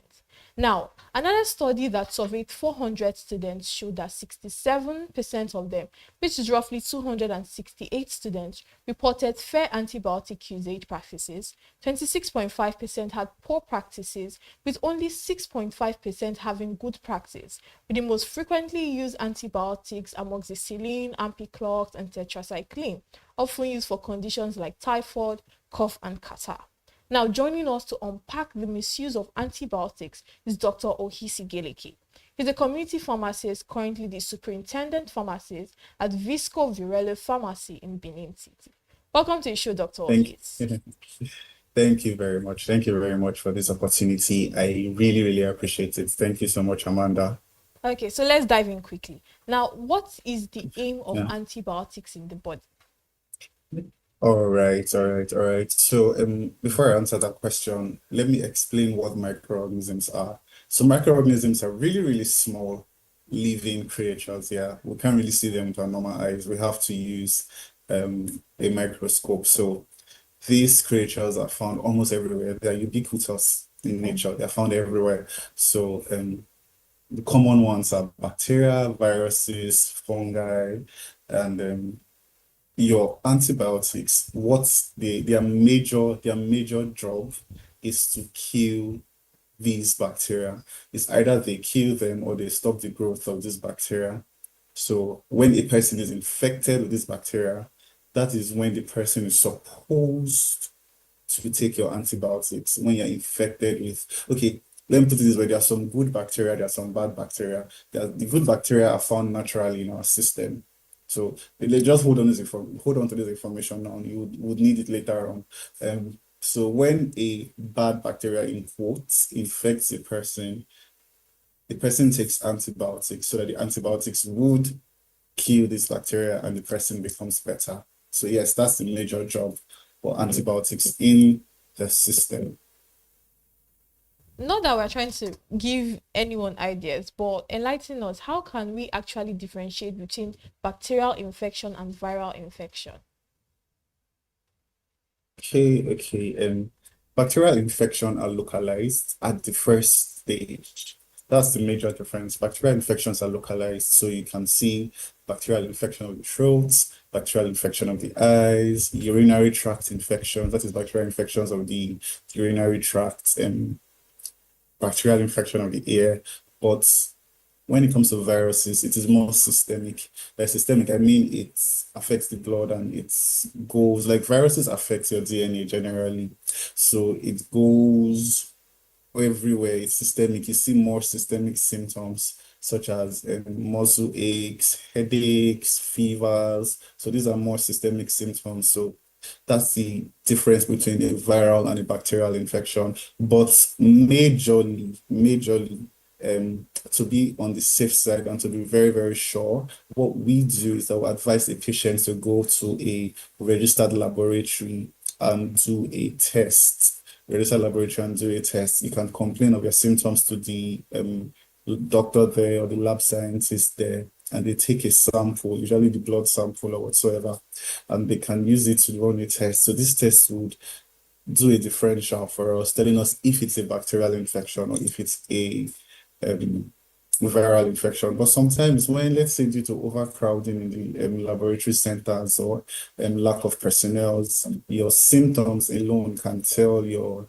Now, another study that surveyed 400 students showed that 67% of them, which is roughly 268 students, reported fair antibiotic usage practices. 26.5% had poor practices, with only 6.5% having good practice, with the most frequently used antibiotics amoxicillin, ampiclox, and tetracycline, often used for conditions like typhoid, cough, and catarrh. Now, joining us to unpack the misuse of antibiotics is Dr. Ohis Igeleke. He's a community pharmacist, currently the superintendent pharmacist at Visco Virello Pharmacy in Benin City. Welcome to the show, Dr. Ohis. Thank you very much. Thank you very much for this opportunity. I really, really appreciate it. Thank you so much, Amanda. Okay, so let's dive in quickly. Now, what is the aim of antibiotics in the body? All right. So before I answer that question, let me explain what microorganisms are. So microorganisms are really, really small living creatures. Yeah, we can't really see them with our normal eyes. We have to use a microscope. So these creatures are found almost everywhere. They are ubiquitous in nature. They're found everywhere. So the common ones are bacteria, viruses, fungi, and your antibiotics, their major job is to kill these bacteria. It's either they kill them or they stop the growth of this bacteria. So when a person is infected with this bacteria, that is when the person is supposed to take your antibiotics. When you're infected with, okay, let me put it this way, there are some good bacteria, there are some bad bacteria. The good bacteria are found naturally in our system. So just hold on to this information now. You would need it later on. So when a bad bacteria, in quotes, infects a person, the person takes antibiotics so that the antibiotics would kill this bacteria and the person becomes better. So yes, that's the major job for antibiotics in the system. Not that we're trying to give anyone ideas, but enlighten us, how can we actually differentiate between bacterial infection and viral infection? Okay. Bacterial infection are localized at the first stage. That's the major difference. Bacterial infections are localized, so you can see bacterial infection of the throat, bacterial infection of the eyes, urinary tract infections, that is bacterial infections of the urinary tract, and bacterial infection of the ear. But when it comes to viruses, it is more systemic. By systemic, I mean it affects the blood and it goes, like viruses affect your DNA generally. So it goes everywhere. It's systemic. You see more systemic symptoms such as muscle aches, headaches, fevers. So these are more systemic symptoms. So that's the difference between a viral and a bacterial infection. But majorly, to be on the safe side and to be very, very sure, what we do is that we advise the patient to go to a registered laboratory and do a test. Registered laboratory and do a test. You can complain of your symptoms to the doctor there or the lab scientist there, and they take a sample, usually the blood sample or whatsoever, and they can use it to run a test. So this test would do a differential for us, telling us if it's a bacterial infection or if it's a viral infection. But sometimes when, let's say, due to overcrowding in the laboratory centers or lack of personnel, your symptoms alone can tell your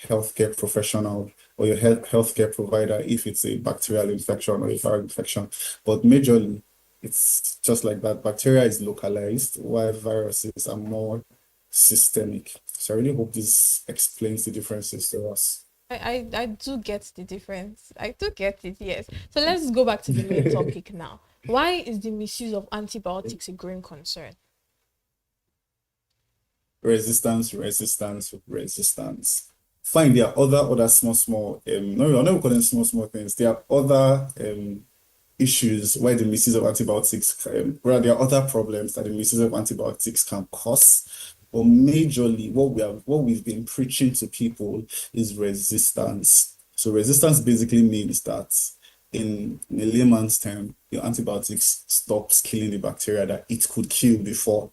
healthcare professional or your healthcare provider if it's a bacterial infection or a viral infection. But majorly, it's just like that. Bacteria is localized, while viruses are more systemic. So I really hope this explains the differences to us. I do get the difference. I do get it, yes. So let's go back to the main topic now. Why is the misuse of antibiotics a growing concern? Resistance. Fine, there are other small no, I never call them small things. There are other issues why the misuse of antibiotics, well, there are other problems that the misuse of antibiotics can cause. But majorly, what we've been preaching to people is resistance. So resistance basically means that in a layman's term, your antibiotics stops killing the bacteria that it could kill before,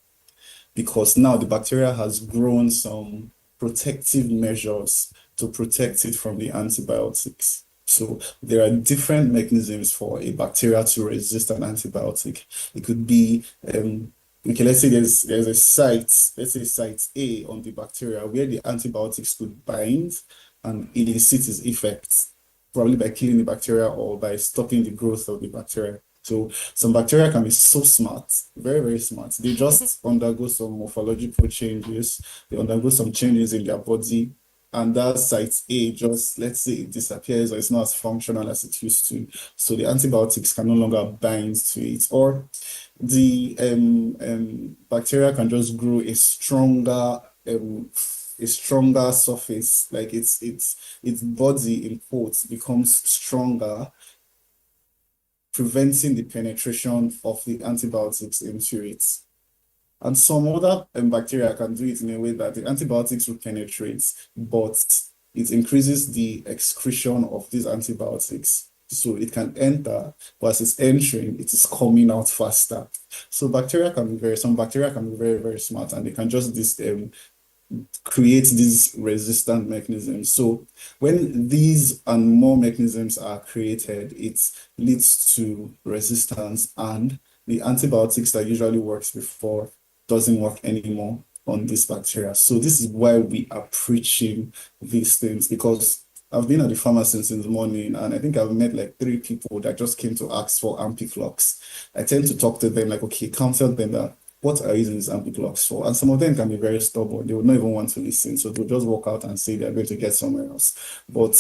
because now the bacteria has grown some protective measures to protect it from the antibiotics. So there are different mechanisms for a bacteria to resist an antibiotic. It could be okay, let's say there's a site, let's say site A on the bacteria where the antibiotics could bind and elicit its effects, probably by killing the bacteria or by stopping the growth of the bacteria. So some bacteria can be so smart, very, very smart. They just undergo some morphological changes. They undergo some changes in their body. And that site A just, let's say, it disappears or it's not as functional as it used to. So the antibiotics can no longer bind to it. Or the bacteria can just grow a stronger surface, like its body in quotes becomes stronger, preventing the penetration of the antibiotics into it. And some other bacteria can do it in a way that the antibiotics will penetrate, but it increases the excretion of these antibiotics. So it can enter, but as it's entering, it is coming out faster. So some bacteria can be very, very smart, and they can just create these resistant mechanisms. So when these and more mechanisms are created, it leads to resistance, and the antibiotics that usually works before doesn't work anymore on this bacteria. So this is why we are preaching these things, because I've been at the pharmacy since the morning, and I think I've met like 3 people that just came to ask for Ampiclox. I tend to talk to them like, okay, counsel them that what are you using this Ampiclox for? And some of them can be very stubborn. They would not even want to listen. So they'll just walk out and say they're going to get somewhere else. But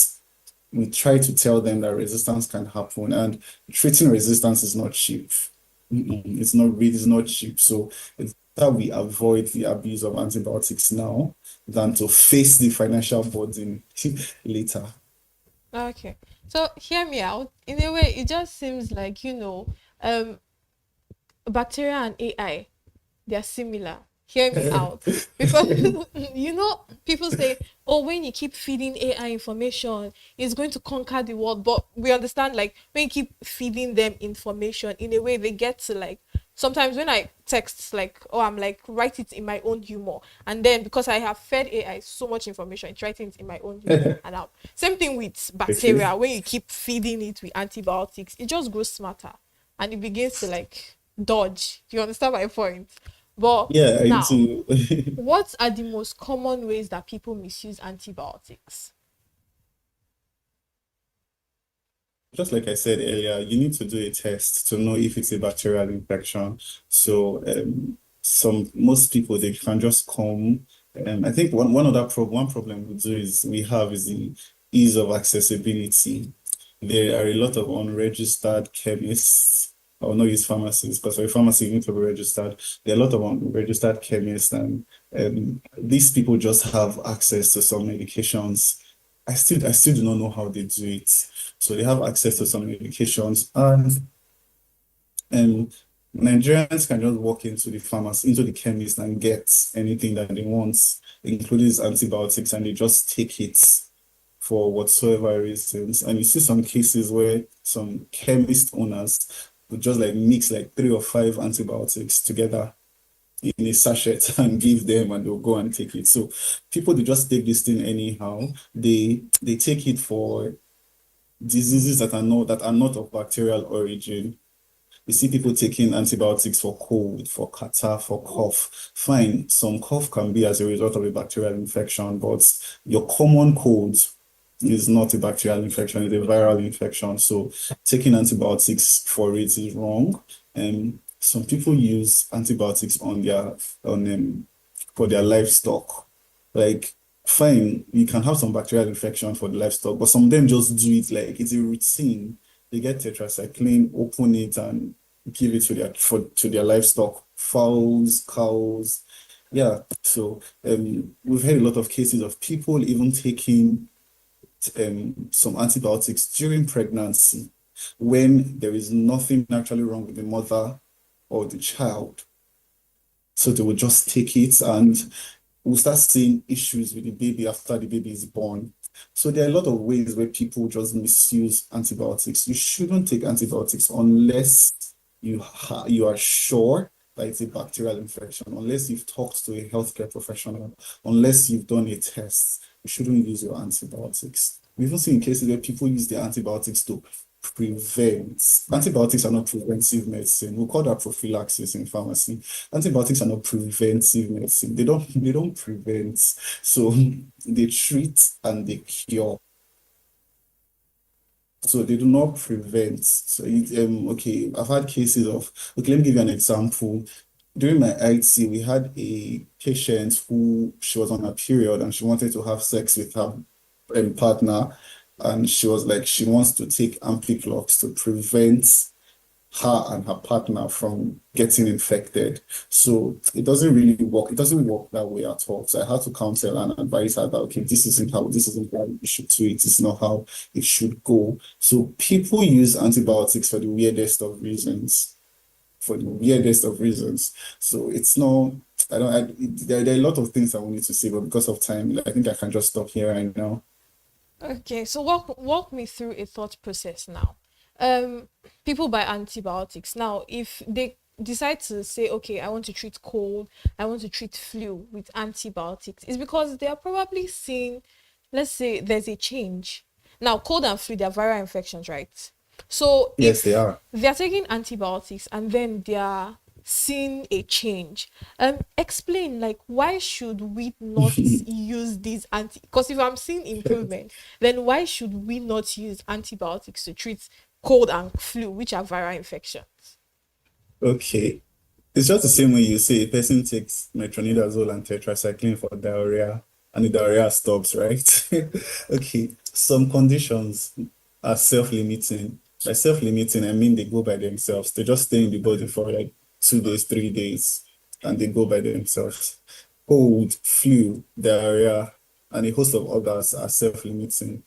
we try to tell them that resistance can happen, and treating resistance is not cheap. It's not cheap. So it's that we avoid the abuse of antibiotics now than to face the financial burden later. Okay. So hear me out. In a way, it just seems like, bacteria and AI, they're similar. Hear me out. Because, people say, oh, when you keep feeding AI information, it's going to conquer the world. But we understand, like, when you keep feeding them information, in a way, they get to, like, sometimes when I text, like, oh, I'm like, write it in my own humor. And then because I have fed AI so much information, it's writing it in my own humor. And now, same thing with bacteria. When you keep feeding it with antibiotics, it just grows smarter. And it begins to, like, dodge. Do you understand my point? But yeah, I now, do. what are the most common ways that people misuse antibiotics? just like I said earlier, you need to do a test to know if it's a bacterial infection. So most people they can just come. I think one problem we have is the ease of accessibility. There are a lot of unregistered chemists. I will not use pharmacists because for a pharmacy you need to be registered. There are a lot of unregistered chemists, and these people just have access to some medications. I still do not know how they do it. So they have access to some medications, and Nigerians can just walk into the pharmacy, into the chemist, and get anything that they want, including antibiotics, and they just take it for whatsoever reasons. And you see some cases where some chemist owners would just like mix like 3 or 5 antibiotics together in a sachet and give them, and they'll go and take it. So people, they just take this thing anyhow. They take it for diseases that are not of bacterial origin. You see people taking antibiotics for cold, for catarrh, for cough. Fine, some cough can be as a result of a bacterial infection, but your common cold is not a bacterial infection, it's a viral infection. So taking antibiotics for it is wrong. And some people use antibiotics for their livestock. Like, fine, you can have some bacterial infection for the livestock, but some of them just do it like it's a routine. They get tetracycline, open it, and give it to their livestock, fowls, cows. Yeah. So we've had a lot of cases of people even taking some antibiotics during pregnancy when there is nothing actually wrong with the mother or the child. So they will just take it, and we'll start seeing issues with the baby after the baby is born. So there are a lot of ways where people just misuse antibiotics. You shouldn't take antibiotics unless you are sure that it's a bacterial infection, unless you've talked to a healthcare professional, unless you've done a test. You shouldn't use your antibiotics. We've even seen cases where people use their antibiotics to prevent. Antibiotics are not preventive medicine. We call that prophylaxis in pharmacy. Antibiotics are not preventive medicine. They don't prevent. So they treat and they cure. So they do not prevent. So okay, I've had cases of, okay, let me give you an example. During my IT, we had a patient who, she was on her period and she wanted to have sex with her partner, and she was like, she wants to take Ampiclox to prevent her and her partner from getting infected. So it doesn't really work. It doesn't work that way at all. So I had to counsel and advise her that, okay, this isn't how you should do it. It's not how it should go. So people use antibiotics for the weirdest of reasons. For the weirdest of reasons. So it's not, there are a lot of things I wanted to say, but because of time, I think I can just stop here right now. Okay, so walk me through a thought process now. People buy antibiotics. Now, if they decide to say, okay, I want to treat cold, I want to treat flu with antibiotics, it's because they are probably seeing, let's say there's a change. Now, cold and flu, they are viral infections, right? So yes, they are. They're taking antibiotics and then they are seeing a change. Explain, like, why should we not use these because if I'm seeing improvement, then why should we not use antibiotics to treat cold and flu, which are viral infections? Okay. It's just the same way you say a person takes metronidazole and tetracycline for diarrhea and the diarrhea stops, right? Okay. Some conditions are self-limiting. By self-limiting, I mean they go by themselves. They just stay in the body for like 2 days, 3 days, and they go by themselves. Cold, flu, diarrhea, and a host of others are self-limiting.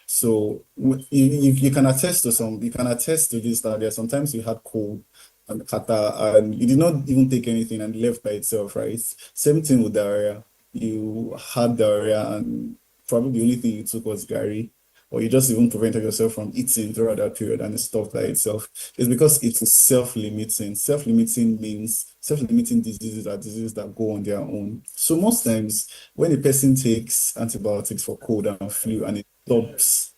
So you can attest to this, that there sometimes you had cold and catarrh and you did not even take anything and left by itself, right? Same thing with diarrhea. You had diarrhea and probably the only thing you took was Gary, or you just even prevented yourself from eating throughout that period and it stopped by itself. It's because it is self-limiting. Self-limiting means self-limiting diseases are diseases that go on their own. So most times when a person takes antibiotics for cold and flu and it stops,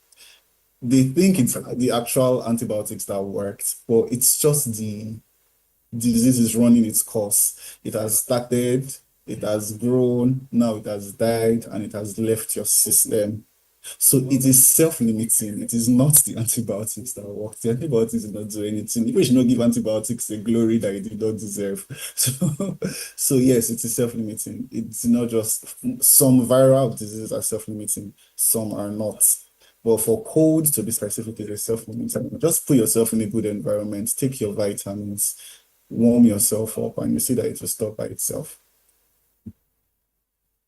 they think it's the actual antibiotics that worked, but it's just the disease is running its course. It has started, it has grown, now it has died, and it has left your system. So it is self-limiting. It is not the antibiotics that work. The antibiotics do not do anything. People should not give antibiotics the glory that it did not deserve. So yes, it is self-limiting. It's not just some viral diseases are self-limiting, some are not. But for cold, to be specific, it is self-limiting. Just put yourself in a good environment, take your vitamins, warm yourself up, and you see that it will stop by itself.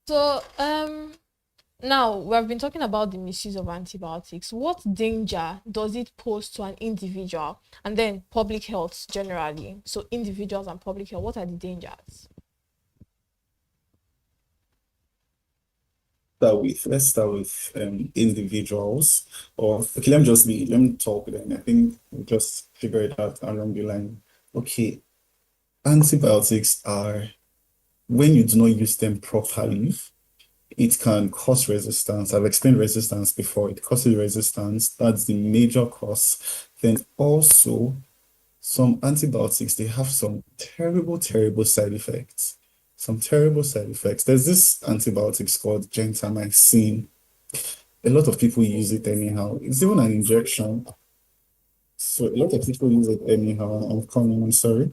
So, now we've been talking about the misuse of antibiotics. What danger does it pose to an individual and then public health generally? So, individuals and public health, what are the dangers? Let's start with individuals. Or okay, let me talk then. I think we just figure it out along the line. Okay, antibiotics are, when you do not use them properly, it can cause resistance. I've explained resistance before. It causes resistance. That's the major cause. Then also, some antibiotics, they have some terrible, terrible side effects. Some terrible side effects. There's this antibiotics called gentamicin. A lot of people use it anyhow. It's even an injection. So a lot of people use it anyhow. I'm sorry.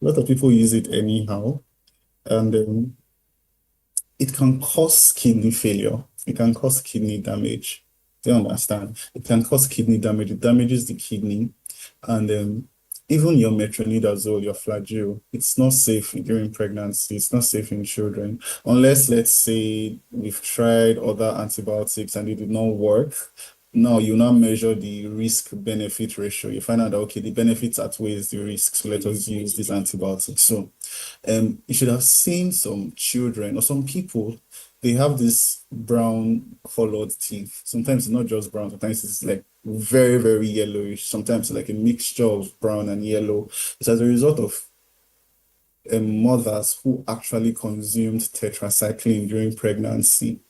A lot of people use it anyhow. And it can cause kidney failure. It can cause kidney damage. Do you understand? It can cause kidney damage. It damages the kidney. And even your metronidazole, your flagyl, it's not safe during pregnancy. It's not safe in children. Unless, let's say, we've tried other antibiotics and it did not work. Now, you now measure the risk-benefit ratio. You find out that, okay, the benefits outweighs the risk, so let us use this antibiotic. So you should have seen some children or some people, they have this brown colored teeth. Sometimes it's not just brown, sometimes it's like very, very yellowish. Sometimes like a mixture of brown and yellow. It's as a result of mothers who actually consumed tetracycline during pregnancy.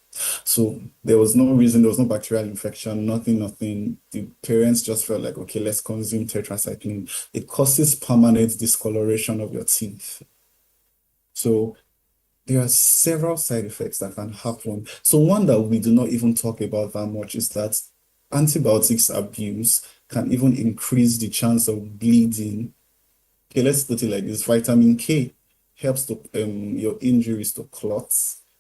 So there was no reason, there was no bacterial infection, nothing. The parents just felt like, okay, let's consume tetracycline. It causes permanent discoloration of your teeth. So there are several side effects that can happen. So one that we do not even talk about that much is that antibiotics abuse can even increase the chance of bleeding. Okay, let's put it like this. Vitamin K helps to your injuries to clot.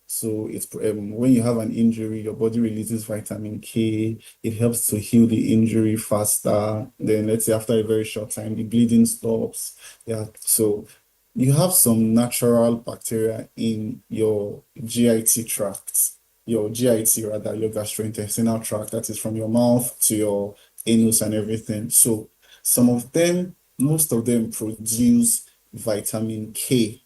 So it's when you have an injury, your body releases vitamin K. It helps to heal the injury faster. Then let's say after a very short time, the bleeding stops. Yeah. So you have some natural bacteria in your GIT tract, your GIT rather, your gastrointestinal tract, that is from your mouth to your anus and everything. So some of them, most of them produce vitamin K.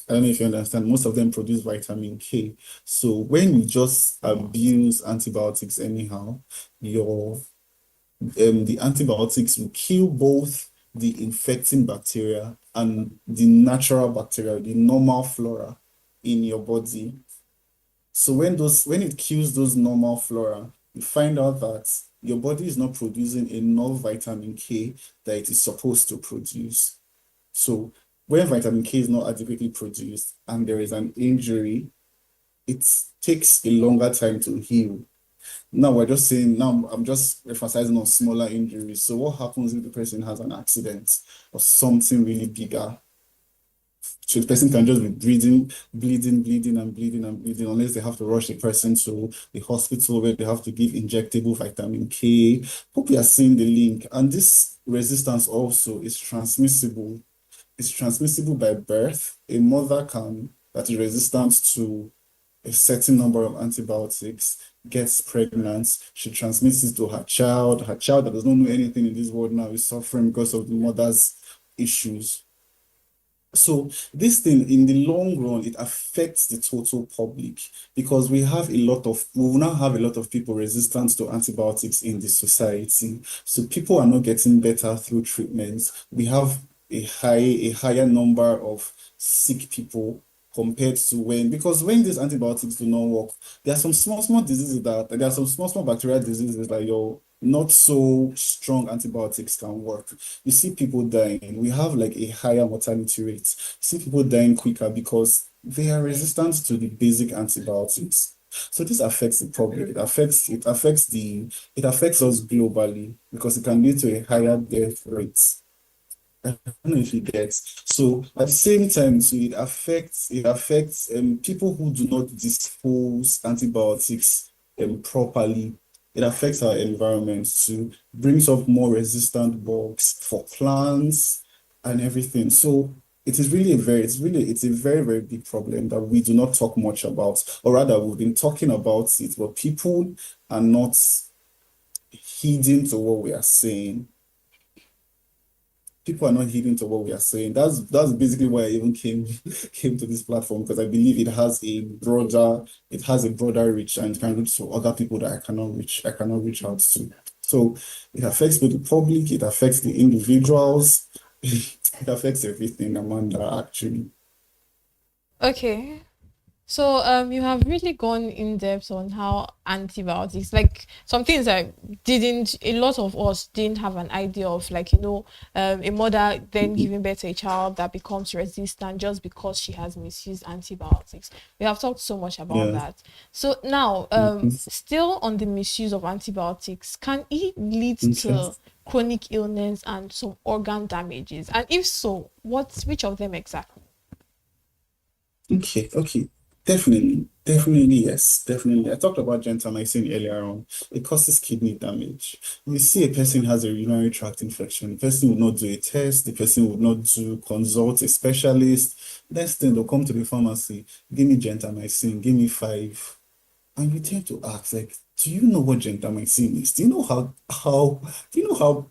I don't know if you understand, most of them produce vitamin K. So when you just abuse antibiotics anyhow, the antibiotics will kill both the infecting bacteria and the natural bacteria, the normal flora in your body. So when it kills those normal flora, you find out that your body is not producing enough vitamin K that it is supposed to produce. So when vitamin K is not adequately produced and there is an injury, it takes a longer time to heal. Now we're just saying, now I'm just emphasizing on smaller injuries. So what happens if the person has an accident or something really bigger? So the person can just be bleeding unless they have to rush the person to the hospital where they have to give injectable vitamin K. Hope you are seeing the link. And this resistance also is transmissible. It's transmissible by birth. A mother that is resistant to a certain number of antibiotics gets pregnant, she transmits it to her child. Her child that does not know anything in this world now is suffering because of the mother's issues. So this thing, in the long run, it affects the total public because we now have a lot of people resistant to antibiotics in the society. So people are not getting better through treatments. We have a higher number of sick people compared to because when these antibiotics do not work, there are some small diseases there are some small bacterial diseases that your not so strong antibiotics can work. You see people dying. We have like a higher mortality rate. You see people dying quicker because they are resistant to the basic antibiotics. So this affects the public. It affects us globally because it can lead to a higher death rate. I don't know if you get. So at the same time, so it affects people who do not dispose antibiotics properly. It affects our environment too, brings up more resistant bugs for plants and everything. So it's a very, very big problem that we do not talk much about, or rather we've been talking about it, but people are not heeding to what we are saying. People are not heeding to what we are saying. That's basically why I even came to this platform, because I believe it has a broader reach and can reach to other people that I cannot reach out to. So it affects both the public, it affects the individuals, it affects everything, Amanda, actually. Okay. So you have really gone in depth on how antibiotics, like some things a lot of us didn't have an idea of, like, a mother then giving birth to a child that becomes resistant just because she has misused antibiotics. We have talked so much about that. So now, still on the misuse of antibiotics, can it lead to chronic illness and some organ damages? And if so, which of them exactly? Okay. Definitely, yes. Definitely. I talked about gentamicin earlier on. It causes kidney damage. We see a person has a urinary tract infection. The person will not do a test. The person will not consult a specialist. Next thing, they'll come to the pharmacy, give me gentamicin, give me 5. And you tend to ask, like, do you know what gentamicin is? Do you know how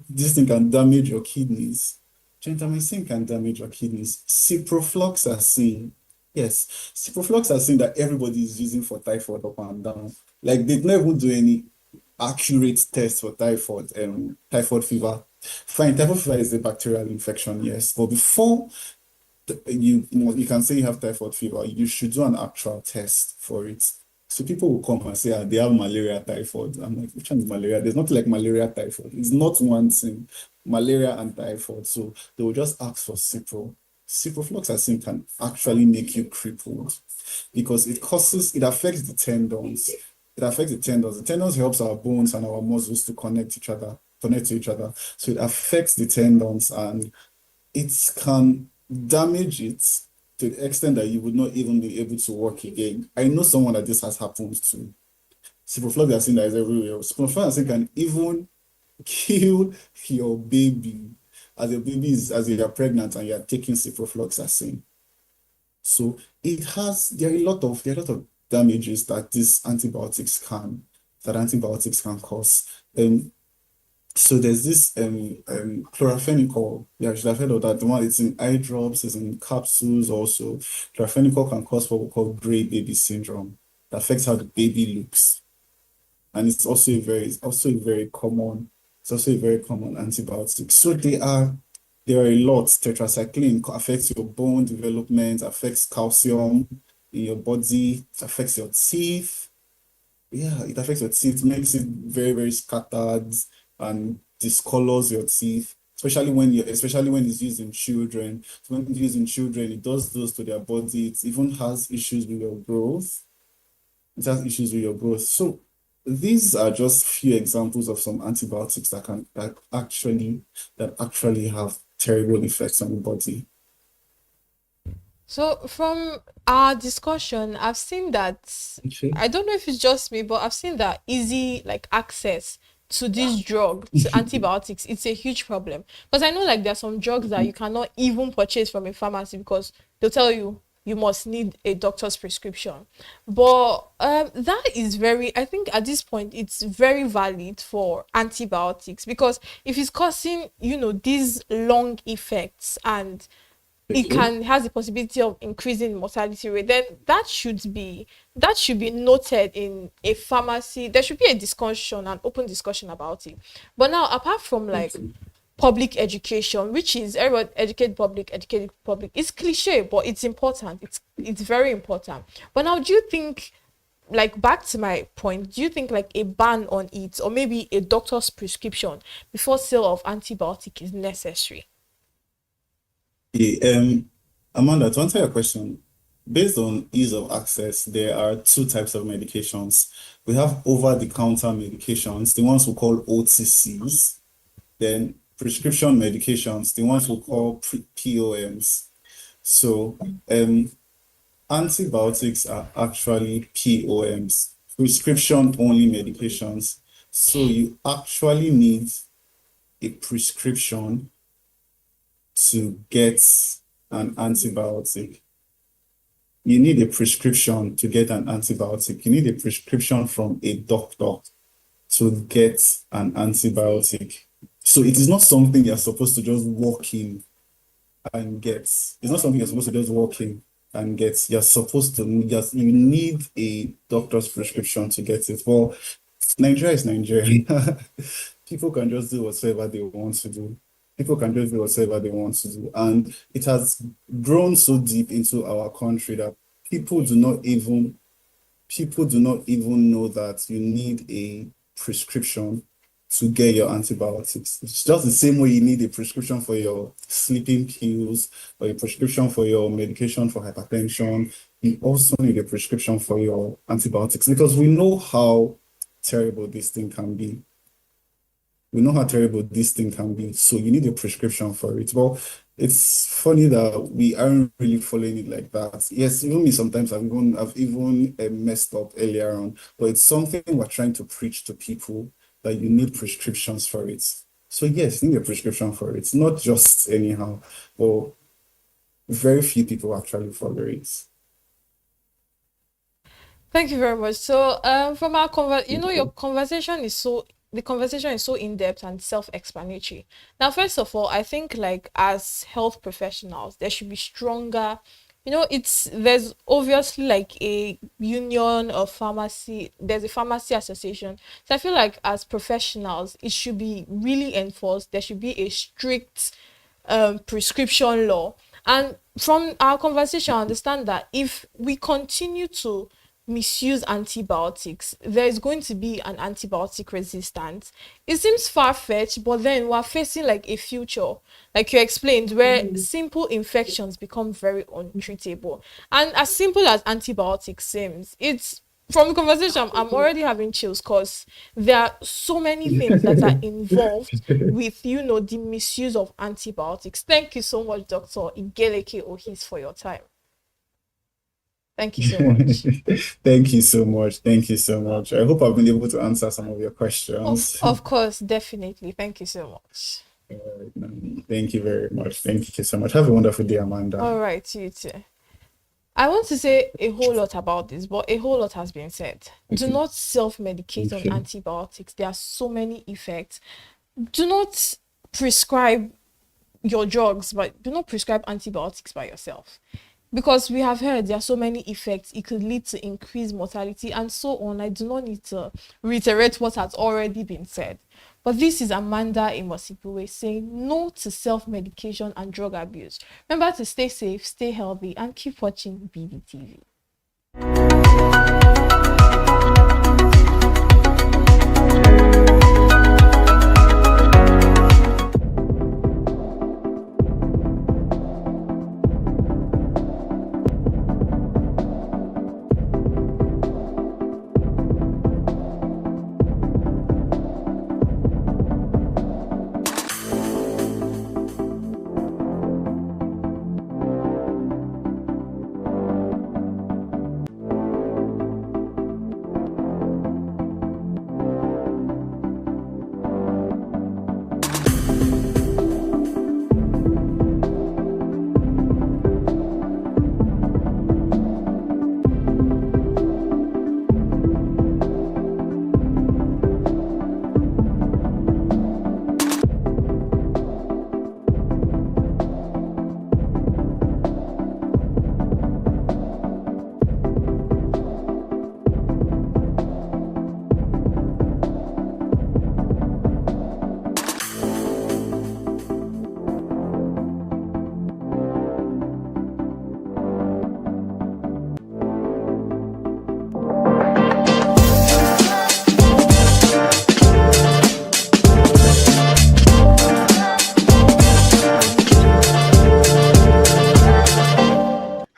this thing can damage your kidneys? Gentamicin can damage your kidneys. Ciprofloxacin. Yes, ciprofloxacin that everybody is using for typhoid up and down. Like, they never do any accurate test for typhoid fever. Fine, typhoid fever is a bacterial infection, yes. But before you can say you have typhoid fever, you should do an actual test for it. So people will come and say, they have malaria, typhoid. I'm like, which one is malaria? There's not like malaria, typhoid. It's not one thing, malaria and typhoid. So they will just ask for cipro. Ciprofloxacin can actually make you crippled because it affects the tendons. The tendons helps our bones and our muscles to connect to each other. So it affects the tendons and it can damage it to the extent that you would not even be able to walk again. I know someone that this has happened to. Ciprofloxacin that is everywhere. Ciprofloxacin can even kill your baby as you are pregnant and you are taking ciprofloxacin. So there are a lot of damages that antibiotics can cause. So there's this chloramphenicol. You should have heard of that. The one, it's in eye drops, it's in capsules also. Chloramphenicol can cause what we call gray baby syndrome. That affects how the baby looks. And it's also a very common antibiotic. So there are a lot. Tetracycline affects your bone development, affects calcium in your body, it affects your teeth. Yeah, it affects your teeth, makes it very, very scattered and discolors your teeth, especially when it's used in children. So when it's used in children, it does those to their body. It even has issues with your growth. So these are just few examples of some antibiotics that actually have terrible effects on the body. So from our discussion, I've seen that, I don't know if it's just me, but I've seen that easy access to this drug, to antibiotics, it's a huge problem. Because I know there are some drugs that you cannot even purchase from a pharmacy because they'll tell you must need a doctor's prescription. But that is I think at this point, it's very valid for antibiotics, because if it's causing, these long effects and it has the possibility of increasing mortality rate, then that should be noted in a pharmacy. There should be a discussion, an open discussion about it. But now, apart from public education, which is everyone educate public, it's cliche, but it's important. It's very important. But now, do you think, back to my point, do you think a ban on it, or maybe a doctor's prescription before sale of antibiotic is necessary? Amanda, to answer your question, based on ease of access, there are two types of medications. We have over-the-counter medications, the ones we call OTCs, then prescription medications, the ones we call POMs. So antibiotics are actually POMs, prescription-only medications. So you actually need a prescription to get an antibiotic. You need a prescription to get an antibiotic. You need a prescription from a doctor to get an antibiotic. So it is not something you're supposed to just walk in and get. It's not something you're supposed to just walk in and get. You're supposed to, you need a doctor's prescription to get it. Well, Nigeria is Nigeria. People can just do whatever they want to do. People can just do whatever they want to do. And it has grown so deep into our country that people do not even know that you need a prescription to get your antibiotics. It's just the same way you need a prescription for your sleeping pills or a prescription for your medication for hypertension. You also need a prescription for your antibiotics because we know how terrible this thing can be. We know how terrible this thing can be. So you need a prescription for it. Well, it's funny that we aren't really following it like that. Yes, even me sometimes I've even messed up earlier on, but it's something we're trying to preach to people that you need prescriptions for it. So yes, you need a prescription for it, not just anyhow. Well, very few people actually follow it. Thank you very much. So, from our your conversation is so in-depth and self-explanatory. Now, first of all, I think like as health professionals, there should be stronger, there's obviously like a union of pharmacy, there's a pharmacy association. So I feel like as professionals, it should be really enforced. There should be a strict prescription law. And from our conversation, I understand that if we continue to misuse antibiotics, there is going to be an antibiotic resistance. It seems far-fetched, but then we're facing like a future, like you explained, where simple infections become very untreatable. And as simple as antibiotics seems, it's from the conversation, I'm already having chills because there are so many things that are involved with, the misuse of antibiotics. Thank you so much, Dr. Igeleke Ohis, for your time. Thank you so much. Thank you so much. Thank you so much. I hope I've been able to answer some of your questions. Of course, definitely. Thank you so much. Thank you very much. Thank you so much. Have a wonderful day, Amanda. All right, you too. I want to say a whole lot about this, but a whole lot has been said. Do not self-medicate on antibiotics. There are so many effects. Do not prescribe your drugs, but do not prescribe antibiotics by yourself. Because we have heard there are so many effects. It could lead to increased mortality and so on. I do not need to reiterate what has already been said. But this is Amanda Imosipue saying no to self-medication and drug abuse. Remember to stay safe, stay healthy, and keep watching BDTV.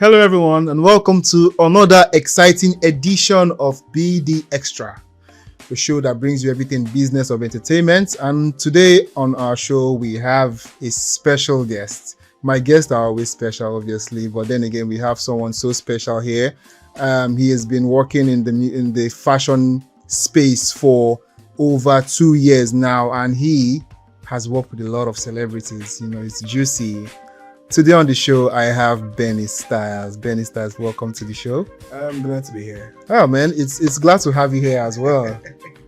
Hello, everyone, and welcome to another exciting edition of BD Extra, the show that brings you everything business of entertainment. And today on our show, we have a special guest. My guests are always special, obviously, but then again, we have someone so special here. He has been working in the fashion space for over 2 years now, and he has worked with a lot of celebrities. You know, it's juicy. Today on the show, I have Benny Styles. Benny Styles, welcome to the show. I'm glad to be here. Oh man, it's glad to have you here as well.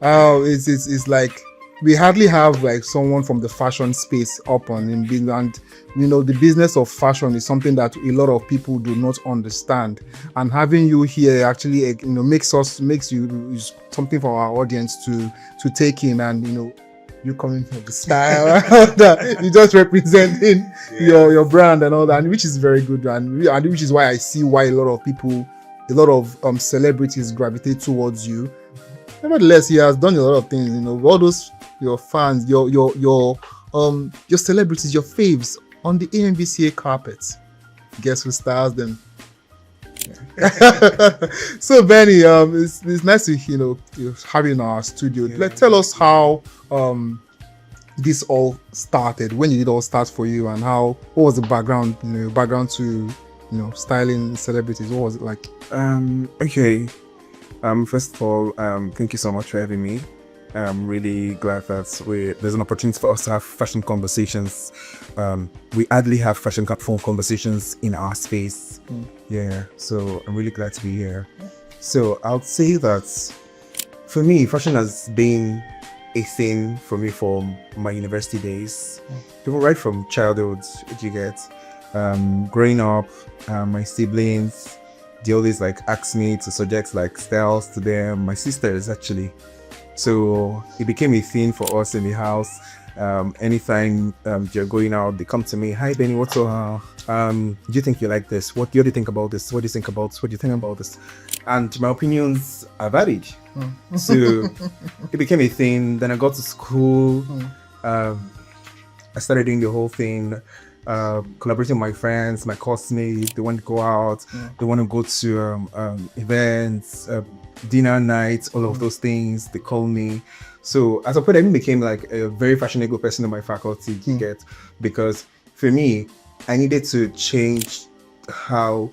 Oh, it's like we hardly have like someone from the fashion space up on in business, and you know the business of fashion is something that a lot of people do not understand. And having you here actually, you know, makes you is something for our audience to take in, and you know. You coming from the style, that you just representing your brand and all that, which is very good, and which is why I see why a lot of celebrities gravitate towards you. Nevertheless, he has done a lot of things. You know, all those your fans, your celebrities, your faves on the AMVCA carpet. Guess who styles them? So Benny, it's nice to have you in our studio. Tell us how this all started. When did it all start for you, and what was the background? Background to styling celebrities. What was it like? Okay. First of all, thank you so much for having me. I'm really glad that there's an opportunity for us to have fashion conversations. We hardly have fashion conversations in our space. Yeah, so I'm really glad to be here. So I'll say that for me, fashion has been a thing for me from my university days. Even right from childhood, you get. Growing up, my siblings, they always like ask me to suggest like styles to them. My sisters actually. So it became a thing for us in the house. Anytime you're going out, they come to me, "Hi Benny, what's up? Do you think you like this? What do you think about this? What do you think about this? What do you think about this?" And my opinions are valid. So it became a thing. Then I got to school. I started doing the whole thing. Collaborating with my friends, my classmates. They want to go out. They want to go to events, dinner nights, all of those things. They call me. So at a point, I became like a very fashionable person in my faculty. You get, because for me, I needed to change how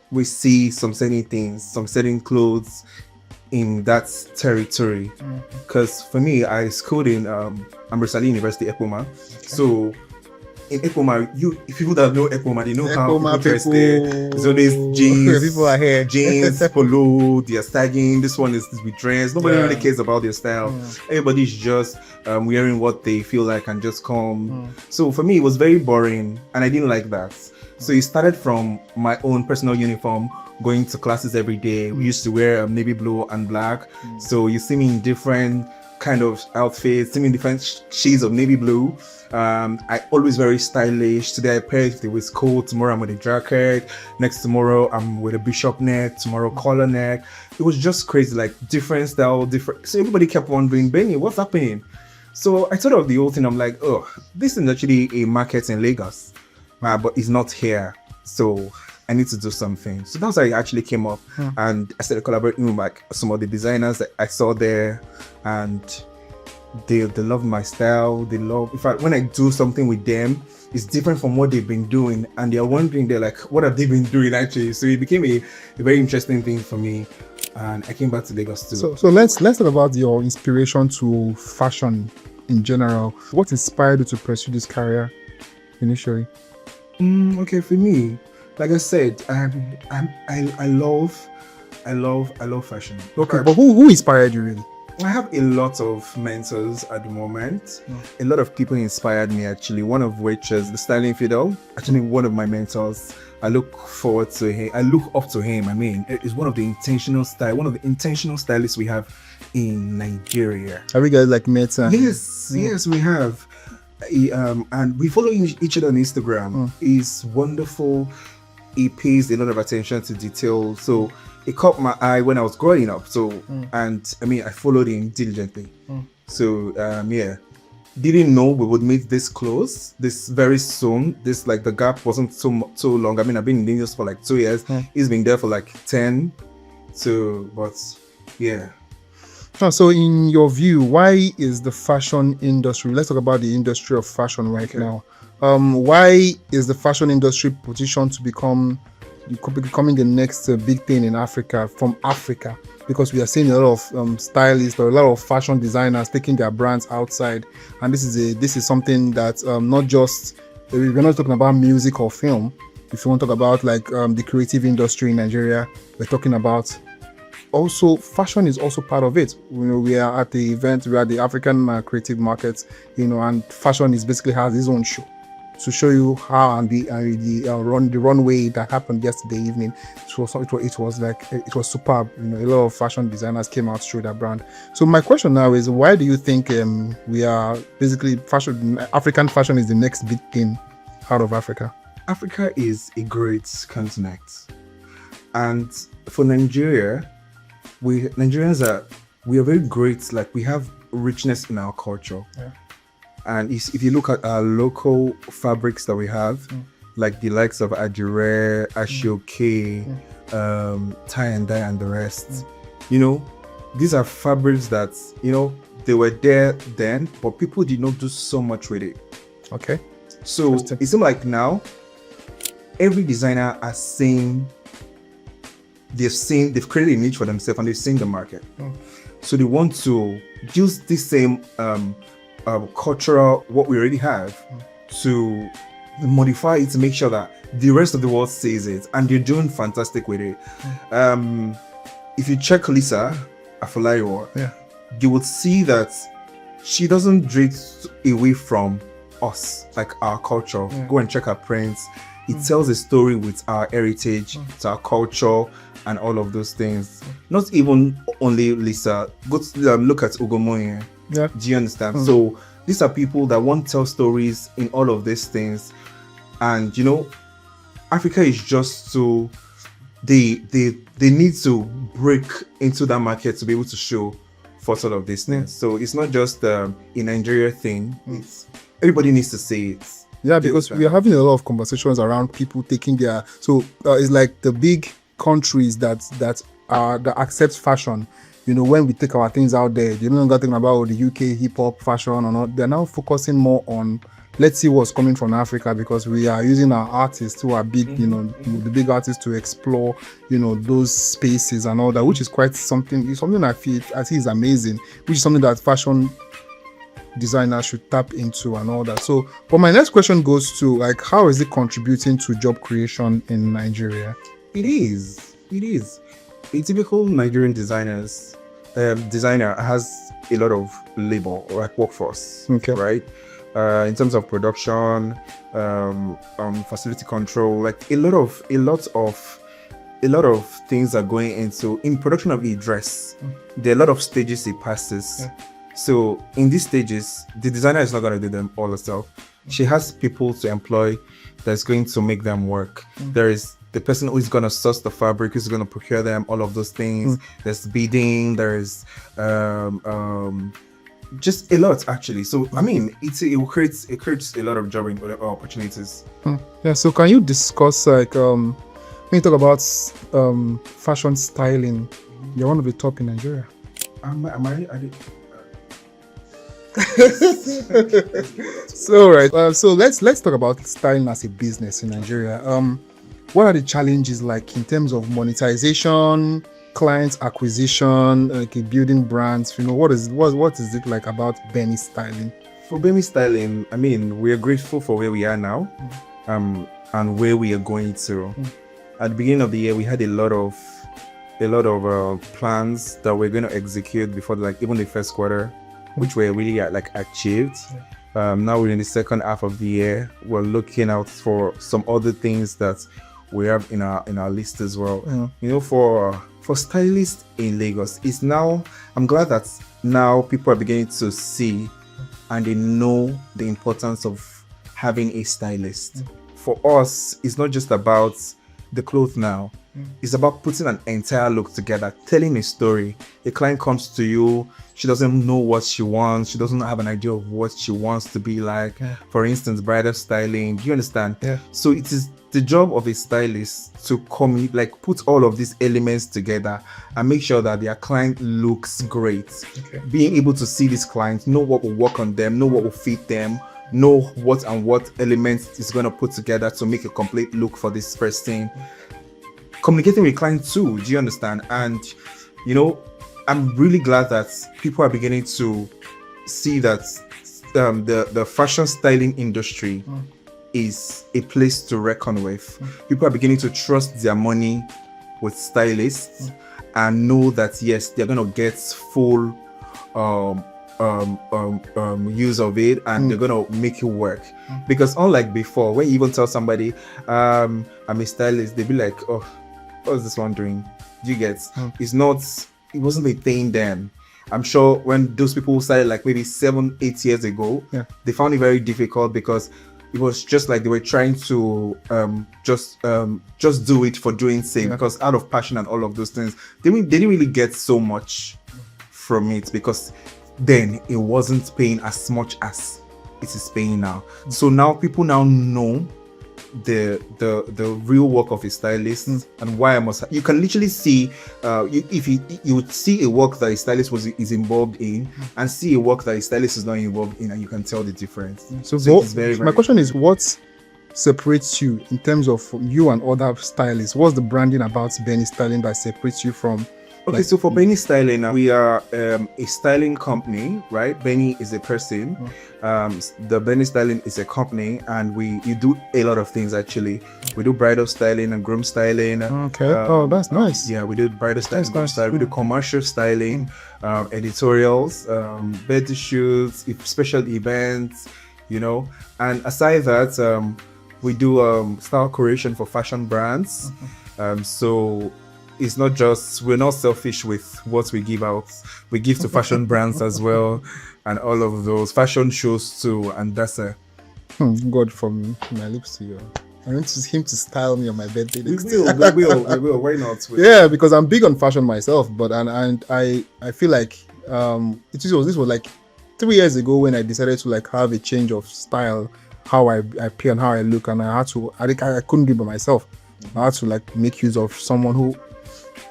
we see some certain things, some certain clothes in that territory. Because for me, I schooled in Amritsar University, Epoma. So in Epoma, if people that know Epoma, they know how people dress there. There's always jeans, people are here. Jeans, polo, they are sagging. This one is with dress. Nobody really cares about their style. Everybody's just wearing what they feel like and just come. So for me, it was very boring, and I didn't like that. So it started from my own personal uniform, going to classes every day. We used to wear navy blue and black. So you see me in different kind of outfits, see me in different shades of navy blue. I always very stylish. Today I pair it with coat, tomorrow I'm with a jacket, next tomorrow I'm with a bishop neck, tomorrow collar neck. It was just crazy, like different style, different. So everybody kept wondering, Benny, what's happening? So I thought of the whole thing. I'm like, oh, this is actually a market in Lagos, but it's not here. So I need to do something. So that's how it actually came up. And I started collaborating with like some of the designers that I saw there, and they love my style. They love, in fact, when I do something with them, it's different from what they've been doing, and they're wondering, they're like, what have they been doing actually? So it became a very interesting thing for me, and I came back to Lagos too. So let's talk about your inspiration to fashion in general. What inspired you to pursue this career initially? Okay, for me, like I said, I love fashion. Okay, but who inspired you really? I have a lot of mentors at the moment. A lot of people inspired me actually. One of which is the styling Fidel. Actually, one of my mentors. I look forward to him. I look up to him. I mean, it's one of the intentional stylists we have in Nigeria. Have you guys like met? Yes, we have. And we follow each other on Instagram. He's wonderful. He pays a lot of attention to detail. So it caught my eye when I was growing up. So and I mean, I followed him diligently. So yeah. didn't know we would meet this close, this very soon. This like the gap wasn't so long. I mean, I've been in the industry for like 2 years. He's been there for like 10. So, but yeah. So, in your view, why is the fashion industry? Let's talk about the industry of fashion right now. Why is the fashion industry positioned to becoming the next big thing in Africa from Africa? Because we are seeing a lot of stylists or a lot of fashion designers taking their brands outside, and this is something that not just we're not talking about music or film. If you want to talk about like the creative industry in Nigeria, we're talking about also fashion is also part of it. We are at the event, we are at the African creative markets, and fashion is basically has its own show to show you how and the runway that happened yesterday evening. It was superb. A lot of fashion designers came out to show their brand. So my question now is, why do you think we are basically African fashion is the next big thing out of Africa? Africa is a great continent, and for Nigeria, we are very great. Like, we have richness in our culture. Yeah. And if you look at our local fabrics that we have, like the likes of Adire, Ashioke, tie and dye, and the rest, these are fabrics that, they were there then, but people did not do so much with it. Okay. So it seems like now every designer they've created a niche for themselves, and they've seen the market. So they want to use this same cultural, what we already have, to modify it to make sure that the rest of the world sees it, and they're doing fantastic with it. If you check Lisa Afolayo, you would see that she doesn't drift away from us, like our culture. Go and check her prints. It tells a story with our heritage, it's our culture, and all of those things. Not even only Lisa. Go to look at Ugomoye. Yeah. Do you understand? So these are people that want to tell stories in all of these things. And Africa is just so they need to break into that market to be able to show for sort of this thing. So it's not just a Nigeria thing. It's everybody needs to see it. Yeah, because we are having a lot of conversations around people taking their it's like the big countries that accept fashion. When we take our things out there, they're no longer thinking about the UK hip hop fashion or not. They're now focusing more on, let's see what's coming from Africa, because we are using our artists who are big, the big artists to explore, those spaces and all that, which is quite something. It's something I see is amazing, which is something that fashion designers should tap into and all that. So, but my next question goes to, like, how is it contributing to job creation in Nigeria? It is. A typical Nigerian designer has a lot of labor, like workforce, right? In terms of production, facility control, like a lot of things are going into in production of a dress. There are a lot of stages it passes. So in these stages, the designer is not going to do them all herself. She has people to employ that's going to make them work. There is the person who is going to source the fabric, who's going to procure them, all of those things. There's bidding, there's just a lot, actually. So I mean, it creates a lot of job opportunities. Yeah. So can you discuss, like, when you talk about fashion styling, you're one of the top in Nigeria. So right. So let's talk about styling as a business in Nigeria. What are the challenges like in terms of monetization, client acquisition, like building brands? What is it like about Bemi Styling? For Bemi Styling, I mean, we are grateful for where we are now, and where we are going to. At the beginning of the year, we had a lot of plans that we're going to execute before even the first quarter, which were really achieved. Now we're in the second half of the year. We're looking out for some other things that we have in our list as well. For stylists in Lagos, I'm glad that now people are beginning to see and they know the importance of having a stylist. For us, it's not just about the clothes now. It's about putting an entire look together, telling a story. A client comes to you, she doesn't know what she wants, she doesn't have an idea of what she wants to be like. For instance, bridal styling. Do you understand? So it is the job of a stylist to put all of these elements together and make sure that their client looks great. Being able to see this client, know what will work on them, know what will fit them, know what elements is going to put together to make a complete look for this person. Communicating with clients too, do you understand? And I'm really glad that people are beginning to see that the fashion styling industry is a place to reckon with. People are beginning to trust their money with stylists and know that yes, they're going to get full use of it, and they're going to make it work. Because unlike before, when you even tell somebody I'm a stylist, they'll be like, oh, what's this one doing? Do you get? It wasn't a thing then. I'm sure when those people started like maybe 7-8 years ago, they found it very difficult because it was just like they were trying to just do it for doing sake, because out of passion and all of those things, they didn't really get so much from it, because then it wasn't paying as much as it is paying now. So now people now know the real work of a stylist and why you can literally see if you would see a work that a stylist is involved in and see a work that a stylist is not involved in, and you can tell the difference. So it's very, very my question is, what separates you in terms of you and other stylists? What's the branding about Benny Styling that separates you from? Okay, so for Benny Styling, we are a styling company, right? Benny is a person. The Benny Styling is a company, and you do a lot of things actually. We do bridal styling and groom styling. Okay. That's nice. Yeah, we do bridal styling, groom styling. We do commercial styling, editorials, birthday shoots, special events, And aside that, we do style creation for fashion brands. So it's not just, we're not selfish with what we give out. We give to fashion brands as well, and all of those fashion shows too. And that's God, from my lips to you. I want him to style me on my birthday. We will. Why not? Yeah, because I'm big on fashion myself, but and I feel like this was like 3 years ago when I decided to like have a change of style, how I appear and how I look, and I couldn't do it by myself. I had to like make use of someone who,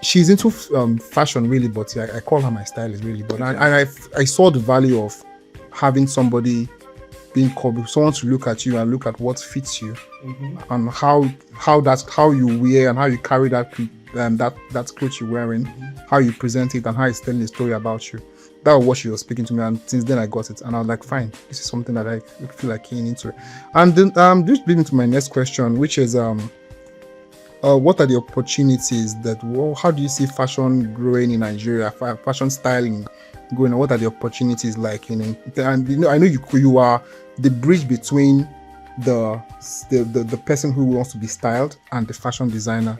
she's into fashion really, but I call her my stylist really. But I saw the value of having somebody being called, someone to look at you and look at what fits you, and how you wear and how you carry that clothes you're wearing, how you present it, and how it's telling a story about you. That was what she was speaking to me, and since then I got it, and I was like, fine, this is something that I feel like keying into. And then this brings me to my next question, which is what are the opportunities how do you see fashion growing in Nigeria, fashion styling going on? What are the opportunities like and I know you are the bridge between the person who wants to be styled and the fashion designer.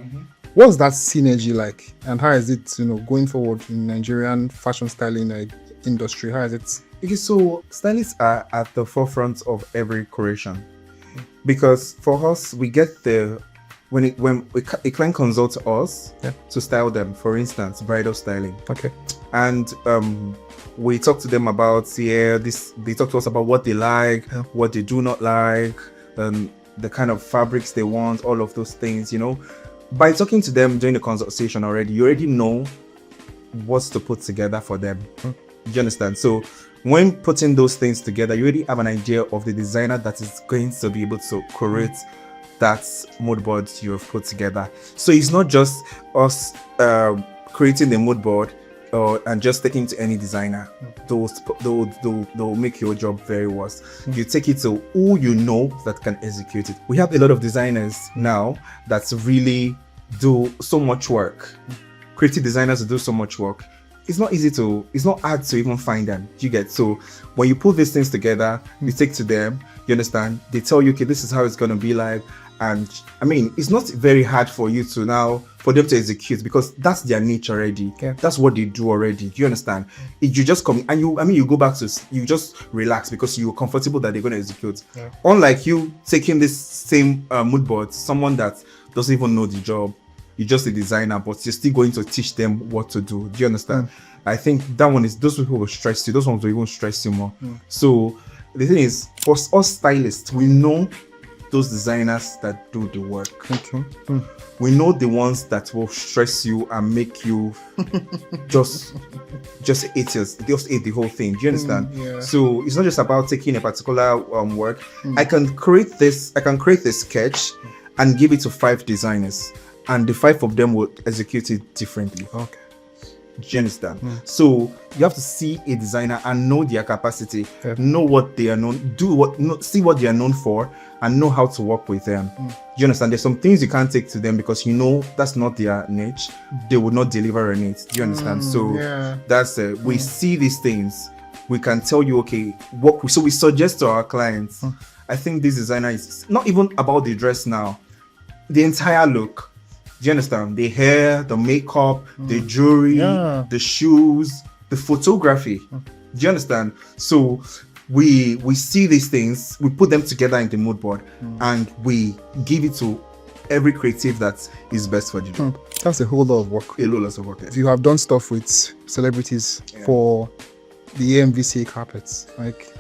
What's that synergy like, and how is it going forward in Nigerian fashion styling industry? How is it? Okay, so stylists are at the forefront of every creation, because for us, we get when a client consults us to style them, for instance, bridal styling. Okay. And we talk to them about they talk to us about what they like, what they do not like, the kind of fabrics they want, all of those things, By talking to them during the consultation already, you already know what's to put together for them. You understand? So when putting those things together, you already have an idea of the designer that is going to be able to create that mood board you have put together. So it's not just us creating the mood board and just taking to any designer. They'll make your job very worse. You take it to who you know that can execute it. We have a lot of designers now that really do so much work. Creative designers do so much work. It's not hard to even find them. You get? So when you put these things together, you take to them, you understand? They tell you, okay, this is how it's going to be like. And I mean, it's not very hard for you to now, for them to execute, because that's their niche already. That's what they do already. Do you understand? You just come and you go back to, you just relax because you're comfortable that they're going to execute. Unlike you taking this same mood board, someone that doesn't even know the job, you're just a designer, but you're still going to teach them what to do. Do you understand? I think that one is, those people will stress you. Those ones will even stress you more. So the thing is, for us stylists, we know those designers that do the work. Okay. We know the ones that will stress you and make you just hate the whole thing. Do you understand? Yeah. So it's not just about taking a particular work. I can create this sketch and give it to 5 designers, and the 5 of them will execute it differently. Okay. Do you understand? So you have to see a designer and know their capacity, know what they are known, see what they are known for, and know how to work with them. Do you understand? There's some things you can't take to them because you know that's not their niche. They would not deliver on it. Do you understand? So that's we see these things. We can tell you, okay, so we suggest to our clients. I think this designer is not even about the dress now, the entire look. Do you understand? The hair, the makeup, the jewelry, the shoes, the photography. Do you understand? So we see these things, we put them together in the mood board, and we give it to every creative that is best for the job. That's a whole lot of work. A whole lot of work. You have done stuff with celebrities for the AMVCA carpets. Like,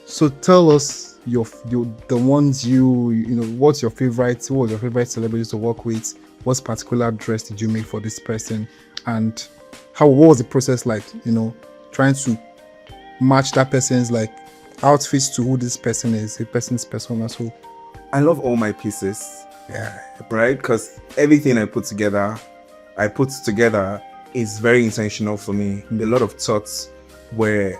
so tell us the ones you know. What was your favorite celebrities to work with? What particular dress did you make for this person, and what was the process like? Trying to match that person's like outfits to who this person is, a person's persona. So I love all my pieces, right? Because everything I put together is very intentional for me. A lot of thoughts were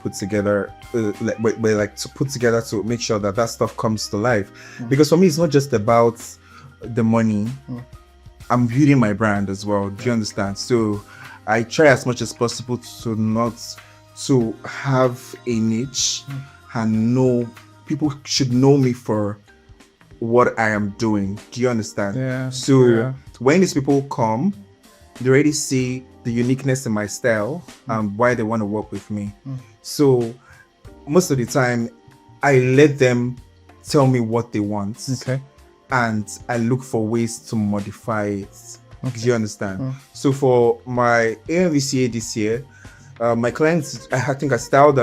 put together, put together to make sure that stuff comes to life. Because for me, it's not just about the money. I'm building my brand as well. Do you understand? So I try as much as possible to have a niche and people should know me for what I am doing. Do you understand? So when these people come, they already see the uniqueness in my style and why they want to work with me. So most of the time I let them tell me what they want. Okay. And I look for ways to modify it. Do you understand? So for my AMVCA this year, my clients, I think I styled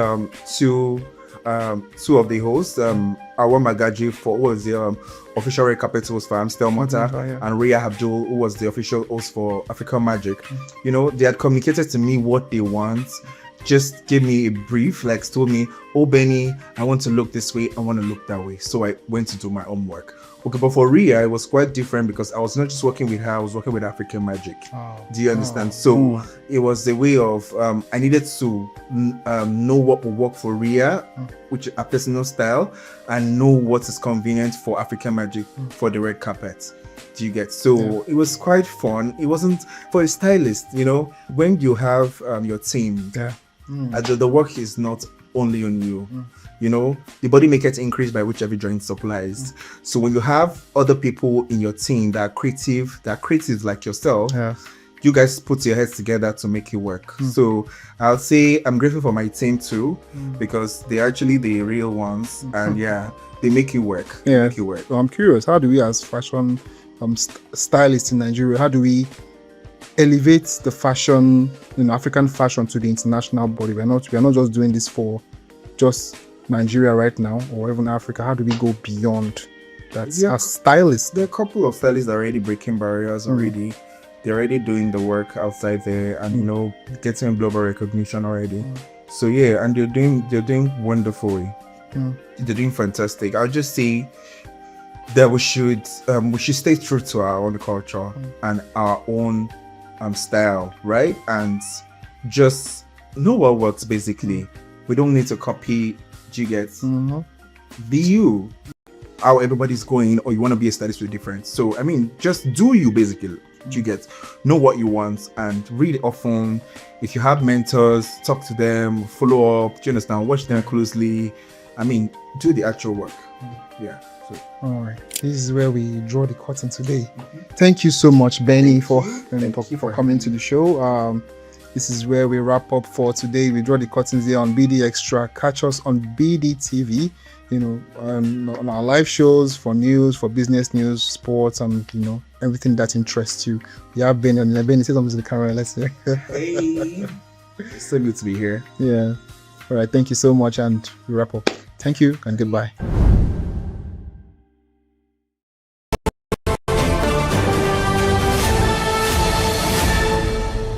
two of the hosts. Awa Magaji who was the official red carpet host for Amstel Mata, and Ria Abdul, who was the official host for African Magic. They had communicated to me what they want. Just gave me a brief, told me, oh Benny, I want to look this way, I want to look that way. So I went to do my own work. Okay, but for Ria, it was quite different because I was not just working with her, I was working with African Magic. Do you understand? So it was a way of, I needed to know what would work for Ria, which is a personal style, and know what is convenient for African Magic for the red carpet. Do you get? So it was quite fun. It wasn't for a stylist, when you have your team, the work is not only on you. The body may get increased by whichever joint supplies. So when you have other people in your team that are creative like yourself, you guys put your heads together to make it work. So I'll say I'm grateful for my team too, because they're actually the real ones, and they make it work. Make it work. So I'm curious, how do we as fashion stylists in Nigeria, how do we elevate the fashion, African fashion to the international body? We are not just doing this for just Nigeria right now, or even Africa. How do we go beyond that as stylists? There are a couple of stylists that are already breaking barriers already. They're already doing the work outside there, and getting global recognition already. So and they're doing wonderfully. They're doing fantastic. I'll just say that we should stay true to our own culture and our own style, right? And just know what works. Basically, we don't need to copy. Do you get? Be you. How everybody's going, or you want to be a stylist with different. So just do you basically. Do you get? Know what you want and read often. If you have mentors, talk to them, follow up. Do you understand? Watch them closely. Do the actual work. So. All right. This is where we draw the curtain today. Thank you so much, Benny, for coming to the show. This is where we wrap up for today. We draw the curtains here on BD Extra. Catch us on BDTV, on our live shows for news, for business news, sports, and everything that interests you. We have been on Ben, say something to the camera. Let's see. Hey, it's so good to be here. Yeah. All right. Thank you so much, and we wrap up. Thank you and goodbye.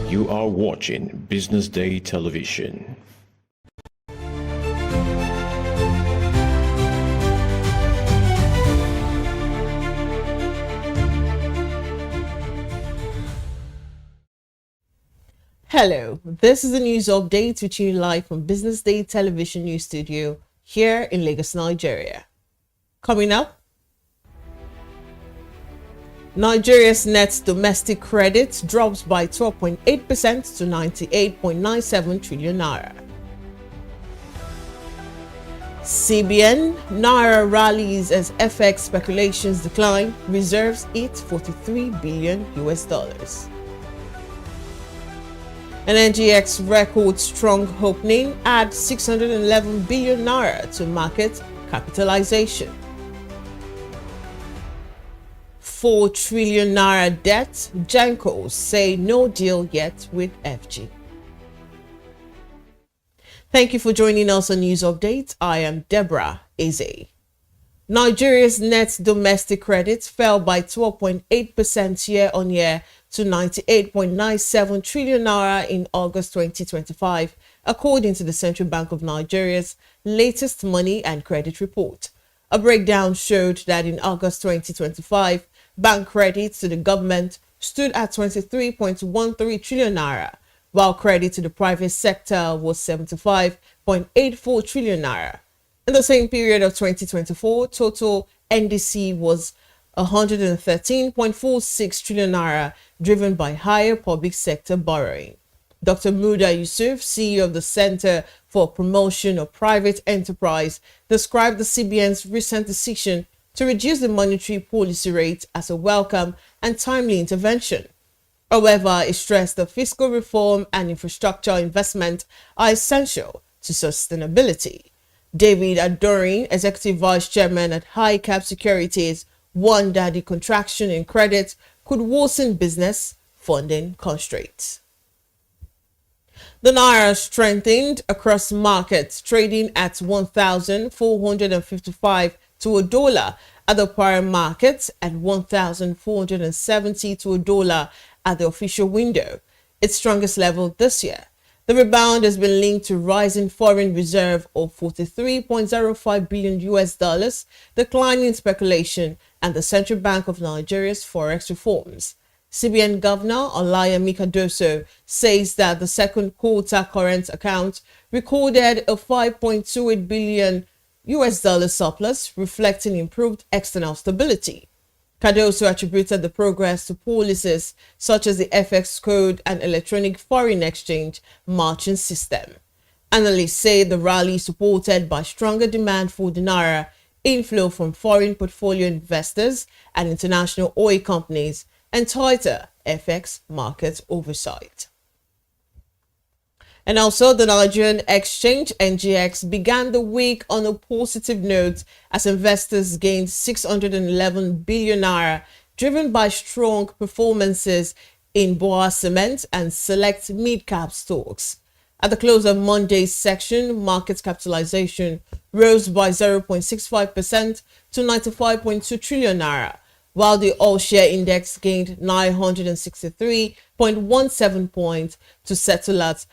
You are watching Business Day Television. Hello, this is a news update with you live from Business Day Television News Studio here in Lagos, Nigeria. Coming up, Nigeria's net domestic credit drops by 12.8% to 98.97 trillion naira. CBN Naira rallies as FX speculations decline, reserves hit $43 billion. An NGX record strong opening adds 611 billion naira to market capitalization. 4 trillion naira debt, Gencos say no deal yet with FG. Thank you for joining us on News Update. I am Deborah Eze. Nigeria's net domestic credit fell by 12.8% year-on-year to 98.97 trillion naira in August 2025, according to the Central Bank of Nigeria's latest money and credit report. A breakdown showed that in August 2025, bank credits to the government stood at 23.13 trillion naira, while credit to the private sector was 75.84 trillion naira. In the same period of 2024, total NDC was 113.46 trillion naira, driven by higher public sector borrowing. Dr. Muda Yusuf, CEO of the Center for Promotion of Private Enterprise, described the CBN's recent decision to reduce the monetary policy rate as a welcome and timely intervention. However, he stressed that fiscal reform and infrastructure investment are essential to sustainability. David Adorin, Executive Vice Chairman at Highcap Securities, warned that the contraction in credit could worsen business funding constraints. The Naira strengthened across markets, trading at 1,455 to a dollar at the prior markets at 1,470 to a dollar at the official window, its strongest level this year. The rebound has been linked to rising foreign reserve of $43.05 billion, declining speculation, and the Central Bank of Nigeria's forex reforms. CBN Governor Olayemi Cardoso says that the second quarter current account recorded a $5.28 billion surplus, reflecting improved external stability. Cardoso attributed the progress to policies such as the FX code and electronic foreign exchange matching system. Analysts say the rally is supported by stronger demand for the Naira, inflow from foreign portfolio investors and international oil companies, and tighter FX market oversight. And also, the Nigerian exchange NGX began the week on a positive note as investors gained 611 billion naira, driven by strong performances in Boa Cement and select mid-cap stocks. At the close of Monday's section, market capitalization rose by 0.65% to 95.2 trillion naira, while the all-share index gained 963.17 points to settle at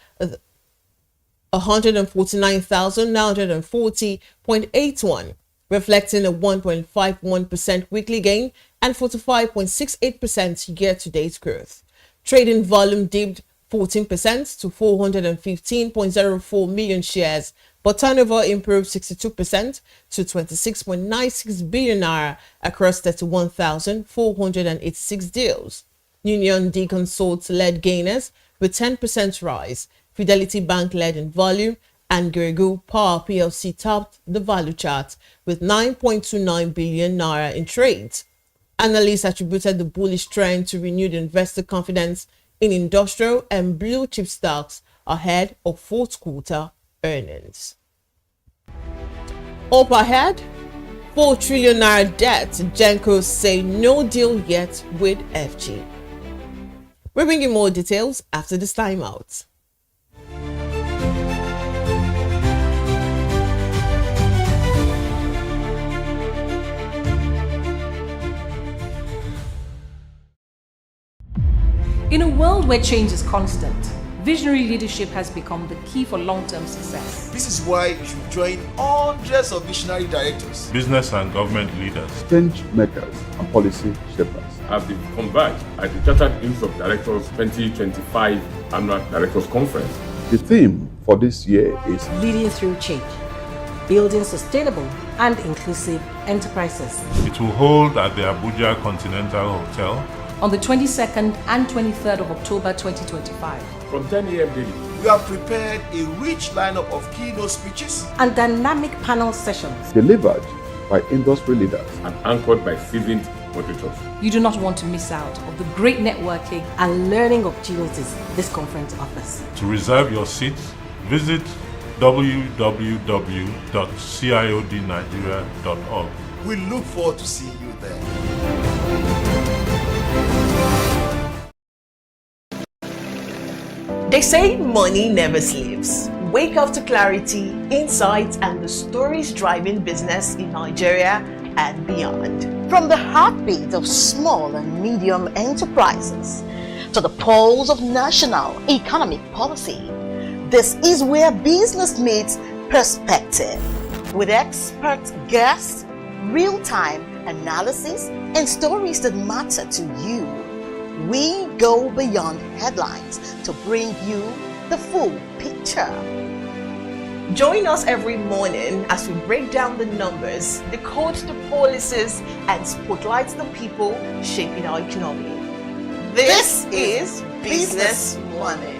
149,940.81, reflecting a 1.51% weekly gain and 45.68% year-to-date growth. Trading volume dipped 14% to 415.04 million shares, but turnover improved 62% to 26.96 billion naira across 31,486 deals. Union D Consults led gainers with 10% rise. Fidelity Bank led in volume, and Geregu Power PLC topped the value chart with 9.29 billion naira in trades. Analysts attributed the bullish trend to renewed investor confidence in industrial and blue chip stocks ahead of fourth quarter earnings. Up ahead, 4 trillion naira debt, Gencos say no deal yet with FG. We're bringing more details after this time out. In a world where change is constant, visionary leadership has become the key for long-term success. This is why you should join hundreds of visionary directors, business and government leaders, change makers, and policy shapers have been converged at the Chartered Institute of Directors 2025 Annual Directors Conference. The theme for this year is Leading through change, building sustainable and inclusive enterprises. It will hold at the Abuja Continental Hotel on the 22nd and 23rd of October 2025. From 10 a.m. daily, we have prepared a rich lineup of keynote speeches and dynamic panel sessions delivered by industry leaders and anchored by seasoned moderators. You do not want to miss out on the great networking and learning opportunities this conference offers. To reserve your seats, visit www.ciodnigeria.org. We look forward to seeing you there. They say money never sleeps. Wake up to clarity, insights, and the stories driving business in Nigeria and beyond. From the heartbeat of small and medium enterprises to the pulse of national economic policy, this is where business meets perspective. With expert guests, real-time analysis, and stories that matter to you, we go beyond headlines to bring you the full picture. Join us every morning as we break down the numbers, decode the policies, and spotlight the people shaping our economy. This is Business Money.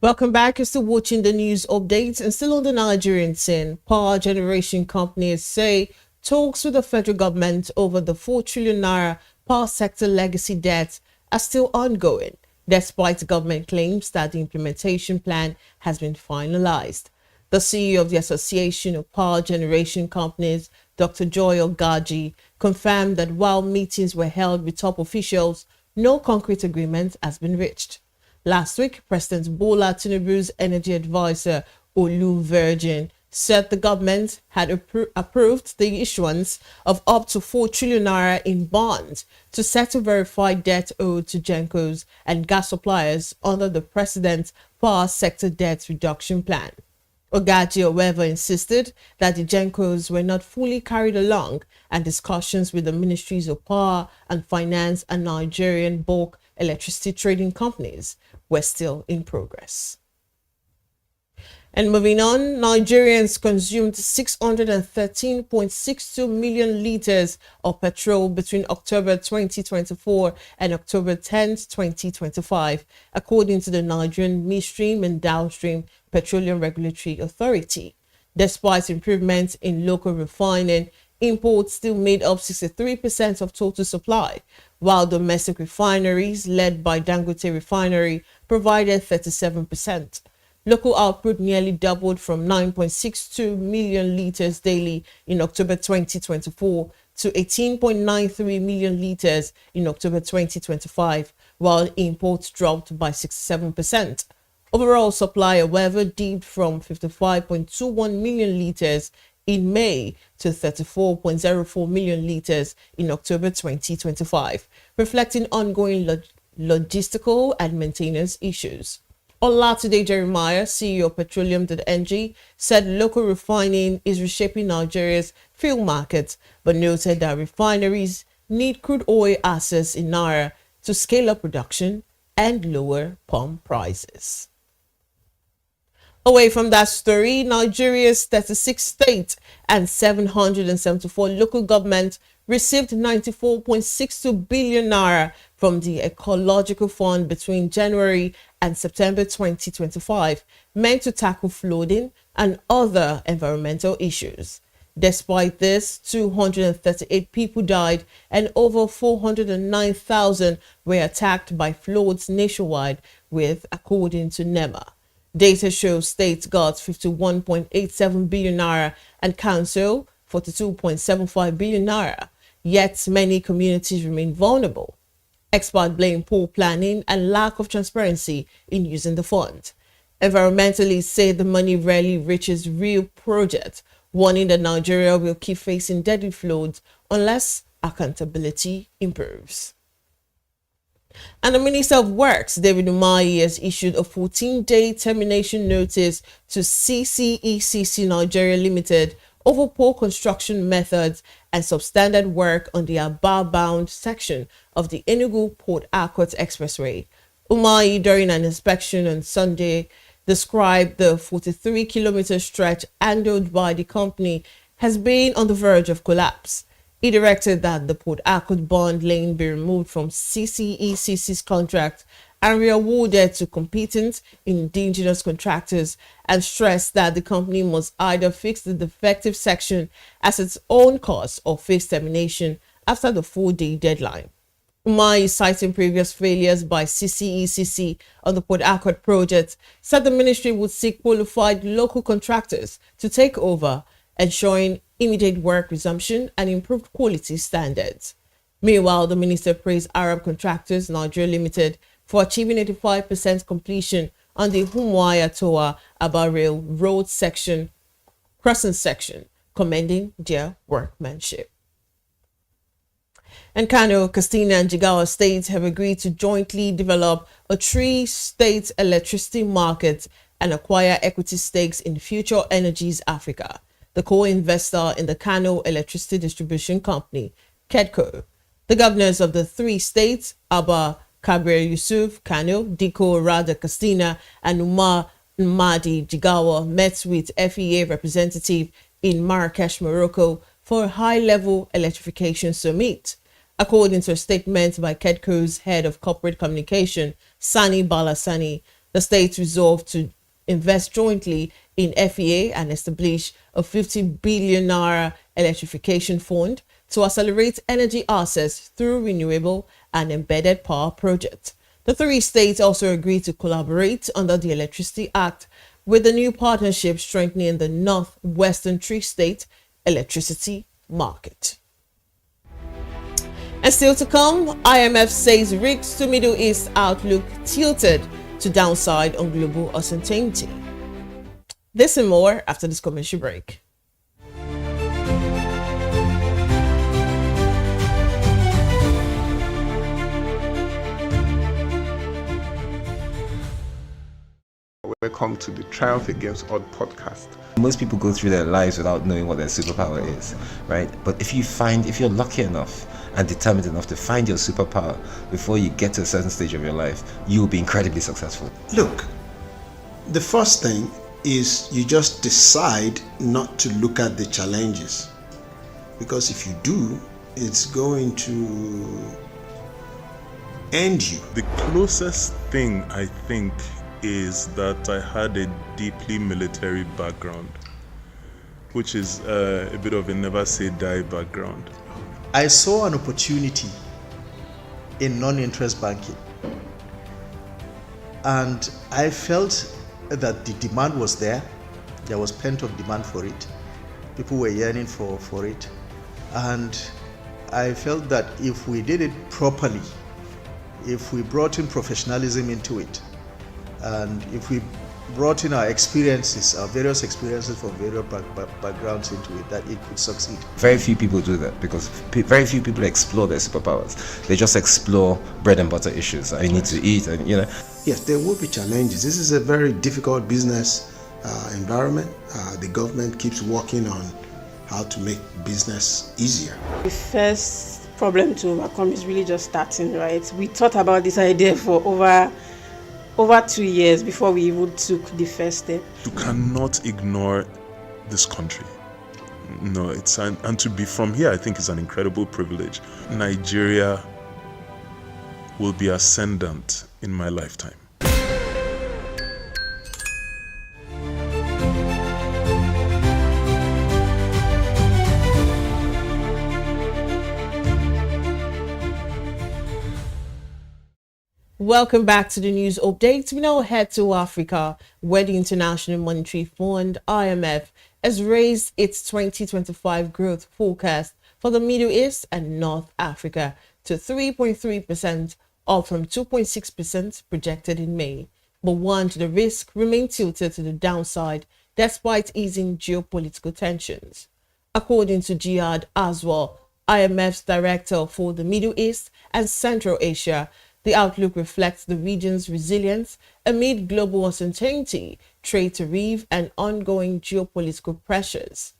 Welcome back. You're still watching the news updates and still on the Nigerian scene. Power generation companies say talks with the federal government over the 4 trillion naira power sector legacy debt are still ongoing, despite government claims that the implementation plan has been finalized. The CEO of the Association of Power Generation Companies, Dr. Joy Ogaji, confirmed that while meetings were held with top officials, no concrete agreement has been reached. Last week, President Bola Tinubu's energy advisor, Olu Virgin, said the government had approved the issuance of up to 4 trillion naira in bonds to settle verified debt owed to Gencos and gas suppliers under the President's Power Sector Debt Reduction Plan. Ogaji, however, insisted that the Gencos were not fully carried along and discussions with the Ministries of Power and Finance and Nigerian bulk electricity trading companies were still in progress. And moving on, Nigerians consumed 613.62 million liters of petrol between October 2024 and October 10, 2025, according to the Nigerian Midstream and Downstream Petroleum Regulatory Authority. Despite improvements in local refining, imports still made up 63% of total supply, while domestic refineries, led by Dangote Refinery, provided 37%. Local output nearly doubled from 9.62 million liters daily in October 2024 to 18.93 million liters in October 2025, while imports dropped by 67%. Overall supply, however, dipped from 55.21 million liters in May to 34.04 million liters in October 2025, reflecting ongoing logistical and maintenance issues. Olatoday Jeremiah, CEO of Petroleum.ng, said local refining is reshaping Nigeria's fuel market, but noted that refineries need crude oil assets in Naira to scale up production and lower pump prices. Away from that story, Nigeria's 36 state and 774 local governments received 94.62 billion naira from the Ecological Fund between January and September 2025, meant to tackle flooding and other environmental issues. Despite this, 238 people died and over 409,000 were attacked by floods nationwide, according to NEMA. Data shows states got 51.87 billion naira and council 42.75 billion naira. Yet many communities remain vulnerable. Experts blame poor planning and lack of transparency in using the fund. Environmentalists say the money rarely reaches real projects, warning that Nigeria will keep facing deadly floods unless accountability improves. And the Minister of Works, David Umahi, has issued a 14-day termination notice to CCECC Nigeria Limited over poor construction methods and substandard work on the Aba-bound section of the Enugu-Port Harcourt Expressway. Umahi, during an inspection on Sunday, described the 43-kilometer stretch handled by the company has been on the verge of collapse. He directed that the Port Harcourt bond lane be removed from CCECC's contract and re-awarded to competent indigenous contractors, and stressed that the company must either fix the defective section at its own cost or face termination after the 4-day deadline. Umahi, citing previous failures by CCECC on the Port Harcourt project, said the ministry would seek qualified local contractors to take over, ensuring immediate work resumption and improved quality standards. Meanwhile, the minister praised Arab Contractors Nigeria Limited for achieving 85% completion on the Umuahia-Toa Aba Rail Road crossing section, commending their workmanship. And Kano, Katsina, and Jigawa states have agreed to jointly develop a 3-state electricity market and acquire equity stakes in Future Energies Africa, the co-investor in the Kano Electricity Distribution Company, KEDCO. The governors of the 3 states, Abba Kabir Yusuf Kano, Diko Rada Katsina, and Umar Mahdi Jigawa met with FEA representative in Marrakesh, Morocco, for a high-level electrification summit. According to a statement by KEDCO's head of corporate communication, Sani Balasani, the states resolved to invest jointly in FEA and establish a 50 billion naira electrification fund to accelerate energy access through renewable and embedded power projects. The 3 states also agreed to collaborate under the Electricity Act, with the new partnership strengthening the northwestern 3-state electricity market. And still to come, IMF says risks to Middle East outlook tilted to downside on global uncertainty. This and more after this commercial break. Welcome to the Triumph Against Odd podcast. Most people go through their lives without knowing what their superpower is, right? But if you're lucky enough and determined enough to find your superpower before you get to a certain stage of your life, you will be incredibly successful. Look, the first thing is you just decide not to look at the challenges, because if you do, it's going to end you. The closest thing I think is that I had a deeply military background, which is a bit of a never say die background. I saw an opportunity in non-interest banking, and I felt that the demand was there. There was pent-up demand for it. People were yearning for it, and I felt that if we did it properly, if we brought in professionalism into it, and if we brought in our experiences, our various experiences from various backgrounds into it, that it could succeed. Very few people do that because very few people explore their superpowers. They just explore bread and butter issues. I need to eat, and Yes, there will be challenges. This is a very difficult business environment. The government keeps working on how to make business easier. The first problem to overcome is really just starting, right? We thought about this idea for over 2 years before we even took the first step. You cannot ignore this country. No, and to be from here, I think is an incredible privilege. Nigeria will be ascendant in my lifetime. Welcome back to the news update. We now head to Africa, where the International Monetary Fund, IMF, has raised its 2025 growth forecast for the Middle East and North Africa to 3.3%, up from 2.6% projected in May. But warned the risk remained tilted to the downside despite easing geopolitical tensions. According to Jihad Aswal, IMF's director for the Middle East and Central Asia, the outlook reflects the region's resilience amid global uncertainty, trade tariff, and ongoing geopolitical pressures.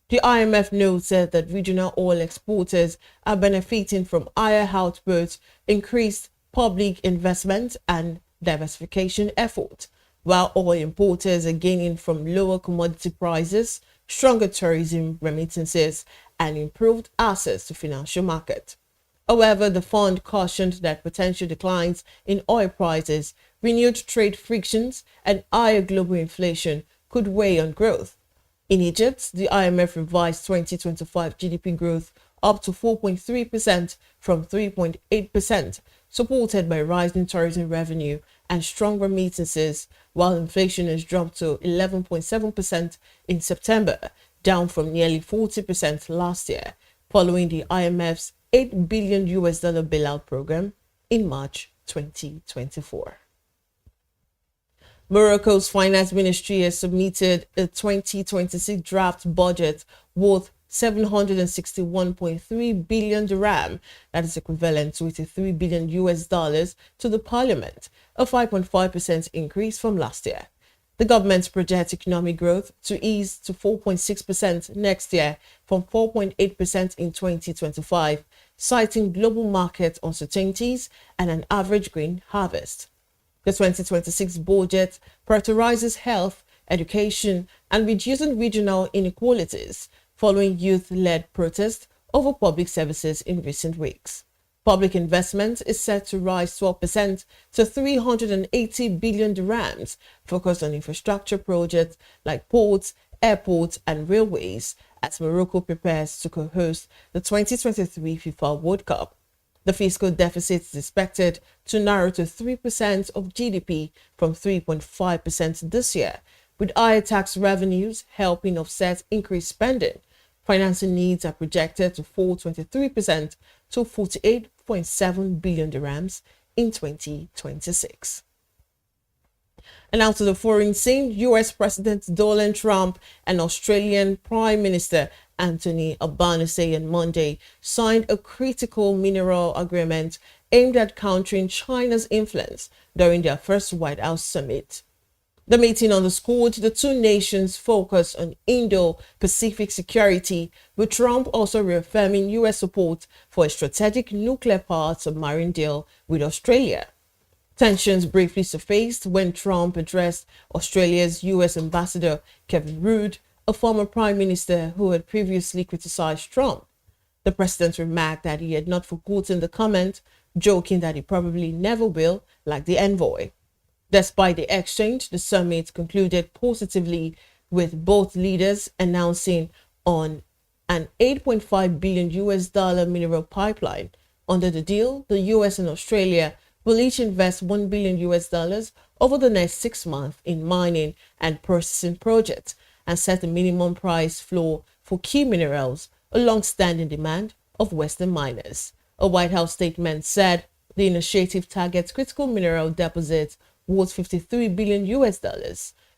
The IMF noted that regional oil exporters are benefiting from higher output, increased public investment, and diversification efforts, while oil importers are gaining from lower commodity prices, stronger tourism remittances, and improved access to financial markets. However, the fund cautioned that potential declines in oil prices, renewed trade frictions, and higher global inflation could weigh on growth. In Egypt, the IMF revised 2025 GDP growth up to 4.3% from 3.8%, supported by rising tourism revenue and strong remittances, while inflation has dropped to 11.7% in September, down from nearly 40% last year, following the IMF's $8 billion bailout program in March 2024. Morocco's finance ministry has submitted a 2026 draft budget worth 761.3 billion dirham, that is equivalent to $83 billion to the parliament, a 5.5% increase from last year. The government projects economic growth to ease to 4.6% next year from 4.8% in 2025, citing global market uncertainties and an average grain harvest. The 2026 budget prioritizes health, education, and reducing regional inequalities following youth-led protests over public services in recent weeks. Public investment is set to rise 12% to 380 billion dirhams, focused on infrastructure projects like ports, airports, and railways, as Morocco prepares to co-host the 2023 FIFA World Cup. The fiscal deficit is expected to narrow to 3% of GDP from 3.5% this year, with higher tax revenues helping offset increased spending. Financing needs are projected to fall 23% to 48.7 billion dirhams in 2026. And now to the foreign scene, US President Donald Trump and Australian Prime Minister Anthony Albanese on Monday signed a critical mineral agreement aimed at countering China's influence during their first White House summit. The meeting underscored the two nations' focus on Indo-Pacific security, with Trump also reaffirming U.S. support for a strategic nuclear-powered submarine deal with Australia. Tensions briefly surfaced when Trump addressed Australia's U.S. Ambassador Kevin Rudd, a former prime minister who had previously criticized Trump. The president remarked that he had not forgotten the comment, joking that he probably never will, like the envoy. Despite the exchange, the summit concluded positively, with both leaders announcing on an $8.5 billion mineral pipeline. Under the deal, the US and Australia will each invest $1 billion over the next 6 months in mining and processing projects and set a minimum price floor for key minerals, a long-standing demand of Western miners. A White House statement said the initiative targets critical mineral deposits worth $53 billion,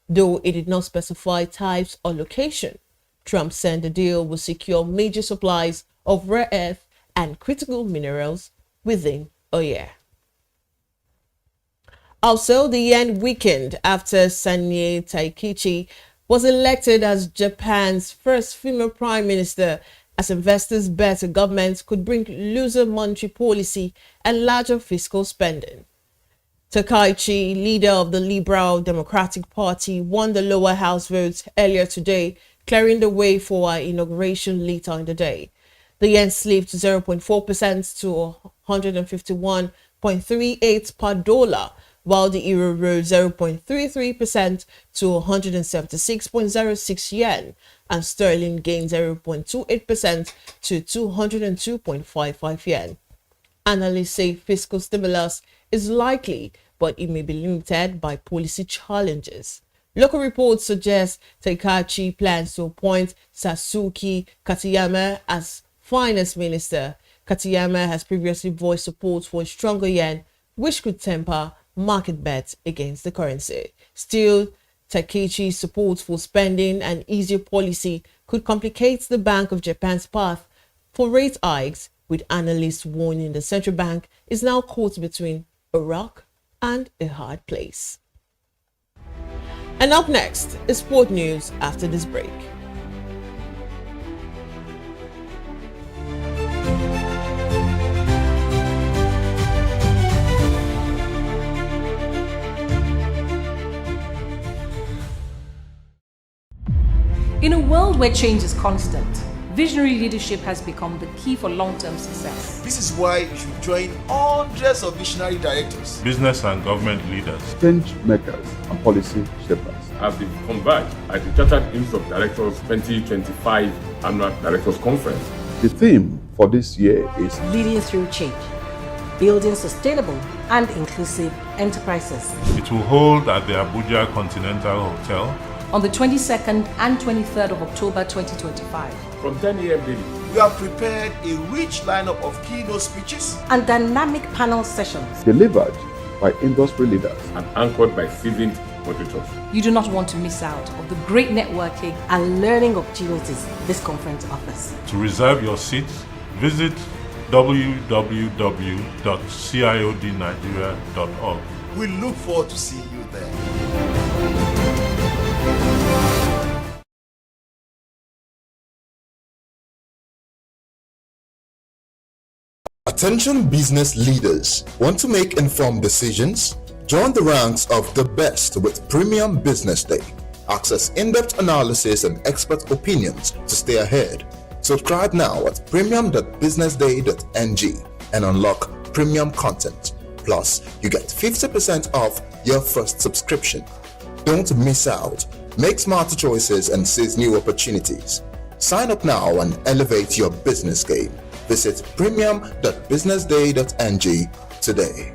though it did not specify types or location. Trump said the deal will secure major supplies of rare earth and critical minerals within a year. Also, the yen weakened after Sanya Taikichi was elected as Japan's first female prime minister, as investors bet the government could bring looser monetary policy and larger fiscal spending. Takaichi, leader of the Liberal Democratic Party, won the lower house votes earlier today, clearing the way for her inauguration later in the day. The yen slipped 0.4% to 151.38 per dollar, while the euro rose 0.33% to 176.06 yen, and sterling gained 0.28% to 202.55 yen. Analysts say fiscal stimulus is likely, but it may be limited by policy challenges. Local reports suggest Taikachi plans to appoint Sasuke Katayama as finance minister. Katayama has previously voiced support for a stronger yen, which could temper market bets against the currency. Still, Taikachi's support for spending and easier policy could complicate the Bank of Japan's path for rate hikes, with analysts warning the central bank is now caught between a rock and a hard place. And up next is sport news after this break. In a world where change is constant, visionary leadership has become the key for long-term success. This is why you should join hundreds of visionary directors, business and government leaders, change makers, and policy shapers as they converge at the Chartered Institute of Directors 2025 Annual Directors Conference. The theme for this year is Leading through change, building sustainable and inclusive enterprises. It will hold at the Abuja Continental Hotel on the 22nd and 23rd of October 2025. From 10 a.m. daily. We have prepared a rich lineup of keynote speeches and dynamic panel sessions delivered by industry leaders and anchored by seasoned moderators. You do not want to miss out on the great networking and learning opportunities this conference offers. To reserve your seats, visit www.ciodnigeria.org. We look forward to seeing you there. Attention business leaders. Want to make informed decisions? Join the ranks of the best with Premium Business Day. Access in-depth analysis and expert opinions to stay ahead. Subscribe now at premium.businessday.ng and unlock premium content. Plus, you get 50% off your first subscription. Don't miss out. Make smarter choices and seize new opportunities. Sign up now and elevate your business game. Visit premium.businessday.ng today.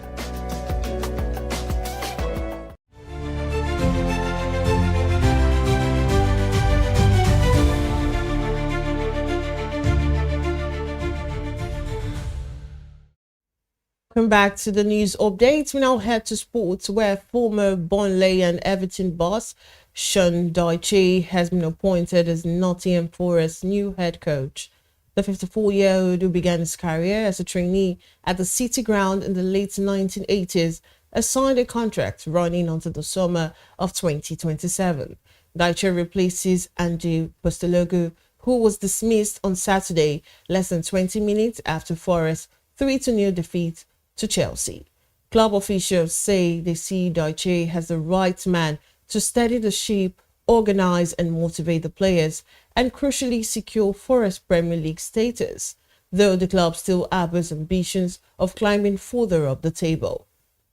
Welcome back to the news update. We now head to sports, where former Burnley and Everton boss Sean Dyche has been appointed as Nottingham Forest's new head coach. The 54-year-old, who began his career as a trainee at the City Ground in the late 1980s, has signed a contract running until the summer of 2027. Dyche replaces Andy Posteloglou, who was dismissed on Saturday, less than 20 minutes after Forest's 3-0 defeat to Chelsea. Club officials say they see Dyche as the right man to steady the ship, organize and motivate the players, and crucially secure Forest Premier League status, though the club still harbors ambitions of climbing further up the table.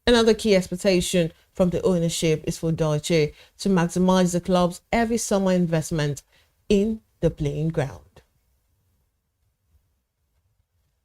Another key expectation from the ownership is for Dyche to maximize the club's every summer investment in the playing ground.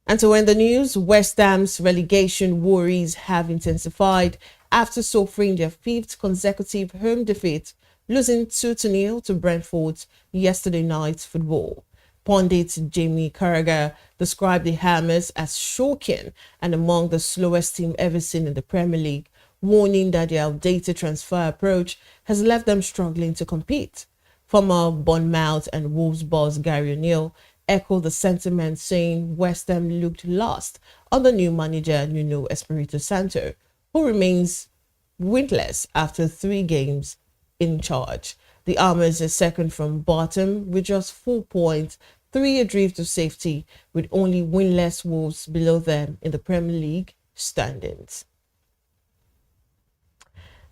And to end the news, West Ham's relegation worries have intensified after suffering their 5th consecutive home defeat, losing 2-0 to Brentford yesterday night's football. Pundit Jamie Carragher described the Hammers as shocking and among the slowest team ever seen in the Premier League, warning that their outdated transfer approach has left them struggling to compete. Former Bournemouth and Wolves boss Gary O'Neill echoed the sentiment, saying West Ham looked lost under new manager Nuno Espirito Santo, who remains winless after 3 games in charge. The Hammers are second from bottom with just 4 points, 3 adrift to safety, with only winless Wolves below them in the Premier League standings.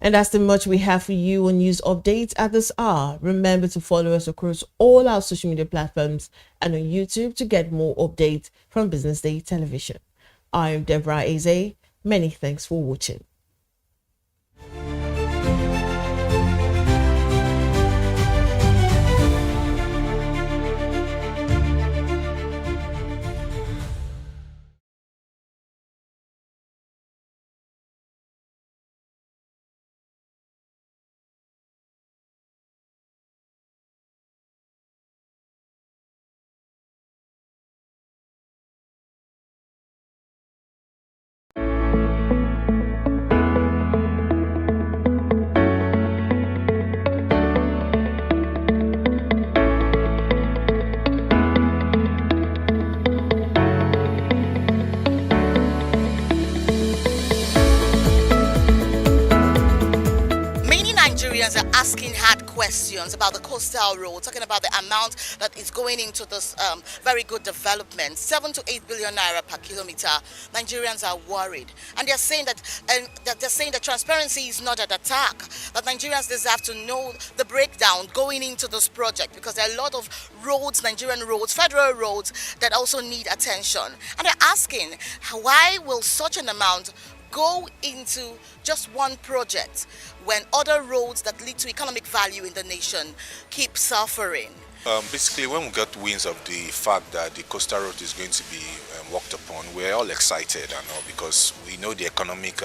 And that's the much we have for you on news updates at this hour. Remember to follow us across all our social media platforms and on YouTube to get more updates from Business Day Television. I'm Deborah Eze. Many thanks for watching. Nigerians are asking hard questions about the coastal road, talking about the amount that is going into this very good development, 7 to 8 billion naira per kilometer. Nigerians are worried, and they're saying that transparency is not an attack. That Nigerians deserve to know the breakdown going into this project, because there are a lot of roads, Nigerian roads, federal roads, that also need attention. And they're asking, why will such an amount go into just one project when other roads that lead to economic value in the nation keep suffering? Basically, when we got winds of the fact that the coastal road is going to be worked upon, we're all excited and all, because we know the economic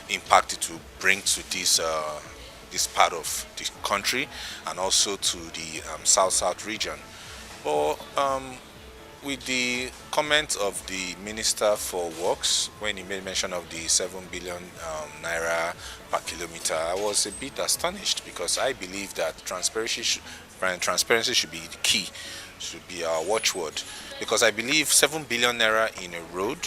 impact it will bring to this part of the country, and also to the south region. But with the comment of the Minister for Works, when he made mention of the 7 billion naira per kilometer, I was a bit astonished, because I believe that transparency should be the key, should be our watchword. Because I believe 7 billion naira in a road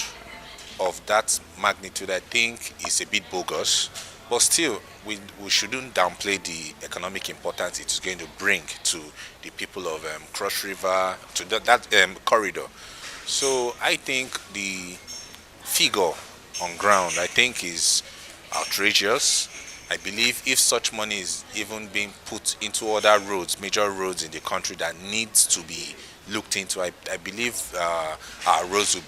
of that magnitude, I think, is a bit bogus. But still, we shouldn't downplay the economic importance it is going to bring to the people of Cross River, to that corridor. So I think the figure on ground, I think, is outrageous. I believe if such money is even being put into other roads, major roads in the country that needs to be looked into, I believe our roads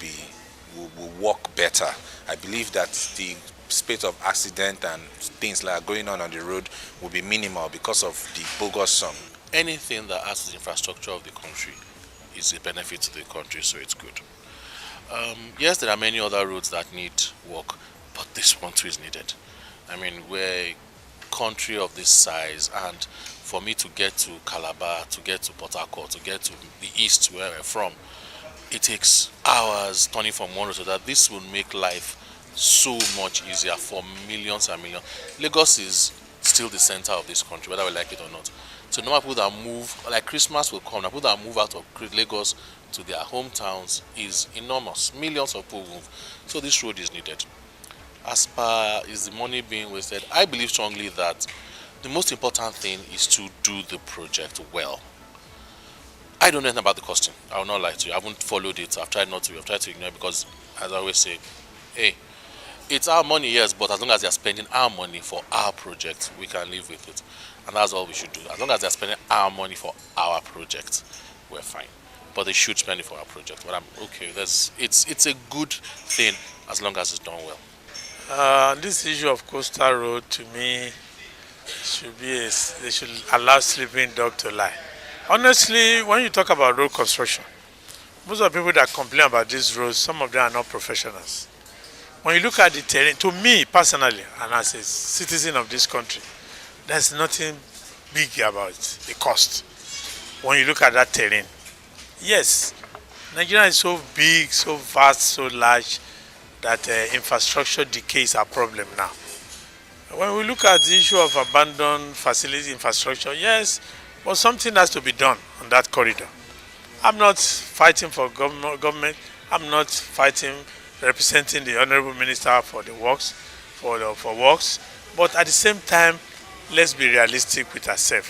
will work better. I believe that the spate of accident and things like going on the road will be minimal because of the bogus sum. Anything that adds to the infrastructure of the country is a benefit to the country, so it's good. Yes, there are many other roads that need work, but this one too is needed. I mean, we're a country of this size, and for me to get to Calabar, to get to Port Harcourt, to get to the east where we're from, it takes hours turning from one road to that. This will make life so much easier for millions and millions. Lagos is still the center of this country, whether we like it or not. So no matter people that move, like Christmas will come, now people that move out of Lagos to their hometowns is enormous. Millions of people move. So this road is needed. As far as the money being wasted, I believe strongly that the most important thing is to do the project well. I don't know anything about the costing. I will not lie to you. I haven't followed it. I've tried not to. I've tried to ignore it, because, as I always say, hey, it's our money, yes, but as long as they're spending our money for our project, we can live with it. And that's all we should do. As long as they're spending our money for our project, we're fine. But they should spend it for our project. But I'm okay. It's a good thing as long as it's done well. This issue of coastal road, to me, they should allow sleeping dog to lie. Honestly, when you talk about road construction, most of the people that complain about these roads, some of them are not professionals. When you look at the terrain, to me personally, and as a citizen of this country, there's nothing big about the cost. When you look at that terrain, yes, Nigeria is so big, so vast, so large, that infrastructure decay is a problem now. When we look at the issue of abandoned facility infrastructure, yes, but something has to be done on that corridor. I'm not fighting for government. I'm not fighting representing the Honorable Minister for the works, for works. But at the same time, let's be realistic with ourselves.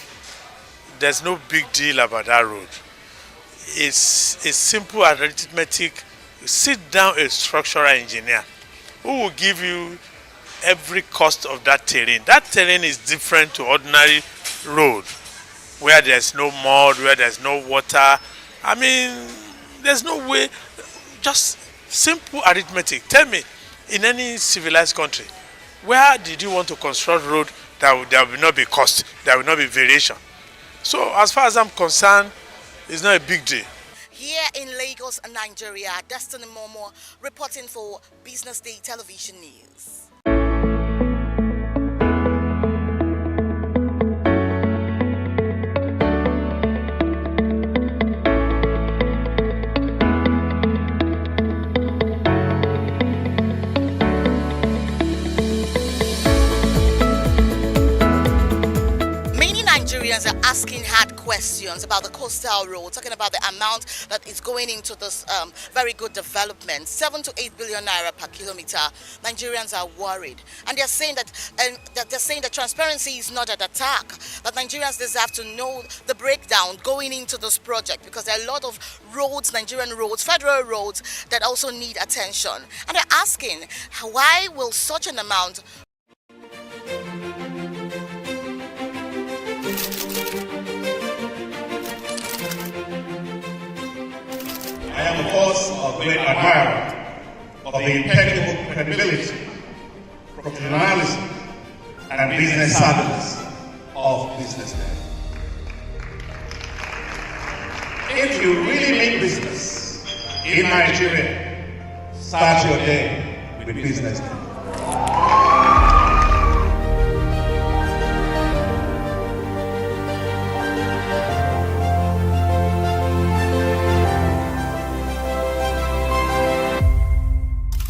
There's no big deal about that road. It's a simple arithmetic. You sit down a structural engineer who will give you every cost of that terrain. That terrain is different to ordinary road, where there's no mud, where there's no water. I mean, there's no way. Just simple arithmetic. Tell me, in any civilized country, where did you want to construct road that there will not be cost, there will not be variation? So as far as I'm concerned, it's not a big deal. Here in Lagos, Nigeria, Destiny Momo reporting for Business Day Television News. Nigerians are asking hard questions about the coastal road, talking about the amount that is going into this very good development, 7 to 8 billion naira per kilometer. Nigerians are worried, and they're saying that transparency is not an attack. That Nigerians deserve to know the breakdown going into this project, because there are a lot of roads, Nigerian roads, federal roads, that also need attention. And they're asking, why will such an amount I am, of course, a great admirer of the impeccable credibility, professionalism, and business savviness of BusinessDay. If you really mean business in Nigeria, start your day with BusinessDay.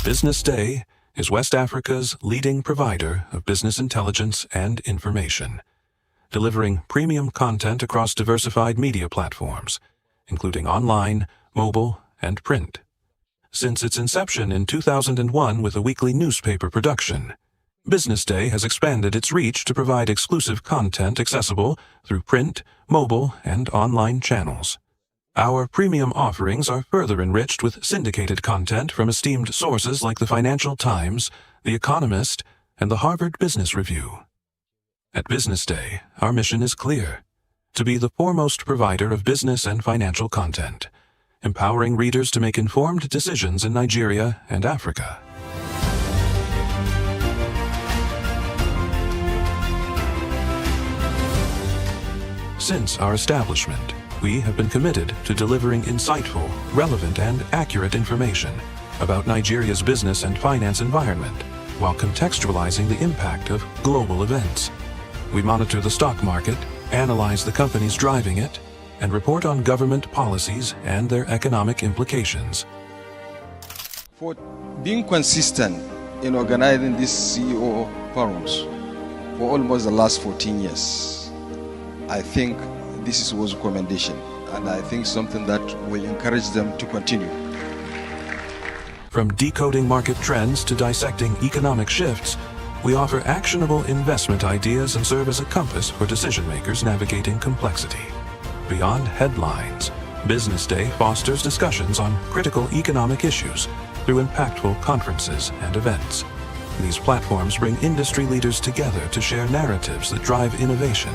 BusinessDay is West Africa's leading provider of business intelligence and information, delivering premium content across diversified media platforms, including online, mobile, and print. Since its inception in 2001 with a weekly newspaper production, BusinessDay has expanded its reach to provide exclusive content accessible through print, mobile, and online channels. Our premium offerings are further enriched with syndicated content from esteemed sources like the Financial Times, The Economist, and the Harvard Business Review. At BusinessDay, our mission is clear: to be the foremost provider of business and financial content, empowering readers to make informed decisions in Nigeria and Africa. Since our establishment, we have been committed to delivering insightful, relevant, and accurate information about Nigeria's business and finance environment, while contextualizing the impact of global events. We monitor the stock market, analyze the companies driving it, and report on government policies and their economic implications. For being consistent in organizing these CEO forums for almost the last 14 years, I think this was a commendation, and I think something that will encourage them to continue. From decoding market trends to dissecting economic shifts, we offer actionable investment ideas and serve as a compass for decision makers navigating complexity. Beyond headlines, BusinessDay fosters discussions on critical economic issues through impactful conferences and events. These platforms bring industry leaders together to share narratives that drive innovation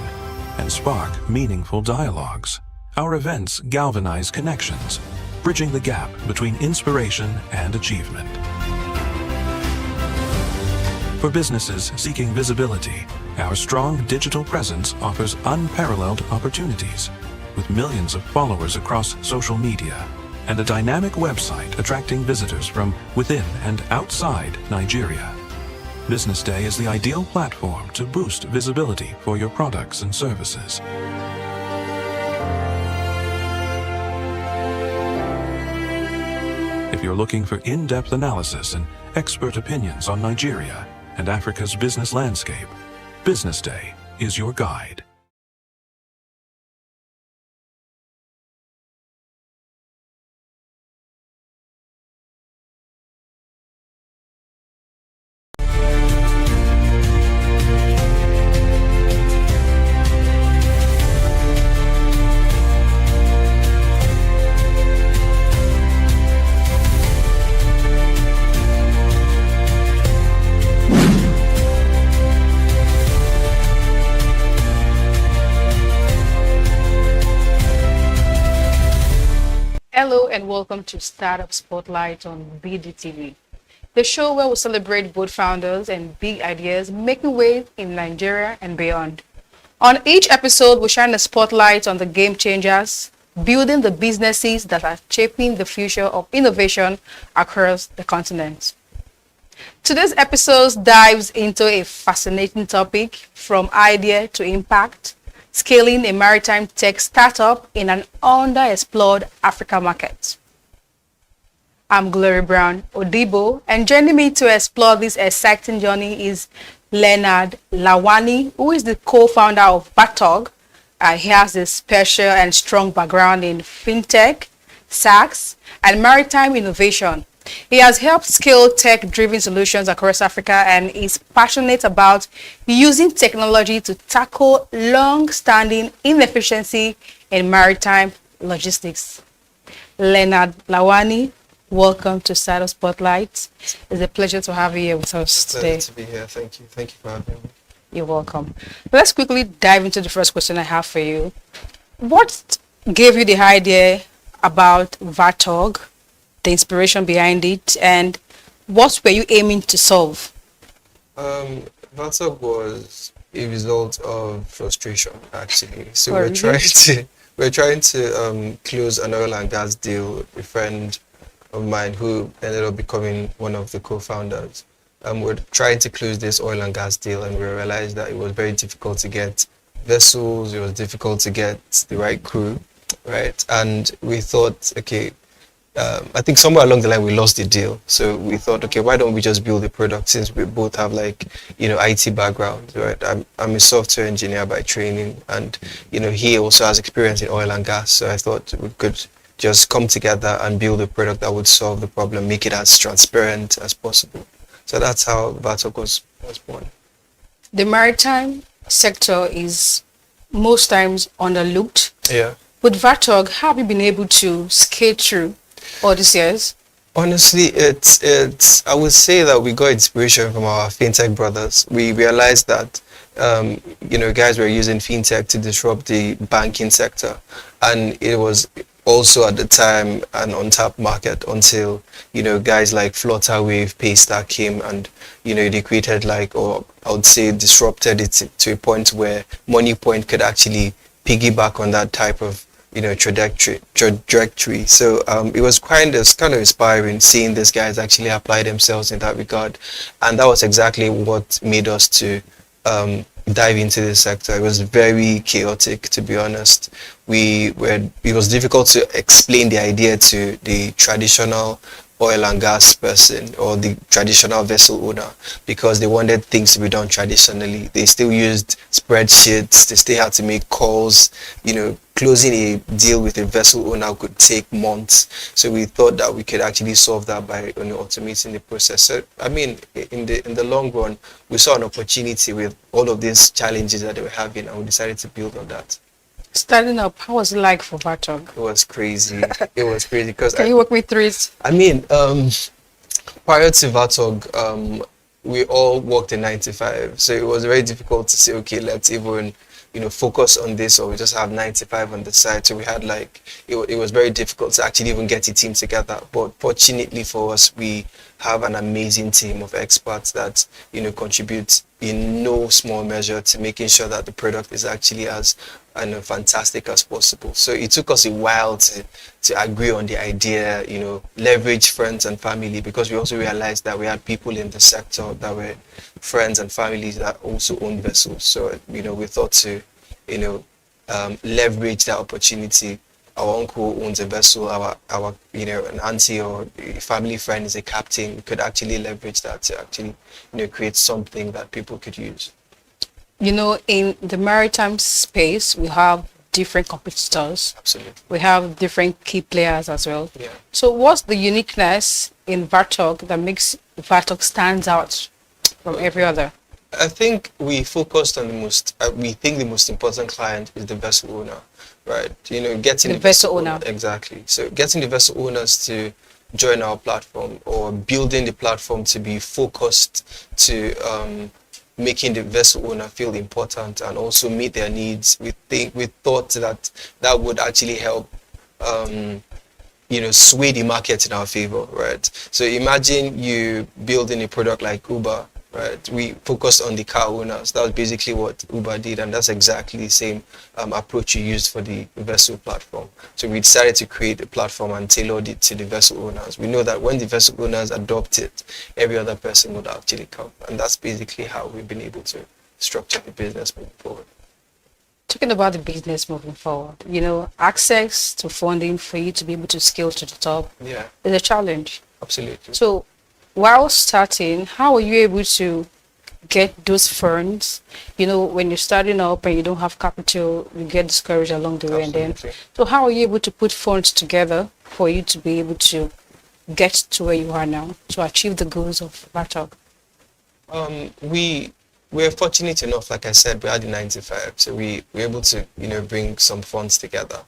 and spark meaningful dialogues. Our events galvanize connections, bridging the gap between inspiration and achievement. For businesses seeking visibility, our strong digital presence offers unparalleled opportunities, with millions of followers across social media and a dynamic website attracting visitors from within and outside Nigeria. BusinessDay is the ideal platform to boost visibility for your products and services. If you're looking for in-depth analysis and expert opinions on Nigeria and Africa's business landscape, BusinessDay is your guide. Hello and welcome to Startup Spotlight on bdtv, the show where we celebrate both founders and big ideas making waves in Nigeria and beyond. On each episode, we shine a spotlight on the game changers, building the businesses that are shaping the future of innovation across the continent. Today's episode dives into a fascinating topic, from idea to impact, scaling a maritime tech startup in an underexplored Africa market. I'm Glory Brown Odibo, and joining me to explore this exciting journey is Leonard Lawani, who is the co-founder of Batog, He has a special and strong background in fintech, SaaS, and maritime innovation. He has helped scale tech-driven solutions across Africa and is passionate about using technology to tackle long-standing inefficiency in maritime logistics. Leonard Lawani, welcome to Startup Spotlight. It's a pleasure to have you here with us today. To be here. Thank you. Thank you for having me. You're welcome. Let's quickly dive into the first question I have for you. What gave you the idea about VATOG, the inspiration behind it, and what were you aiming to solve? VATOG was a result of frustration, actually. So Oh, really? we're trying to close an oil and gas deal. A friend of mine who ended up becoming one of the co-founders. We're trying to close this oil and gas deal, and we realized that it was very difficult to get vessels. It was difficult to get the right crew, right? And we thought, okay, I think somewhere along the line we lost the deal. So we thought, okay, why don't we just build a product, since we both have, like, IT background, right? I'm a software engineer by training, and he also has experience in oil and gas. So I thought we could just come together and build a product that would solve the problem, make it as transparent as possible. So that's how VATOG was born. The maritime sector is most times underlooked. Yeah. With VATOG, have you been able to skate through all these years? Honestly, it's I would say that we got inspiration from our fintech brothers. We realized that guys were using fintech to disrupt the banking sector, and it was also at the time an untapped market until guys like Flutterwave, Paystar came, and they created, like, or I would say disrupted it to a point where MoneyPoint could actually piggyback on that type of trajectory. So it was kind of inspiring seeing these guys actually apply themselves in that regard, and that was exactly what made us to dive into this sector. It was very chaotic, to be honest. It was difficult to explain the idea to the traditional oil and gas person or the traditional vessel owner, because they wanted things to be done traditionally. They still used spreadsheets, they still had to make calls. Closing a deal with a vessel owner could take months. So we thought that we could actually solve that by automating the process. So I mean, in the long run, we saw an opportunity with all of these challenges that they were having, and we decided to build on that. Starting up, how was it like for VATOG? It was crazy. It was crazy because Can you walk me through it? I mean, prior to VATOG, we all worked in 9 to 5, so it was very difficult to say, okay, let's even focus on this, or we just have 9 to 5 on the side. So we had, like, it was very difficult to actually even get a team together. But fortunately for us, we have an amazing team of experts that contribute in no small measure to making sure that the product is actually as fantastic as possible. So it took us a while to agree on the idea, leverage friends and family, because we also realized that we had people in the sector that were friends and families that also own vessels. So we thought to leverage that opportunity. Our uncle owns a vessel, our an auntie or a family friend is a captain. We could actually leverage that to actually create something that people could use. In the maritime space, we have different competitors. Absolutely. We have different key players as well. Yeah. So what's the uniqueness in VATOG that makes VATOG stands out from every other? I think we focused on we think the most important client is the vessel owner, right? Getting the vessel owner. Exactly. So getting the vessel owners to join our platform, or building the platform to be focused to making the vessel owner feel important and also meet their needs. We thought that would actually help sway the market in our favor, right? So imagine you building a product like Uber, right? We focused on the car owners. That was basically what Uber did, and that's exactly the same approach you used for the vessel platform. So we decided to create a platform and tailored it to the vessel owners. We know that when the vessel owners adopt it, every other person would actually come, and that's basically how we've been able to structure the business moving forward. Talking about the business moving forward, access to funding for you to be able to scale to the top is a challenge. Absolutely. So while starting, how were you able to get those funds? You know, when you're starting up and you don't have capital, you get discouraged along the way. And then, so how are you able to put funds together for you to be able to get to where you are now, to achieve the goals of Batok? We're fortunate enough, like I said, we had the 95, so we were able to, bring some funds together.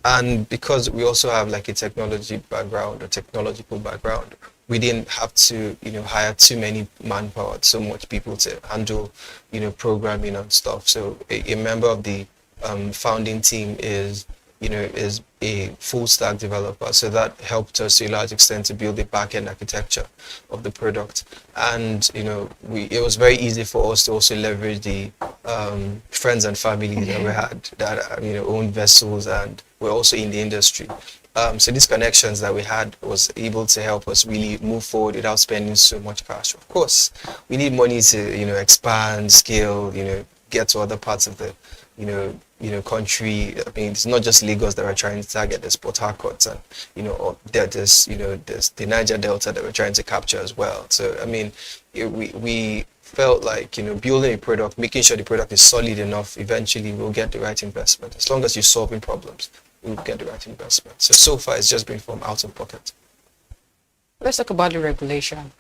And because we also have like a technology background or technological background, we didn't have to, hire too many manpower, so much people to handle, programming and stuff. So a member of the founding team is a full stack developer. So that helped us to a large extent to build the back-end architecture of the product. And, it was very easy for us to also leverage the friends and family that we had that, own vessels and were also in the industry. So these connections that we had was able to help us really move forward without spending so much cash. Of course, we need money to, expand, scale, get to other parts of the, country. I mean, it's not just Lagos that we're trying to target. There's Port Harcourt and, there's the Niger Delta that we're trying to capture as well. So, I mean, we felt like, building a product, making sure the product is solid enough, eventually we'll get the right investment. As long as you're solving problems, we'll get the right investment. So far, it's just been from out of pocket. Let's talk about the regulation.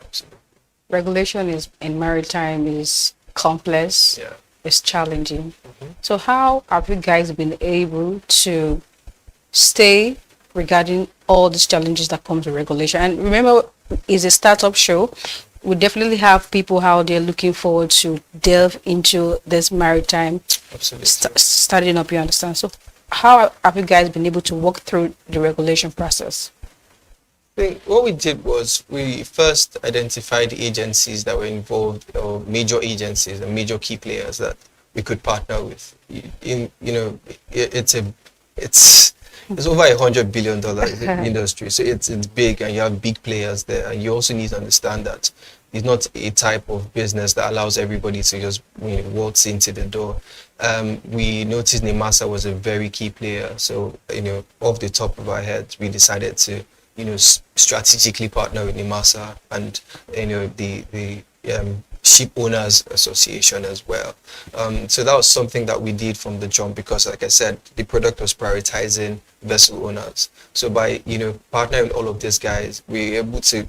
Regulation is in maritime is complex. Yeah. It's challenging. So how have you guys been able to stay regarding all these challenges that come with regulation? And remember, it's a startup show. We definitely have people out there looking forward to delve into this maritime starting up, you understand? So how have you guys been able to walk through the regulation process? I think what we did was we first identified the agencies that were involved, or major agencies and major key players that we could partner with. It's over $100 billion industry, so it's big, and you have big players there, and you also need to understand that it's not a type of business that allows everybody to just waltz into the door. We noticed NIMASA was a very key player, so off the top of our heads, we decided to strategically partner with NIMASA and the Ship Owners Association as well. So that was something that we did from the jump, because like I said, the product was prioritizing vessel owners. So by partnering with all of these guys, we were able to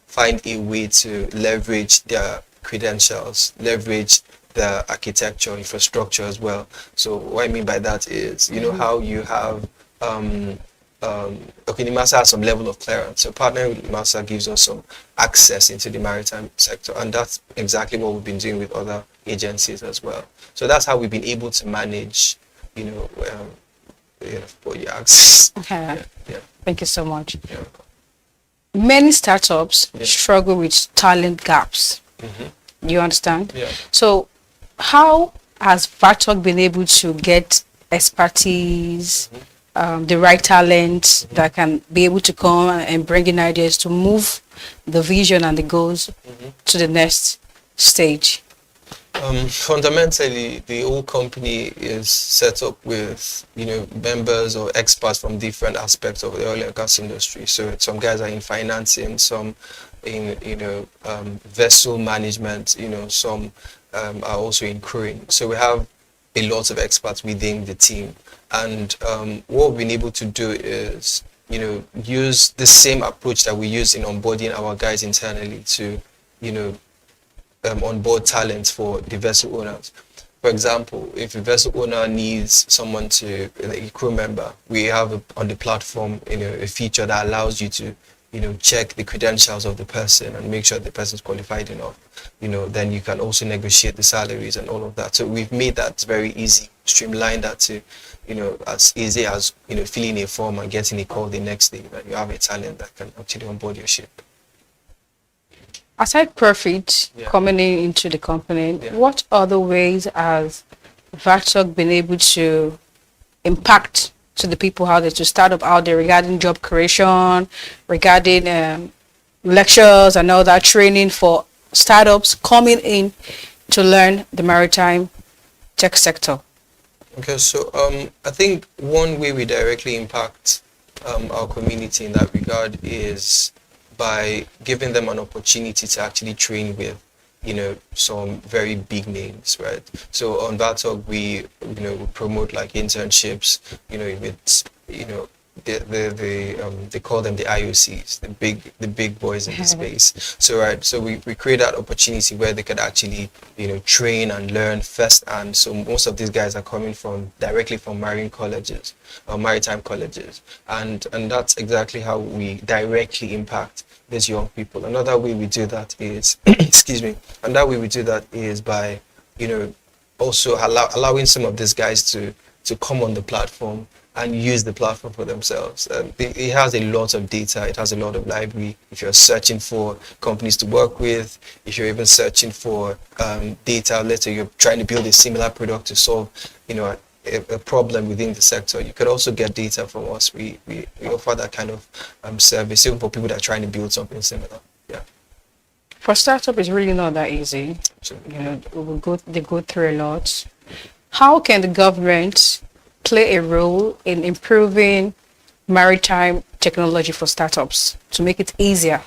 find a way to leverage their credentials, leverage the architecture, infrastructure as well. So what I mean by that is, how you have NIMASA has some level of clearance. So partnering with NIMASA gives us some access into the maritime sector, and that's exactly what we've been doing with other agencies as well. So that's how we've been able to manage, what you asked. Okay. Yeah. Thank you so much. Yeah. Many startups struggle with talent gaps. You understand? Yeah. So how has Batok been able to get expertise, the right talent that can be able to come and bring in ideas to move the vision and the goals to the next stage? Fundamentally, the whole company is set up with members or experts from different aspects of the oil and gas industry. So some guys are in financing, some in vessel management, some are also in crewing. So we have a lot of experts within the team, and what we've been able to do is use the same approach that we use in onboarding our guys internally to onboard talent for the vessel owners. For example, if a vessel owner needs someone to, a crew member, we have on the platform a feature that allows you to check the credentials of the person and make sure the person is qualified enough. Then you can also negotiate the salaries and all of that. So we've made that very easy, streamlined that to as easy as filling a form and getting a call the next day, that you have a talent that can actually onboard your ship. Aside profit coming into the company, what other ways has Batok been able to impact to the people out there, to start up out there, regarding job creation, regarding lectures and all that training for startups coming in to learn the maritime tech sector? Okay, so I think one way we directly impact our community in that regard is by giving them an opportunity to actually train with some very big names, right? So on VATOG, we we promote like internships, with they call them the IOCs, the big boys in the space. So right, so we create that opportunity where they could actually train and learn first. And so most of these guys are coming directly from marine colleges or maritime colleges, and that's exactly how we directly impact these young people. Another way we do that is excuse me, another way we do that is by also allowing some of these guys to come on the platform and use the platform for themselves. It has a lot of data, it has a lot of library. If you're searching for companies to work with, if you're even searching for data, let's say you're trying to build a similar product to solve a problem within the sector, you could also get data from us. We offer that kind of service even for people that are trying to build something similar. Yeah. For startup, it's really not that easy. Sure. They go through a lot. How can the government play a role in improving maritime technology for startups to make it easier?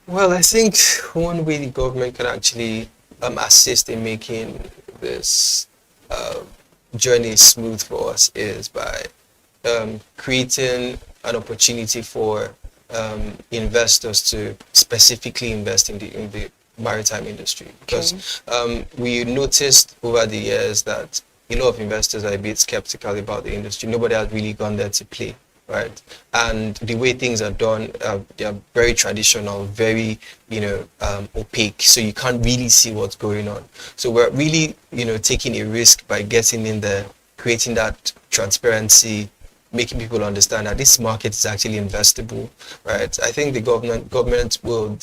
Well, I think one way the government can actually assist in making this journey smooth for us is by creating an opportunity for investors to specifically invest in the maritime industry, because we noticed over the years that a lot of investors are a bit skeptical about the industry. Nobody has really gone there to play, right? And the way things are done, they are very traditional, very opaque, so you can't really see what's going on. So we're really taking a risk by getting in there, creating that transparency, making people understand that this market is actually investable, right? I think the government will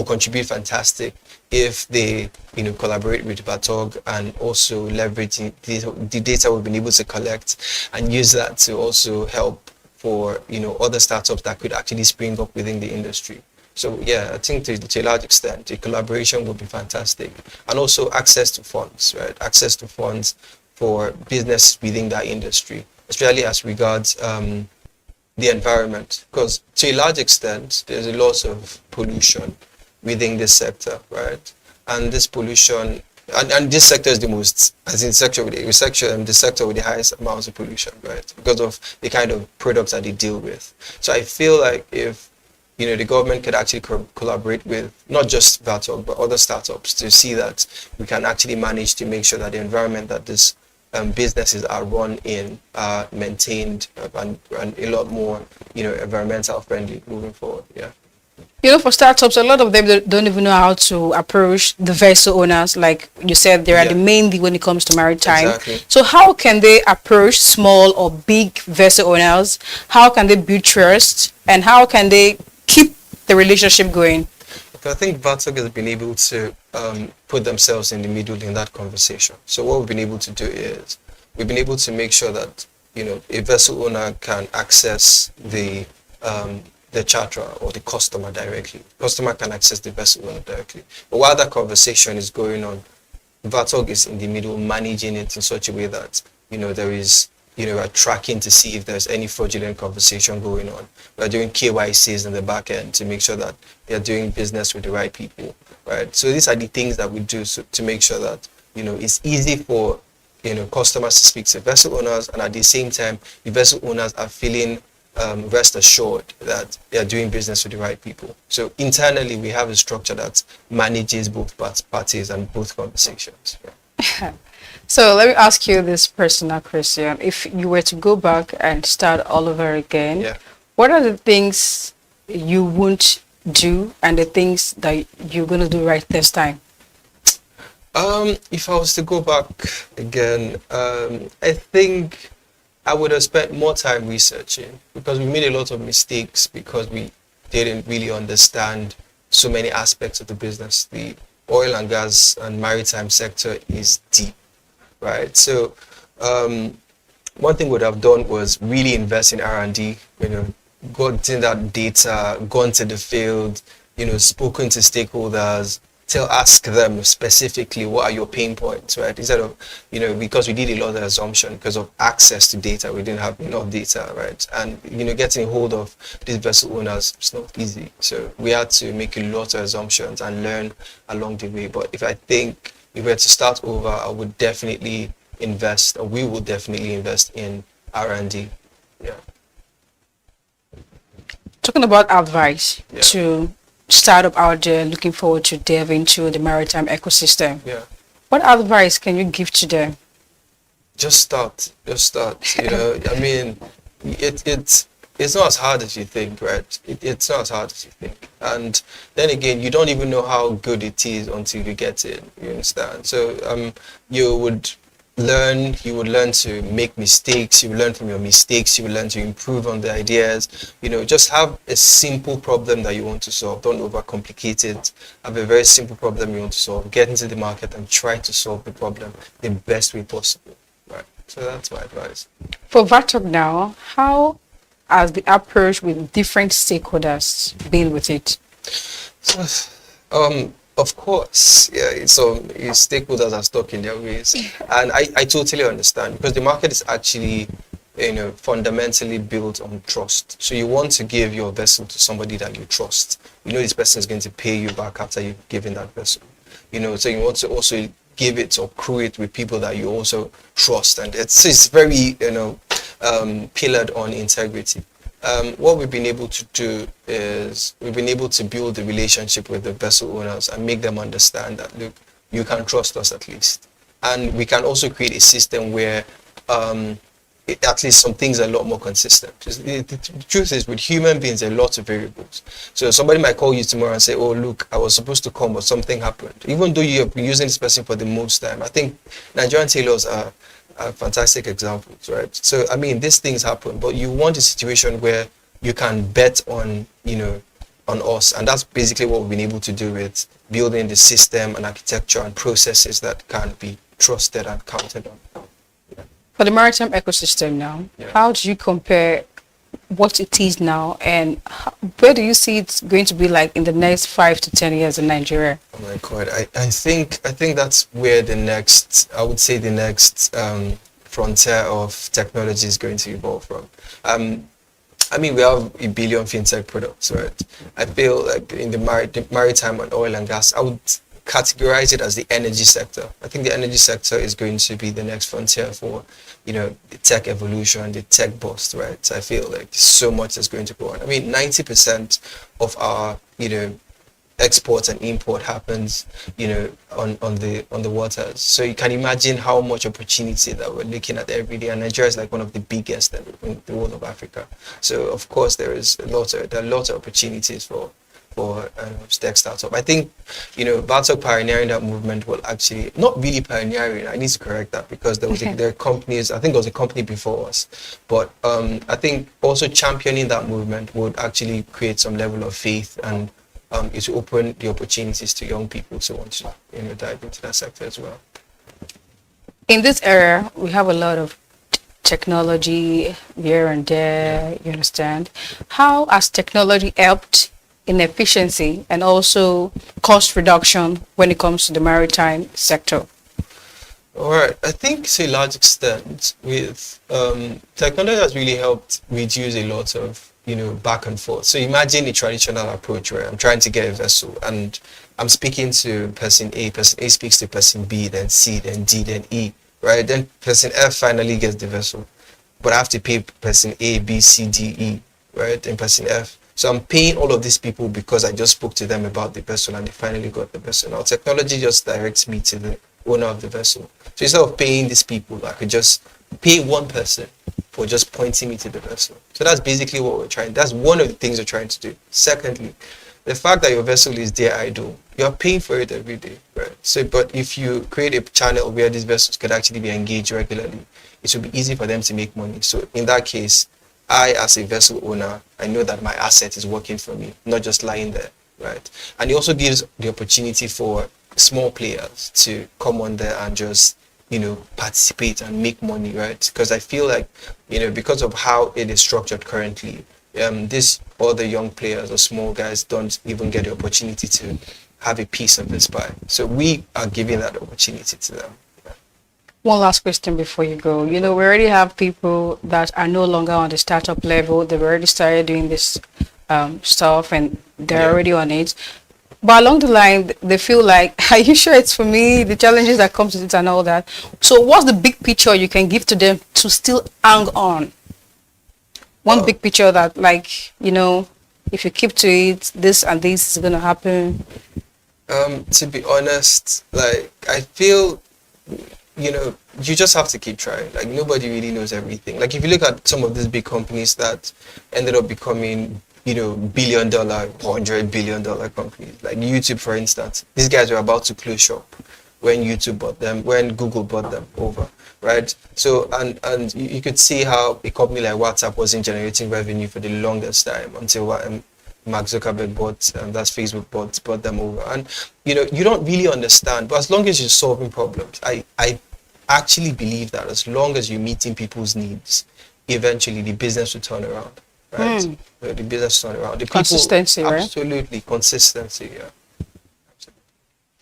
contribute fantastic if they collaborate with VATOG and also leverage the data we've been able to collect and use that to also help for other startups that could actually spring up within the industry. So yeah, I think to a large extent the collaboration would be fantastic, and also access to funds, right? Access to funds for business within that industry, especially as regards the environment, because to a large extent there's a lot of pollution within this sector, right? And this pollution, and this sector is the most, as in the sector with the highest amounts of pollution, right? Because of the kind of products that they deal with. So I feel like if the government could actually collaborate with not just VATOG but other startups to see that we can actually manage to make sure that the environment that this businesses are run in are maintained and a lot more environmental friendly moving forward. Yeah. For startups, a lot of them don't even know how to approach the vessel owners. Like you said, they are the main thing when it comes to maritime. Exactly. So how can they approach small or big vessel owners? How can they build trust? And how can they keep the relationship going? I think VATOG has been able to put themselves in the middle in that conversation. So what we've been able to do is we've been able to make sure that a vessel owner can access the charterer or the customer directly. Customer can access the vessel owner directly. But while that conversation is going on, VATOG is in the middle managing it in such a way that there is we're tracking to see if there's any fraudulent conversation going on. We're doing KYCs in the back end to make sure that they're doing business with the right people, right? So these are the things that we do to make sure that it's easy for customers to speak to vessel owners, and at the same time the vessel owners are feeling rest assured that they are doing business with the right people. So internally we have a structure that manages both parties and both conversations. Yeah. So let me ask you this personal question. If you were to go back and start all over again, what are the things you won't do and the things that you're going to do right this time? If I was to go back again, I think I would have spent more time researching, because we made a lot of mistakes because we didn't really understand so many aspects of the business. The oil and gas and maritime sector is deep. Right, so one thing we would have done was really invest in R&D, gotten that data, gone to the field, spoken to stakeholders, ask them specifically what are your pain points, right? Instead of, because we did a lot of assumption because of access to data, we didn't have enough data, right? And getting a hold of these vessel owners, it's not easy. So we had to make a lot of assumptions and learn along the way. But if we were to start over, I would definitely invest, or we will definitely invest in R&D. Yeah. Talking about advice to startup out there looking forward to delve into the maritime ecosystem. Yeah. What advice can you give to them? Just start. I mean, it's not as hard as you think, right? It's not as hard as you think. And then again, you don't even know how good it is until you get it. You understand? So you would learn to make mistakes, you will learn from your mistakes, you will learn to improve on the ideas. Just have a simple problem that you want to solve. Don't overcomplicate it. Have a very simple problem you want to solve. Get into the market and try to solve the problem the best way possible. Right. So that's my advice. For VATOC now, how has the approach with different stakeholders been with it? So, of course, yeah. So stakeholders are stuck in their ways, and I totally understand, because the market is actually, fundamentally built on trust. So you want to give your vessel to somebody that you trust. This person is going to pay you back after you've given that vessel. So you want to also give it or crew it with people that you also trust, and it's very pillared on integrity. What we've been able to do is we've been able to build a relationship with the vessel owners and make them understand that, look, you can trust us at least. And we can also create a system where at least some things are a lot more consistent. The truth is, with human beings, there are lots of variables. So somebody might call you tomorrow and say, oh, look, I was supposed to come, but something happened. Even though you have been using this person for the most time. I think Nigerian tailors are fantastic examples, right? So I mean, these things happen, but you want a situation where you can bet on on us, and that's basically what we've been able to do with building the system and architecture and processes that can be trusted and counted on. For the maritime ecosystem now, how do you compare what it is now, and where do you see it's going to be like in the next 5 to 10 years in Nigeria? Oh my God, I think that's where the next frontier of technology is going to evolve from. I mean, we have a billion fintech products, right? I feel like in the maritime and oil and gas, I would categorize it as the energy sector. I think the energy sector is going to be the next frontier for, the tech evolution, the tech bust, right? So I feel like there's so much that's going to go on. I mean, 90% of our, export and import happens, on the waters. So you can imagine how much opportunity that we're looking at every day. And Nigeria is like one of the biggest in the world of Africa. So of course there are lots of opportunities for tech startup. I think, VATOC pioneering that movement will actually, not really pioneering, I need to correct that, because there are companies, I think there was a company before us, but I think also championing that movement would actually create some level of faith, and it will open the opportunities to young people to want to dive into that sector as well. In this era, we have a lot of technology here and there, you understand. How has technology helped in efficiency and also cost reduction when it comes to the maritime sector? All right, I think to a large extent, with technology has really helped reduce a lot of back and forth. So imagine a traditional approach where I'm trying to get a vessel and I'm speaking to person A speaks to person B, then C, then D, then E, right? Then person F finally gets the vessel, but I have to pay person A, B, C, D, E, right? And person F. So I'm paying all of these people because I just spoke to them about the vessel and they finally got the vessel. Now technology just directs me to the owner of the vessel. So instead of paying these people, I could just pay one person for just pointing me to the vessel. So that's basically what we're trying. That's one of the things we're trying to do. Secondly, the fact that your vessel is there idle, you're paying for it every day, right? So, but if you create a channel where these vessels could actually be engaged regularly, it will be easy for them to make money. So in that case, I, as a vessel owner, I know that my asset is working for me, not just lying there, right? And it also gives the opportunity for small players to come on there and just, participate and make money, right? Because I feel like, because of how it is structured currently, these other young players or small guys don't even get the opportunity to have a piece of this pie. So we are giving that opportunity to them. One last question before you go. We already have people that are no longer on the startup level. They've already started doing this stuff and they're already on it. But along the line, they feel like, are you sure it's for me? The challenges that comes with it and all that. So what's the big picture you can give to them to still hang on? One big picture that, like, if you keep to it, this and this is going to happen. To be honest, like, I feel, you just have to keep trying. Like, nobody really knows everything. Like, if you look at some of these big companies that ended up becoming, $1 billion, $100 billion companies, like YouTube, for instance, these guys were about to close shop when when Google bought them over, right? So, and you could see how a company like WhatsApp wasn't generating revenue for the longest time until Mark Zuckerberg that's Facebook bought them over. And you don't really understand, but as long as you're solving problems, I actually believe that as long as you're meeting people's needs, eventually the business will turn around, right? The business will turn around. Consistency, right? Absolutely, consistency, yeah.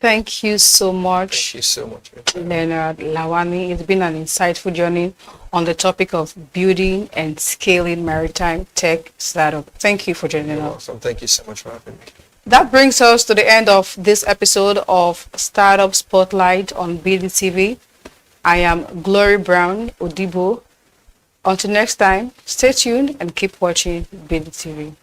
Thank you so much. Thank you so much, Leonard Lawani. It's been an insightful journey on the topic of building and scaling maritime tech startup. Thank you for joining us. Awesome. Thank you so much for having me. That brings us to the end of this episode of Startup Spotlight on bdtv. I am Glory Brown Odibo. Until next time, stay tuned and keep watching bdtv.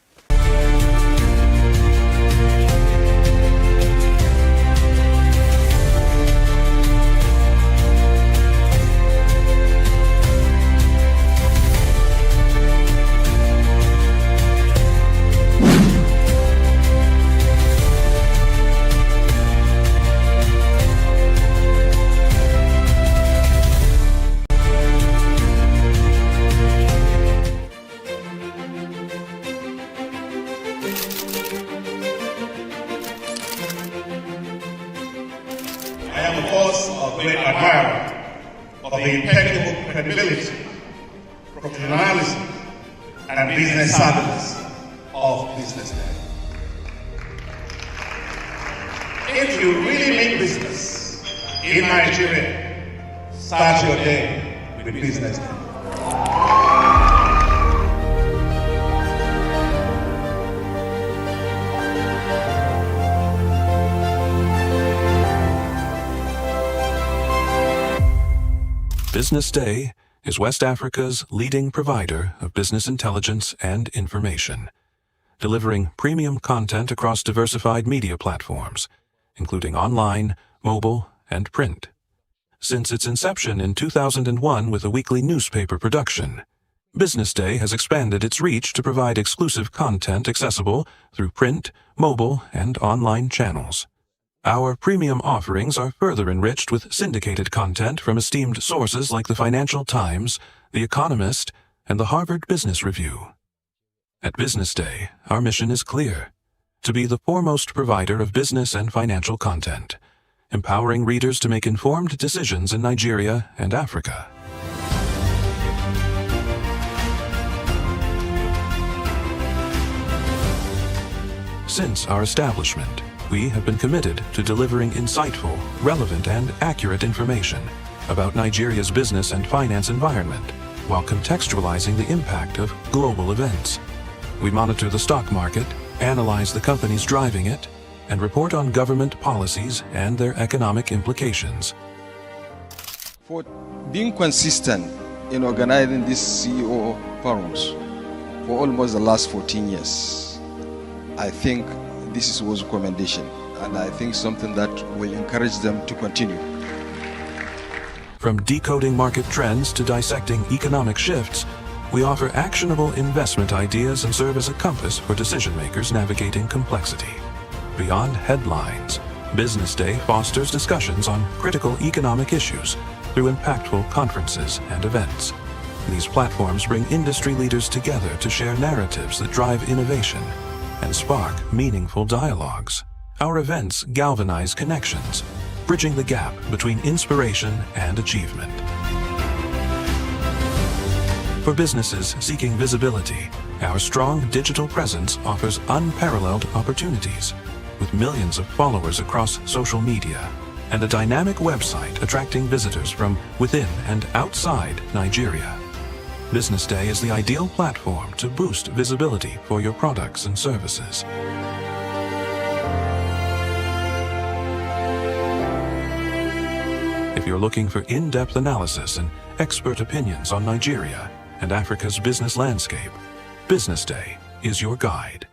I am, of course, a great admirer of the impeccable credibility, professionalism, and business savviness of BusinessDay. If you really mean business in Nigeria, start your day with BusinessDay. BusinessDay is West Africa's leading provider of business intelligence and information, delivering premium content across diversified media platforms, including online, mobile, and print. Since its inception in 2001 with a weekly newspaper production, BusinessDay has expanded its reach to provide exclusive content accessible through print, mobile, and online channels. Our premium offerings are further enriched with syndicated content from esteemed sources like the Financial Times, The Economist, and the Harvard Business Review. At BusinessDay, our mission is clear: to be the foremost provider of business and financial content, empowering readers to make informed decisions in Nigeria and Africa. Since our establishment, we have been committed to delivering insightful, relevant, and accurate information about Nigeria's business and finance environment, while contextualizing the impact of global events. We monitor the stock market, analyze the companies driving it, and report on government policies and their economic implications. For being consistent in organizing these CEO forums for almost the last 14 years, I think this was a commendation, and I think something that will encourage them to continue. From decoding market trends to dissecting economic shifts, we offer actionable investment ideas and serve as a compass for decision makers navigating complexity. Beyond headlines, BusinessDay fosters discussions on critical economic issues through impactful conferences and events. These platforms bring industry leaders together to share narratives that drive innovation and spark meaningful dialogues. Our events galvanize connections, bridging the gap between inspiration and achievement. For businesses seeking visibility, our strong digital presence offers unparalleled opportunities. with millions of followers across social media and a dynamic website attracting visitors from within and outside Nigeria. Business Day is the ideal platform to boost visibility for your products and services. If you're looking for in-depth analysis and expert opinions on Nigeria and Africa's business landscape, Business Day is your guide.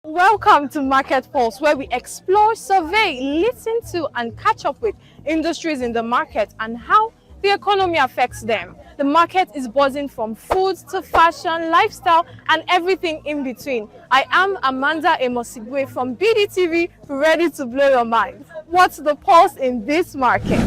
Welcome to Market Pulse, where we explore, survey, listen to, and catch up with industries in the market and how the economy affects them. The market is buzzing from food to fashion, lifestyle, and everything in between. I am Amanda Emosigwe from BDTV, ready to blow your mind. What's the pulse in this market?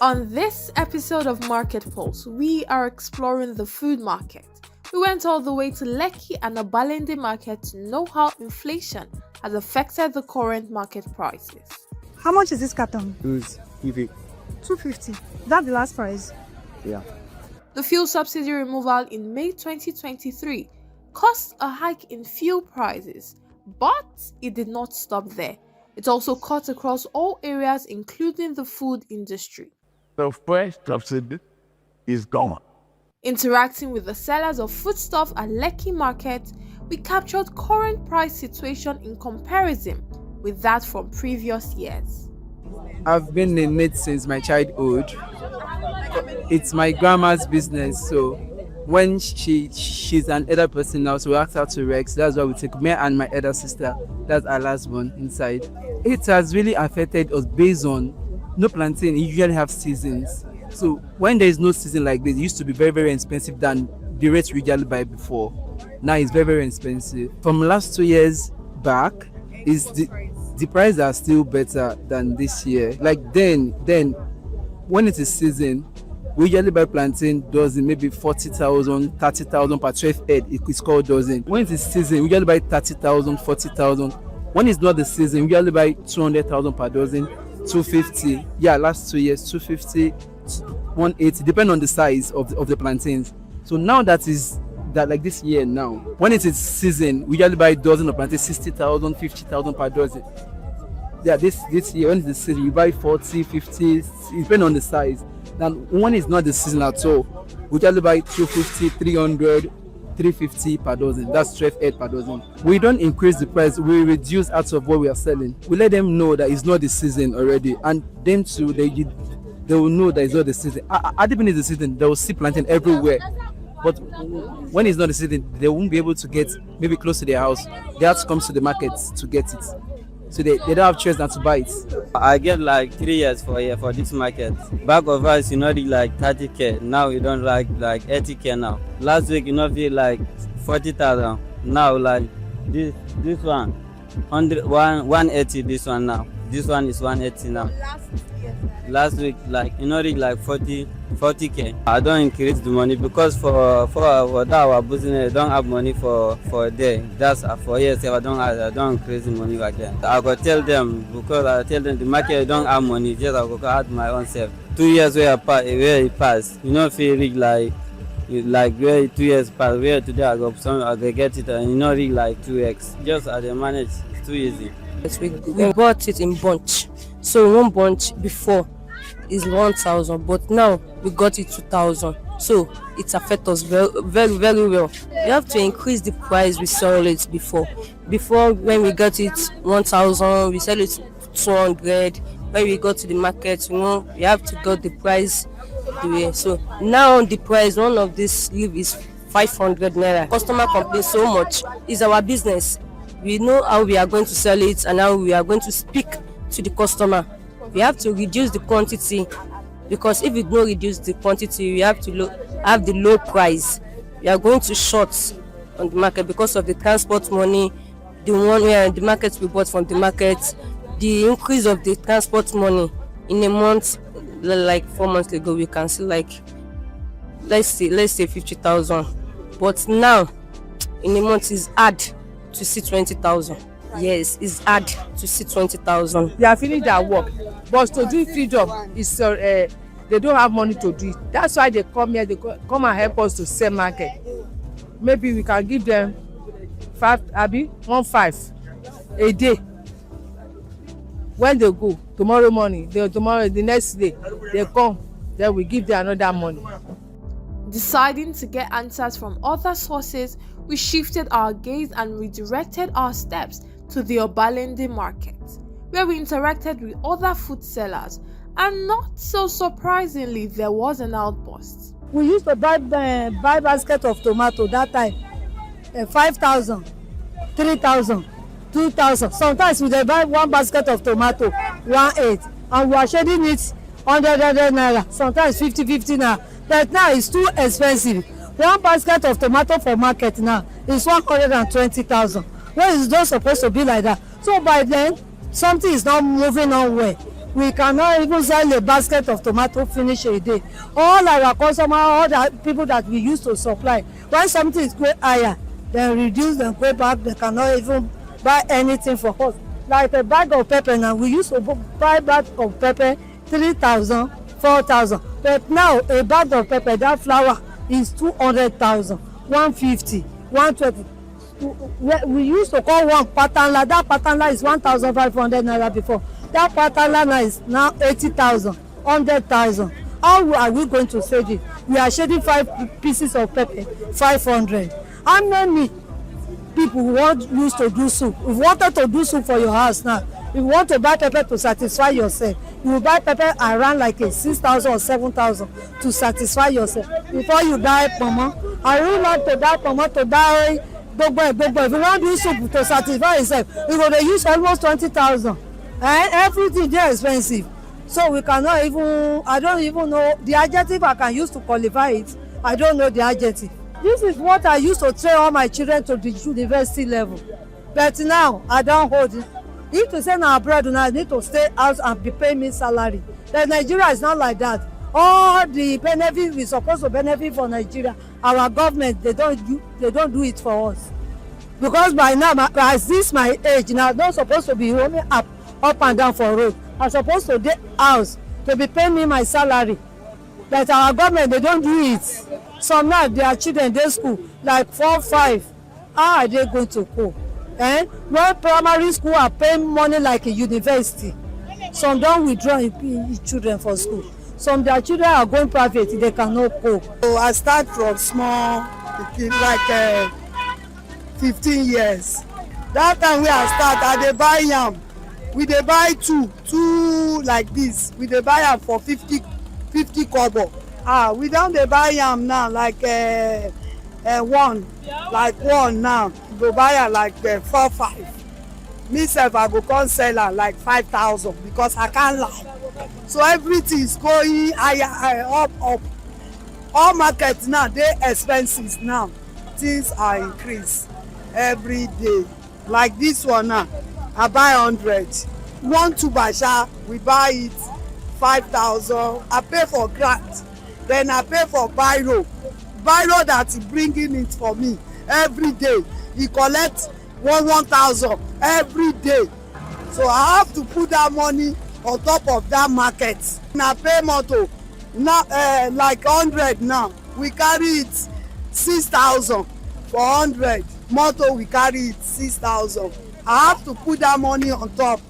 On this episode of Market Pulse, we are exploring the food market. We went all the way to Lekki and the Balende market to know how inflation has affected the current market prices. How much is this carton? 250. 250. That's the last price? Yeah. The fuel subsidy removal in May 2023 caused a hike in fuel prices, but it did not stop there. It also cut across all areas, including the food industry. The first subsidy is gone. Interacting with the sellers of foodstuff at Lekki Market, we captured current price situation in comparison with that from previous years. I've been in it since my childhood. It's my grandma's business, so when she's an elder person now, so we asked her to Rex. That's why we take me and my elder sister. That's our last one inside. It has really affected us based on no plantain. You usually have seasons. So when there is no season like this, it used to be very, very expensive than the rates we usually buy before. Now it's very, very expensive. From last 2 years back, is the prices are still better than this year. Like then when it is season, we usually buy plantain dozen, maybe 40,000, 30,000 per 12 head. It's called dozen. When it is season, we usually buy 30,000, 40,000. When it's not the season, we usually buy 200,000 per dozen. 250, yeah, last 2 years 250, 180, depend on the size of the plantains. So now that like this year now, when it is season, we usually buy a dozen of plantains 60,000, 50,000 per dozen. Yeah, this year when it's the season, we buy 40, 50, it depends on the size. Now when it's not the season at all, we usually buy 250, 300, 350 per dozen. That's 12 head per dozen. We don't increase the price, we reduce out of what we are selling. We let them know that it's not the season already, and them too, they will know that it's not the season. At the beginning of the season, they will see plantain everywhere, but when it's not the season, they won't be able to get maybe close to their house. They have to come to the market to get it, so they don't have choice than to buy it. I get like 3 years for this market. Back of us, like 30k. Now we don't like 80k now. Last week, feel like 40,000. Now like this one, 180. This one now. This one is 180 now. Last week, like 40k. I don't increase the money because for our business, I don't have money for a day. That's for years. I don't increase the money again. I go tell them, because I tell them the market don't have money. Just I go add my own self. 2 years where it passed, feel like where 2 years passed. Where today I go get it, and really like 2x. Just I manage. It's too easy. We bought it in bunch. So one bunch before is 1,000, but now we got it 2,000. So it affects us very, very, very well. We have to increase the price we sell it before. Before, when we got it 1,000, we sell it 200. When we go to the market, we have to get the price the way. So now the price, one of this leaf is 500 naira. Customer complains so much. It's our business. We know how we are going to sell it and how we are going to speak to the customer. We have to reduce the quantity, because if we don't reduce the quantity, we have to have the low price. We are going to short on the market because of the transport money, the one where the market we bought from the market, the increase of the transport money in a month. Like 4 months ago, we can see like let's say 50,000, but now in a month is hard to see 20,000. Yes, it's hard to see 20,000. They are finished their work, but to do freedom is they don't have money to do it. That's why they come here. They come and help us to sell market. Maybe we can give them 1.5 a day. When they go tomorrow morning, the next day they come, then we give them another money. Deciding to get answers from other sources, we shifted our gaze and redirected our steps to the Obalende market, where we interacted with other food sellers, and not so surprisingly, there was an outburst. We used to buy basket of tomato that time, 5,000, 3,000, 2,000. Sometimes we buy one basket of tomato, 1.8, and we are shading it 100 naira, sometimes 50 naira. But now it's too expensive. One basket of tomato for market now is 120,000. Well, it's not supposed to be like that. So by then, something is not moving on well. We cannot even sell a basket of tomato finish a day. All our customers, all the people that we used to supply, when something is going higher, then reduce them, go back, they cannot even buy anything for us. Like a bag of pepper now, we used to buy bag of pepper 3,000, 4,000. But now a bag of pepper, that flour is 200,000, 150, 120. We used to call one patanla. That patanla is 1,500 naira before. That patanla now is now 80,000, 100,000. How are we going to save it? We are shading 5 pieces of pepper, 500. How many people used to do soup? If you wanted to do soup for your house now, if you want to buy pepper to satisfy yourself, you will buy pepper around like a 6,000 or 7,000 to satisfy yourself before you buy pomo. I really like to buy pomo to buy gbogbo. If you want to do soup to satisfy yourself, you go to use almost 20,000. And everything there is expensive. So we cannot even, I don't even know the adjective I can use to qualify it. I don't know the adjective. This is what I used to train all my children to the university level. But now I don't hold it. If to send abroad, I need to stay out and be paying me salary. Then Nigeria is not like that. All the benefits we supposed to benefit for Nigeria, our government they don't do it for us. Because by now, as this my age now, I'm not supposed to be roaming up and down for road. I'm supposed to get house to be paying me my salary. But our government they don't do it. Some now their children they school like 4, 5. How are they going to cope? And when primary school are paying money like a university, some don't withdraw children for school. Some their children are going private, they cannot cope. So I start from small, like 15 years. That time when I start, I dey buy yam. We dey buy two like this. We dey buy yam for 50 kobo. We don dey buy yam now like one now. We go buy am like 4, 5. Me sef I go come sell am like 5,000 because I can't lie. So everything is going higher, up. All markets now dey expensive now. Things are increased every day. Like this one now, I buy 100. 1 tubasha, we buy it 5,000. I pay for grant. Then I pay for biro that is bringing it for me every day. He collect 1,000 every day. So I have to put that money on top of that market. And I pay motor now like 100 now. We carry it 6,000 for 100. Motor we carry it 6,000. I have to put that money on top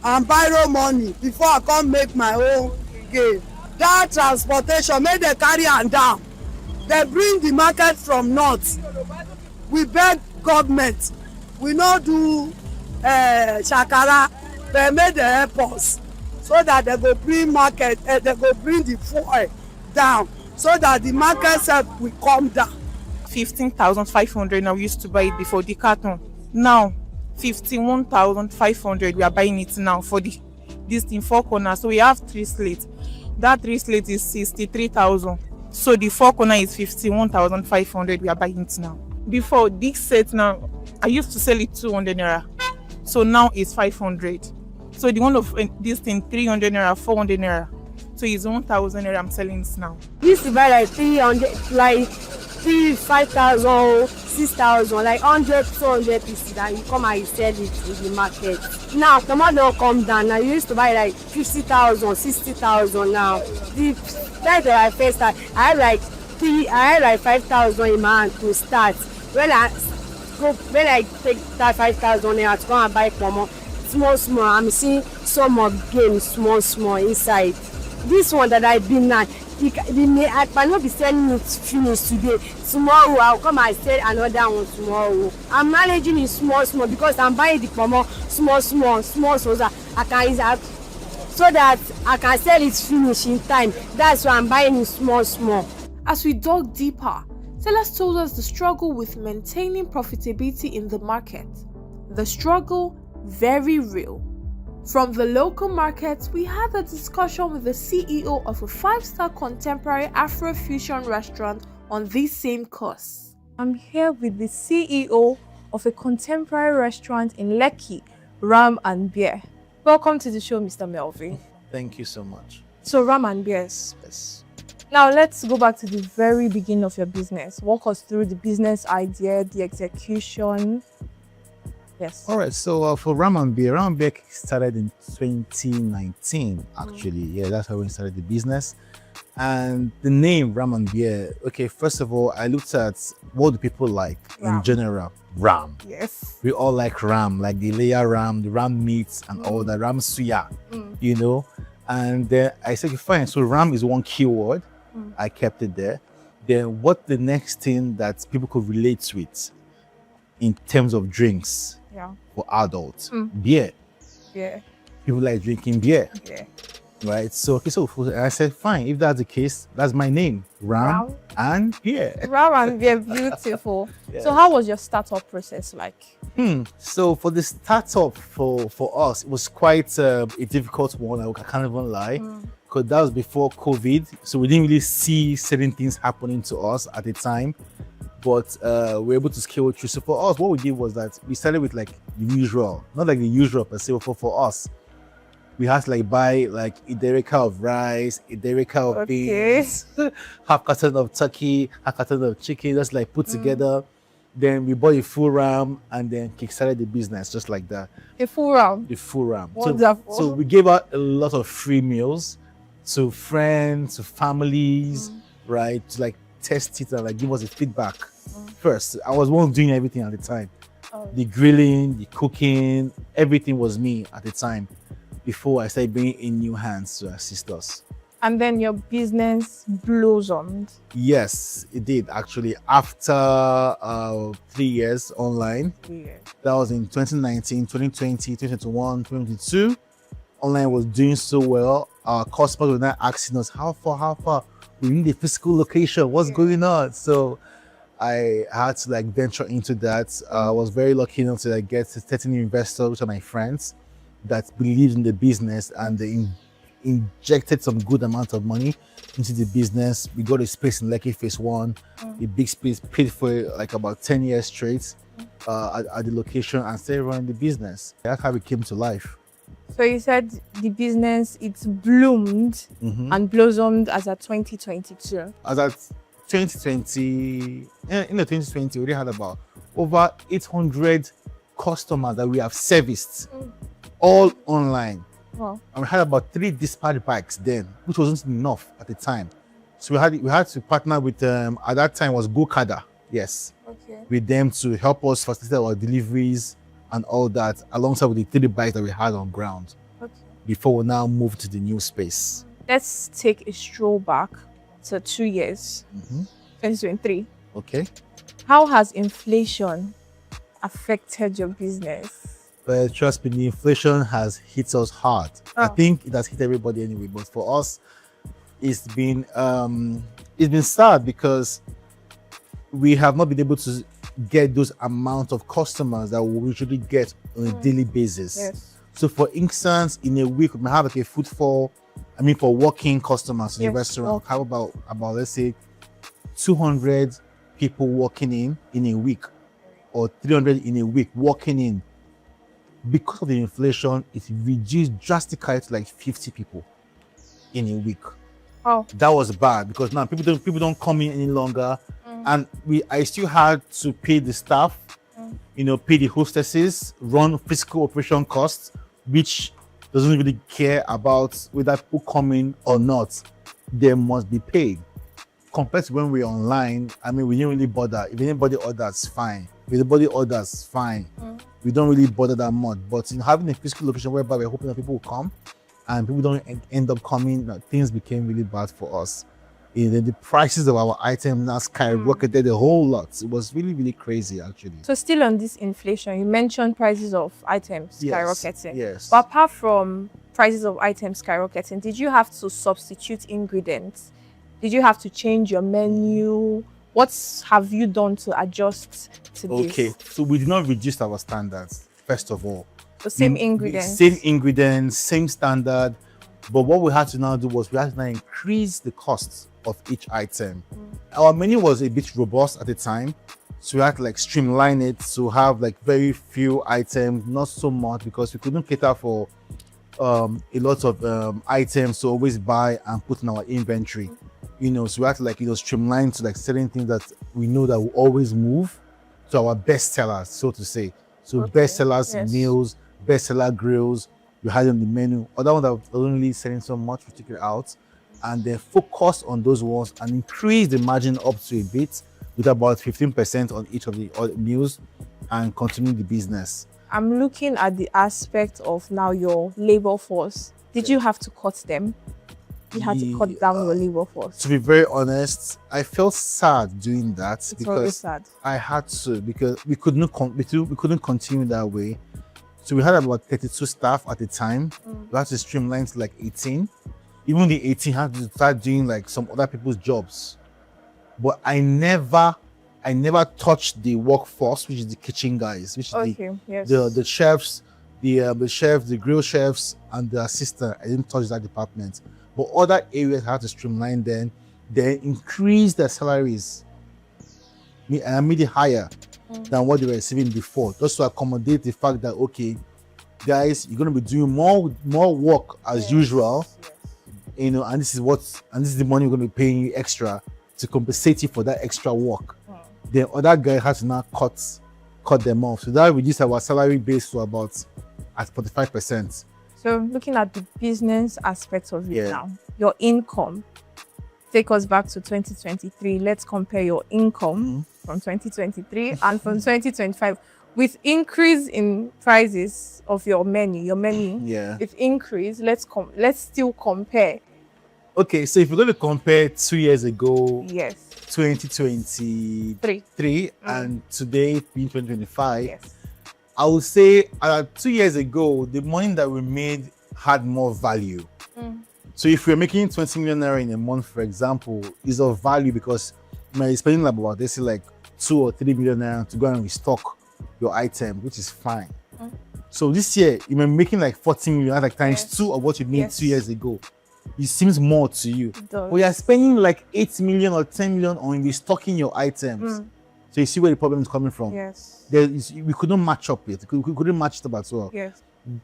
and borrow money before I come make my own gain. That transportation make they carry am down. They bring the market from north. We beg government, we no do shakara, they make the help us so that they go bring market, they go bring the fuel down so that the market sef will come down. 15,500 now we used to buy it before the carton. Now 51,500 we are buying it now for this thing 4 corners. So we have 3 slates. That 3 slate is 63,000. So the 4 corner is 51,500 we are buying it now. Before this set now, I used to sell it 200 naira. So now it's 500. So the one of this thing 300 naira, 400 naira. So it's 1,000 naira I'm selling it now. Used to buy like 300, like 5,000, 6,000, like 100, 200 pieces, and you come and you sell it in the market. Now, tomato don't come down. Now, you used to buy like 50,000, 60,000 now. The price that I first started, I had like 5,000 in my hand to start. When I take that 5,000 naira to go and buy pomo, small, I'm seeing some of game small inside. This one that I been now, I might not be selling it finished today. Tomorrow I'll come and sell another one tomorrow. I'm managing it small because I'm buying the pomo small so that I can sell it finished in time. That's why I'm buying it small. As we dug deeper, sellers told us the struggle with maintaining profitability in the market. The struggle, very real. From the local market, we had a discussion with the CEO of a 5-star contemporary Afro-fusion restaurant on these same costs. I'm here with the CEO of a contemporary restaurant in Lekki, Ram and Beer. Welcome to the show, Mr. Melvin. Thank you so much. So, Ram and Beers. Yes. Now, let's go back to the very beginning of your business. Walk us through the business idea, the execution. Yes. All right. So for Ram Beer started in 2019, actually. Yeah, that's how we started the business. And the name Ram Beer, okay, first of all, I looked at what do people like in general. Ram. Yes. We all like ram, like the layer ram, the ram meats and all the ram suya, you know. And then I said, fine, so ram is one keyword. I kept it there. Then what the next thing that people could relate with in terms of drinks for adults? Beer. Yeah. People like drinking beer. Yeah. Right. So I said, fine, if that's the case, that's my name. Ram and Beer. Ram and Beer, beautiful. Yes. So how was your startup process like? So for the startup for us, it was quite a difficult one. I can't even lie. Because that was before COVID. So we didn't really see certain things happening to us at the time. But we were able to scale it through. So for us, what we did was that we started with like the usual, not like the usual per se, but for us, we had to like buy like a derica of rice, a derica of beans, half carton of turkey, half carton of chicken, just like put together. Then we bought a full ram and then kickstarted the business just like that. A full ram? The full ram. Wonderful. So we gave out a lot of free meals to friends, to families, right? To like test it and like give us a feedback. First, I was one doing everything at the time. The grilling, the cooking, everything was me at the time before I started bringing in new hands to assist us. And then your business blossomed. Yes, it did actually. After 3 years online, that was in 2019, 2020, 2021, 2022. Online was doing so well. Our customers were now asking us, how far? We need a physical location. What's going on? So I had to like venture into that. I was very lucky enough to like get certain investors, which are my friends, that believed in the business and they injected some good amount of money into the business. We got a space in Lekki Phase 1, a big space, paid for it like about 10 years straight at the location and started running the business. That's how it came to life. So you said the business, it's bloomed and blossomed as at 2022. As at 2020, in the 2020, we already had about over 800 customers that we have serviced, all online. Wow. And we had about 3 dispatch bikes then, which wasn't enough at the time. So we had to partner with at that time was GoCada, yes, with them to help us facilitate our deliveries and all that, alongside with the 3 bikes that we had on ground. Before we now move to the new space. Let's take a stroll back to 2 years, 2023. Okay. How has inflation affected your business? But trust me, the inflation has hit us hard. I think it has hit everybody anyway, but for us, it's been sad because we have not been able to get those amount of customers that we usually get on a daily basis. Yes. So for instance, in a week, we might have like a footfall, for walk-in customers in the restaurant, how about let's say 200 people walking in a week or 300 in a week walking in. Because of the inflation, it reduced drastically to like 50 people in a week. Oh. That was bad because now people don't come in any longer. And I still had to pay the staff, pay the hostesses, run physical operation costs, which doesn't really care about whether people come in or not. They must be paid. Compared to when we're online, we didn't really bother. If anybody orders, fine. If anybody orders, fine. We don't really bother that much. But in having a physical location whereby we're hoping that people will come and people don't end up coming, things became really bad for us. The prices of our items now skyrocketed a whole lot. It was really, really crazy, actually. So still on this inflation, you mentioned prices of items skyrocketing. Yes. But apart from prices of items skyrocketing, did you have to substitute ingredients? Did you have to change your menu? What have you done to adjust to this? Okay, so we did not reduce our standards, first of all. The same ingredients? Same ingredients, same standard. But what we had to now do was we had to now increase the costs of each item. Our menu was a bit robust at the time, so we had to streamline it to have very few items, not so much, because we couldn't cater for a lot of items to always buy and put in our inventory. So we had to streamline to certain things that we know that will always move to our best sellers, so to say. So best sellers meals, best seller grills, we had on the menu. Other ones that were only selling so much, we took it out and then focus on those ones and increase the margin up to a bit with about 15% on each of the meals and continue the business. I'm looking at the aspect of now your labor force. Did you have to cut them? You had to cut down your labor force. To be very honest, I felt sad doing that. It's because always sad. I had to, because we couldn't continue that way. So we had about 32 staff at the time. We had to streamline to 18. Even the 18 had to start doing some other people's jobs. But I never touched the workforce, which is the kitchen guys, which is the chefs, the chefs, the grill chefs, and the assistant. I didn't touch that department. But other areas had to streamline then increase their salaries. I made it higher than what they were receiving before, just to accommodate the fact that, okay, guys, you're going to be doing more work as usual, and this is the money we're going to be paying you extra to compensate you for that extra work. The other guy had to now cut them off. So that reduced our salary base to about at 45%. So looking at the business aspect of it now, your income, take us back to 2023. Let's compare your income from 2023 and from 2025. With increase in prices of your menu, with increase, let's still compare. Okay, so if we're going to compare 2 years ago, 2023 and today being 2025, I would say 2 years ago, the money that we made had more value. So if we're making 20 million naira in a month, for example, is of value because you're spending about, let's say 2 or 3 million naira to go and restock your item, which is fine. So this year, you're making 14 million, times 2 of what you made 2 years ago. It seems more to you. But you're spending 8 million or 10 million on restocking your items. So you see where the problem is coming from. We couldn't match up it. We couldn't match it up at all.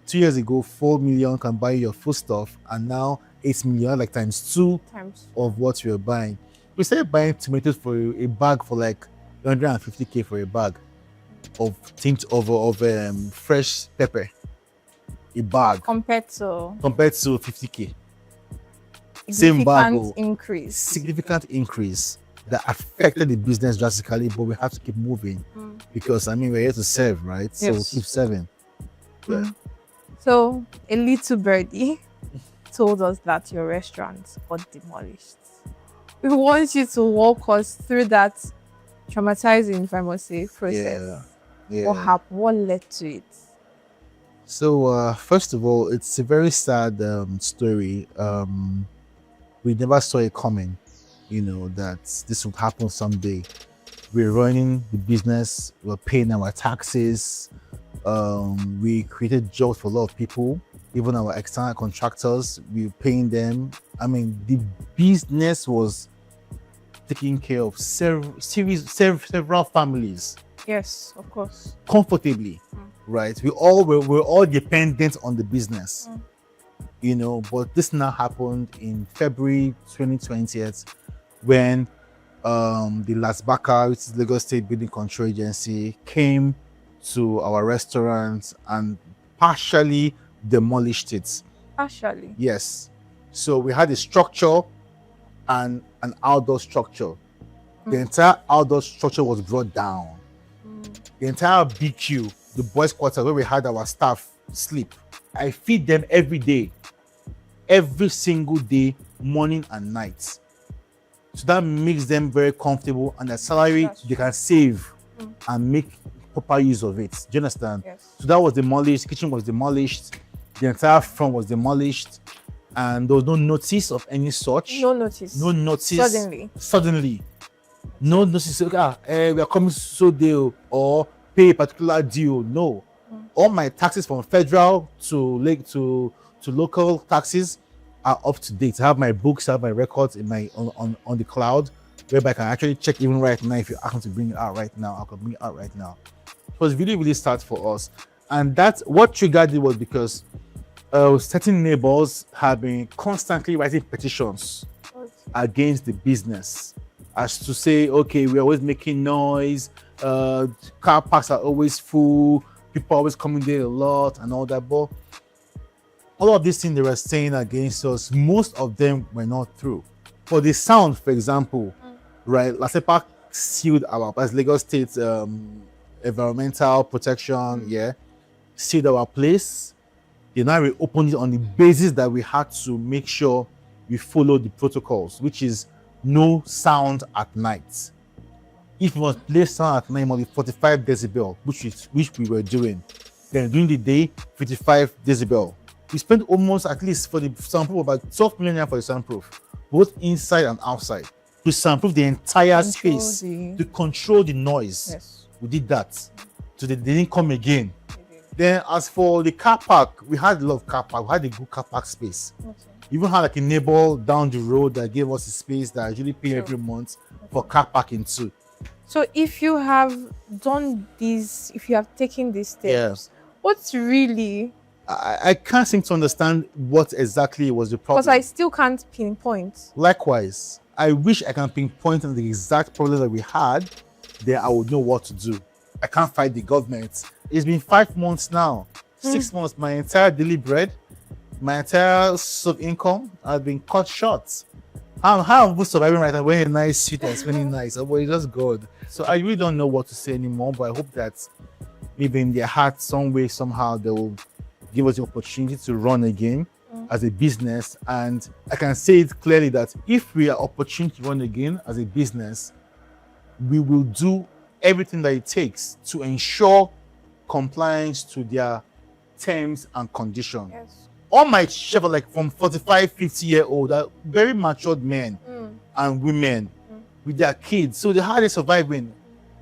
2 years ago, 4 million can buy your food stuff, and now 8 million, times 2 of what you're buying. We started buying tomatoes for a bag for 150k for a bag of fresh pepper. A bag compared to 50k. Same bag. Significant increase that affected the business drastically, but we have to keep moving because we're here to serve, right? So we'll keep serving. So a little birdie told us that your restaurant got demolished. We want you to walk us through that traumatizing, if I must say, process. What happened? What led to it? So first of all, it's a very sad story. We never saw it coming, that this would happen someday. We're running the business, we're paying our taxes, we created jobs for a lot of people, even our external contractors, we were paying them. The business was taking care of several families. Yes, of course. Comfortably, right? We're all dependent on the business. But this now happened in February 2020 when the Lasbaka, which is Lagos State Building Control Agency, came to our restaurant and partially demolished it. Partially. Yes. So we had a structure and an outdoor structure. The entire outdoor structure was brought down. The entire BQ, the boys' quarter where we had our staff sleep, I feed them every day, every single day, morning and night. So that makes them very comfortable, and their salary they can save and make proper use of it. Do you understand? Yes. So that was demolished, kitchen was demolished, the entire front was demolished, and there was no notice of any such. No notice. No notice. Suddenly. No notice. We are coming so deal or pay a particular deal. No. All my taxes from federal to local taxes are up to date. I have my books, I have my records in my on the cloud, whereby I can actually check even right now. If you ask me to bring it out right now, I can bring it out right now. It was really, really start for us. And that's what triggered it was because certain neighbors have been constantly writing petitions against the business as to say, okay, we're always making noise, car parks are always full, people are always coming there a lot and all that. But all of these things they were saying against us, most of them were not true. For the sound, for example, right, LASEPA sealed as Lagos State environmental protection, sealed our place. They now reopened it on the basis that we had to make sure we follow the protocols, which is no sound at night. If we must play sound at night, it must be 45 decibel, which we were doing. Then during the day, 55 decibel. We spent almost, at least for the soundproof, about 12 million for the soundproof, both inside and outside, to soundproof the entire space, to control the noise. Yes. We did that. So they didn't come again. Then as for the car park, we had a lot of car park. We had a good car park space. Okay. Even had like a neighbor down the road that gave us a space that I usually pay every month for car parking too. So if you have done this, if you have taken these steps, what's really... I can't seem to understand what exactly was the problem. Because I still can't pinpoint. Likewise, I wish I can pinpoint on the exact problem that we had, then I would know what to do. I can't fight the government. It's been 5 months now, 6 months, my entire daily bread, my entire source of income has been cut short. How am I surviving right now? Wearing a nice suit and spending nice. Oh boy, it's just God. So I really don't know what to say anymore, but I hope that maybe in their heart, some way, somehow, they will give us the opportunity to run again as a business. And I can say it clearly that if we are opportunity to run again as a business, we will do everything that it takes to ensure compliance to their terms and conditions. Yes. All my chefs are like from 45, 50-year-old, are very matured men and women with their kids. So how are they surviving?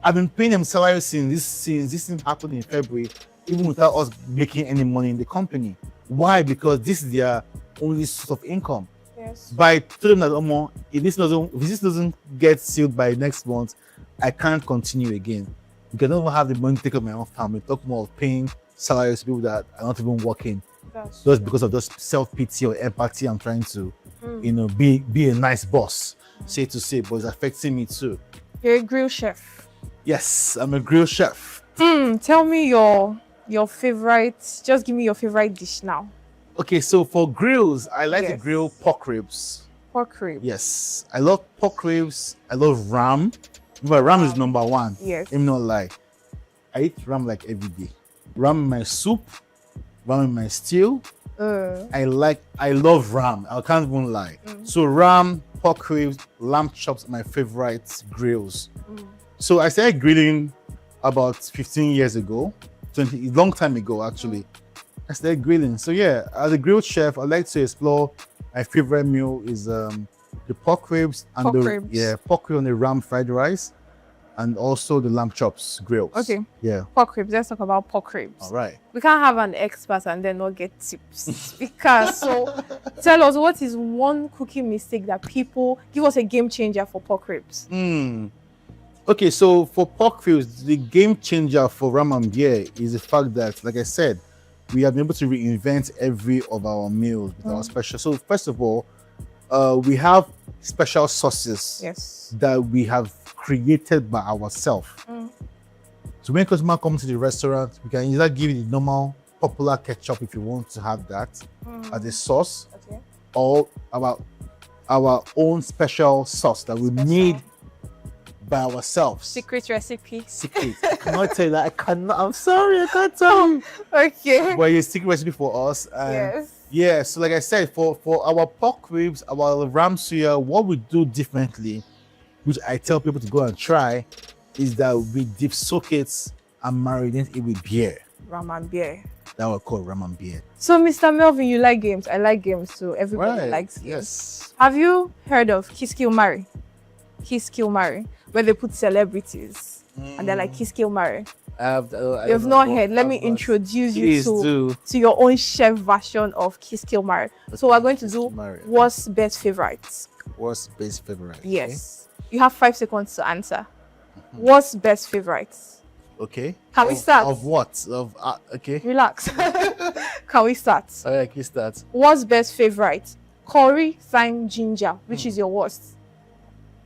I've been paying them salary since this thing happened in February, even without us making any money in the company. Why? Because this is their only source of income. Yes. But I told them that if this doesn't get sealed by next month, I can't continue again. Because I don't have the money to take care of my own family. Talk more of paying salaries to people that are not even working. Just because of just self-pity or empathy. I'm trying to, be a nice boss, say, but it's affecting me too. You're a grill chef. Yes, I'm a grill chef. Tell me your favorite. Just give me your favorite dish now. Okay, so for grills, I like to grill pork ribs. Pork ribs. Yes, I love pork ribs. I love ram. But ram is number one. Yes. Let me not lie. I eat ram like every day. Ram in my soup, ram in my stew. I love ram. I can't even lie. So ram, pork ribs, lamb chops are my favorite grills. So I started grilling about 15 years ago, a long time ago actually. I started grilling. So yeah, as a grilled chef, I like to explore. My favorite meal is the pork ribs and pork ribs on the ram fried rice, and also the lamb chops grilled. Okay. Yeah. Pork ribs. Let's talk about pork ribs. All right. We can't have an expert and then not get tips. Because so tell us, what is one cooking mistake that people give us a game changer for pork ribs? Okay, so for pork ribs, the game changer for ram and beer is the fact that, like I said, we have been able to reinvent every of our meals with our special. So first of all, we have special sauces Yes. that we have created by ourselves. So when customer comes to the restaurant, we can either give you the normal popular ketchup if you want to have that as a sauce, or our own special sauce that we made by ourselves. Secret recipe. Secret. I cannot tell you that. I cannot. I'm sorry, I can't tell. Okay. But it's a secret recipe for us. And Yes. yeah, so like I said, for our pork ribs, our ram suya, what we do differently, which I tell people to go and try, is that we dip soak it and marinate it with beer. Ram and beer. That we call ram and beer. So, Mr. Melvin, you like games. I like games too. Everybody Right, likes games. yes. Have you heard of Kiss Kill Marry? Kiss Kill Marry, where they put celebrities and they're like Kiss Kill Marry. You've not heard. Let me introduce you to your own chef version of Kiss Kill Marry. So we're going to do what's best favorites. What's best favorite? Yes. You have 5 seconds to answer. What's best favorites? Okay. Can we start? Of what? Okay. Relax. Can we start? All right, can we start? What's best favorite? Curry, thyme, ginger. Which is your worst?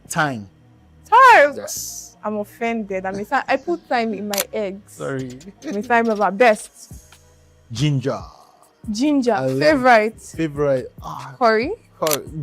Thyme. Thyme. Yes. I'm offended. I put thyme in my eggs. Sorry. My thyme is my best. Ginger. Ginger. I love Favorite. Favorite. Curry.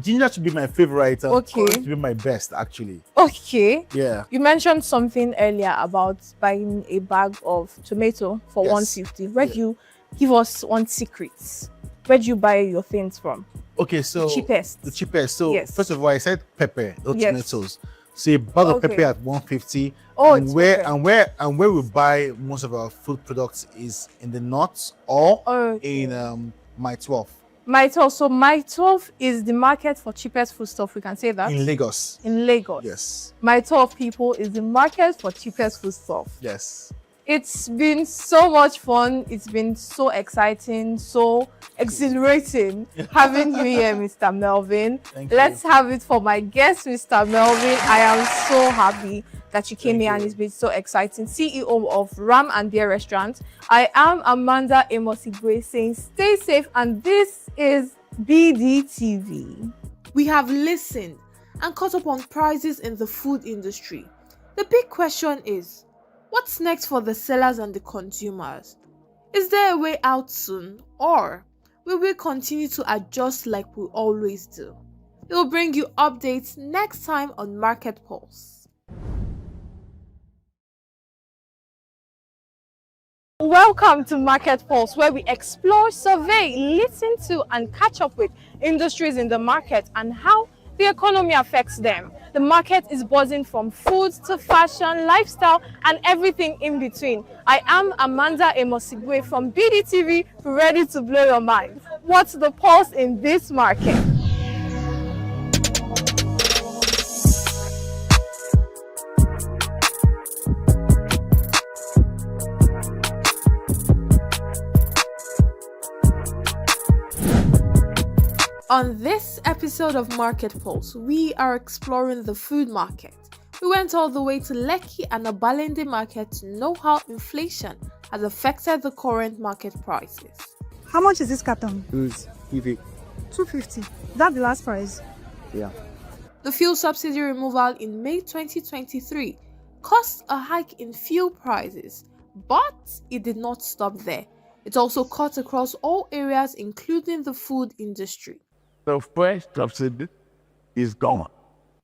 Ginger should be my favorite. Okay. Curry should be my best, actually. Okay. Yeah. You mentioned something earlier about buying a bag of tomato for Yes. 150. Where do you give us one secret? Where do you buy your things from? Okay, so The cheapest. The cheapest. So Yes. first of all, I said pepper, not Yes. tomatoes. So a bag of Okay. pepper at 150. Oh, and it's where pepper. and where we buy most of our food products is in the north or in my 12 My 12. So my 12 is the market for cheapest food stuff. We can say that. in Lagos. In Lagos. Yes. My 12 people is the market for cheapest food stuff. Yes. It's been so much fun. It's been so exciting, so exhilarating having you here, Mr. Melvin. Thank Let's have it for my guest, Mr. Melvin. I am so happy that you came here and it's been so exciting. CEO of Ram and Beer Restaurant. I am Amanda Amosigwe saying stay safe, and this is BDTV. We have listened and caught up on prices in the food industry. The big question is, what's next for the sellers and the consumers? Is there a way out soon, or will we continue to adjust like we always do? We'll bring you updates next time on Market Pulse. Welcome to Market Pulse, where we explore, survey, listen to, and catch up with industries in the market and how the economy affects them. The market is buzzing from food to fashion, lifestyle, and everything in between. I am Amanda Amosigwe from BDTV, ready to blow your mind. What's the pulse in this market? On this episode of Market Pulse, we are exploring the food market. We went all the way to Lekki and Abalende market to know how inflation has affected the current market prices. How much is this carton? 250. That's the last price. Yeah. The fuel subsidy removal in May 2023 caused a hike in fuel prices, but it did not stop there. It also cut across all areas, including the food industry. The first subsidy is gone.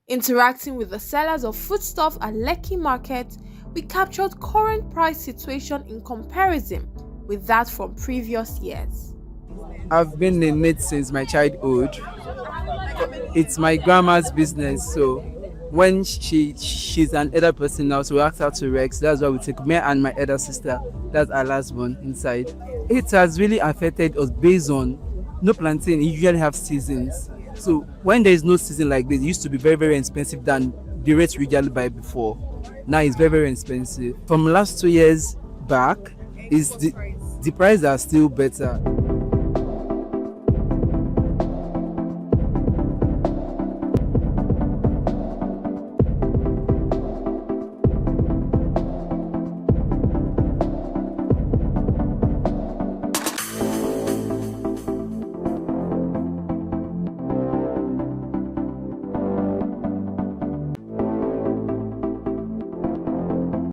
Interacting with the sellers of foodstuff at Lekki Market, we captured current price situation in comparison with that from previous years. I've been in it since my childhood. It's my grandma's business, so when she's an elder person now, so we asked her to Rex. That's why we take me and my elder sister, that's our last one inside. It has really affected us based on no plantain. You usually have seasons. So when there is no season like this, it used to be very, very expensive than the rates we usually buy before. Now it's very, very expensive. From last 2 years back, is the prices are still better.